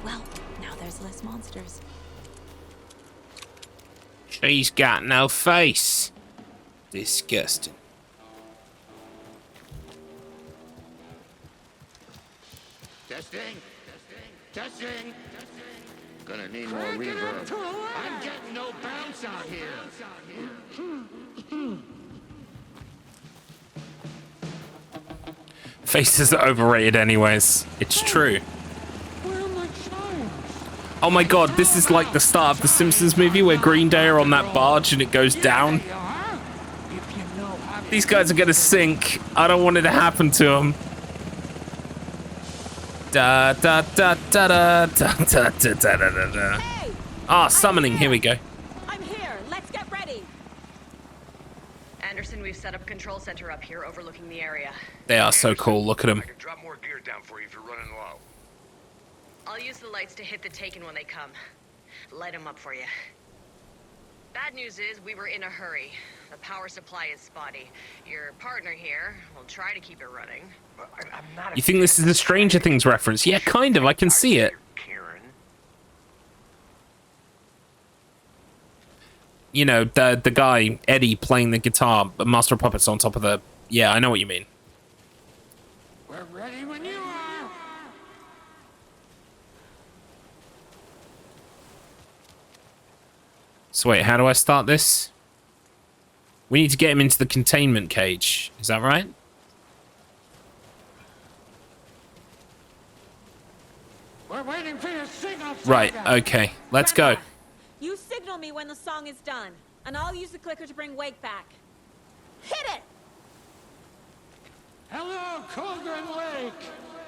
S16: Well, now there's less monsters.
S1: She's got no face. Disgusting.
S9: Testing. Testing. Gonna need more reverb. I'm getting no bounce out here.
S1: Faces are overrated anyways. It's true. Oh my god, this is like the start of the Simpsons movie where Green Day are on that barge and it goes down. These guys are gonna sink. I don't want it to happen to them. Da da da da da da da da da da da. Ah, summoning. Here we go.
S8: I'm here. Let's get ready.
S22: Anderson, we've set up a control center up here overlooking the area.
S1: They are so cool. Look at them.
S2: I can drop more gear down for you if you're running low.
S22: I'll use the lights to hit the Taken when they come. Light them up for you. Bad news is we were in a hurry. The power supply is spotty. Your partner here will try to keep it running.
S2: I'm not
S1: You think this is a Stranger Things reference? Yeah, kind of. I can see it. You know, the guy, Eddie, playing the guitar, Master of Puppets on top of the... Yeah, I know what you mean.
S14: We're ready when you are.
S1: So wait, how do I start this? We need to get him into the containment cage. Is that right?
S14: We're waiting for your signal.
S1: Right, okay. Let's go.
S8: You signal me when the song is done, and I'll use the clicker to bring Wake back. Hit it!
S14: Hello, Cauldron Lake.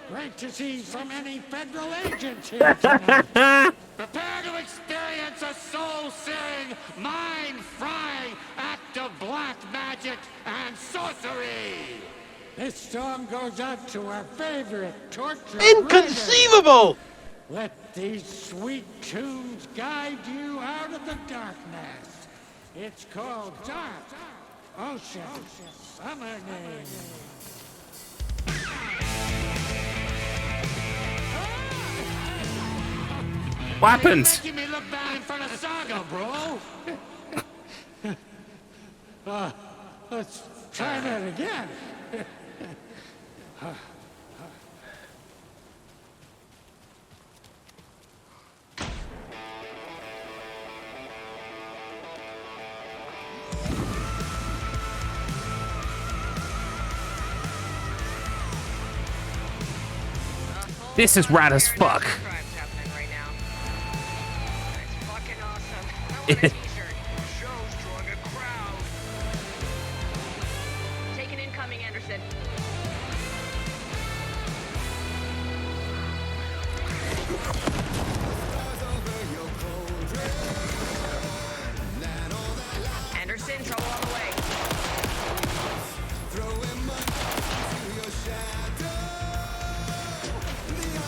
S14: Great to see so many federal agents here tonight. Prepare to experience a soul-searing, mind-frying act of black magic and sorcery. This song goes out to our favorite torture.
S21: Inconceivable!
S14: Let these sweet tunes guide you out of the darkness. It's called Dark Ocean Summoning.
S1: What happened?
S14: Making me look bad in front of Saga, bro. Let's try that again.
S1: This is rad as fuck.
S22: Taken incoming, Anderson. Anderson, trouble on the way.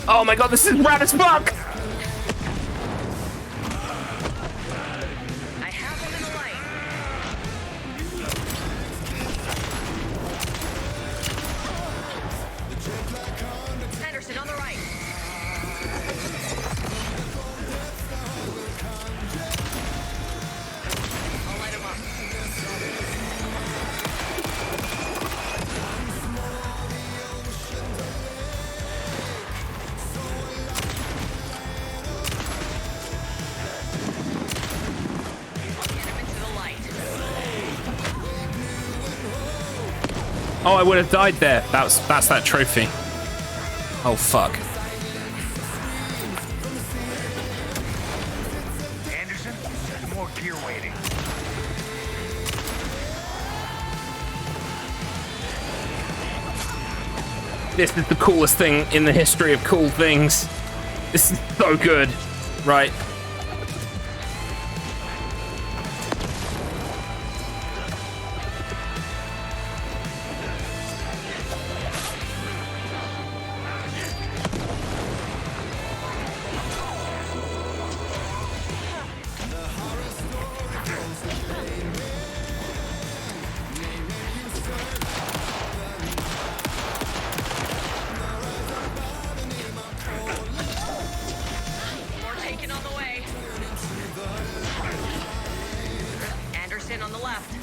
S1: Oh my god, this is rad as fuck!
S22: I have him in the light. Anderson, on the right. I'll light him up.
S1: Oh, I would have died there. That's that trophy. Oh fuck.
S2: Anderson, there's more gear waiting.
S1: This is the coolest thing in the history of cool things. This is so good. Right.
S22: More taken on the way. Anderson on the left.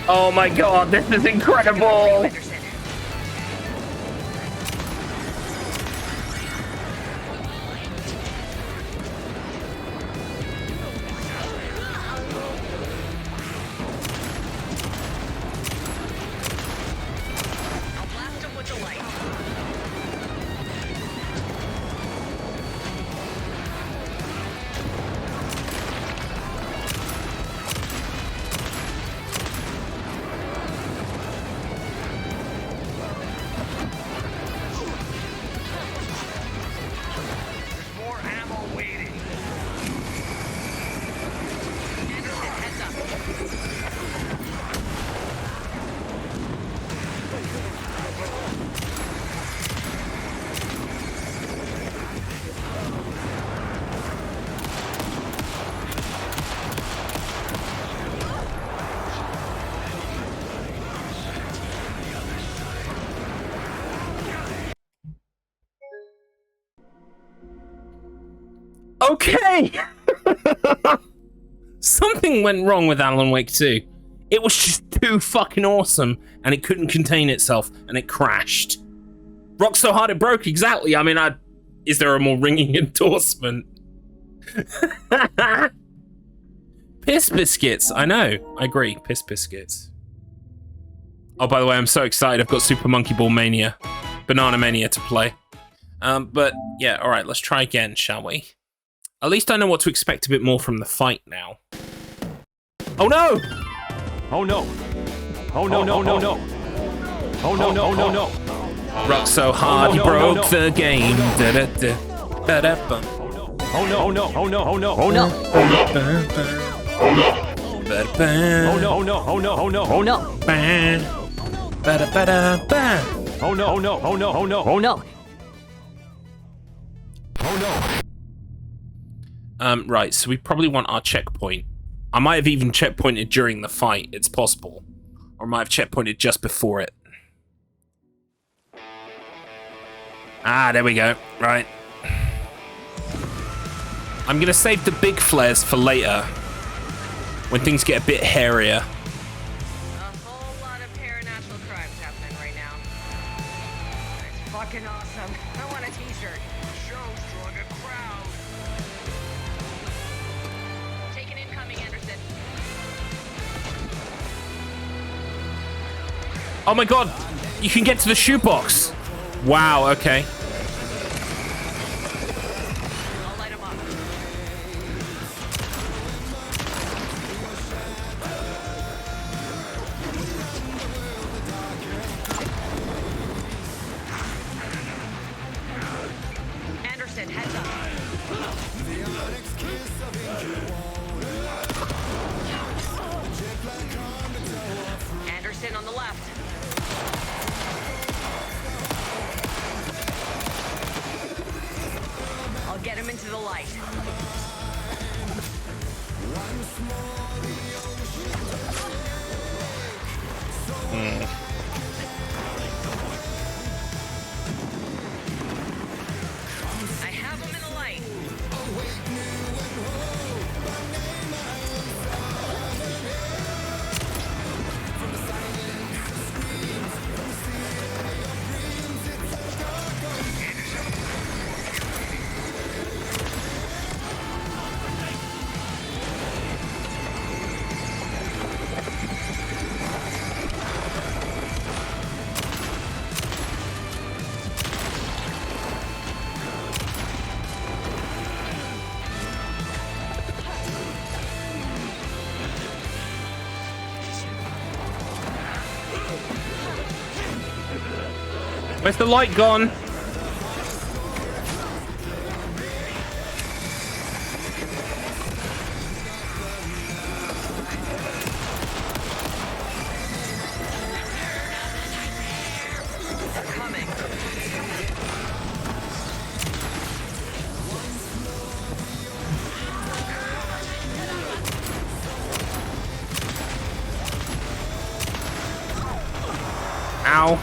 S1: Oh my god, this is incredible! Okay! Something went wrong with Alan Wake 2. It was just too fucking awesome, and it couldn't contain itself, and it crashed. Rock so hard it broke, exactly. I mean, is there a more ringing endorsement? Piss biscuits, I know. I agree, piss biscuits. Oh, by the way, I'm so excited. I've got Super Monkey Ball Mania, Banana Mania to play. But yeah, all right, let's try again, shall we? At least I know what to expect a bit more from the fight now. Oh no!
S10: Oh no! Oh no, no, no, no! Oh no, no, no, no!
S1: Rock so hard, he broke the game.
S10: Oh no, oh no, oh no, oh no, oh no! Oh no, oh no, oh no, oh no, oh no! Oh no, oh no, oh no, oh no, oh no! Oh no!
S1: Right, so we probably want our checkpoint. I might have even checkpointed during the fight, it's possible. Or I might have checkpointed just before it. Ah, there we go. Right. I'm gonna save the big flares for later. When things get a bit hairier.
S22: A whole lot of paranatural crimes happening right now. It's fucking awesome. I want a t-shirt.
S2: Show's drawing a crowd.
S22: Take an incoming, Anderson.
S1: Oh my god! You can get to the shoebox! Wow, okay.
S22: I'll light him up. Anderson, heads up. Anderson on the left. I'll get him into the light. I have him in the light.
S1: Where's the light gone? Ow.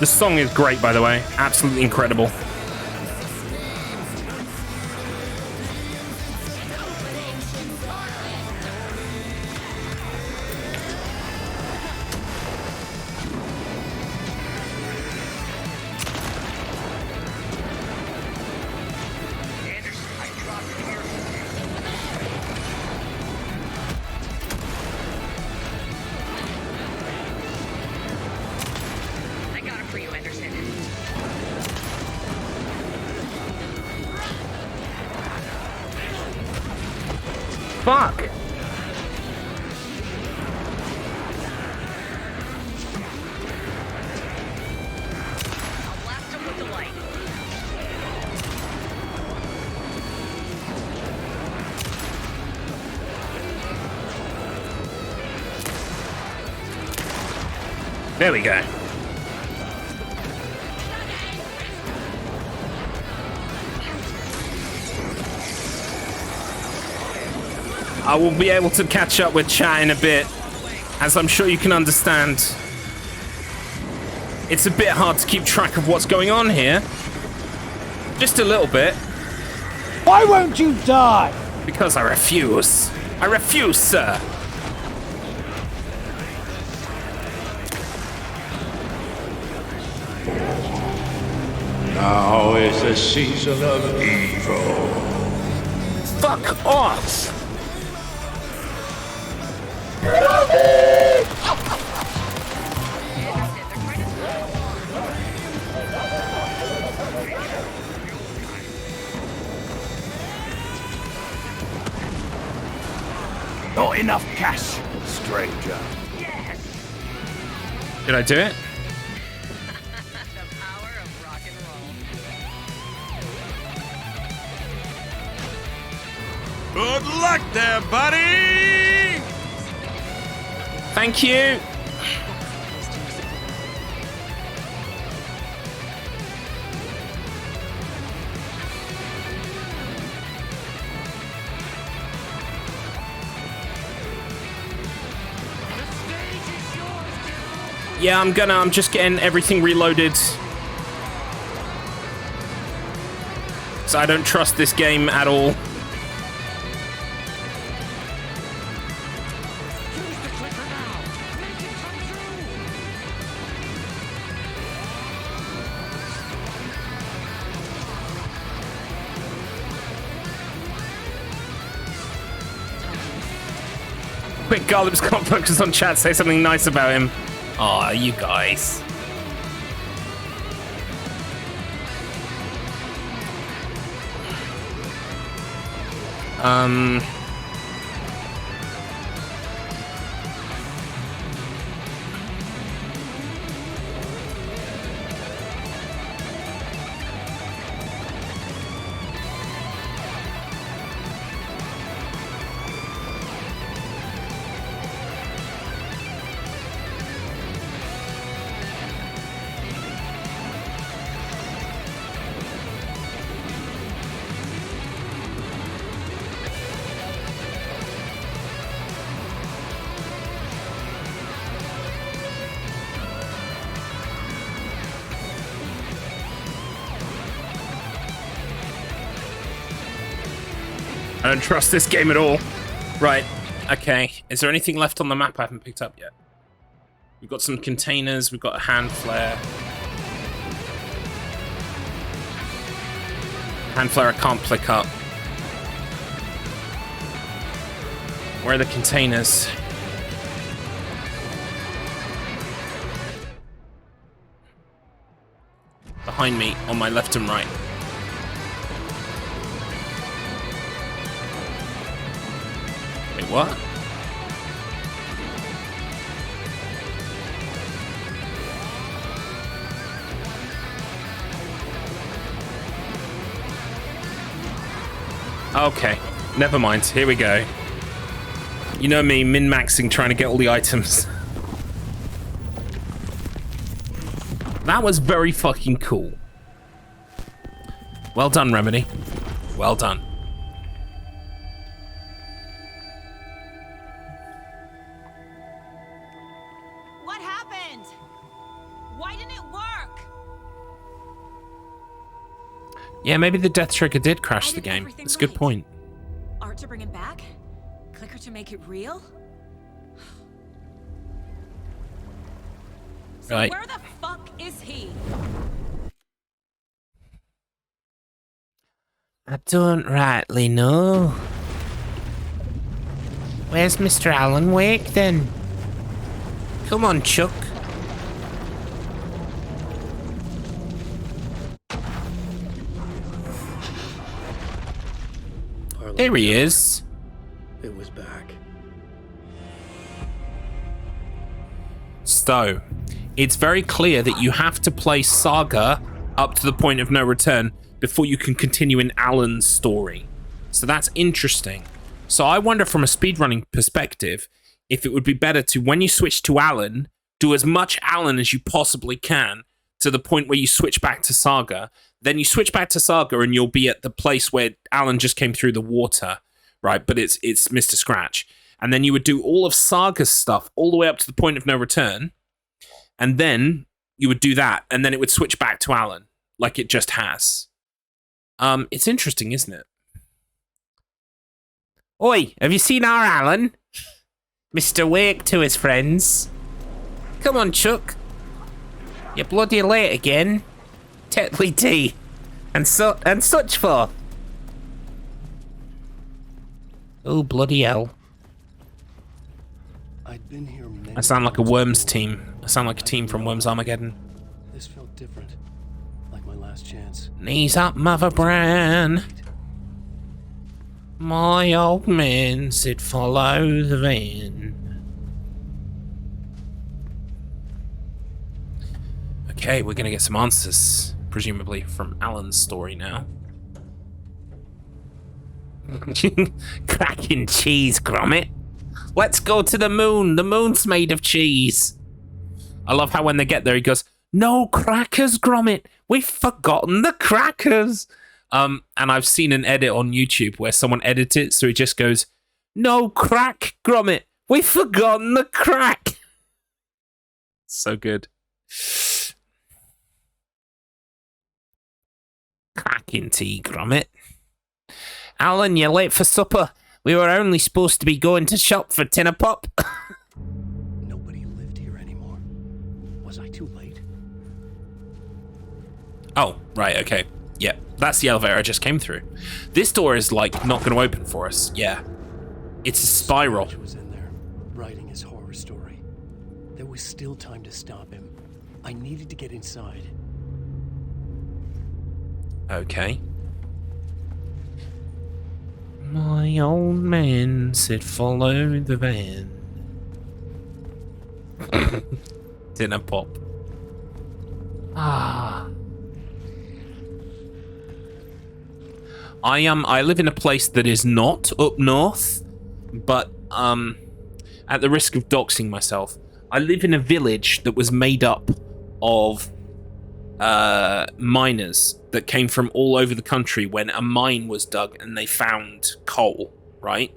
S1: The song is great, by the way. Absolutely incredible. fuck?
S22: I'll blast him with the light.
S1: There we go. I will be able to catch up with chat in a bit, as I'm sure you can understand. It's a bit hard to keep track of what's going on here. Just a little bit.
S3: Why won't you die?
S1: Because I refuse. I refuse, sir.
S9: Now is the season of evil.
S1: Fuck off!
S9: Not enough cash, stranger.
S1: Did I do it?
S13: Good luck there, buddy!
S1: Thank you. Yeah, I'm just getting everything reloaded. So I don't trust this game at all. Quick, Garlips can't focus on chat, say something nice about him. Aw, you guys. I don't trust this game at all. Right. Okay. Is there anything left on the map I haven't picked up yet? We've got some containers. We've got a hand flare. Hand flare I can't pick up. Where are the containers? Behind me, on my left and right. Wait, what? Okay, never mind. Here we go. You know me, min-maxing, trying to get all the items. That was very fucking cool. Well done, Remedy. Well done.
S8: What happened? Why didn't it work?
S1: Yeah, maybe the death trigger did crash the game. That's a good point.
S8: Art to bring him back? Clicker to make it real? So
S1: Right.
S8: where the fuck is he?
S1: I don't rightly know. Where's Mr. Alan Wake then? Come on, Chuck. There he is.
S4: It was back.
S1: So, it's very clear that you have to play Saga up to the point of no return before you can continue in Alan's story. So that's interesting. So I wonder from a speedrunning perspective if it would be better to, when you switch to Alan, do as much Alan as you possibly can to the point where you switch back to Saga. Then you switch back to Saga and you'll be at the place where Alan just came through the water, right? But it's Mr. Scratch. And then you would do all of Saga's stuff all the way up to the point of no return. And then you would do that. And then it would switch back to Alan, like it just has. It's interesting, isn't it? Oi, have you seen our Alan? Mr. Wake to his friends. Come on, Chuck. You're bloody late again. Tetley tea. And such forth. Oh, bloody hell.
S4: I'd been here
S1: I sound like a Worms team. I sound like a team from Worms Armageddon.
S4: This felt different. Like my last chance.
S1: Knees up, Mother Bran. My old man said follow the van. Okay, we're gonna get some answers, presumably from Alan's story now. Cracking cheese, Gromit. Let's go to the moon. The moon's made of cheese. I love how when they get there, he goes, "No crackers, Gromit. We've forgotten the crackers." And I've seen an edit on YouTube where someone edited it, so it just goes, "No crack, Gromit. We've forgotten the crack." So good. Cracking tea, Gromit. Alan, you're late for supper. We were only supposed to be going to shop for tin of pop.
S4: Nobody lived here anymore. Was I too late?
S1: Oh, right, okay. Yeah, that's the elevator I just came through. This door is, like, not going to open for us. Yeah. It's a spiral.
S4: Scratch was in there, writing his horror story. There was still time to stop him. I needed to get inside.
S1: Okay. My old man said follow the van. Dinner pop. Ah. I live in a place that is not up north, but at the risk of doxing myself, I live in a village that was made up of miners that came from all over the country when a mine was dug and they found coal, right?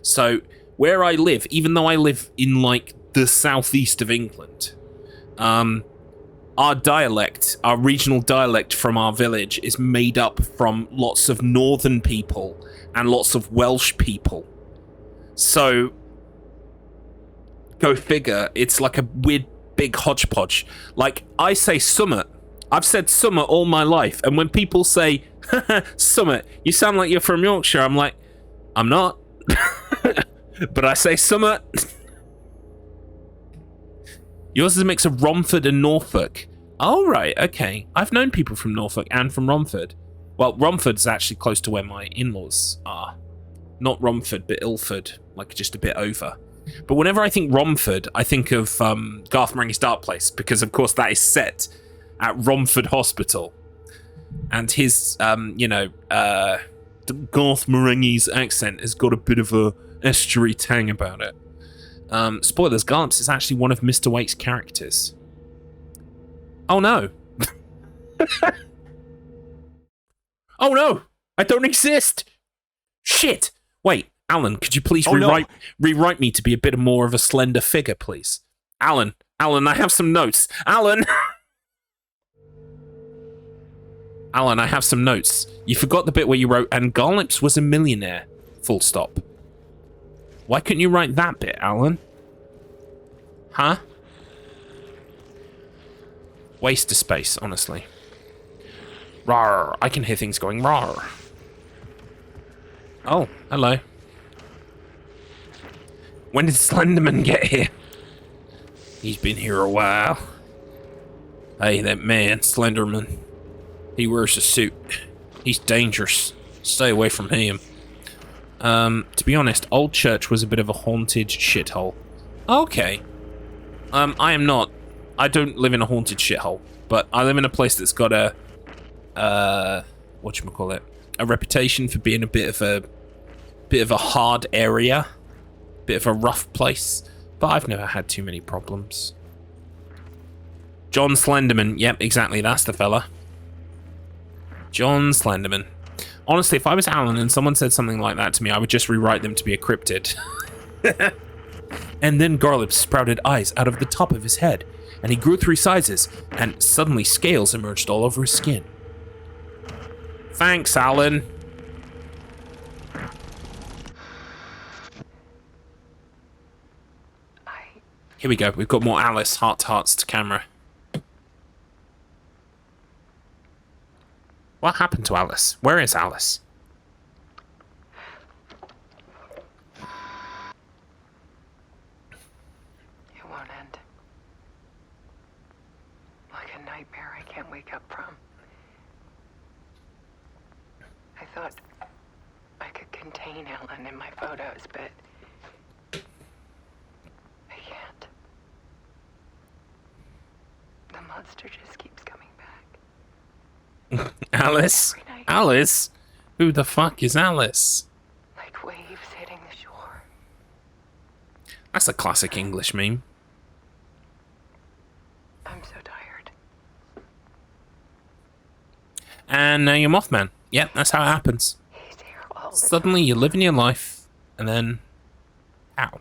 S1: So where I live, even though I live in like the southeast of England, our dialect, our regional dialect from our village is made up from lots of northern people and lots of Welsh people. So go figure, it's like a weird big hodgepodge. Like I say summit. I've said summer all my life, and when people say, Summit, you sound like you're from Yorkshire, I'm like, I'm not. But I say Summit. Yours is a mix of Romford and Norfolk. Oh, right, okay. I've known people from Norfolk and from Romford. Well, Romford's actually close to where my in-laws are. Not Romford, but Ilford, like just a bit over. But whenever I think Romford, I think of Garth Marenghi's Dark Place, because of course that is set at Romford Hospital, and his, Garth Marenghi's accent has got a bit of a estuary tang about it. Spoilers, Garlips is actually one of Mr. Wake's characters. Oh no. Oh no, I don't exist. Shit. Wait, Alan, could you please rewrite me to be a bit more of a slender figure, please? Alan, I have some notes. Alan, I have some notes. You forgot the bit where you wrote, and Garlips was a millionaire. Full stop. Why couldn't you write that bit, Alan? Huh? Waste of space, honestly. Rawr, I can hear things going rawr. Oh, hello. When did Slenderman get here? He's been here a while. Hey, that man, Slenderman. He wears a suit. He's dangerous. Stay away from him. To be honest, Old Church was a bit of a haunted shithole. Okay. I am not. I don't live in a haunted shithole, but I live in a place that's got a whatchamacallit, a reputation for being a bit of a hard area, bit of a rough place, but I've never had too many problems. John Slenderman, yep, exactly, that's the fella. John Slenderman. Honestly, if I was Alan and someone said something like that to me, I would just rewrite them to be a cryptid. And then Garlips sprouted eyes out of the top of his head, and he grew 3 sizes, and suddenly scales emerged all over his skin. Thanks, Alan. Here we go. We've got more Alice heart-to-hearts to camera. What happened to Alice? Where is Alice?
S18: It won't end. Like a nightmare I can't wake up from. I thought I could contain Ellen in my photos, but I can't. The monster just keeps coming back.
S1: Alice? Alice? Who the fuck is Alice?
S18: Like waves hitting the shore.
S1: That's a classic English meme.
S18: I'm so tired.
S1: And now you're Mothman. Yep, that's how it happens. Suddenly you're living your life, and then... Ow.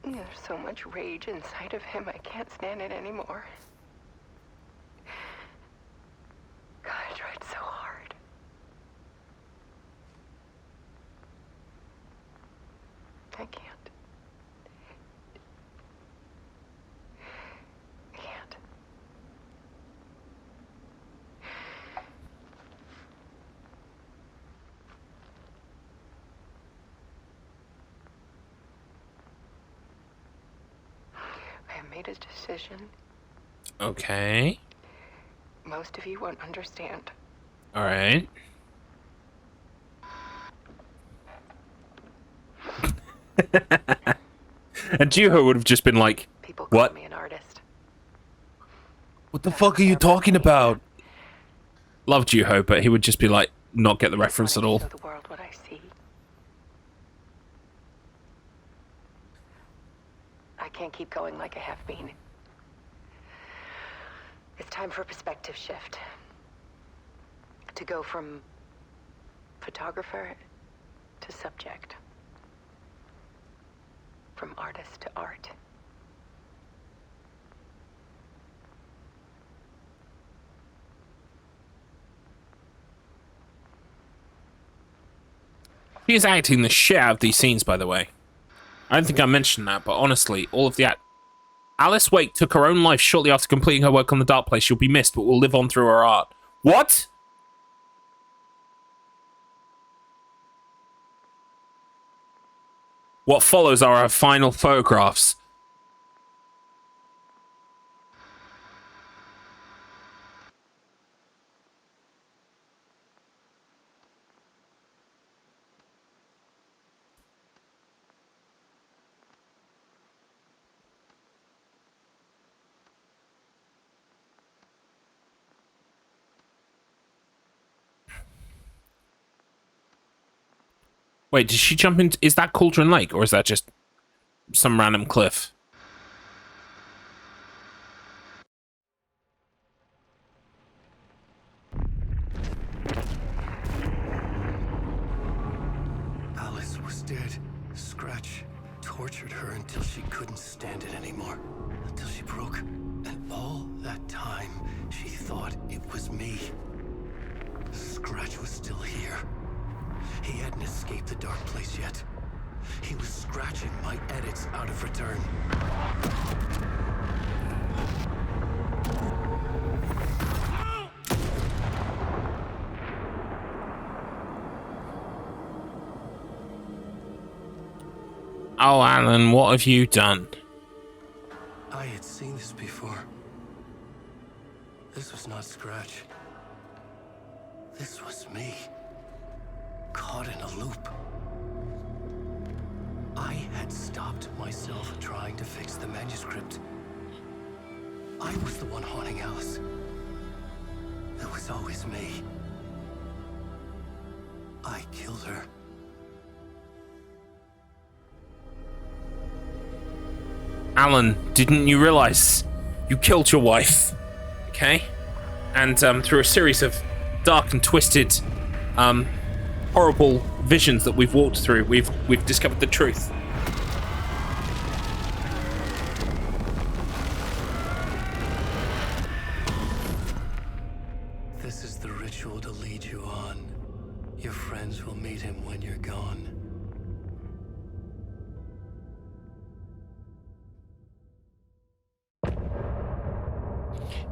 S18: There's so much rage inside of him, I can't stand it anymore. God, I tried so hard. I can't. I can't. I have made a decision.
S1: Okay.
S18: Most of you won't understand.
S1: Alright. And Juho would have just been like, what?
S18: Me an artist.
S1: What the fuck are you talking about? Love Juho, but he would just be like, not get the reference at all.
S18: Show the world what I see. I can't keep going like I have been. It's time for a perspective shift. To go from photographer to subject. From artist to art.
S1: He is acting the shit out of these scenes, by the way. I don't think I mentioned that, but honestly, all of the Alice Wake took her own life shortly after completing her work on The Dark Place. She'll be missed, but will live on through her art. What? What follows are her final photographs. Wait, did she jump into... Is that Cauldron Lake, or is that just some random cliff?
S4: Alice was dead. Scratch tortured her until she couldn't stand it anymore. Until she broke. And all that time, she thought it was me. Scratch was still here. He hadn't escaped the dark place yet. He was scratching my edits out of return.
S1: Oh, Alan, what have you done?
S4: I had seen this before. This was not Scratch. This was me. caught in a loop. I had stopped myself trying to fix the manuscript. I was the one haunting Alice. It was always me. I killed her.
S1: Alan, didn't you realize you killed your wife? Okay? And through a series of dark and twisted, horrible visions that we've walked through, we've discovered the truth.
S4: This is the ritual to lead you on. Your friends will meet him when you're gone.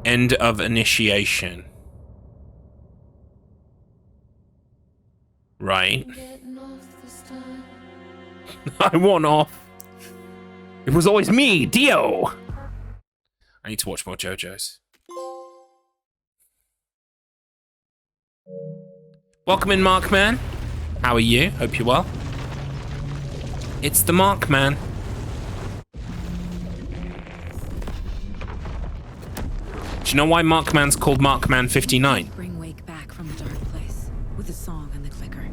S1: End of initiation. Right. I want off. It was always me, Dio. I need to watch more JoJo's. Welcome in, Markman. How are you? Hope you're well. It's the Markman. Do you know why Markman's called Markman 59?
S16: Bring Wake back from the dark place with the song and the clicker.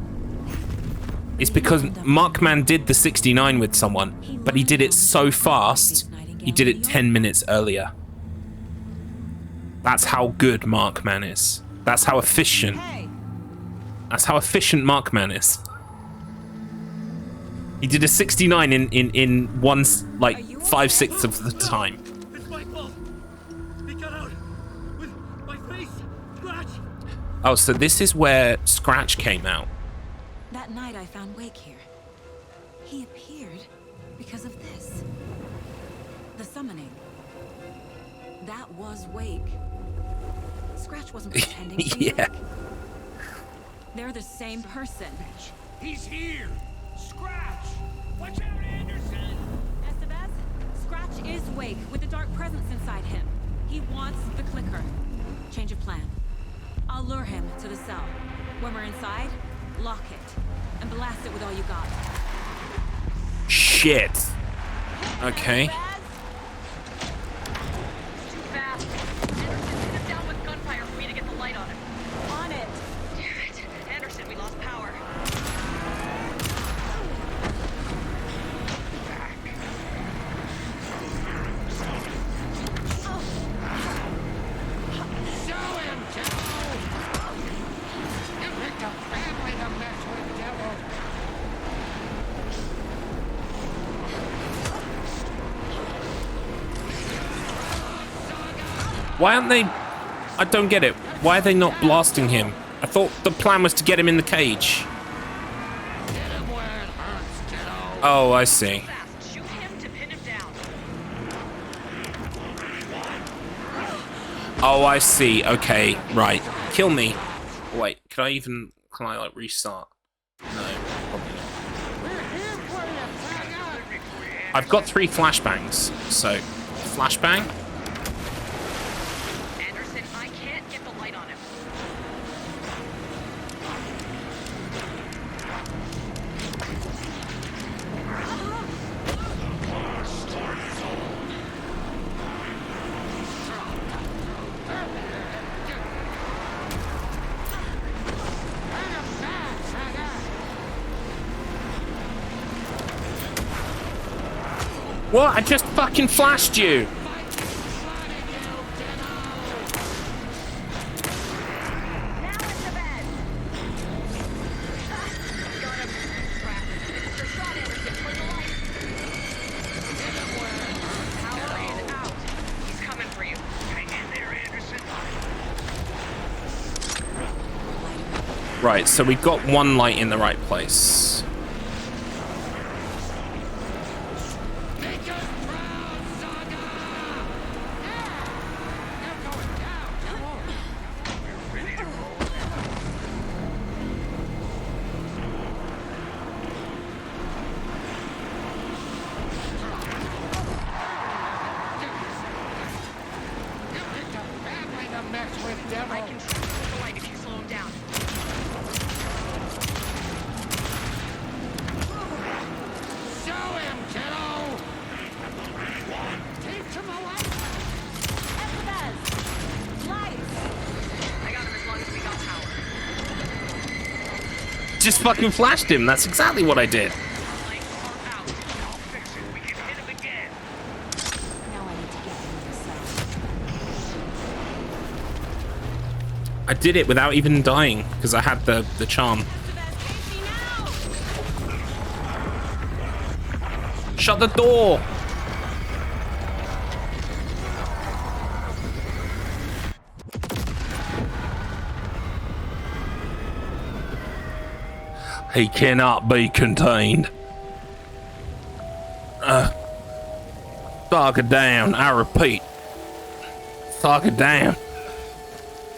S1: It's because Markman did the 69 with someone, but he did it so fast, he did it 10 minutes earlier. That's how good Markman is. That's how efficient. That's how efficient Markman is. He did a 69 in one, like, 5/6 of the time. Oh, so this is where Scratch came out.
S16: That night I found Wake here. He appeared because of this. The summoning. That was Wake. Scratch wasn't pretending.
S1: Yeah.
S16: They're the same person.
S14: He's here! Scratch! Watch out, Anderson!
S16: Estevez, Scratch is Wake with the dark presence inside him. He wants the clicker. Change of plan. I'll lure him to the cell. When we're inside, lock it and blast it with all you got.
S1: Shit. Okay.
S22: Too fast. Anderson, hit him down with gunfire for me to get the light on him.
S16: On it.
S22: Damn it. Anderson, we lost power.
S14: Show him, Joe! You picked a family to mess with, devil!
S1: Why aren't they... I don't get it. Why are they not blasting him? I thought the plan was to get him in the cage. Oh, I see.
S22: Shoot him to pin him down.
S1: Oh, I see. Okay, right. Kill me. Wait, can I like restart? No, probably not. I've got 3 flashbangs, so flashbang.
S22: Anderson, I can't get the light on him.
S1: What? I just fucking flashed you. Right, so we got one light in the right place. just fucking flashed him. That's exactly what I did. I did it without even dying because I had the charm. Shut the door. He cannot be contained. Talk it down. I repeat. Talk it down.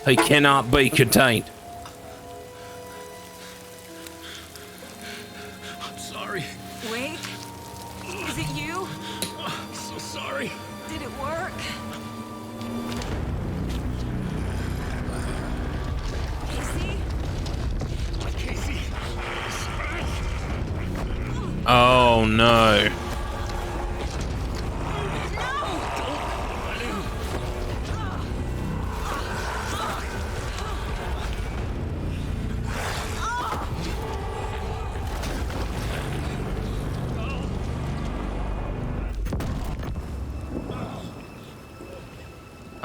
S1: He cannot be contained.
S6: I'm sorry.
S16: Wait. Is it you?
S6: I'm so sorry.
S16: Did it work? Casey?
S6: Casey.
S1: Oh no.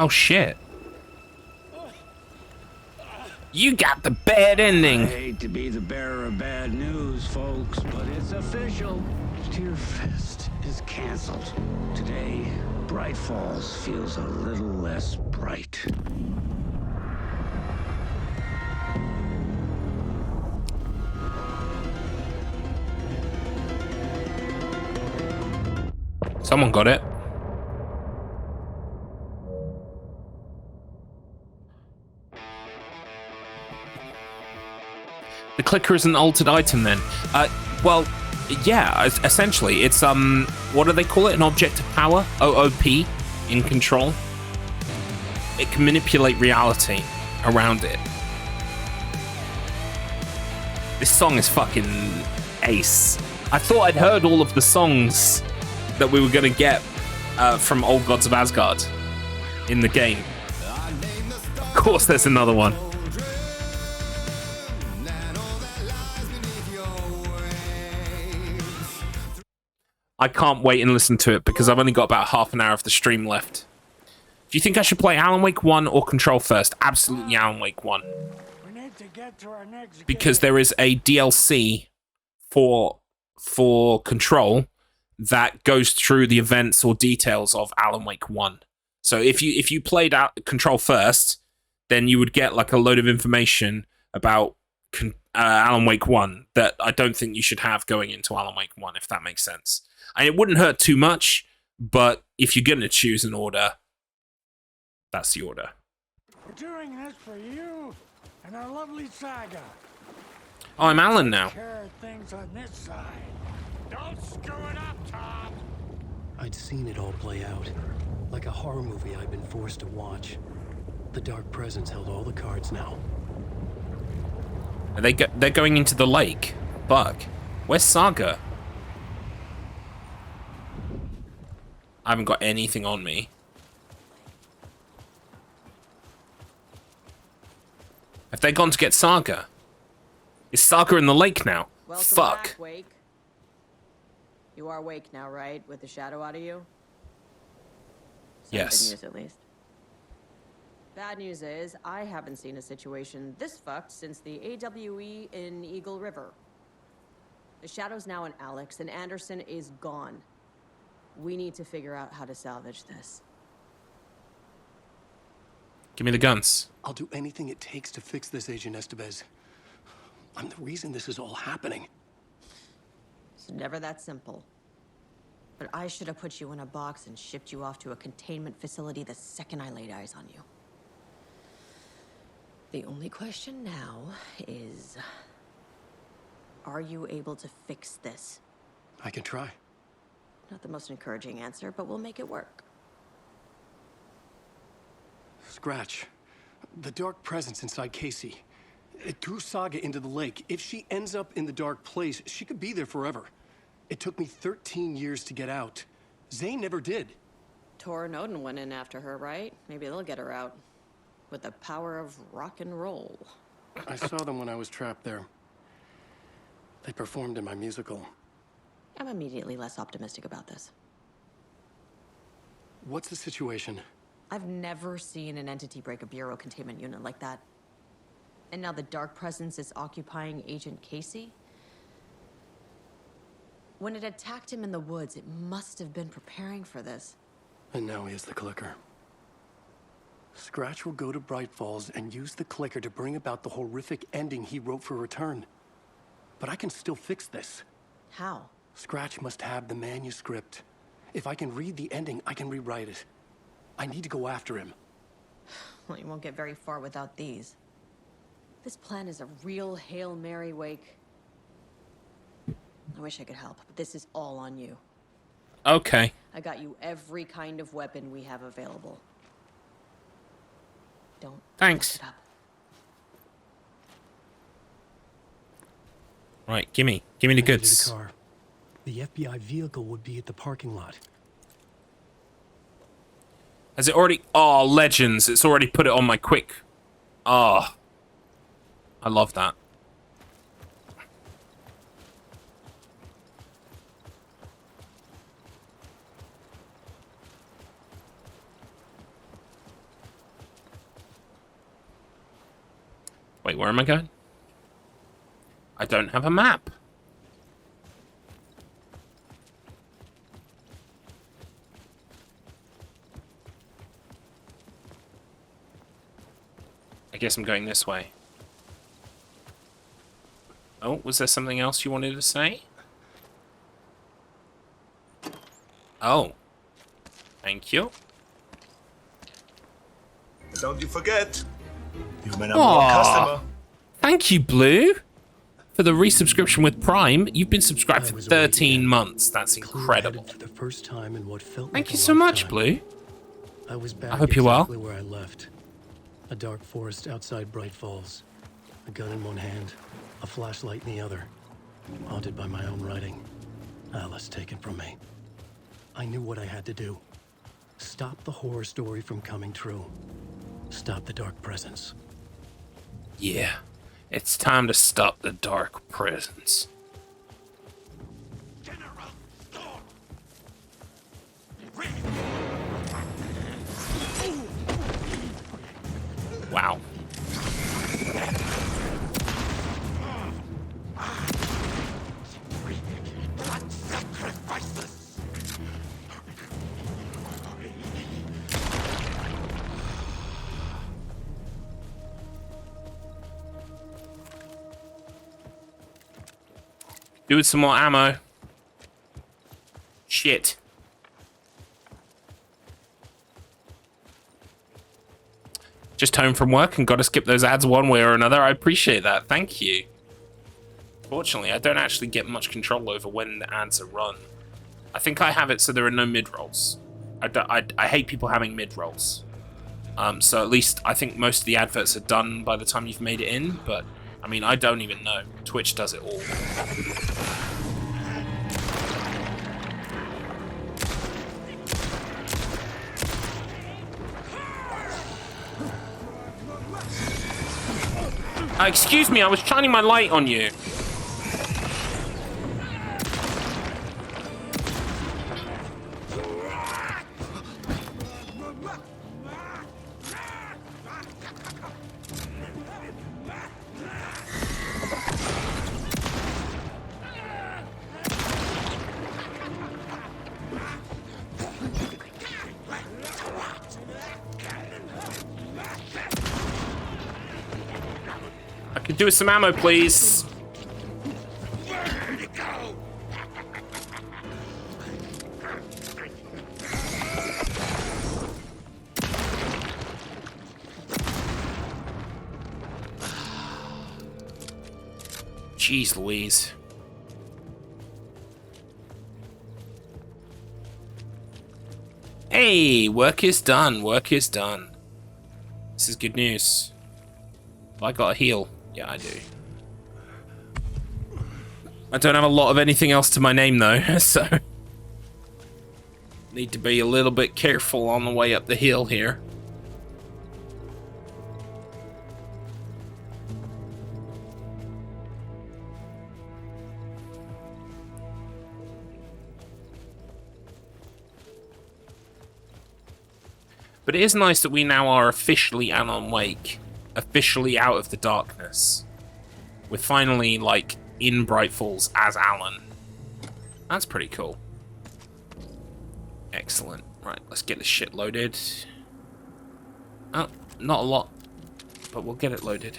S1: Oh shit. You got the bad ending.
S11: I hate to be the bearer of bad news, folks, but it's official. Tear Fest is canceled. Today, Bright Falls feels a little less bright.
S1: Someone got it. The clicker is an altered item then. Well, yeah, essentially. It's, what do they call it? An object of power? OOP in control. It can manipulate reality around it. This song is fucking ace. I thought I'd heard all of the songs that we were going to get from Old Gods of Asgard in the game. Of course there's another one. I can't wait and listen to it because I've only got about half an hour of the stream left. Do you think I should play Alan Wake 1 or Control first? Absolutely Alan Wake 1.
S3: We need to get to our next
S1: Because there is a DLC for Control that goes through the events or details of Alan Wake 1. So if you played Control first, then you would get like a load of information about Alan Wake 1 that I don't think you should have going into Alan Wake 1, if that makes sense. And it wouldn't hurt too much, but if you're going to choose an order, that's the order.
S3: We're doing this for you and our lovely saga.
S1: Oh, I'm Alan now.
S3: Care of things on this side. Don't screw it up, Tom.
S4: I'd seen it all play out. Like a horror movie I'd been forced to watch. The Dark Presence held all the cards now.
S1: Are they're going into the lake. Fuck. Where's Saga? I haven't got anything on me. Have they gone to get Saga? Is Saga in the lake now?
S22: Welcome
S1: Fuck.
S22: back, Wake. You are Wake now, right? With the shadow out of you?
S1: Yes.
S22: Good news, at least. Bad news is, I haven't seen a situation this fucked since the AWE in Eagle River. The shadow's now in Alex, and Anderson is gone. We need to figure out how to salvage this.
S1: Give me the guns.
S4: I'll do anything it takes to fix this, Agent Estevez. I'm the reason this is all happening.
S22: It's never that simple. But I should have put you in a box and shipped you off to a containment facility the second I laid eyes on you. The only question now is, are you able to fix this?
S4: I can try.
S22: Not the most encouraging answer, but we'll make it work.
S4: Scratch. The Dark Presence inside Casey. It threw Saga into the lake. If she ends up in the Dark Place, she could be there forever. It took me 13 years to get out. Zane never did.
S22: Tor and Odin went in after her, right? Maybe they'll get her out. With the power of rock and roll.
S4: I saw them when I was trapped there. They performed in my musical.
S22: I'm immediately less optimistic about this.
S4: What's the situation?
S22: I've never seen an entity break a bureau containment unit like that. And now the Dark Presence is occupying Agent Casey? When it attacked him in the woods, it must have been preparing for this.
S4: And now he has the clicker. Scratch will go to Bright Falls and use the clicker to bring about the horrific ending he wrote for Return. But I can still fix this.
S22: How?
S4: Scratch must have the manuscript. If I can read the ending, I can rewrite it. I need to go after him.
S22: Well, you won't get very far without these. This plan is a real Hail Mary, Wake. I wish I could help, but this is all on you.
S1: Okay.
S22: I got you every kind of weapon we have available. Don't
S1: Thanks.
S22: mess it up.
S1: Right, gimme the goods.
S4: The car. The FBI vehicle would be at the parking lot.
S1: Has it already? Oh, legends! It's already put it on my quick. Oh, I love that. Wait, where am I going? I don't have a map. I guess I'm going this way. Oh, was there something else you wanted to say? Oh. Thank you.
S5: Don't you forget, you're my number one customer.
S1: Thank you, Blue, for the resubscription with Prime. You've been subscribed for 13 months. That's incredible.
S4: For the first time in what felt
S1: Thank
S4: like
S1: you
S4: a
S1: so much,
S4: lifetime.
S1: Blue.
S4: I was back
S1: I hope you're well.
S4: exactly where I left. A dark forest outside Bright Falls. A gun in one hand, a flashlight in the other. Haunted by my own writing. Alice taken from me. I knew what I had to do. Stop the horror story from coming true. Stop the Dark Presence.
S1: Yeah, it's time to stop the Dark Presence. Wow. Do with some more ammo. Shit. Just home from work and got to skip those ads one way or another. I appreciate that. Thank you. Fortunately, I don't actually get much control over when the ads are run. I think I have it so there are no mid-rolls. I hate people having mid-rolls. So at least I think most of the adverts are done by the time you've made it in, but I mean, I don't even know. Twitch does it all. Excuse me, I was shining my light on you. Do with some ammo, please. Jeez Louise. Hey, work is done. Work is done. This is good news. I got a heal. Yeah, I do. I don't have a lot of anything else to my name, though, so... Need to be a little bit careful on the way up the hill here. But it is nice that we now are officially Alan Wake. Officially out of the darkness. We're finally, like, in Bright Falls as Alan. That's pretty cool. Excellent. Right, let's get this shit loaded. Oh, not a lot, but we'll get it loaded.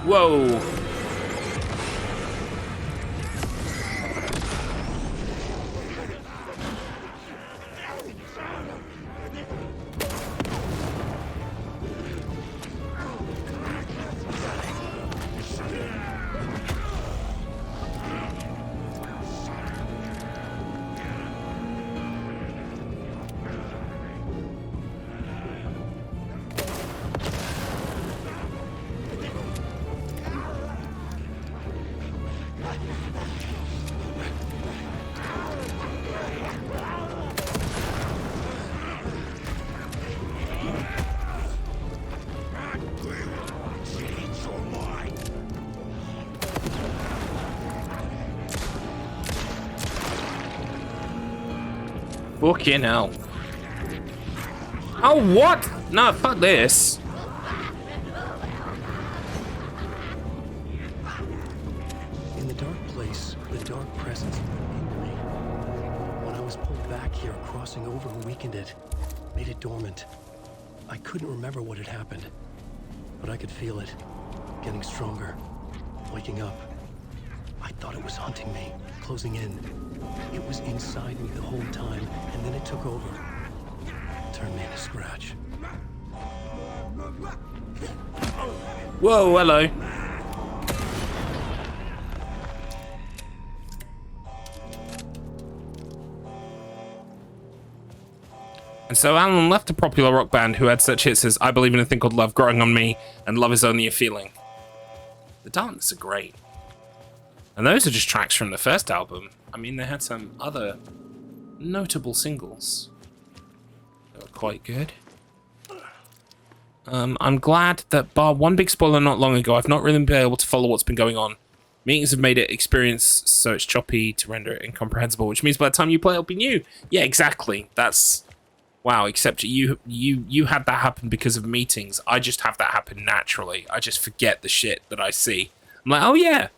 S1: Whoa! Fucking hell. Oh, what? No, fuck this.
S4: In the dark place, the dark presence in me. When I was pulled back here, crossing over weakened it, made it dormant. I couldn't remember what had happened, but I could feel it, getting stronger, waking up. I thought it was hunting me, closing in. It was inside me the whole time, and then it took over. Turned me into Scratch.
S1: Whoa, hello. And so Alan left a popular rock band who had such hits as I Believe in a Thing Called Love, Growing on Me, and Love Is Only a Feeling. The Darkness are great. And those are just tracks from the first album. I mean, they had some other notable singles that were quite good. I'm glad that, bar one big spoiler not long ago, I've not really been able to follow what's been going on. Meetings have made it experience so it's choppy to render it incomprehensible, which means by the time you play it'll be new. Yeah, exactly. That's... Wow, except you had that happen because of meetings. I just have that happen naturally. I just forget the shit that I see. I'm like, oh yeah.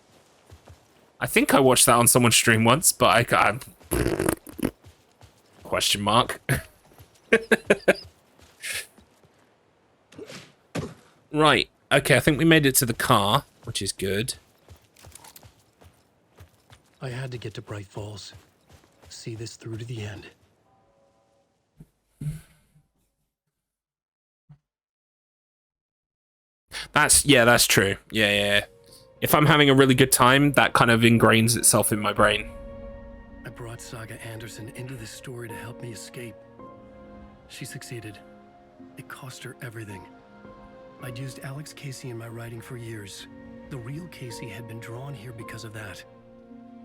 S1: I think I watched that on someone's stream once, but I question mark. Right. Okay, I think we made it to the car, which is good.
S4: I had to get to Bright Falls. See this through to the end.
S1: That's true. Yeah. If I'm having a really good time, that kind of ingrains itself in my brain.
S4: I brought Saga Anderson into this story to help me escape. She succeeded. It cost her everything. I'd used Alex Casey in my writing for years. The real Casey had been drawn here because of that.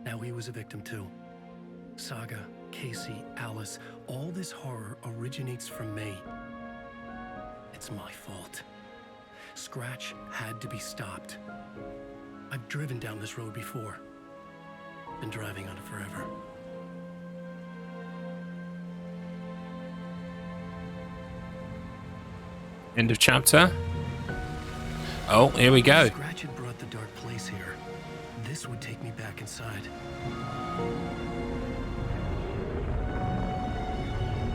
S4: Now he was a victim too. Saga, Casey, Alice, all this horror originates from me. It's my fault. Scratch had to be stopped. I've driven down this road before. Been driving on it forever.
S1: End of chapter. Oh, here we go.
S4: Scratch had brought the dark place here. This would take me back inside.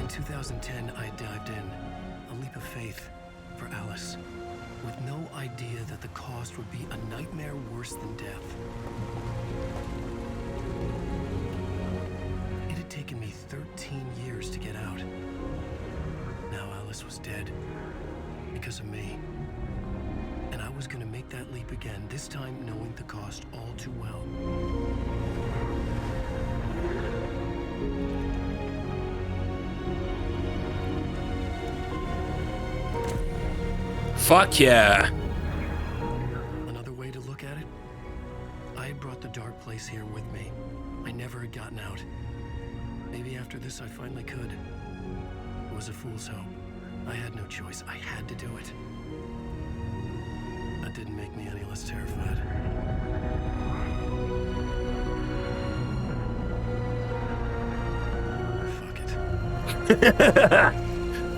S4: In 2010, I dived in. A leap of faith for Alice. With no idea that the cost would be a nightmare worse than death. It had taken me 13 years to get out. Now Alice was dead. Because of me. And I was gonna make that leap again, this time knowing the cost all too well.
S1: Fuck yeah.
S4: Another way to look at it, I had brought the dark place here with me. I never had gotten out. Maybe after this I finally could. It was a fool's hope. I had no choice. I had to do it. That didn't make me any less terrified.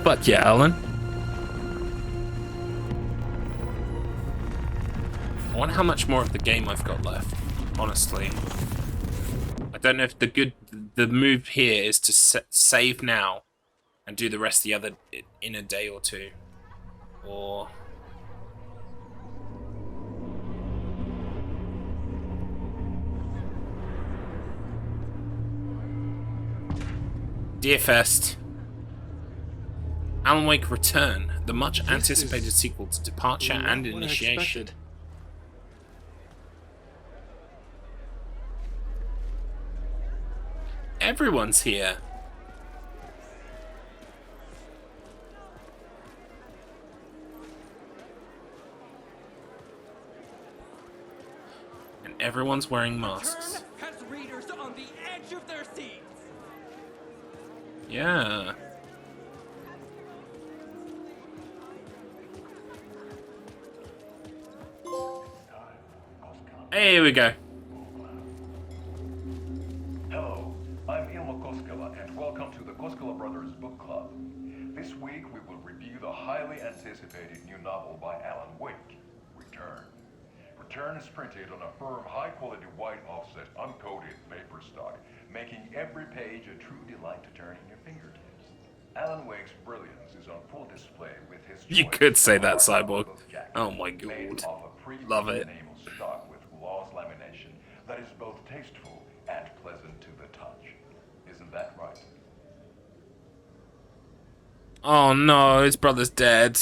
S1: Fuck yeah, Alan. I wonder how much more of the game I've got left, honestly. I don't know if the move here is to save now and do the rest of the other in a day or two. Or... Deerfest. Alan Wake Return, the much anticipated sequel to Departure and Initiation. Everyone's here. And everyone's wearing masks.
S6: Has readers on the edge of their seats.
S1: Yeah. Here we go.
S12: Hello, I'm Ilmo Koskela, and welcome to the Koskela Brothers Book Club. This week we will review the highly anticipated new novel by Alan Wake, Return. Return is printed on a firm, high-quality white offset, uncoated paper stock, making every page a true delight to turn in your fingertips. Alan Wake's brilliance is on full display with his
S1: You could say that, Cyborg. Oh my god. Love it.
S12: Stock with gloss lamination that is both tasteful and pleasant to the touch. Isn't that right?
S1: Oh no, his brother's dead.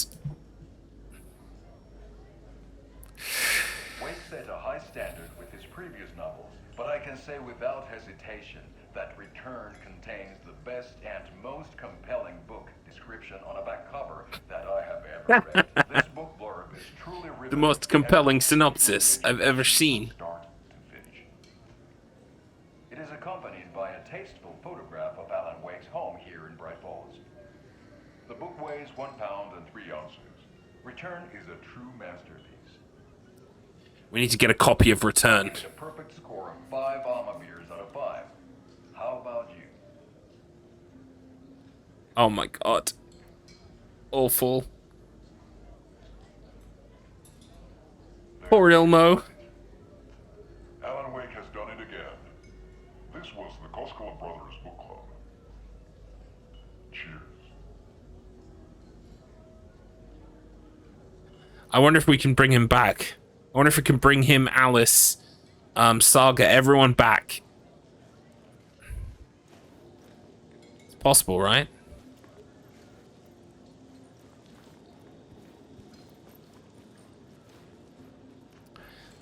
S12: Wake set a high standard with his previous novels, but I can say without hesitation that Return contains the best and most compelling book description on a back cover that I have ever read. This book blurb is truly
S1: The most compelling synopsis I've ever seen.
S12: Start to finish. It is accompanied by a tasteful photograph of Alan Wake's home here in Bright Falls. The book weighs 1 pound and 3 ounces. Return is a true masterpiece.
S1: We need to get a copy of Return.
S12: A perfect score of 5 Alma beers out of 5. How about you?
S1: Oh my god. Awful. Poor Ilmo.
S12: Alan Wake has done it again. This was the Koskela Brothers Book Club. Cheers.
S1: I wonder if we can bring him back. I wonder if we can bring him, Alice, Saga, everyone back. It's possible, right?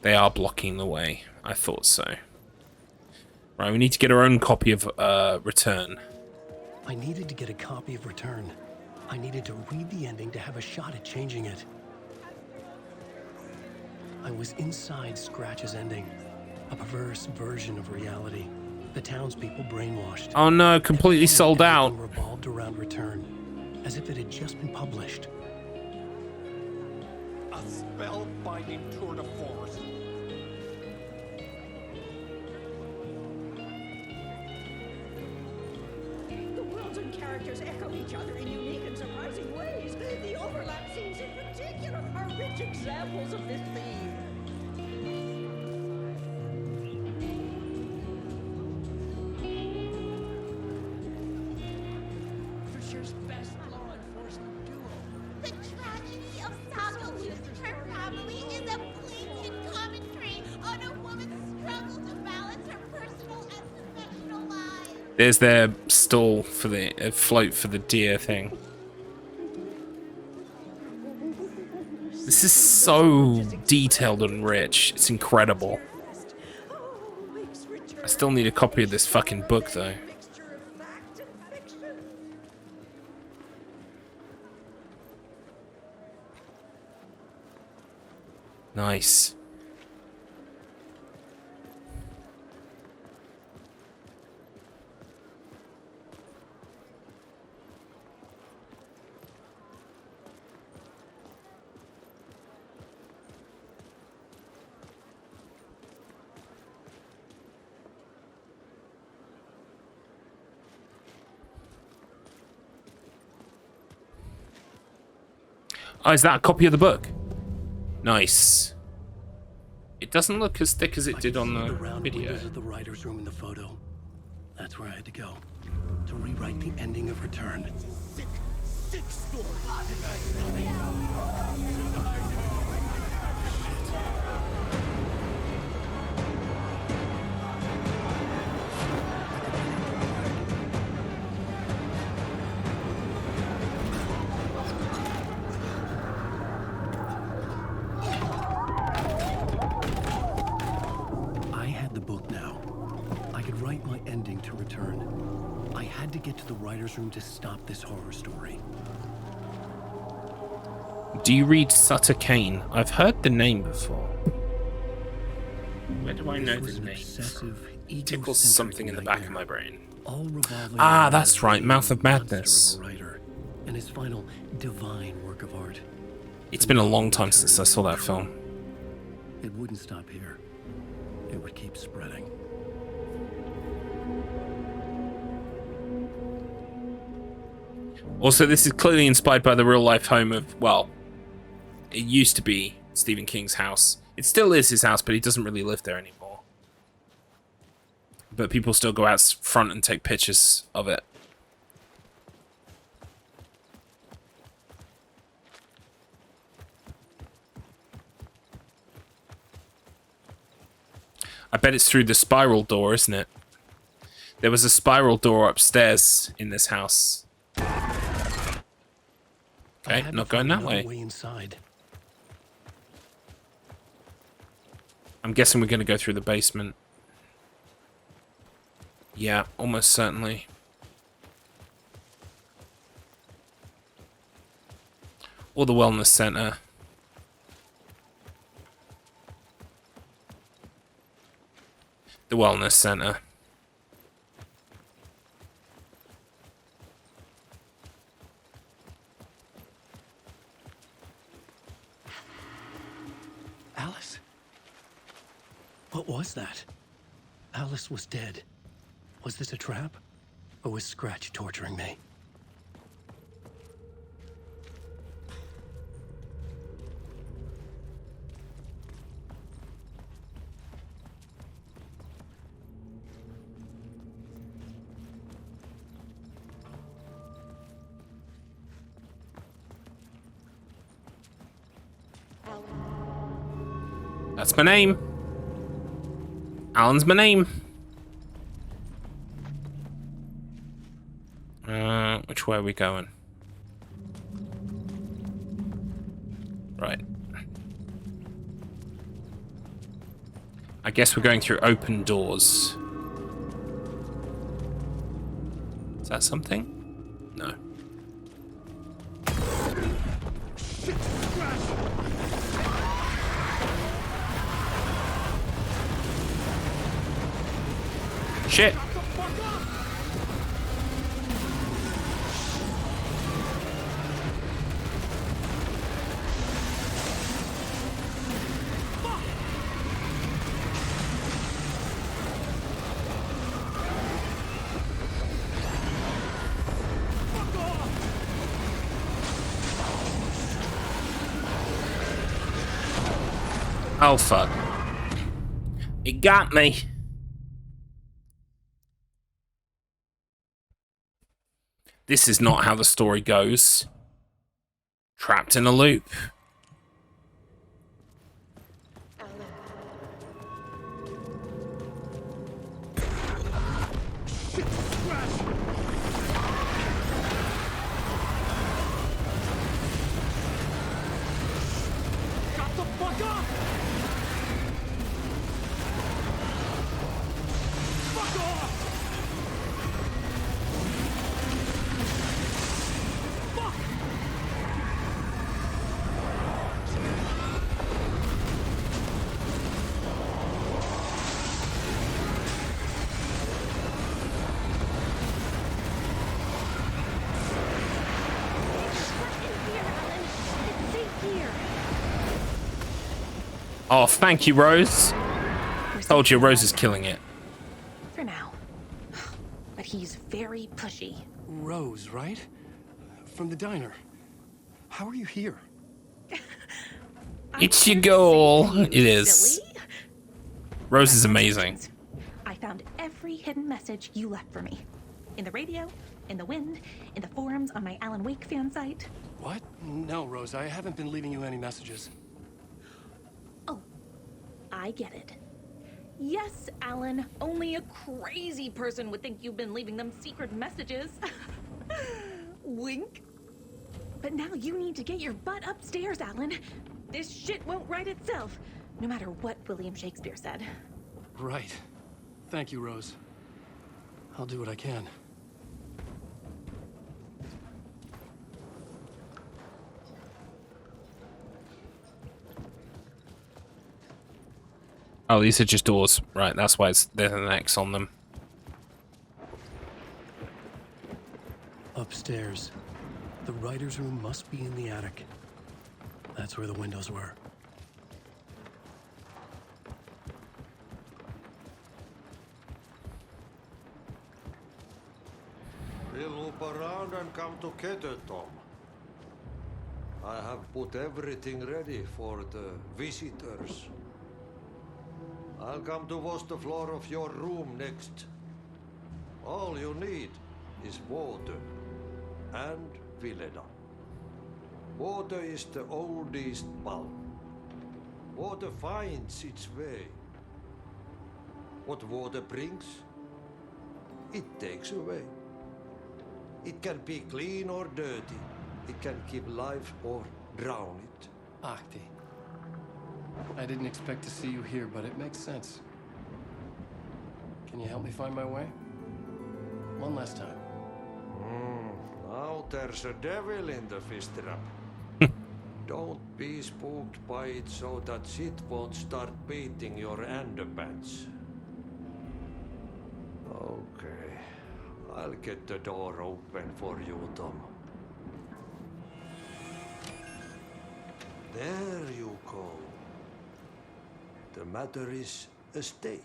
S1: They are blocking the way. I thought so. Right, we need to get our own copy of Return.
S4: I needed to get a copy of Return. I needed to read the ending to have a shot at changing it. I was inside Scratch's ending, a perverse version of reality. The townspeople brainwashed.
S1: Oh no, completely sold out.
S4: Revolved around Return, as if it had just been published.
S3: A spellbinding tour de force.
S21: The worlds and characters echo each other in unique and surprising ways. The overlap scenes in particular are rich examples of this theme.
S3: Fisher's best law enforcement duo.
S23: The tragedy of Saga losing her family is a blatant commentary on a woman's struggle to balance her personal and professional lives.
S1: There's their stall for the float for the deer thing. This is so detailed and rich. It's incredible. I still need a copy of this fucking book, though. Nice. Oh, is that a copy of the book? Nice. It doesn't look as thick as it did on the video.
S4: Of the writer's room in the photo. That's where I had to go to rewrite the ending of Return.
S14: Sick story.
S4: I had the book now. I could write my ending to Return. I had to get to the writer's room to stop this horror story.
S1: Do you read Sutter Kane? I've heard the name before. Where do I know the name? Tickles something in the back of my brain. Ah, that's right, Mouth of Madness.
S4: And his final divine work of art.
S1: It's been a long time since I saw that film.
S4: It wouldn't stop here. It would keep spreading.
S1: Also, this is clearly inspired by the real-life home of, well, it used to be Stephen King's house. It still is his house, but he doesn't really live there anymore. But people still go out front and take pictures of it. I bet it's through the spiral door, isn't it? There was a spiral door upstairs in this house. Okay, not going that way.
S4: Inside.
S1: I'm guessing we're going to go through the basement. Yeah, almost certainly. Or the wellness center. The wellness center.
S4: Alice? What was that? Alice was dead. Was this a trap? Or was Scratch torturing me?
S1: That's my name. Alan's my name. Which way are we going? Right. I guess we're going through open doors. Is that something? No. Shit. Oh fuck. It got me. This is not how the story goes. Trapped in a loop.
S14: Shut the fuck up! Fuck off!
S1: Oh, thank you, Rose. Told you, Rose is killing it.
S18: For now. But he's very pushy.
S4: Rose, right? From the diner. How are you here?
S1: It's your goal. It is.
S7: Silly.
S1: Rose is amazing.
S7: I found every hidden message you left for me. In the radio, in the wind, in the forums on my Alan Wake fan site.
S6: What? No, Rose, I haven't been leaving you any messages.
S7: Oh, I get it. Yes, Alan, only a crazy person would think you've been leaving them secret messages. Wink. But now you need to get your butt upstairs, Alan. This shit won't right itself, no matter what William Shakespeare said.
S6: Right. Thank you, Rose. I'll do what I can.
S1: Oh, these are just doors. Right, that's why there's an X on them.
S4: Upstairs. The writer's room must be in the attic. That's where the windows were.
S17: We'll loop around and come together, Tom. I have put everything ready for the visitors. I'll come to wash the floor of your room next. All you need is water and Vileda. Water is the oldest bulb. Water finds its way. What water brings, it takes away. It can be clean or dirty. It can give life or drown it.
S6: Ahti. I didn't expect to see you here, but it makes sense. Can you help me find my way? One last time.
S17: Now there's a devil in the fish trap. Don't be spooked by it so that shit won't start beating your underpants. Okay. I'll get the door open for you, Tom. There you go. The matter is a stake.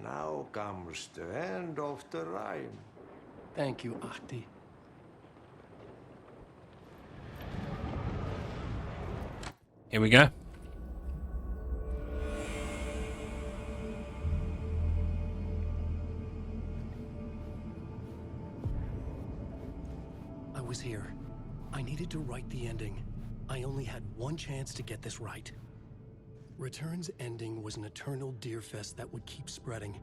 S17: Now comes the end of the rhyme.
S6: Thank you, Ahti.
S1: Here we go.
S4: I was here. I needed to write the ending. I only had one chance to get this right. Return's ending was an eternal deerfest that would keep spreading.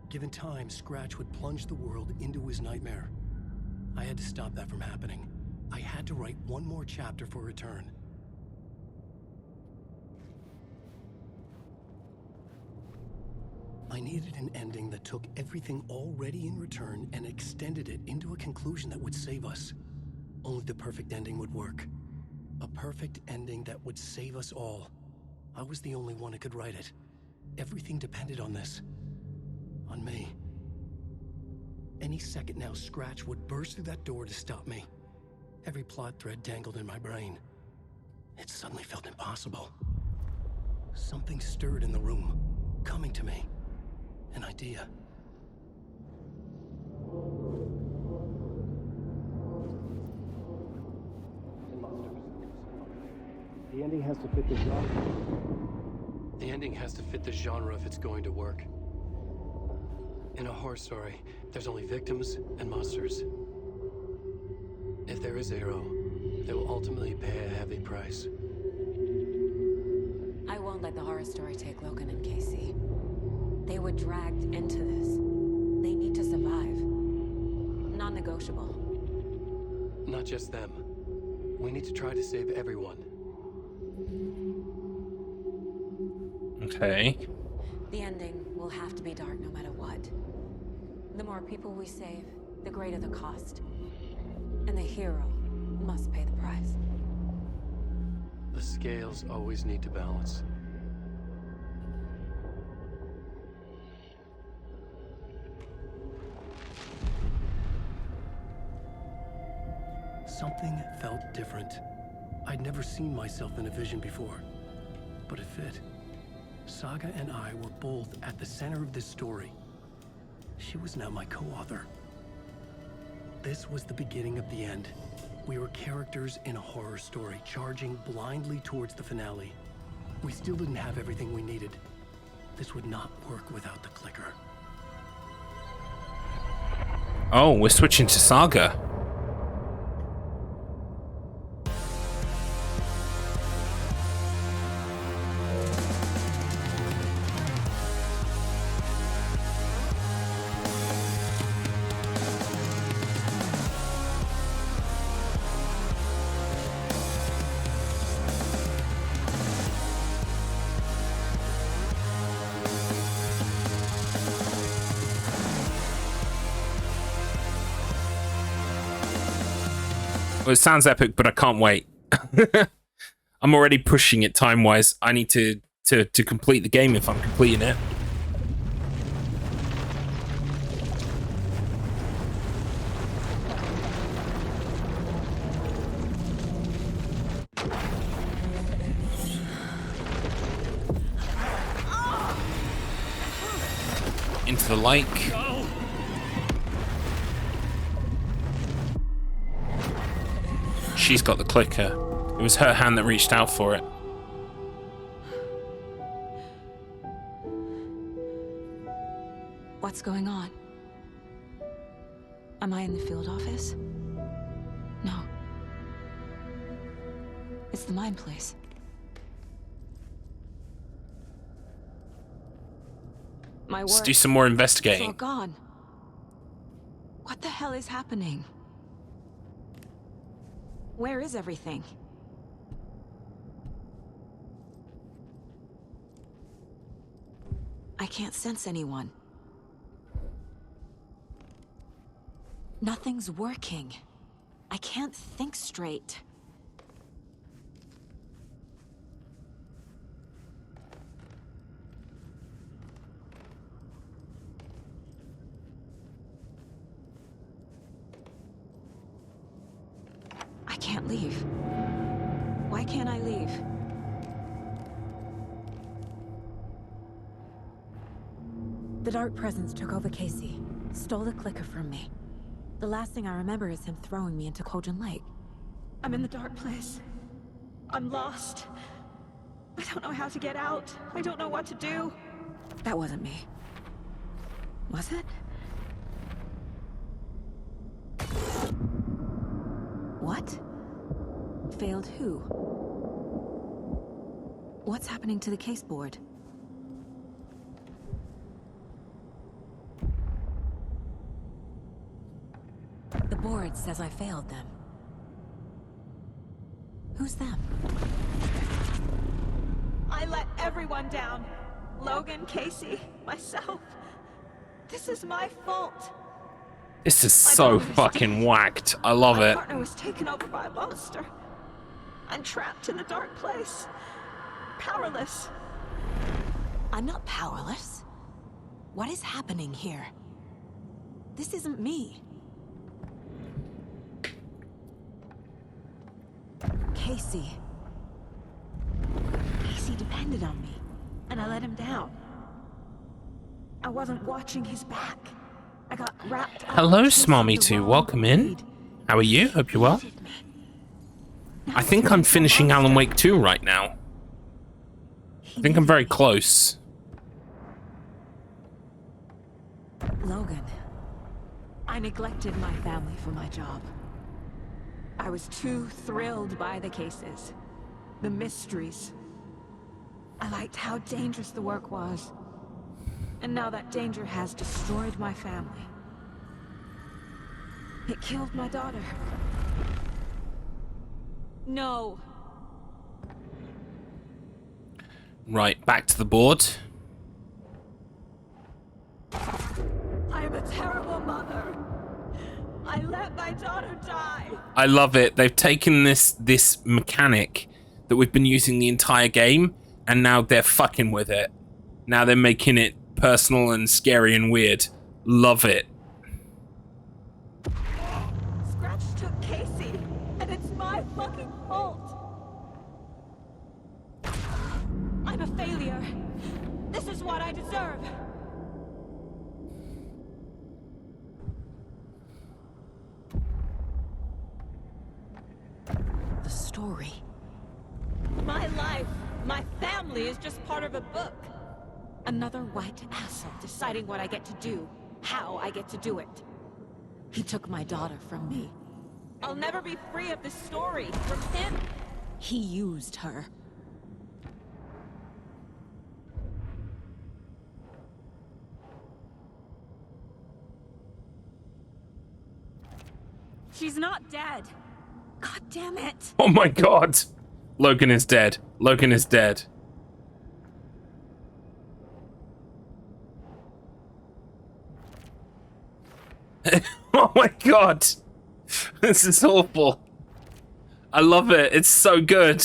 S4: Given time, Scratch would plunge the world into his nightmare. I had to stop that from happening. I had to write one more chapter for Return. I needed an ending that took everything already in Return and extended it into a conclusion that would save us. Only the perfect ending would work. A perfect ending that would save us all. I was the only one who could write it. Everything depended on this. On me. Any second now, Scratch would burst through that door to stop me. Every plot thread tangled in my brain. It suddenly felt impossible. Something stirred in the room, coming to me. An idea.
S6: The ending has to fit the genre. The ending has to fit the genre if it's going to work. In a horror story, there's only victims and monsters. If there is a hero, they will ultimately pay a heavy price.
S16: I won't let the horror story take Logan and Casey. They were dragged into this. They need to survive. Non-negotiable.
S6: Not just them. We need to try to save everyone.
S1: Okay.
S16: The ending will have to be dark no matter what. The more people we save, the greater the cost. And the hero must pay the price.
S6: The scales always need to balance.
S4: Something felt different. I'd never seen myself in a vision before, but it fit. Saga and I were both at the center of this story. She was now my co-author. This was the beginning of the end. We were characters in a horror story, charging blindly towards the finale. We still didn't have everything we needed. This would not work without the clicker.
S1: Oh, we're switching to Saga. Well, it sounds epic, but I can't wait. I'm already pushing it time-wise. I need to complete the game if I'm completing it. Into the lake. She's got the clicker. It was her hand that reached out for it.
S16: What's going on? Am I in the field office? No. It's the mine place. My work.
S1: Let's do some more
S16: It's all
S1: investigating.
S16: gone. What the hell is happening? Where is everything? I can't sense anyone. Nothing's working. I can't think straight. I can't leave. Why can't I leave? The Dark Presence took over Casey, stole the clicker from me. The last thing I remember is him throwing me into Cauldron Lake. I'm in the dark place. I'm lost. I don't know how to get out. I don't know what to do. That wasn't me. Was it? What? Failed who? What's happening to the case board? The board says I failed them. Who's them?
S21: I let everyone down. Logan, Casey, myself. This is my fault.
S1: This is so fucking whacked. I love
S21: My
S1: it.
S21: partner was taken over by a monster. I'm trapped in a dark place. Powerless.
S16: I'm not powerless. What is happening here? This isn't me. Casey. Casey depended on me, and I let him down.
S21: I wasn't watching his back. I got wrapped up.
S1: Hello, Smarmy2. Welcome in. How are you? Hope you're well. I think I'm finishing Alan Wake 2 right now. I think I'm very close.
S21: Logan. I neglected my family for my job. I was too thrilled by the cases, the mysteries. I liked how dangerous the work was. And now that danger has destroyed my family. It killed my daughter. No.
S1: Right, back to the board.
S21: I am a terrible mother. I let my daughter die.
S1: I love it. They've taken this mechanic that we've been using the entire game, and now they're fucking with it. Now they're making it personal and scary and weird. Love it.
S21: Scratch took Casey, and it's my fucking fault. I'm a failure. This is what I deserve. story.
S8: My life, my family is just part of a book.
S21: Another white asshole deciding what I get to do, how I get to do it. He took my daughter from me.
S8: I'll never be free of this story from him.
S21: He used her.
S16: She's not dead. God damn it.
S1: Oh my god. Logan is dead. Logan is dead. Oh my god. This is awful. I love it. It's so good.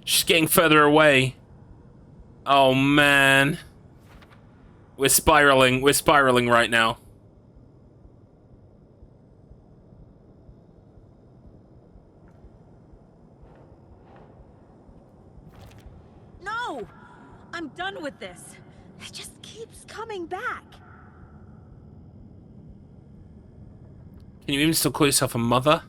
S1: She's getting further away. Oh man. We're spiraling. We're spiraling right now.
S16: No! I'm done with this. It just keeps coming back.
S1: Can you even still call yourself a mother?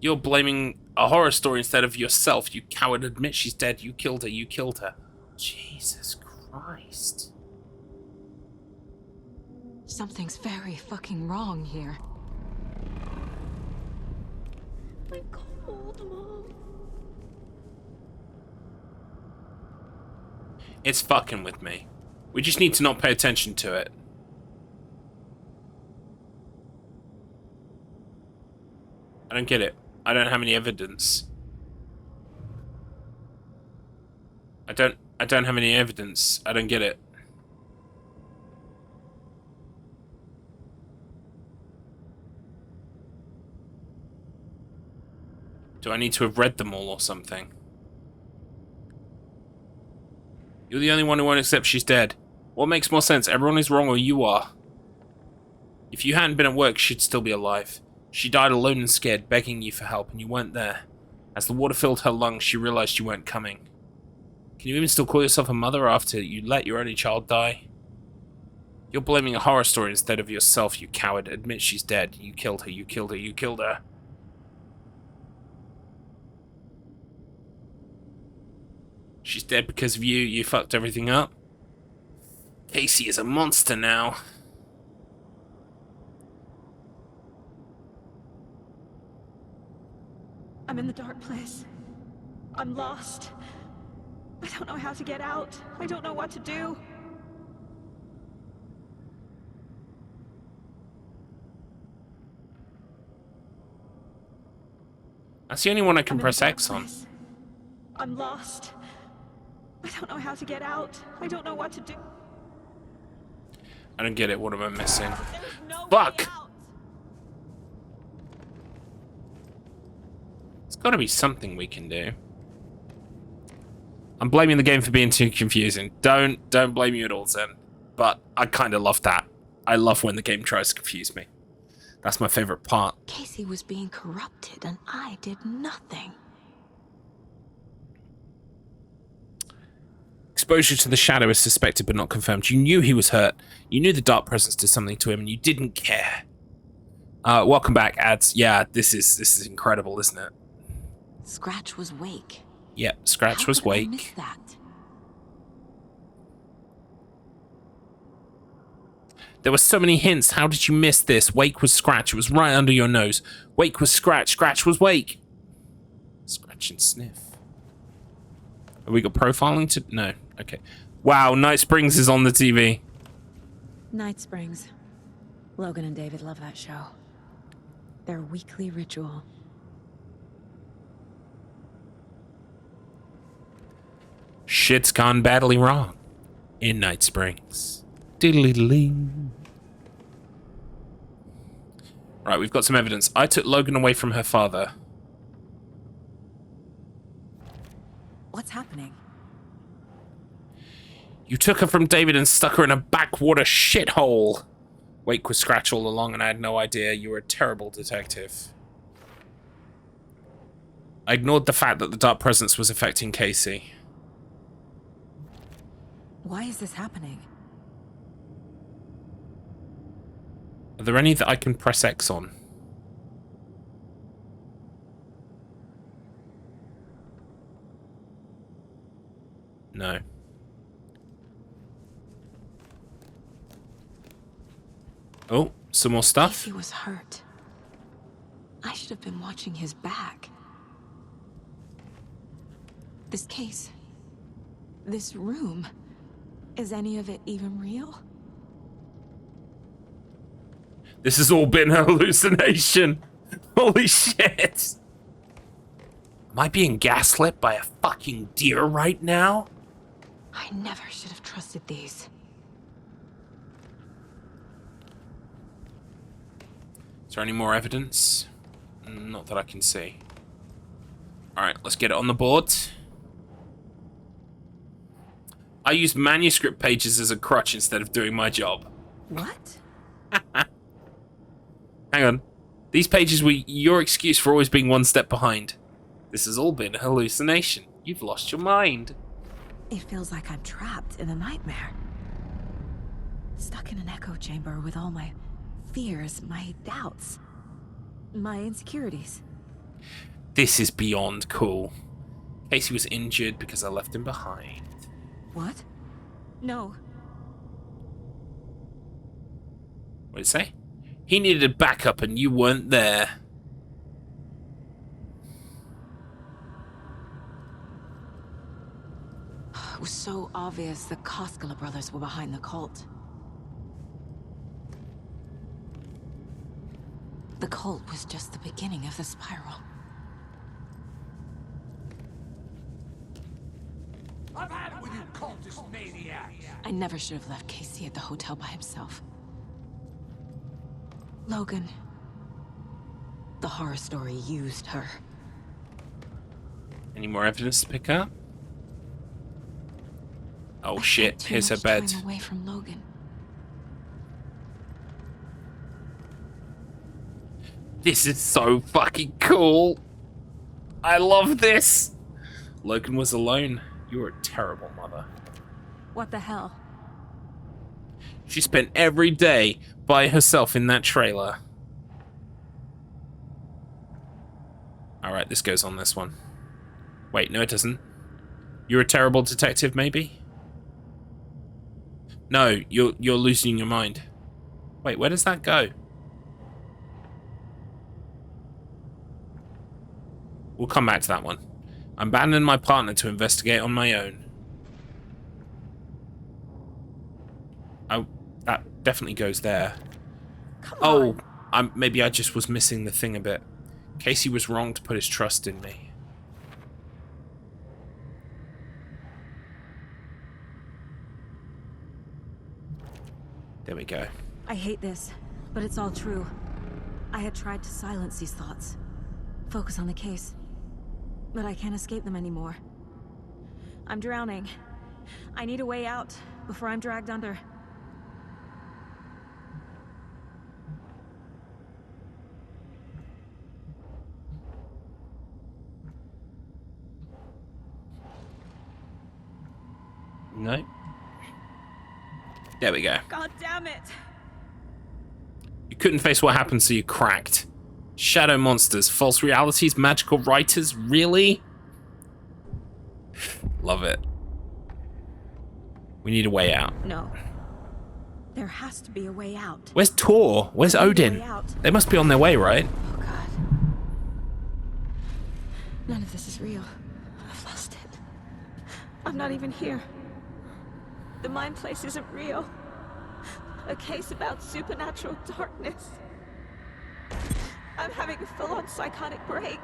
S1: You're blaming a horror story instead of yourself. You coward. Admit she's dead. You killed her. You killed her. Jesus Christ.
S21: Something's very fucking wrong here.
S16: I'm cold, Mom.
S1: It's fucking with me. We just need to not pay attention to it. I don't get it. I don't have any evidence. I don't have any evidence. I don't get it. Do I need to have read them all or something? You're the only one who won't accept she's dead. What makes more sense? Everyone is wrong or you are? If you hadn't been at work, she'd still be alive. She died alone and scared, begging you for help, and you weren't there. As the water filled her lungs, she realized you weren't coming. Can you even still call yourself a mother after you let your only child die? You're blaming a horror story instead of yourself, you coward. Admit she's dead. You killed her. You killed her. You killed her. She's dead because of you. You fucked everything up. Casey is a monster now.
S21: I'm in the dark place. I'm lost. I don't know how to get out. I don't know what to do.
S1: That's the only one I can press X on.
S21: I'm lost. I don't know how to get out. I don't know what to do.
S1: I don't get it. What am I missing? Fuck! There's gotta be something we can do. I'm blaming the game for being too confusing. Don't blame you at all, Zen. But I kind of love that. I love when the game tries to confuse me. That's my favorite part.
S21: Casey was being corrupted and I did nothing.
S1: Exposure to the shadow is suspected but not confirmed. You knew he was hurt. You knew the dark presence did something to him and you didn't care. Welcome back, ads. Yeah, this is incredible, isn't it?
S21: Scratch was Wake.
S1: Yep, Scratch was Wake.
S21: I miss that?
S1: There were so many hints. How did you miss this? Wake was Scratch. It was right under your nose. Wake was Scratch. Scratch was Wake. Scratch and sniff. Have we got profiling to... No. Okay. Wow, Night Springs is on the TV.
S21: Night Springs. Logan and David love that show. Their weekly ritual.
S1: Shit's gone badly wrong in Night Springs. Diddly-ling. Right, we've got some evidence. I took Logan away from her father.
S21: What's happening?
S1: You took her from David and stuck her in a backwater shithole. Wake was Scratch all along and I had no idea. You were a terrible detective. I ignored the fact that the dark presence was affecting Casey.
S21: Why is this happening?
S1: Are there any that I can press X on? No. Oh, some more stuff.
S21: He was hurt. I should have been watching his back. This case, this room, is any of it even real?
S1: This has all been a hallucination. Holy shit. Am I being gaslit by a fucking deer right now?
S21: I never should have trusted these.
S1: Is there any more evidence? Not that I can see. Alright, let's get it on the board. I used manuscript pages as a crutch instead of doing my job.
S21: What?
S1: Hang on. These pages were your excuse for always being one step behind. This has all been a hallucination. You've lost your mind.
S21: It feels like I'm trapped in a nightmare. Stuck in an echo chamber with all my fears, my doubts, my insecurities.
S1: This is beyond cool. Casey was injured because I left him behind.
S21: What? No.
S1: What did it say? He needed a backup and you weren't there.
S21: It was so obvious the Koskela brothers were behind the cult. The cult was just the beginning of the spiral.
S14: I've had it with you cultist maniacs!
S21: I never should have left Casey at the hotel by himself. Logan. The horror story used her.
S1: Any more evidence to pick up? Oh shit, here's her bed.
S21: Time away from Logan.
S1: This is so fucking cool. I love this. Logan was alone. You were a terrible mother.
S21: What the hell?
S1: She spent every day by herself in that trailer. Alright, this goes on this one. Wait, no it doesn't. You're a terrible detective, maybe? No, you're losing your mind. Wait, where does that go? We'll come back to that one. I abandoned my partner to investigate on my own. Oh, that definitely goes there.
S21: Come on.
S1: Maybe I just was missing the thing a bit. Casey was wrong to put his trust in me. There we go.
S21: I hate this, but it's all true. I had tried to silence these thoughts. Focus on the case. But I can't escape them anymore. I'm drowning. I need a way out before I'm dragged under.
S1: No. There we go.
S21: God damn it!
S1: You couldn't face what happened, so you cracked. Shadow monsters, false realities, magical writers, really? Love it. We need a way out.
S21: No. There has to be a way out.
S1: Where's Tor? Where's Odin? They must be on their way, right?
S21: Oh god. None of this is real. I've lost it. I'm not even here. The mind place isn't real. A case about supernatural darkness. I'm having a full-on psychotic break.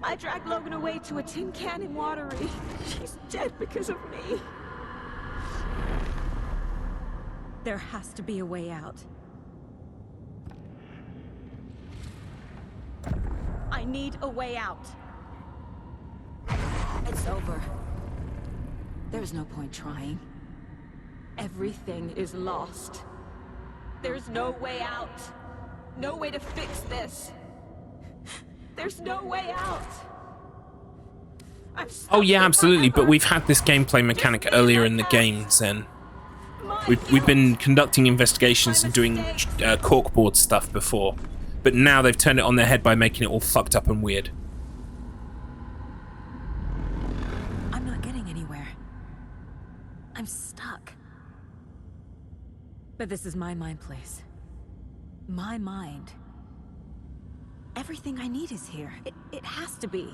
S21: I dragged Logan away to a tin can in Watery. She's dead because of me. There has to be a way out. I need a way out. It's over. There's no point trying. Everything is lost. There's no way out. No way to fix this. There's no way out.
S1: Oh yeah, absolutely, but we've had this gameplay mechanic earlier in the game, Zen. We've been conducting investigations and doing corkboard stuff before, but now they've turned it on their head by making it all fucked up and weird.
S21: I'm not getting anywhere. I'm stuck. But this is my mind place. My mind. Everything I need is here. It has to be.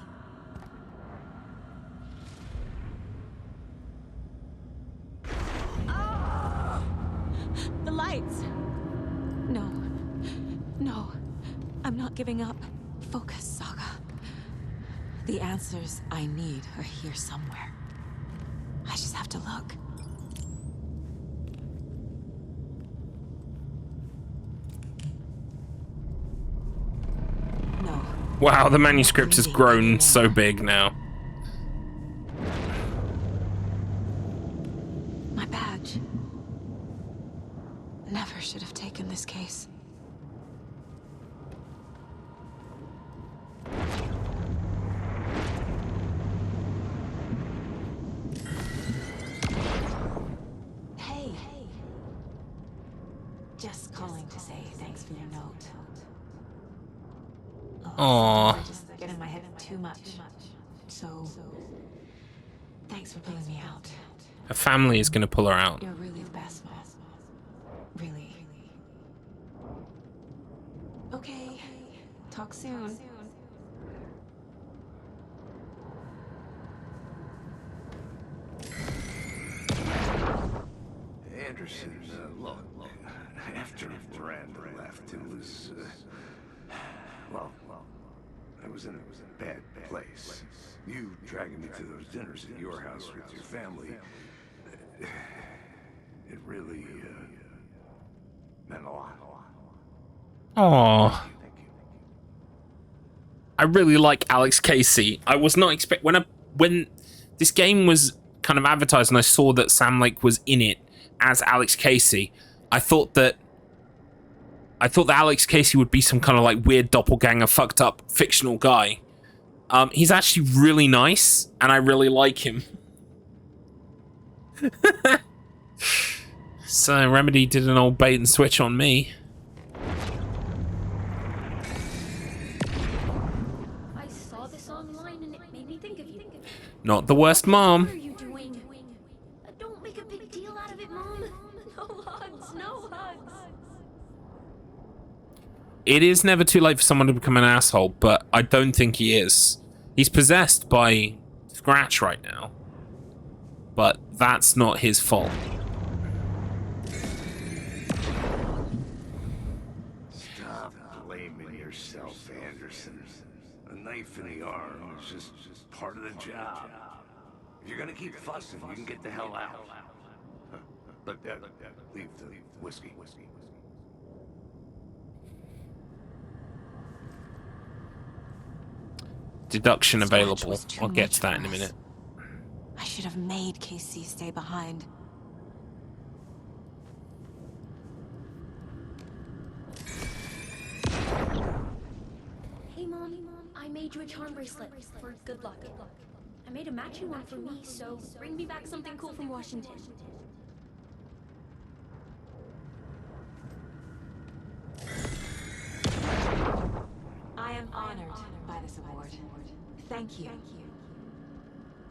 S21: The lights! No. No. I'm not giving up. Focus, Saga. The answers I need are here somewhere. I just have to look. No.
S1: Wow, the manuscript has grown so big now.
S21: My badge. Never should have taken this case. Hey. Just calling to say thanks for your note.
S1: Aww.
S21: I just get in my head too much. So, thanks for pulling me out.
S1: Her family is going to pull her out.
S21: You're really the best, Mom. Really. Okay. Talk soon.
S9: Anderson, look, after Miranda left, it was, well, I was in a bad place. You dragging me to those dinners at your house with your family, it really, meant a lot.
S1: Aww. I really like Alex Casey. I was not when this game was kind of advertised and I saw that Sam Lake was in it as Alex Casey, I thought that Alex Casey would be some kind of like weird doppelganger, fucked up fictional guy. He's actually really nice, and I really like him. So Remedy did an old bait and switch on me.
S23: I saw this online and it made me think of you.
S1: Not the worst mom.
S23: What are you doing? Don't make a big deal out of it, Mom. No hugs, no hugs.
S1: It is never too late for someone to become an asshole, but I don't think he is. He's possessed by Scratch right now, but that's not his fault.
S9: Stop blaming yourself, Anderson. A knife in the arm is just part of the job. If you're gonna keep fussing, you can get the hell out. But leave the whiskey.
S1: Deduction available. I'll get to that in a minute.
S21: I should have made KC stay behind.
S23: Hey, Mom, I made you a charm bracelet for good luck. I made a matching one for me, so bring me back something cool from Washington.
S21: I am honored by this award. Thank you.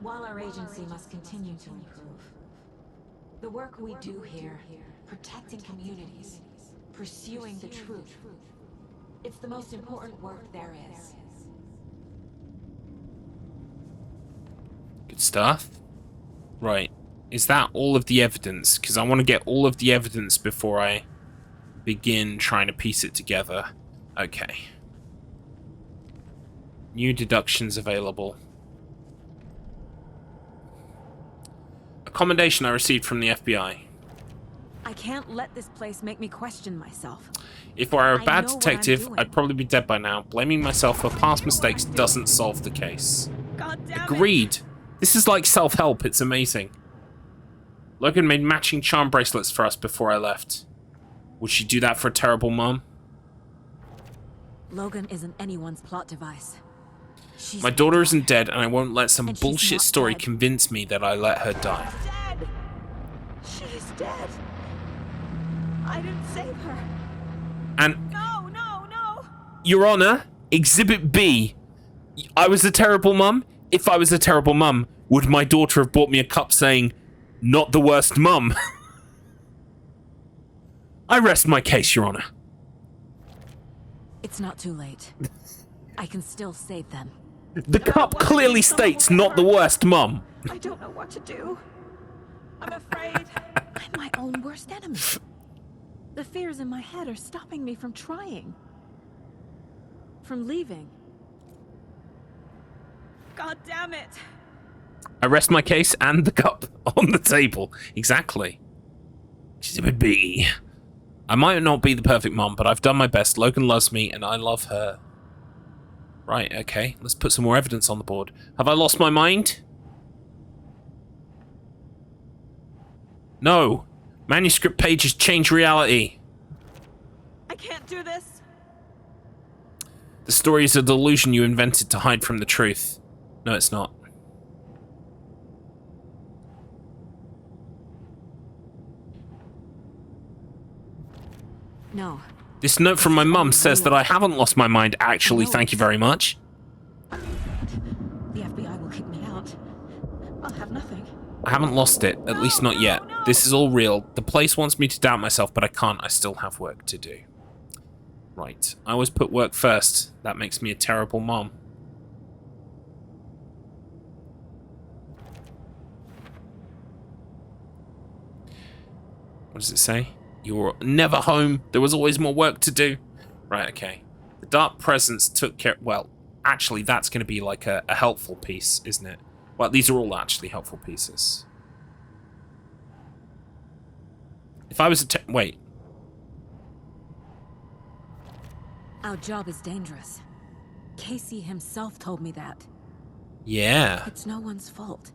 S21: While our agency must continue to improve, the work we do here, protecting communities, pursuing the truth, it's the most important work there is.
S1: Good stuff. Right. Is that all of the evidence? Because I want to get all of the evidence before I begin trying to piece it together. Okay. New deductions available. A commendation I received from the FBI.
S21: I can't let this place make me question myself.
S1: If I were a bad
S21: know what I'm
S1: detective,
S21: doing.
S1: I'd probably be dead by now. Blaming myself for past mistakes doesn't solve the case.
S21: God damn it.
S1: Agreed. This is like self-help. It's amazing. Logan made matching charm bracelets for us before I left. Would she do that for a terrible mom?
S21: Logan isn't anyone's plot device. She's
S1: My daughter isn't dead, and I won't let some
S21: And she's
S1: bullshit
S21: not
S1: story
S21: dead.
S1: convince me that I let her die.
S21: dead. She's dead. I didn't save her.
S1: And
S21: No.
S1: Your Honor, Exhibit B. I was a terrible mum. If I was a terrible mum, would my daughter have bought me a cup saying, "Not the worst mum"? I rest my case, Your Honor.
S21: It's not too late. I can still save them.
S1: The cup clearly states, "Not the worst mum."
S21: I don't know what to do. I'm afraid I'm my own worst enemy. The fears in my head are stopping me from trying. From leaving. God damn it!
S1: I rest my case and the cup on the table. Exactly. Exhibit B. I might not be the perfect mom, but I've done my best. Logan loves me, and I love her. Right, okay. Let's put some more evidence on the board. Have I lost my mind? No. Manuscript pages change reality.
S21: I can't do this.
S1: The story is a delusion you invented to hide from the truth. No, it's not.
S21: No.
S1: This note from my mum says that I haven't lost my mind, actually. Thank you very much.
S21: The FBI will kick me out. I'll have nothing.
S1: I haven't lost it, at least not yet. This is all real. The place wants me to doubt myself, but I can't. I still have work to do. Right. I always put work first. That makes me a terrible mom. What does it say? You're never home. There was always more work to do. Right, okay. The dark presence took care... Well, actually, that's going to be like a helpful piece, isn't it? Well, these are all actually helpful pieces. If I was a... Wait.
S21: Our job is dangerous. Casey himself told me that.
S1: Yeah.
S21: It's no one's fault.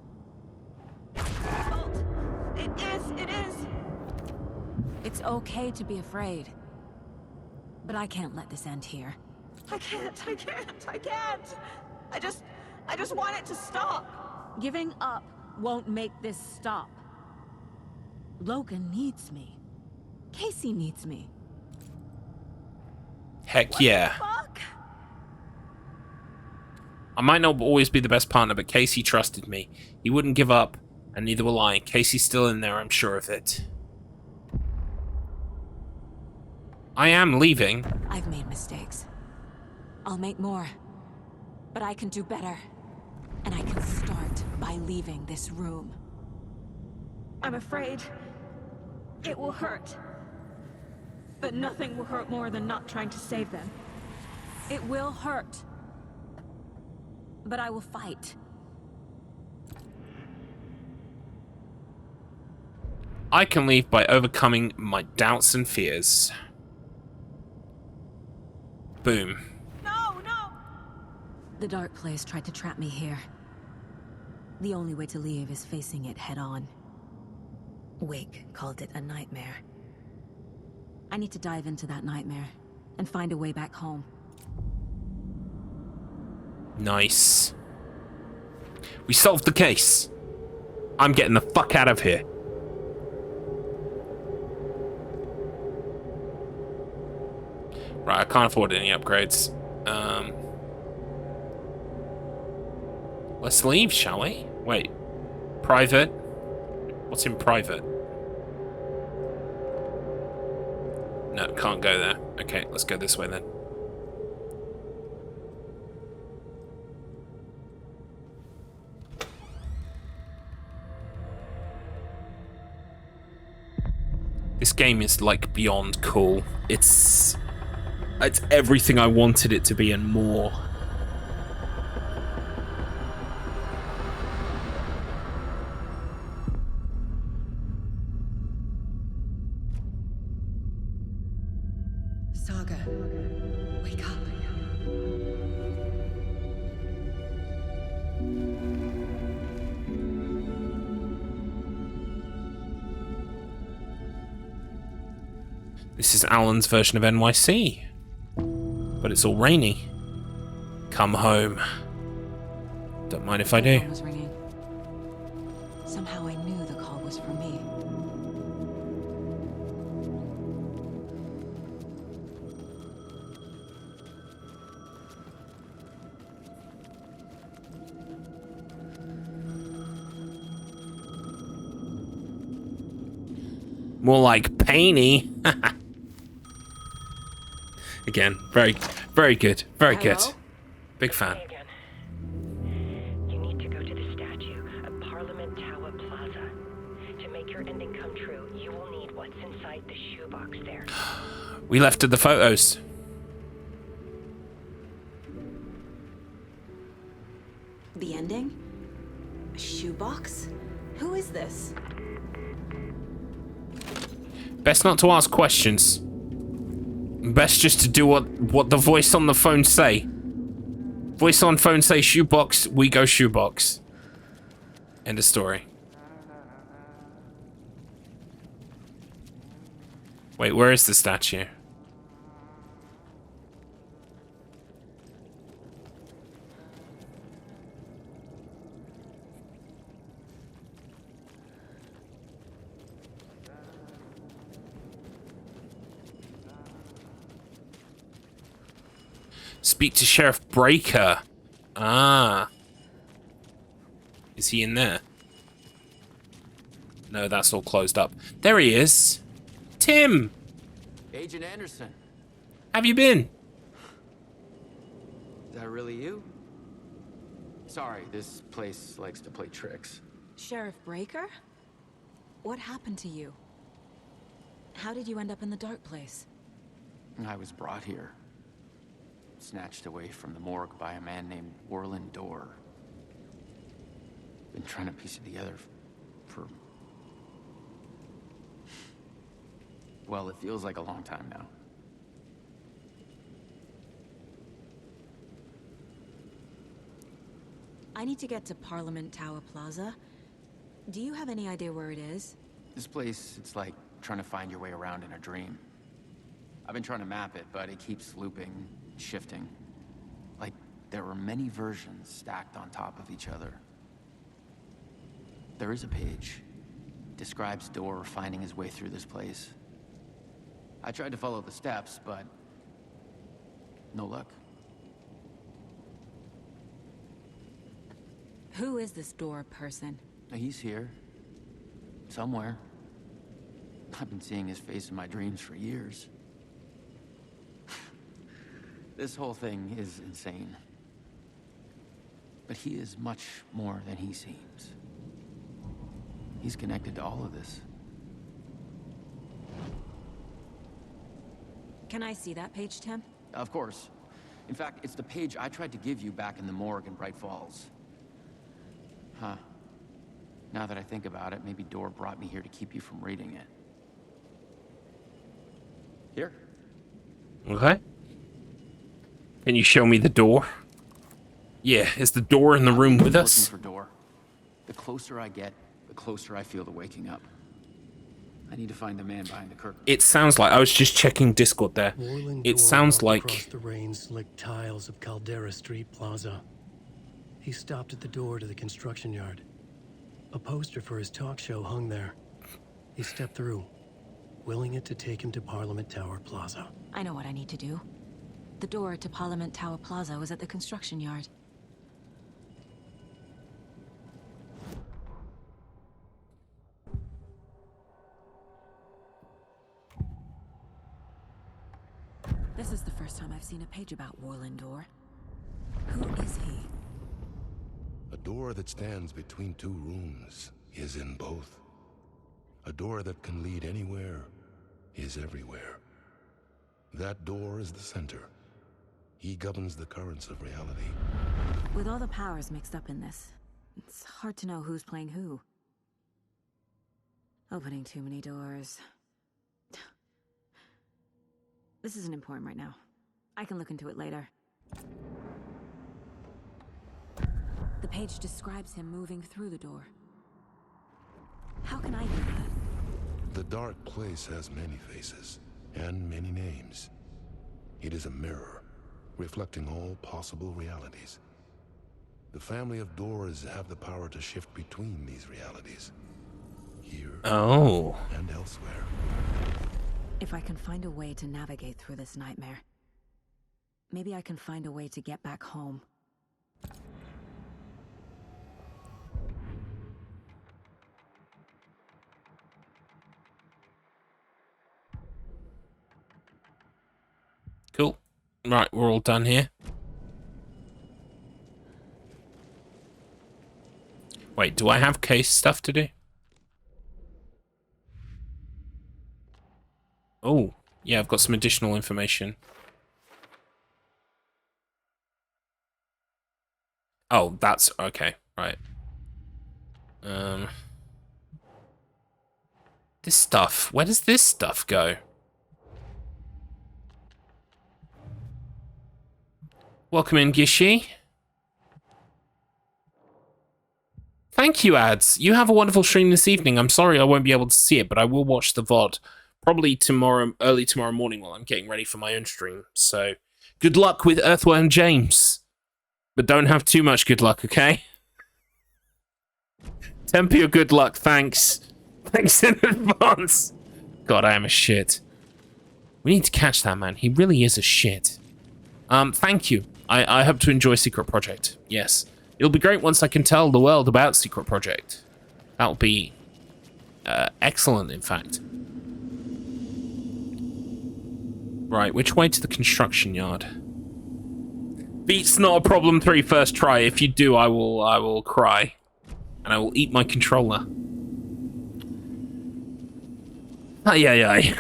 S21: It is. It's okay to be afraid. But I can't let this end here. I can't. I just want it to stop. Giving up won't make this stop. Logan needs me. Casey needs me.
S1: Heck yeah. I might not always be the best partner, but Casey trusted me. He wouldn't give up, and neither will I. Casey's still in there, I'm sure of it. I am leaving.
S21: I've made mistakes. I'll make more. But I can do better. And I can start by leaving this room. I'm afraid it will hurt. But nothing will hurt more than not trying to save them. It will hurt. But I will fight.
S1: I can leave by overcoming my doubts and fears. Boom.
S21: No! The dark place tried to trap me here. The only way to leave is facing it head on. Wake called it a nightmare. I need to dive into that nightmare and find a way back home.
S1: Nice. We solved the case. I'm getting the fuck out of here. Right, I can't afford any upgrades. Let's leave, shall we? Wait. Private? What's in private? No, can't go there. Okay, let's go this way then. This game is like beyond cool. It's everything I wanted it to be and more.
S15: Saga, wake up.
S1: This is Alan's version of NYC. But it's all rainy. Come home. Don't mind if I do.
S21: The phone was ringing. Somehow I knew the call was for me.
S1: More like painty. Again, very, very good. Very good. Big fan.
S18: You need to go to the statue at Parliament Tower Plaza. To make your ending come true, you will need what's inside the shoebox there.
S1: We left the photos.
S16: The ending? A shoebox? Who is this?
S1: Best not to ask questions. Best just to do what the voice on the phone say. Voice on phone say shoebox, we go shoebox. End of story. Wait, where is the statue? Speak to Sheriff Breaker. Ah. Is he in there? No, that's all closed up. There he is. Tim!
S10: Agent Anderson.
S1: Have you been?
S10: Is that really you? Sorry, this place likes to play tricks.
S16: Sheriff Breaker? What happened to you? How did you end up in the dark place?
S10: I was brought here. Snatched away from the morgue by a man named Warland Dorr. Been trying to piece it together for... Well, it feels like a long time now.
S16: I need to get to Parliament Tower Plaza. Do you have any idea where it is?
S10: This place, it's like trying to find your way around in a dream. I've been trying to map it, but it keeps looping, shifting. Like there were many versions stacked on top of each other. There is a page. Describes Dorr finding his way through this place. I tried to follow the steps, but no luck.
S16: Who is this Dorr person?
S10: He's here. Somewhere. I've been seeing his face in my dreams for years. This whole thing is insane. But he is much more than he seems. He's connected to all of this.
S16: Can I see that page, Tim?
S10: Of course. In fact, it's the page I tried to give you back in the morgue in Bright Falls. Huh. Now that I think about it, maybe Dorr brought me here to keep you from reading it. Here.
S1: Okay. Can you show me the door? Yeah, is the door in the room with us?
S10: Looking for Dorr. The closer I get, the closer I feel to waking up. I need to find the man behind the curtain.
S1: It sounds like I was just checking Discord there. It sounds like
S4: across the rain-slicked tiles of Caldera Street Plaza. He stopped at the door to the construction yard. A poster for his talk show hung there. He stepped through, willing it to take him to Parliament Tower Plaza.
S16: I know what I need to do. The door to Parliament Tower Plaza was at the construction yard. This is the first time I've seen a page about Warland Dorr. Who is he?
S19: A door that stands between two rooms is in both. A door that can lead anywhere is everywhere. That door is the center. He governs the currents of reality.
S16: With all the powers mixed up in this, it's hard to know who's playing who. Opening too many doors. This isn't important right now. I can look into it later. The page describes him moving through the door. How can I do that?
S19: The dark place has many faces and many names. It is a mirror, reflecting all possible realities. The family of Doors have the power to shift between these realities. Here and elsewhere.
S16: If I can find a way to navigate through this nightmare, maybe I can find a way to get back home.
S1: Cool. Right, we're all done here. Wait, do I have case stuff to do? Oh, yeah, I've got some additional information. Oh, that's okay, right. This stuff, where does this stuff go? Welcome in, Gishi. Thank you, ads. You have a wonderful stream this evening. I'm sorry I won't be able to see it, but I will watch the VOD. Probably tomorrow, early tomorrow morning while I'm getting ready for my own stream. So, good luck with Earthworm James. But don't have too much good luck, okay? Temper your good luck, thanks. Thanks in advance. God, I am a shit. We need to catch that man. He really is a shit. Thank you. I hope to enjoy Secret Project. Yes. It'll be great once I can tell the world about Secret Project. That'll be excellent, in fact. Right, which way to the construction yard? Beat's not a problem 3 first try. If you do, I will cry. And I will eat my controller. Ay, ay, ay.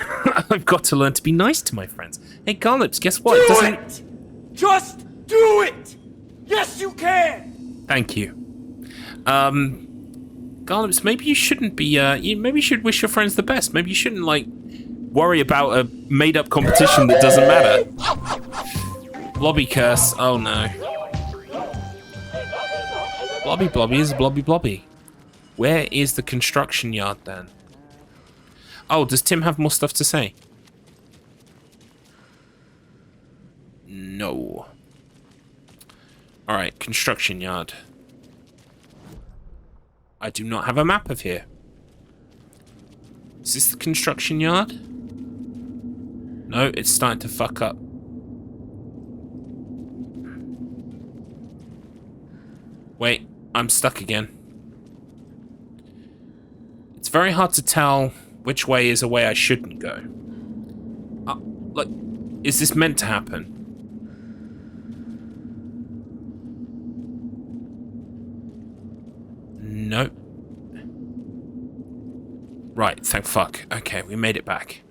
S1: I've got to learn to be nice to my friends. Hey, Garlips, guess what?
S14: Do it! Just do it! Yes, you can!
S1: Thank you. Garlips, maybe you shouldn't be, maybe you should wish your friends the best. Maybe you shouldn't, like, worry about a made-up competition that doesn't matter. Blobby curse. Oh, no. Blobby blobby is blobby blobby. Where is the construction yard, then? Oh, does Tim have more stuff to say? No. Alright, construction yard. I do not have a map of here. Is this the construction yard? No, it's starting to fuck up. Wait, I'm stuck again. It's very hard to tell which way is a way I shouldn't go. Like, is this meant to happen? Nope. Right, thank fuck. Okay, we made it back.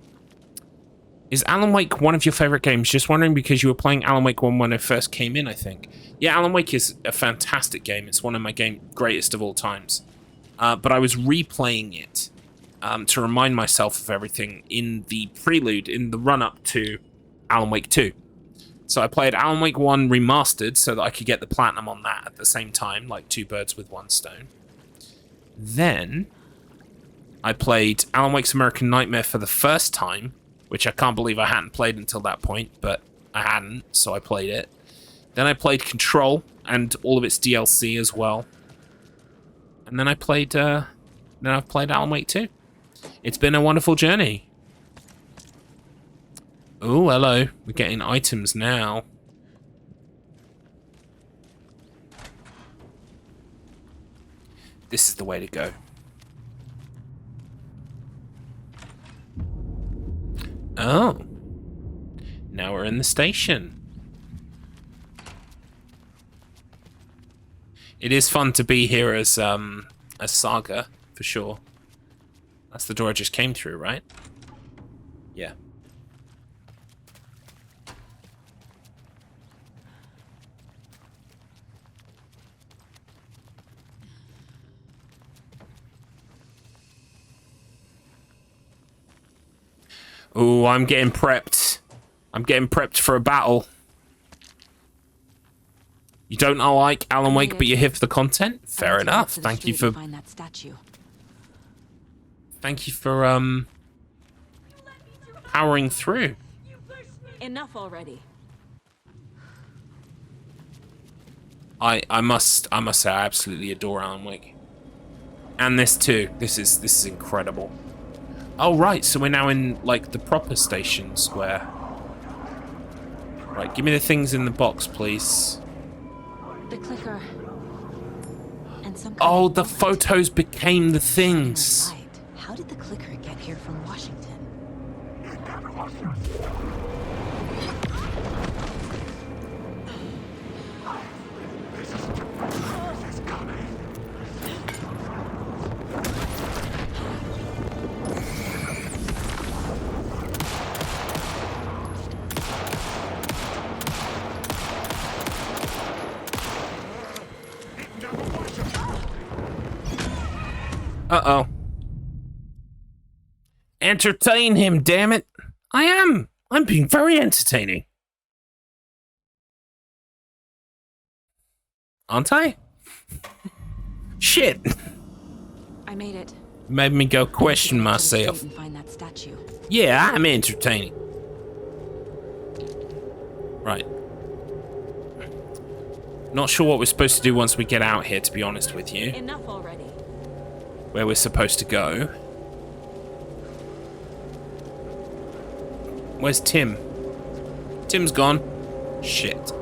S1: Is Alan Wake one of your favorite games? Just wondering because you were playing Alan Wake 1 when I first came in, I think. Yeah, Alan Wake is a fantastic game. It's one of my greatest of all times. But I was replaying it to remind myself of everything in the prelude, in the run-up to Alan Wake 2. So I played Alan Wake 1 remastered so that I could get the platinum on that at the same time, like 2 birds with 1 stone. Then I played Alan Wake's American Nightmare for the first time, which I can't believe I hadn't played until that point, but I hadn't, so I played it. Then I played Control and all of its DLC as well. And then I've played Alan Wake 2. It's been a wonderful journey. Oh, hello. We're getting items now. This is the way to go. Oh. Now we're in the station. It is fun to be here as Saga, for sure. That's the door I just came through, right? Yeah. Ooh, I'm getting prepped. I'm getting prepped for a battle. You don't like Alan Wake, but you're here for the content? Fair enough. Thank you for...
S21: Find that statue.
S1: Thank you for, powering through.
S21: Enough already.
S1: I must say I absolutely adore Alan Wake. And this too. This is incredible. Oh right, so we're now in like the proper station square. Right, give me the things in the box, please.
S21: The clicker. And some
S1: Oh, the photos became the things.
S21: How did the clicker get here from Washington?
S1: Uh-oh. Entertain him, damn it. I am. I'm being very entertaining. Aren't I? Shit.
S21: I made it.
S1: Made me go question myself.
S21: And find that statue.
S1: Yeah, I'm entertaining. Right. Not sure what we're supposed to do once we get out here, to be honest with you.
S21: Enough already.
S1: Where we're supposed to go. Where's Tim? Tim's gone. Shit.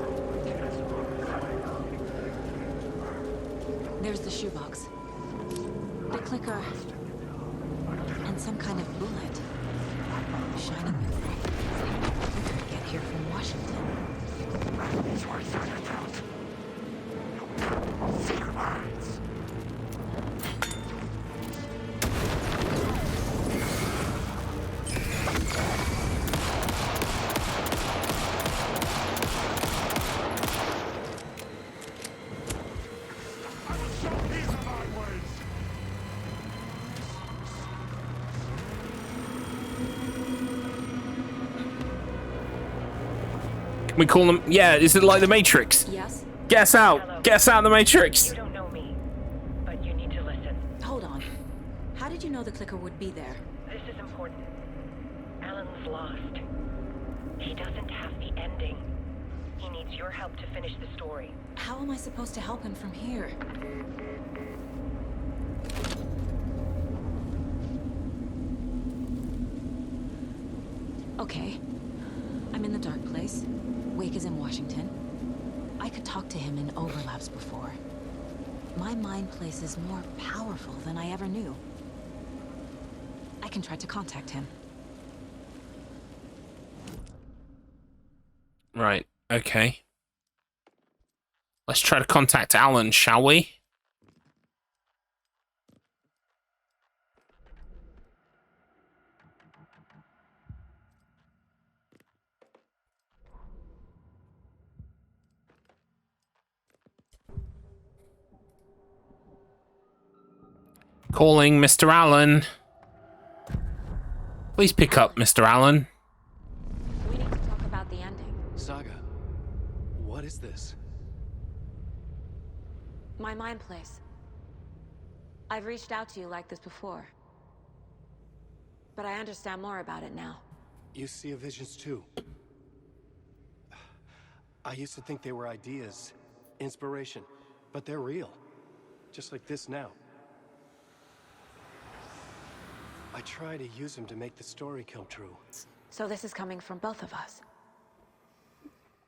S21: There's the shoebox. The clicker. And some kind of bullet. Shining memory. Get here from Washington.
S1: We call them, yeah, is it like the Matrix?
S21: Yes.
S1: Guess out. Guess out the Matrix.
S18: You don't know me, but you need to listen.
S21: Hold on. How did you know the clicker would be there?
S18: This is important. Alan's lost. He doesn't have the ending. He needs your help to finish the story.
S21: How am I supposed to help him from here? Okay. I'm in the dark place. Wake is in Washington. I could talk to him in overlaps before. My mind place is more powerful than I ever knew. I can try to contact him.
S1: Right, okay. Let's try to contact Alan, shall we? Calling Mr. Allen. Please pick up, Mr. Allen.
S21: We need to talk about the ending.
S4: Saga, what is this?
S21: My mind place. I've reached out to you like this before. But I understand more about it now.
S4: You see visions too. I used to think they were ideas, inspiration, but they're real. Just like this now. I try to use them to make the story come true.
S21: So this is coming from both of us.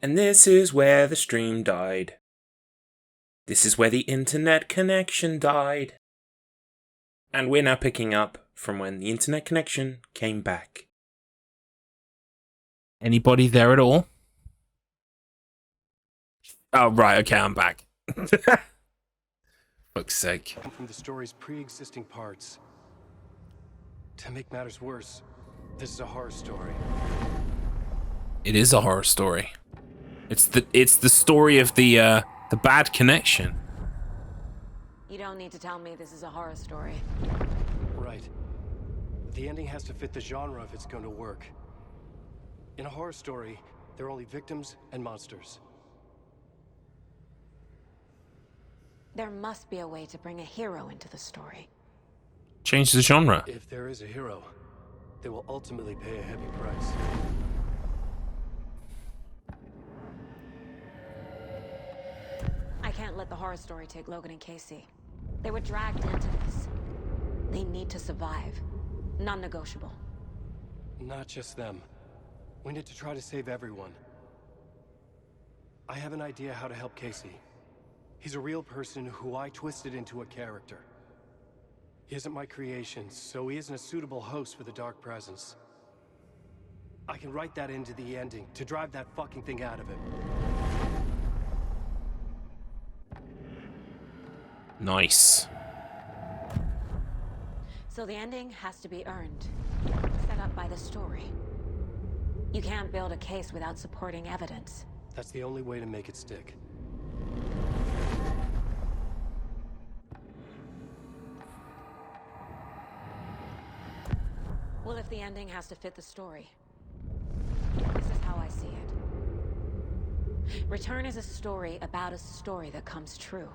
S1: And this is where the stream died. This is where the internet connection died. And we're now picking up from when the internet connection came back. Anybody there at all? Oh, right, okay, I'm back. Fuck's sake.
S4: From the story's pre-existing parts. To make matters worse, this is a horror story.
S1: It is a horror story. It's the story of the bad connection.
S21: You don't need to tell me this is a horror story.
S4: Right. The ending has to fit the genre if it's going to work. In a horror story, there are only victims and monsters.
S21: There must be a way to bring a hero into the story.
S1: Change the genre.
S4: If there is a hero, they will ultimately pay a heavy price.
S21: I can't let the horror story take Logan and Casey. They were dragged into this. They need to survive. Non-negotiable.
S4: Not just them. We need to try to save everyone. I have an idea how to help Casey. He's a real person who I twisted into a character. He isn't my creation, so he isn't a suitable host for the Dark Presence. I can write that into the ending to drive that fucking thing out of him.
S1: Nice.
S21: So the ending has to be earned. Set up by the story. You can't build a case without supporting evidence.
S4: That's the only way to make it stick.
S16: Well, if the ending has to fit the story, this is how I see it. Return is a story about a story that comes true.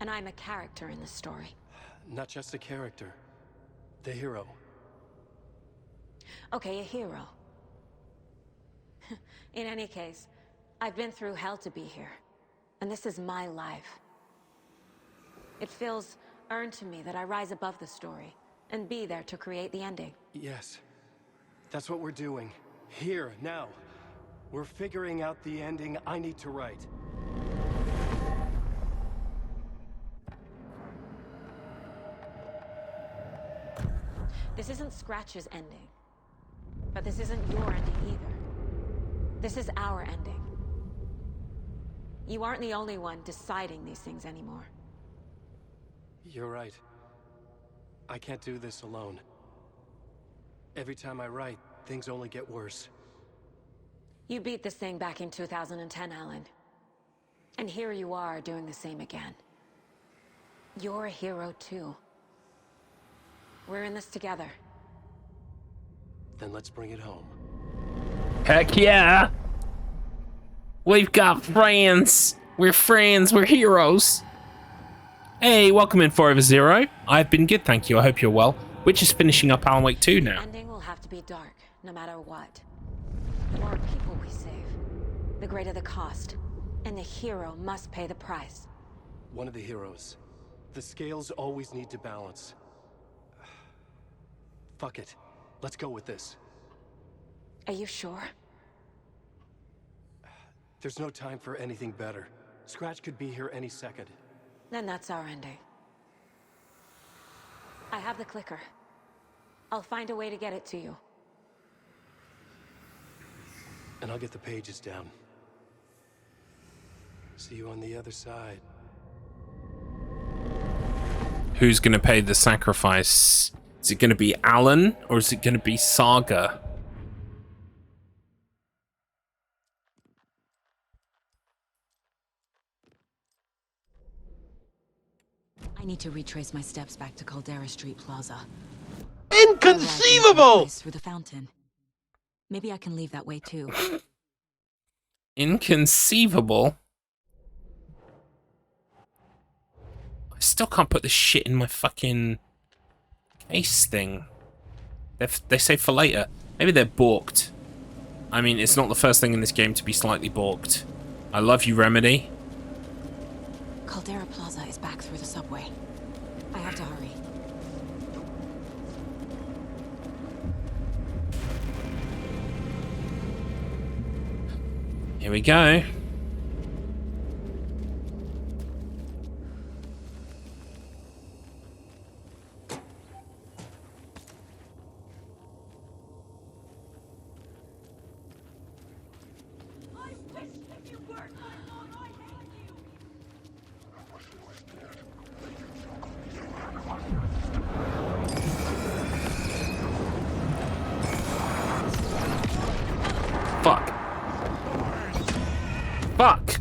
S16: And I'm a character in the story.
S4: Not just a character. The hero.
S16: Okay, a hero. In any case, I've been through hell to be here. And this is my life. It feels earned to me that I rise above the story and be there to create the ending.
S4: Yes. That's what we're doing. Here, now. We're figuring out the ending I need to write.
S16: This isn't Scratch's ending. But this isn't your ending either. This is our ending. You aren't the only one deciding these things anymore.
S4: You're right. I can't do this alone. Every time I write, things only get worse.
S16: You beat this thing back in 2010, Alan. And here you are doing the same again. You're a hero too. We're in this together.
S4: Then let's bring it home.
S1: Heck yeah! We've got friends! We're friends, we're heroes! Hey, welcome in Forever Zero. I've been good, thank you. I hope you're well. We're just finishing up Alan Wake 2 now.
S16: The ending will have to be dark, no matter what. The more people we save, the greater the cost. And the hero must pay the price.
S4: One of the heroes. The scales always need to balance. Fuck it. Let's go with this.
S16: Are you sure?
S4: There's no time for anything better. Scratch could be here any second.
S16: Then that's our ending. I have the clicker. I'll find a way to get it to you.
S4: And I'll get the pages down. See you on the other side.
S1: Who's gonna pay the sacrifice? Is it gonna be Alan or is it gonna be Saga?
S21: I need to retrace my steps back to Caldera Street Plaza.
S2: Inconceivable!
S21: Through the fountain. Maybe I can leave that way too.
S1: Inconceivable? I still can't put this shit in my fucking case thing. They say for later. Maybe they're balked. I mean, it's not the first thing in this game to be slightly balked. I love you, Remedy.
S21: Caldera Plaza is back through the subway. I have to hurry.
S1: Here we go. Fuck. Fuck.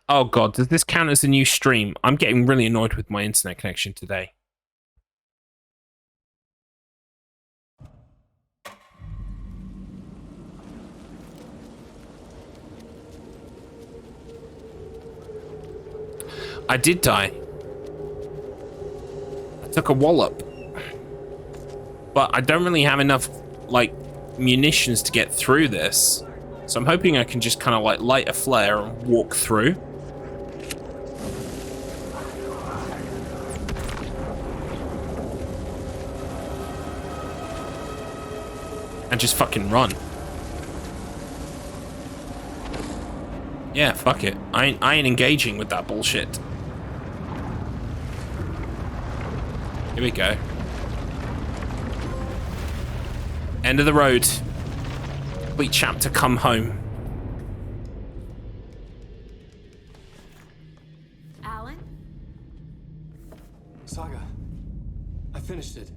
S1: Oh god, does this count as a new stream? I'm getting really annoyed with my internet connection today. I did die. I took a wallop. But I don't really have enough, like, munitions to get through this. So I'm hoping I can just kind of, like, light a flare and walk through. And just fucking run. Yeah, fuck it. I ain't engaging with that bullshit. Here we go. End of the road. Complete chapter, come home.
S16: Alan?
S4: Saga. I finished it.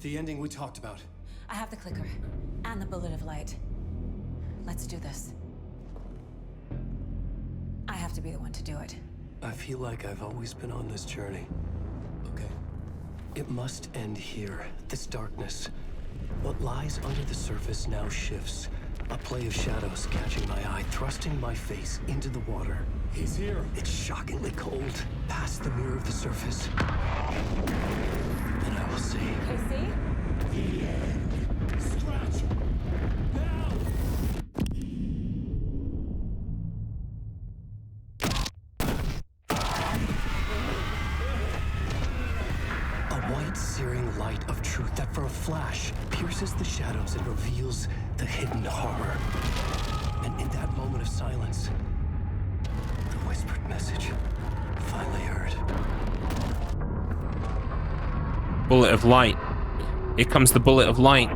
S4: The ending we talked about.
S21: I have the clicker and the bullet of light. Let's do this. I have to be the one to do it.
S4: I feel like I've always been on this journey. Okay. It must end here. This darkness. What lies under the surface now shifts. A play of shadows catching my eye, thrusting my face into the water.
S14: He's here.
S4: It's shockingly cold. Past the mirror of the surface. And I will see.
S8: Casey?
S14: The end. Scratch. Now.
S4: A white, searing light of truth that for a flash pierces the shadows and reveals the hidden horror. And in that moment of silence, the whispered message finally heard.
S1: Bullet of light. Here comes the bullet of light.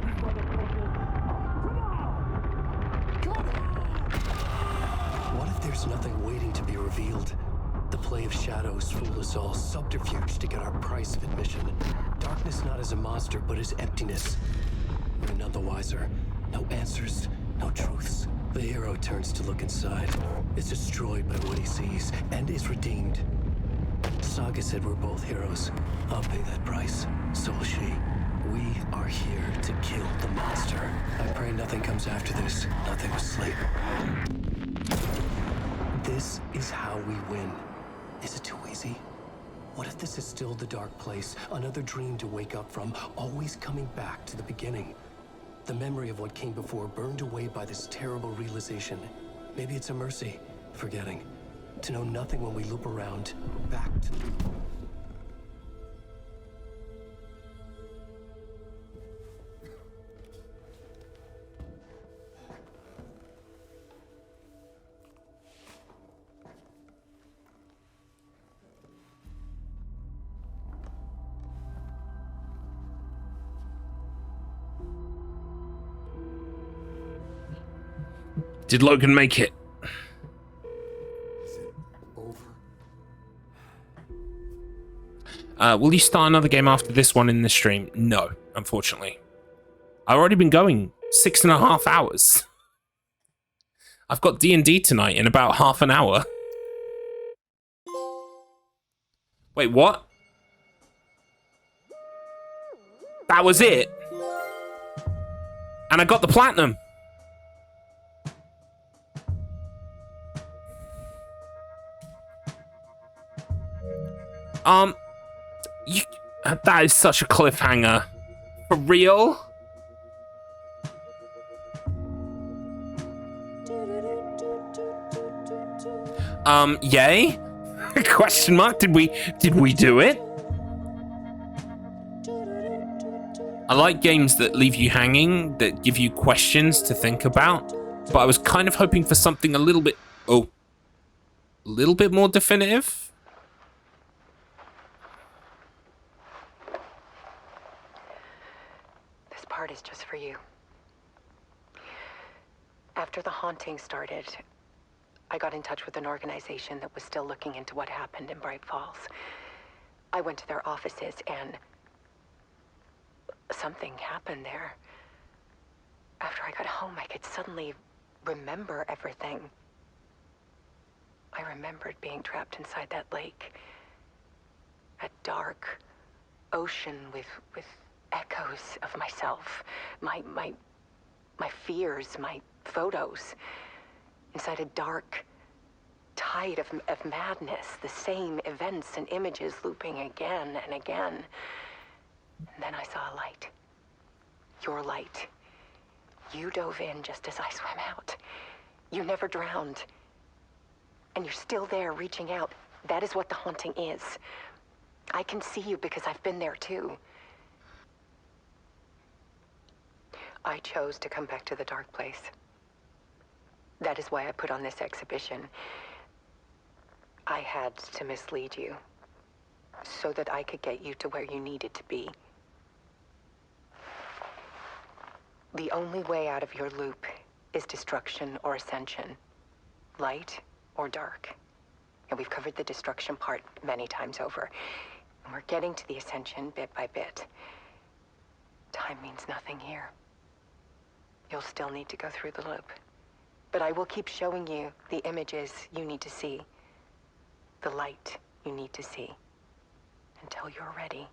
S4: What if there's nothing waiting to be revealed? The play of shadows fool us all, subterfuge to get our price of admission. Darkness not as a monster, but as emptiness. We're none the wiser. No answers, no truths. The hero turns to look inside, is destroyed by what he sees, and is redeemed. Saga said we're both heroes. I'll pay that price. So will she. We are here to kill the monster. I pray nothing comes after this. Nothing will sleep. This is how we win. Is it too easy? What if this is still the dark place? Another dream to wake up from, always coming back to the beginning. The memory of what came before burned away by this terrible realization. Maybe it's a mercy, forgetting. To know nothing when we loop around, back to...
S1: Did Logan make it?
S14: Is it over?
S1: Will you start another game after this one in the stream? No, unfortunately. I've already been going 6.5 hours. I've got D&D tonight in about half an hour. Wait, what? That was it? And I got the platinum. That is such a cliffhanger. For real? Yay? Question mark, did we do it? I like games that leave you hanging, that give you questions to think about, but I was kind of hoping for something a little bit more definitive.
S18: This part is just for you. After the haunting started, I got in touch with an organization that was still looking into what happened in Bright Falls. I went to their offices and something happened there. After I got home, I could suddenly remember everything. I remembered being trapped inside that lake. A dark ocean with echoes of myself. My fears, my photos. Inside a dark tide of madness. The same events and images looping again and again. And then I saw a light. Your light. You dove in just as I swam out. You never drowned. And you're still there reaching out. That is what the haunting is. I can see you because I've been there too. I chose to come back to the dark place. That is why I put on this exhibition. I had to mislead you so that I could get you to where you needed to be. The only way out of your loop is destruction or ascension, light or dark. And we've covered the destruction part many times over. And we're getting to the ascension bit by bit. Time means nothing here. You'll still need to go through the loop. But I will keep showing you the images you need to see, the light you need to see, until you're ready.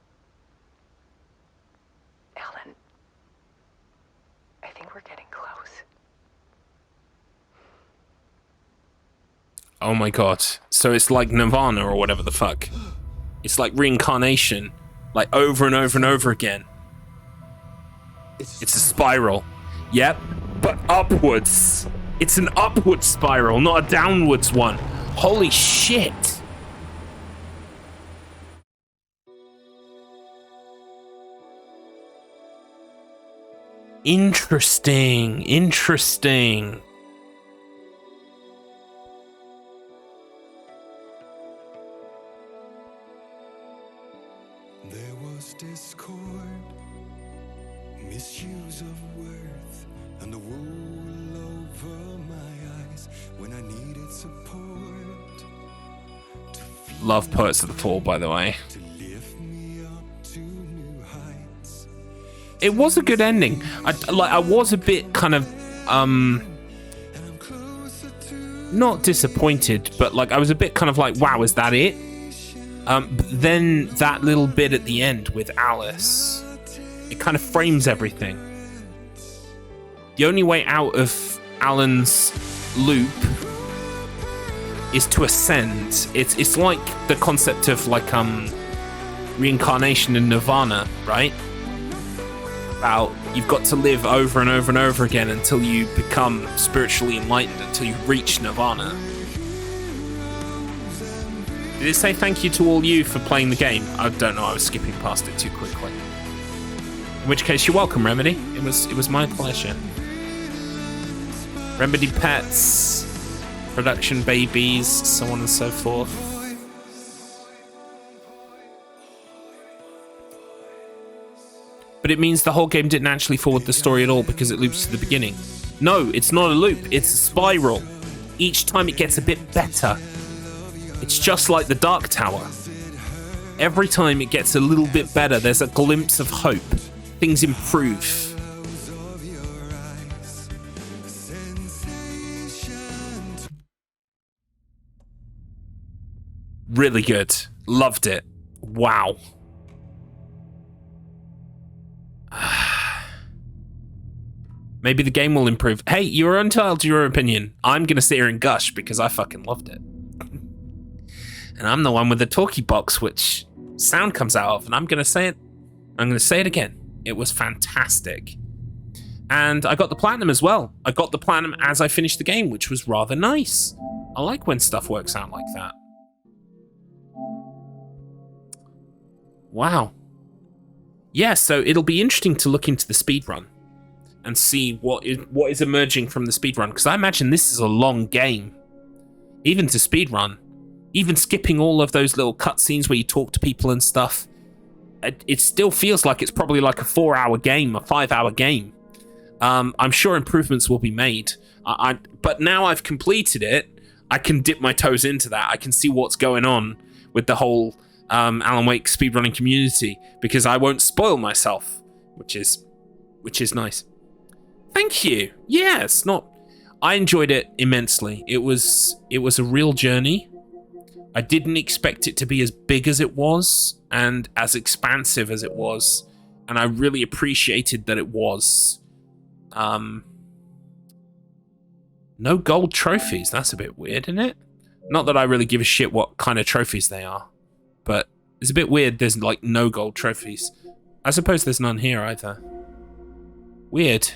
S1: Oh my god. So it's like Nirvana or whatever the fuck. It's like reincarnation. Like over and over and over again. It's a spiral. Yep. But upwards. It's an upward spiral, not a downwards one. Holy shit. Interesting. Interesting.
S2: There was discord, misuse of worth, and the wool over my eyes when I needed support.
S1: Love Poets of the Fall, by the way. It was a good ending. I was a bit kind of not disappointed, but like I was a bit kind of like, wow, is that it? But then that little bit at the end with Alice, it kind of frames everything. The only way out of Alan's loop is to ascend. It's like the concept of like reincarnation in Nirvana, right? About you've got to live over and over and over again until you become spiritually enlightened, until you reach Nirvana. Did it say thank you to all you for playing the game? I don't know, I was skipping past it too quickly. In which case, you're welcome, Remedy. It was my pleasure. Remedy Pets, production babies, so on and so forth. But it means the whole game didn't actually forward the story at all because it loops to the beginning. No, it's not a loop, it's a spiral. Each time it gets a bit better. It's just like the Dark Tower. Every time it gets a little bit better, there's a glimpse of hope. Things improve. Really good. Loved it. Wow. Maybe the game will improve. Hey, you're entitled to your opinion. I'm gonna sit here and gush because I fucking loved it. And I'm the one with the talkie box which sound comes out of, and I'm gonna say it. I'm gonna say it again. It was fantastic. And I got the platinum as well. I got the platinum as I finished the game, which was rather nice. I like when stuff works out like that. Wow. Yeah, so it'll be interesting to look into the speedrun and see what is emerging from the speedrun, because I imagine this is a long game. Even to speedrun, even skipping all of those little cutscenes where you talk to people and stuff, it still feels like it's probably like a 4-hour game, a 5-hour game. I'm sure improvements will be made. But now I've completed it, I can dip my toes into that. I can see what's going on with the whole Alan Wake speedrunning community, because I won't spoil myself, which is nice. Thank you. Yeah, it's not. I enjoyed it immensely. It was a real journey. I didn't expect it to be as big as it was and as expansive as it was, and I really appreciated that it was. No gold trophies. That's a bit weird, isn't it? Not that I really give a shit what kind of trophies they are, but it's a bit weird there's like no gold trophies. I suppose there's none here either. Weird.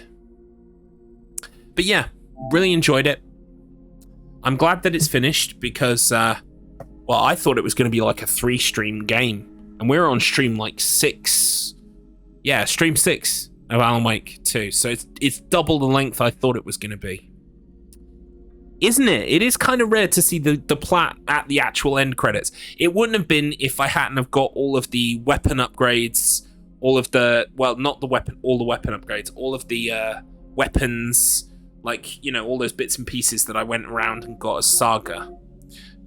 S1: But yeah, really enjoyed it. I'm glad that it's finished because, well, I thought it was going to be like a 3-stream game, and we're on stream like 6. Yeah, stream 6 of Alan Wake 2, so it's double the length I thought it was going to be. Isn't it? It is kind of rare to see the plat at the actual end credits. It wouldn't have been if I hadn't have got all of the weapon upgrades, all of the, well, not the weapon, all the weapon upgrades, all of the weapons, like, you know, all those bits and pieces that I went around and got as Saga.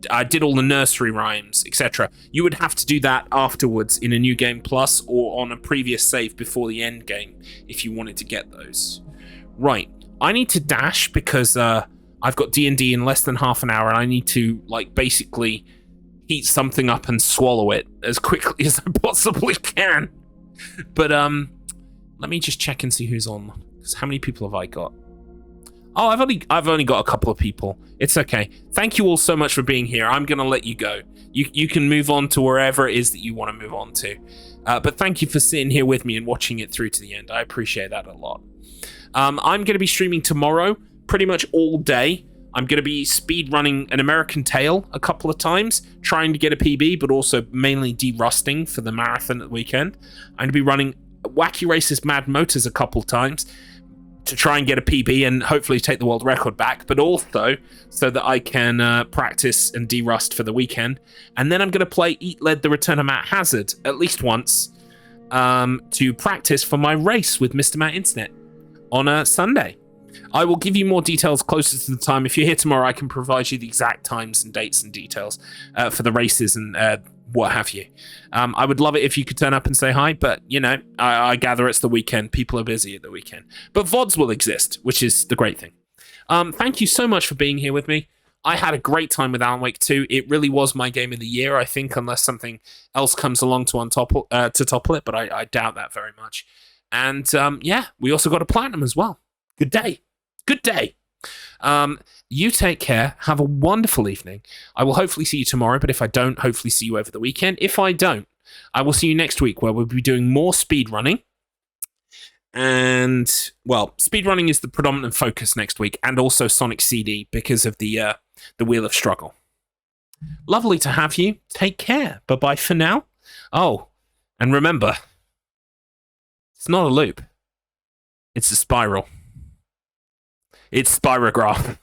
S1: I did all the nursery rhymes, etc. You would have to do that afterwards in a New Game Plus or on a previous save before the end game if you wanted to get those. Right, I need to dash because I've got D&D in less than half an hour, and I need to, like, basically heat something up and swallow it as quickly as I possibly can. But let me just check and see who's on. Because how many people have I got? Oh, I've only got a couple of people. It's okay. Thank you all so much for being here. I'm gonna let you go. You can move on to wherever it is that you want to move on to. But thank you for sitting here with me and watching it through to the end. I appreciate that a lot. I'm going to be streaming tomorrow, pretty much all day. I'm going to be speed running an American Tail a couple of times, trying to get a PB, but also mainly derusting for the marathon at the weekend. I'm going to be running Wacky Races Mad Motors a couple of times to try and get a PB and hopefully take the world record back, but also so that I can practice and derust for the weekend. And then I'm going to play Eat Lead The Return of Matt Hazard at least once to practice for my race with Mr. Matt Internet on a Sunday. I will give you more details closer to the time. If you're here tomorrow, I can provide you the exact times and dates and details for the races and what have you. I would love it if you could turn up and say hi, but, you know, I gather it's the weekend. People are busy at the weekend. But VODs will exist, which is the great thing. Thank you so much for being here with me. I had a great time with Alan Wake 2. It really was my game of the year, I think, unless something else comes along to topple it, but I doubt that very much. And, yeah, we also got a platinum as well. Good day. Good day. You take care. Have a wonderful evening. I will hopefully see you tomorrow, but if I don't, hopefully see you over the weekend. If I don't, I will see you next week where we'll be doing more speedrunning. And, well, speedrunning is the predominant focus next week, and also Sonic CD because of the Wheel of Struggle. Lovely to have you. Take care. Bye-bye for now. Oh, and remember, it's not a loop. It's a spiral. It's spirograph.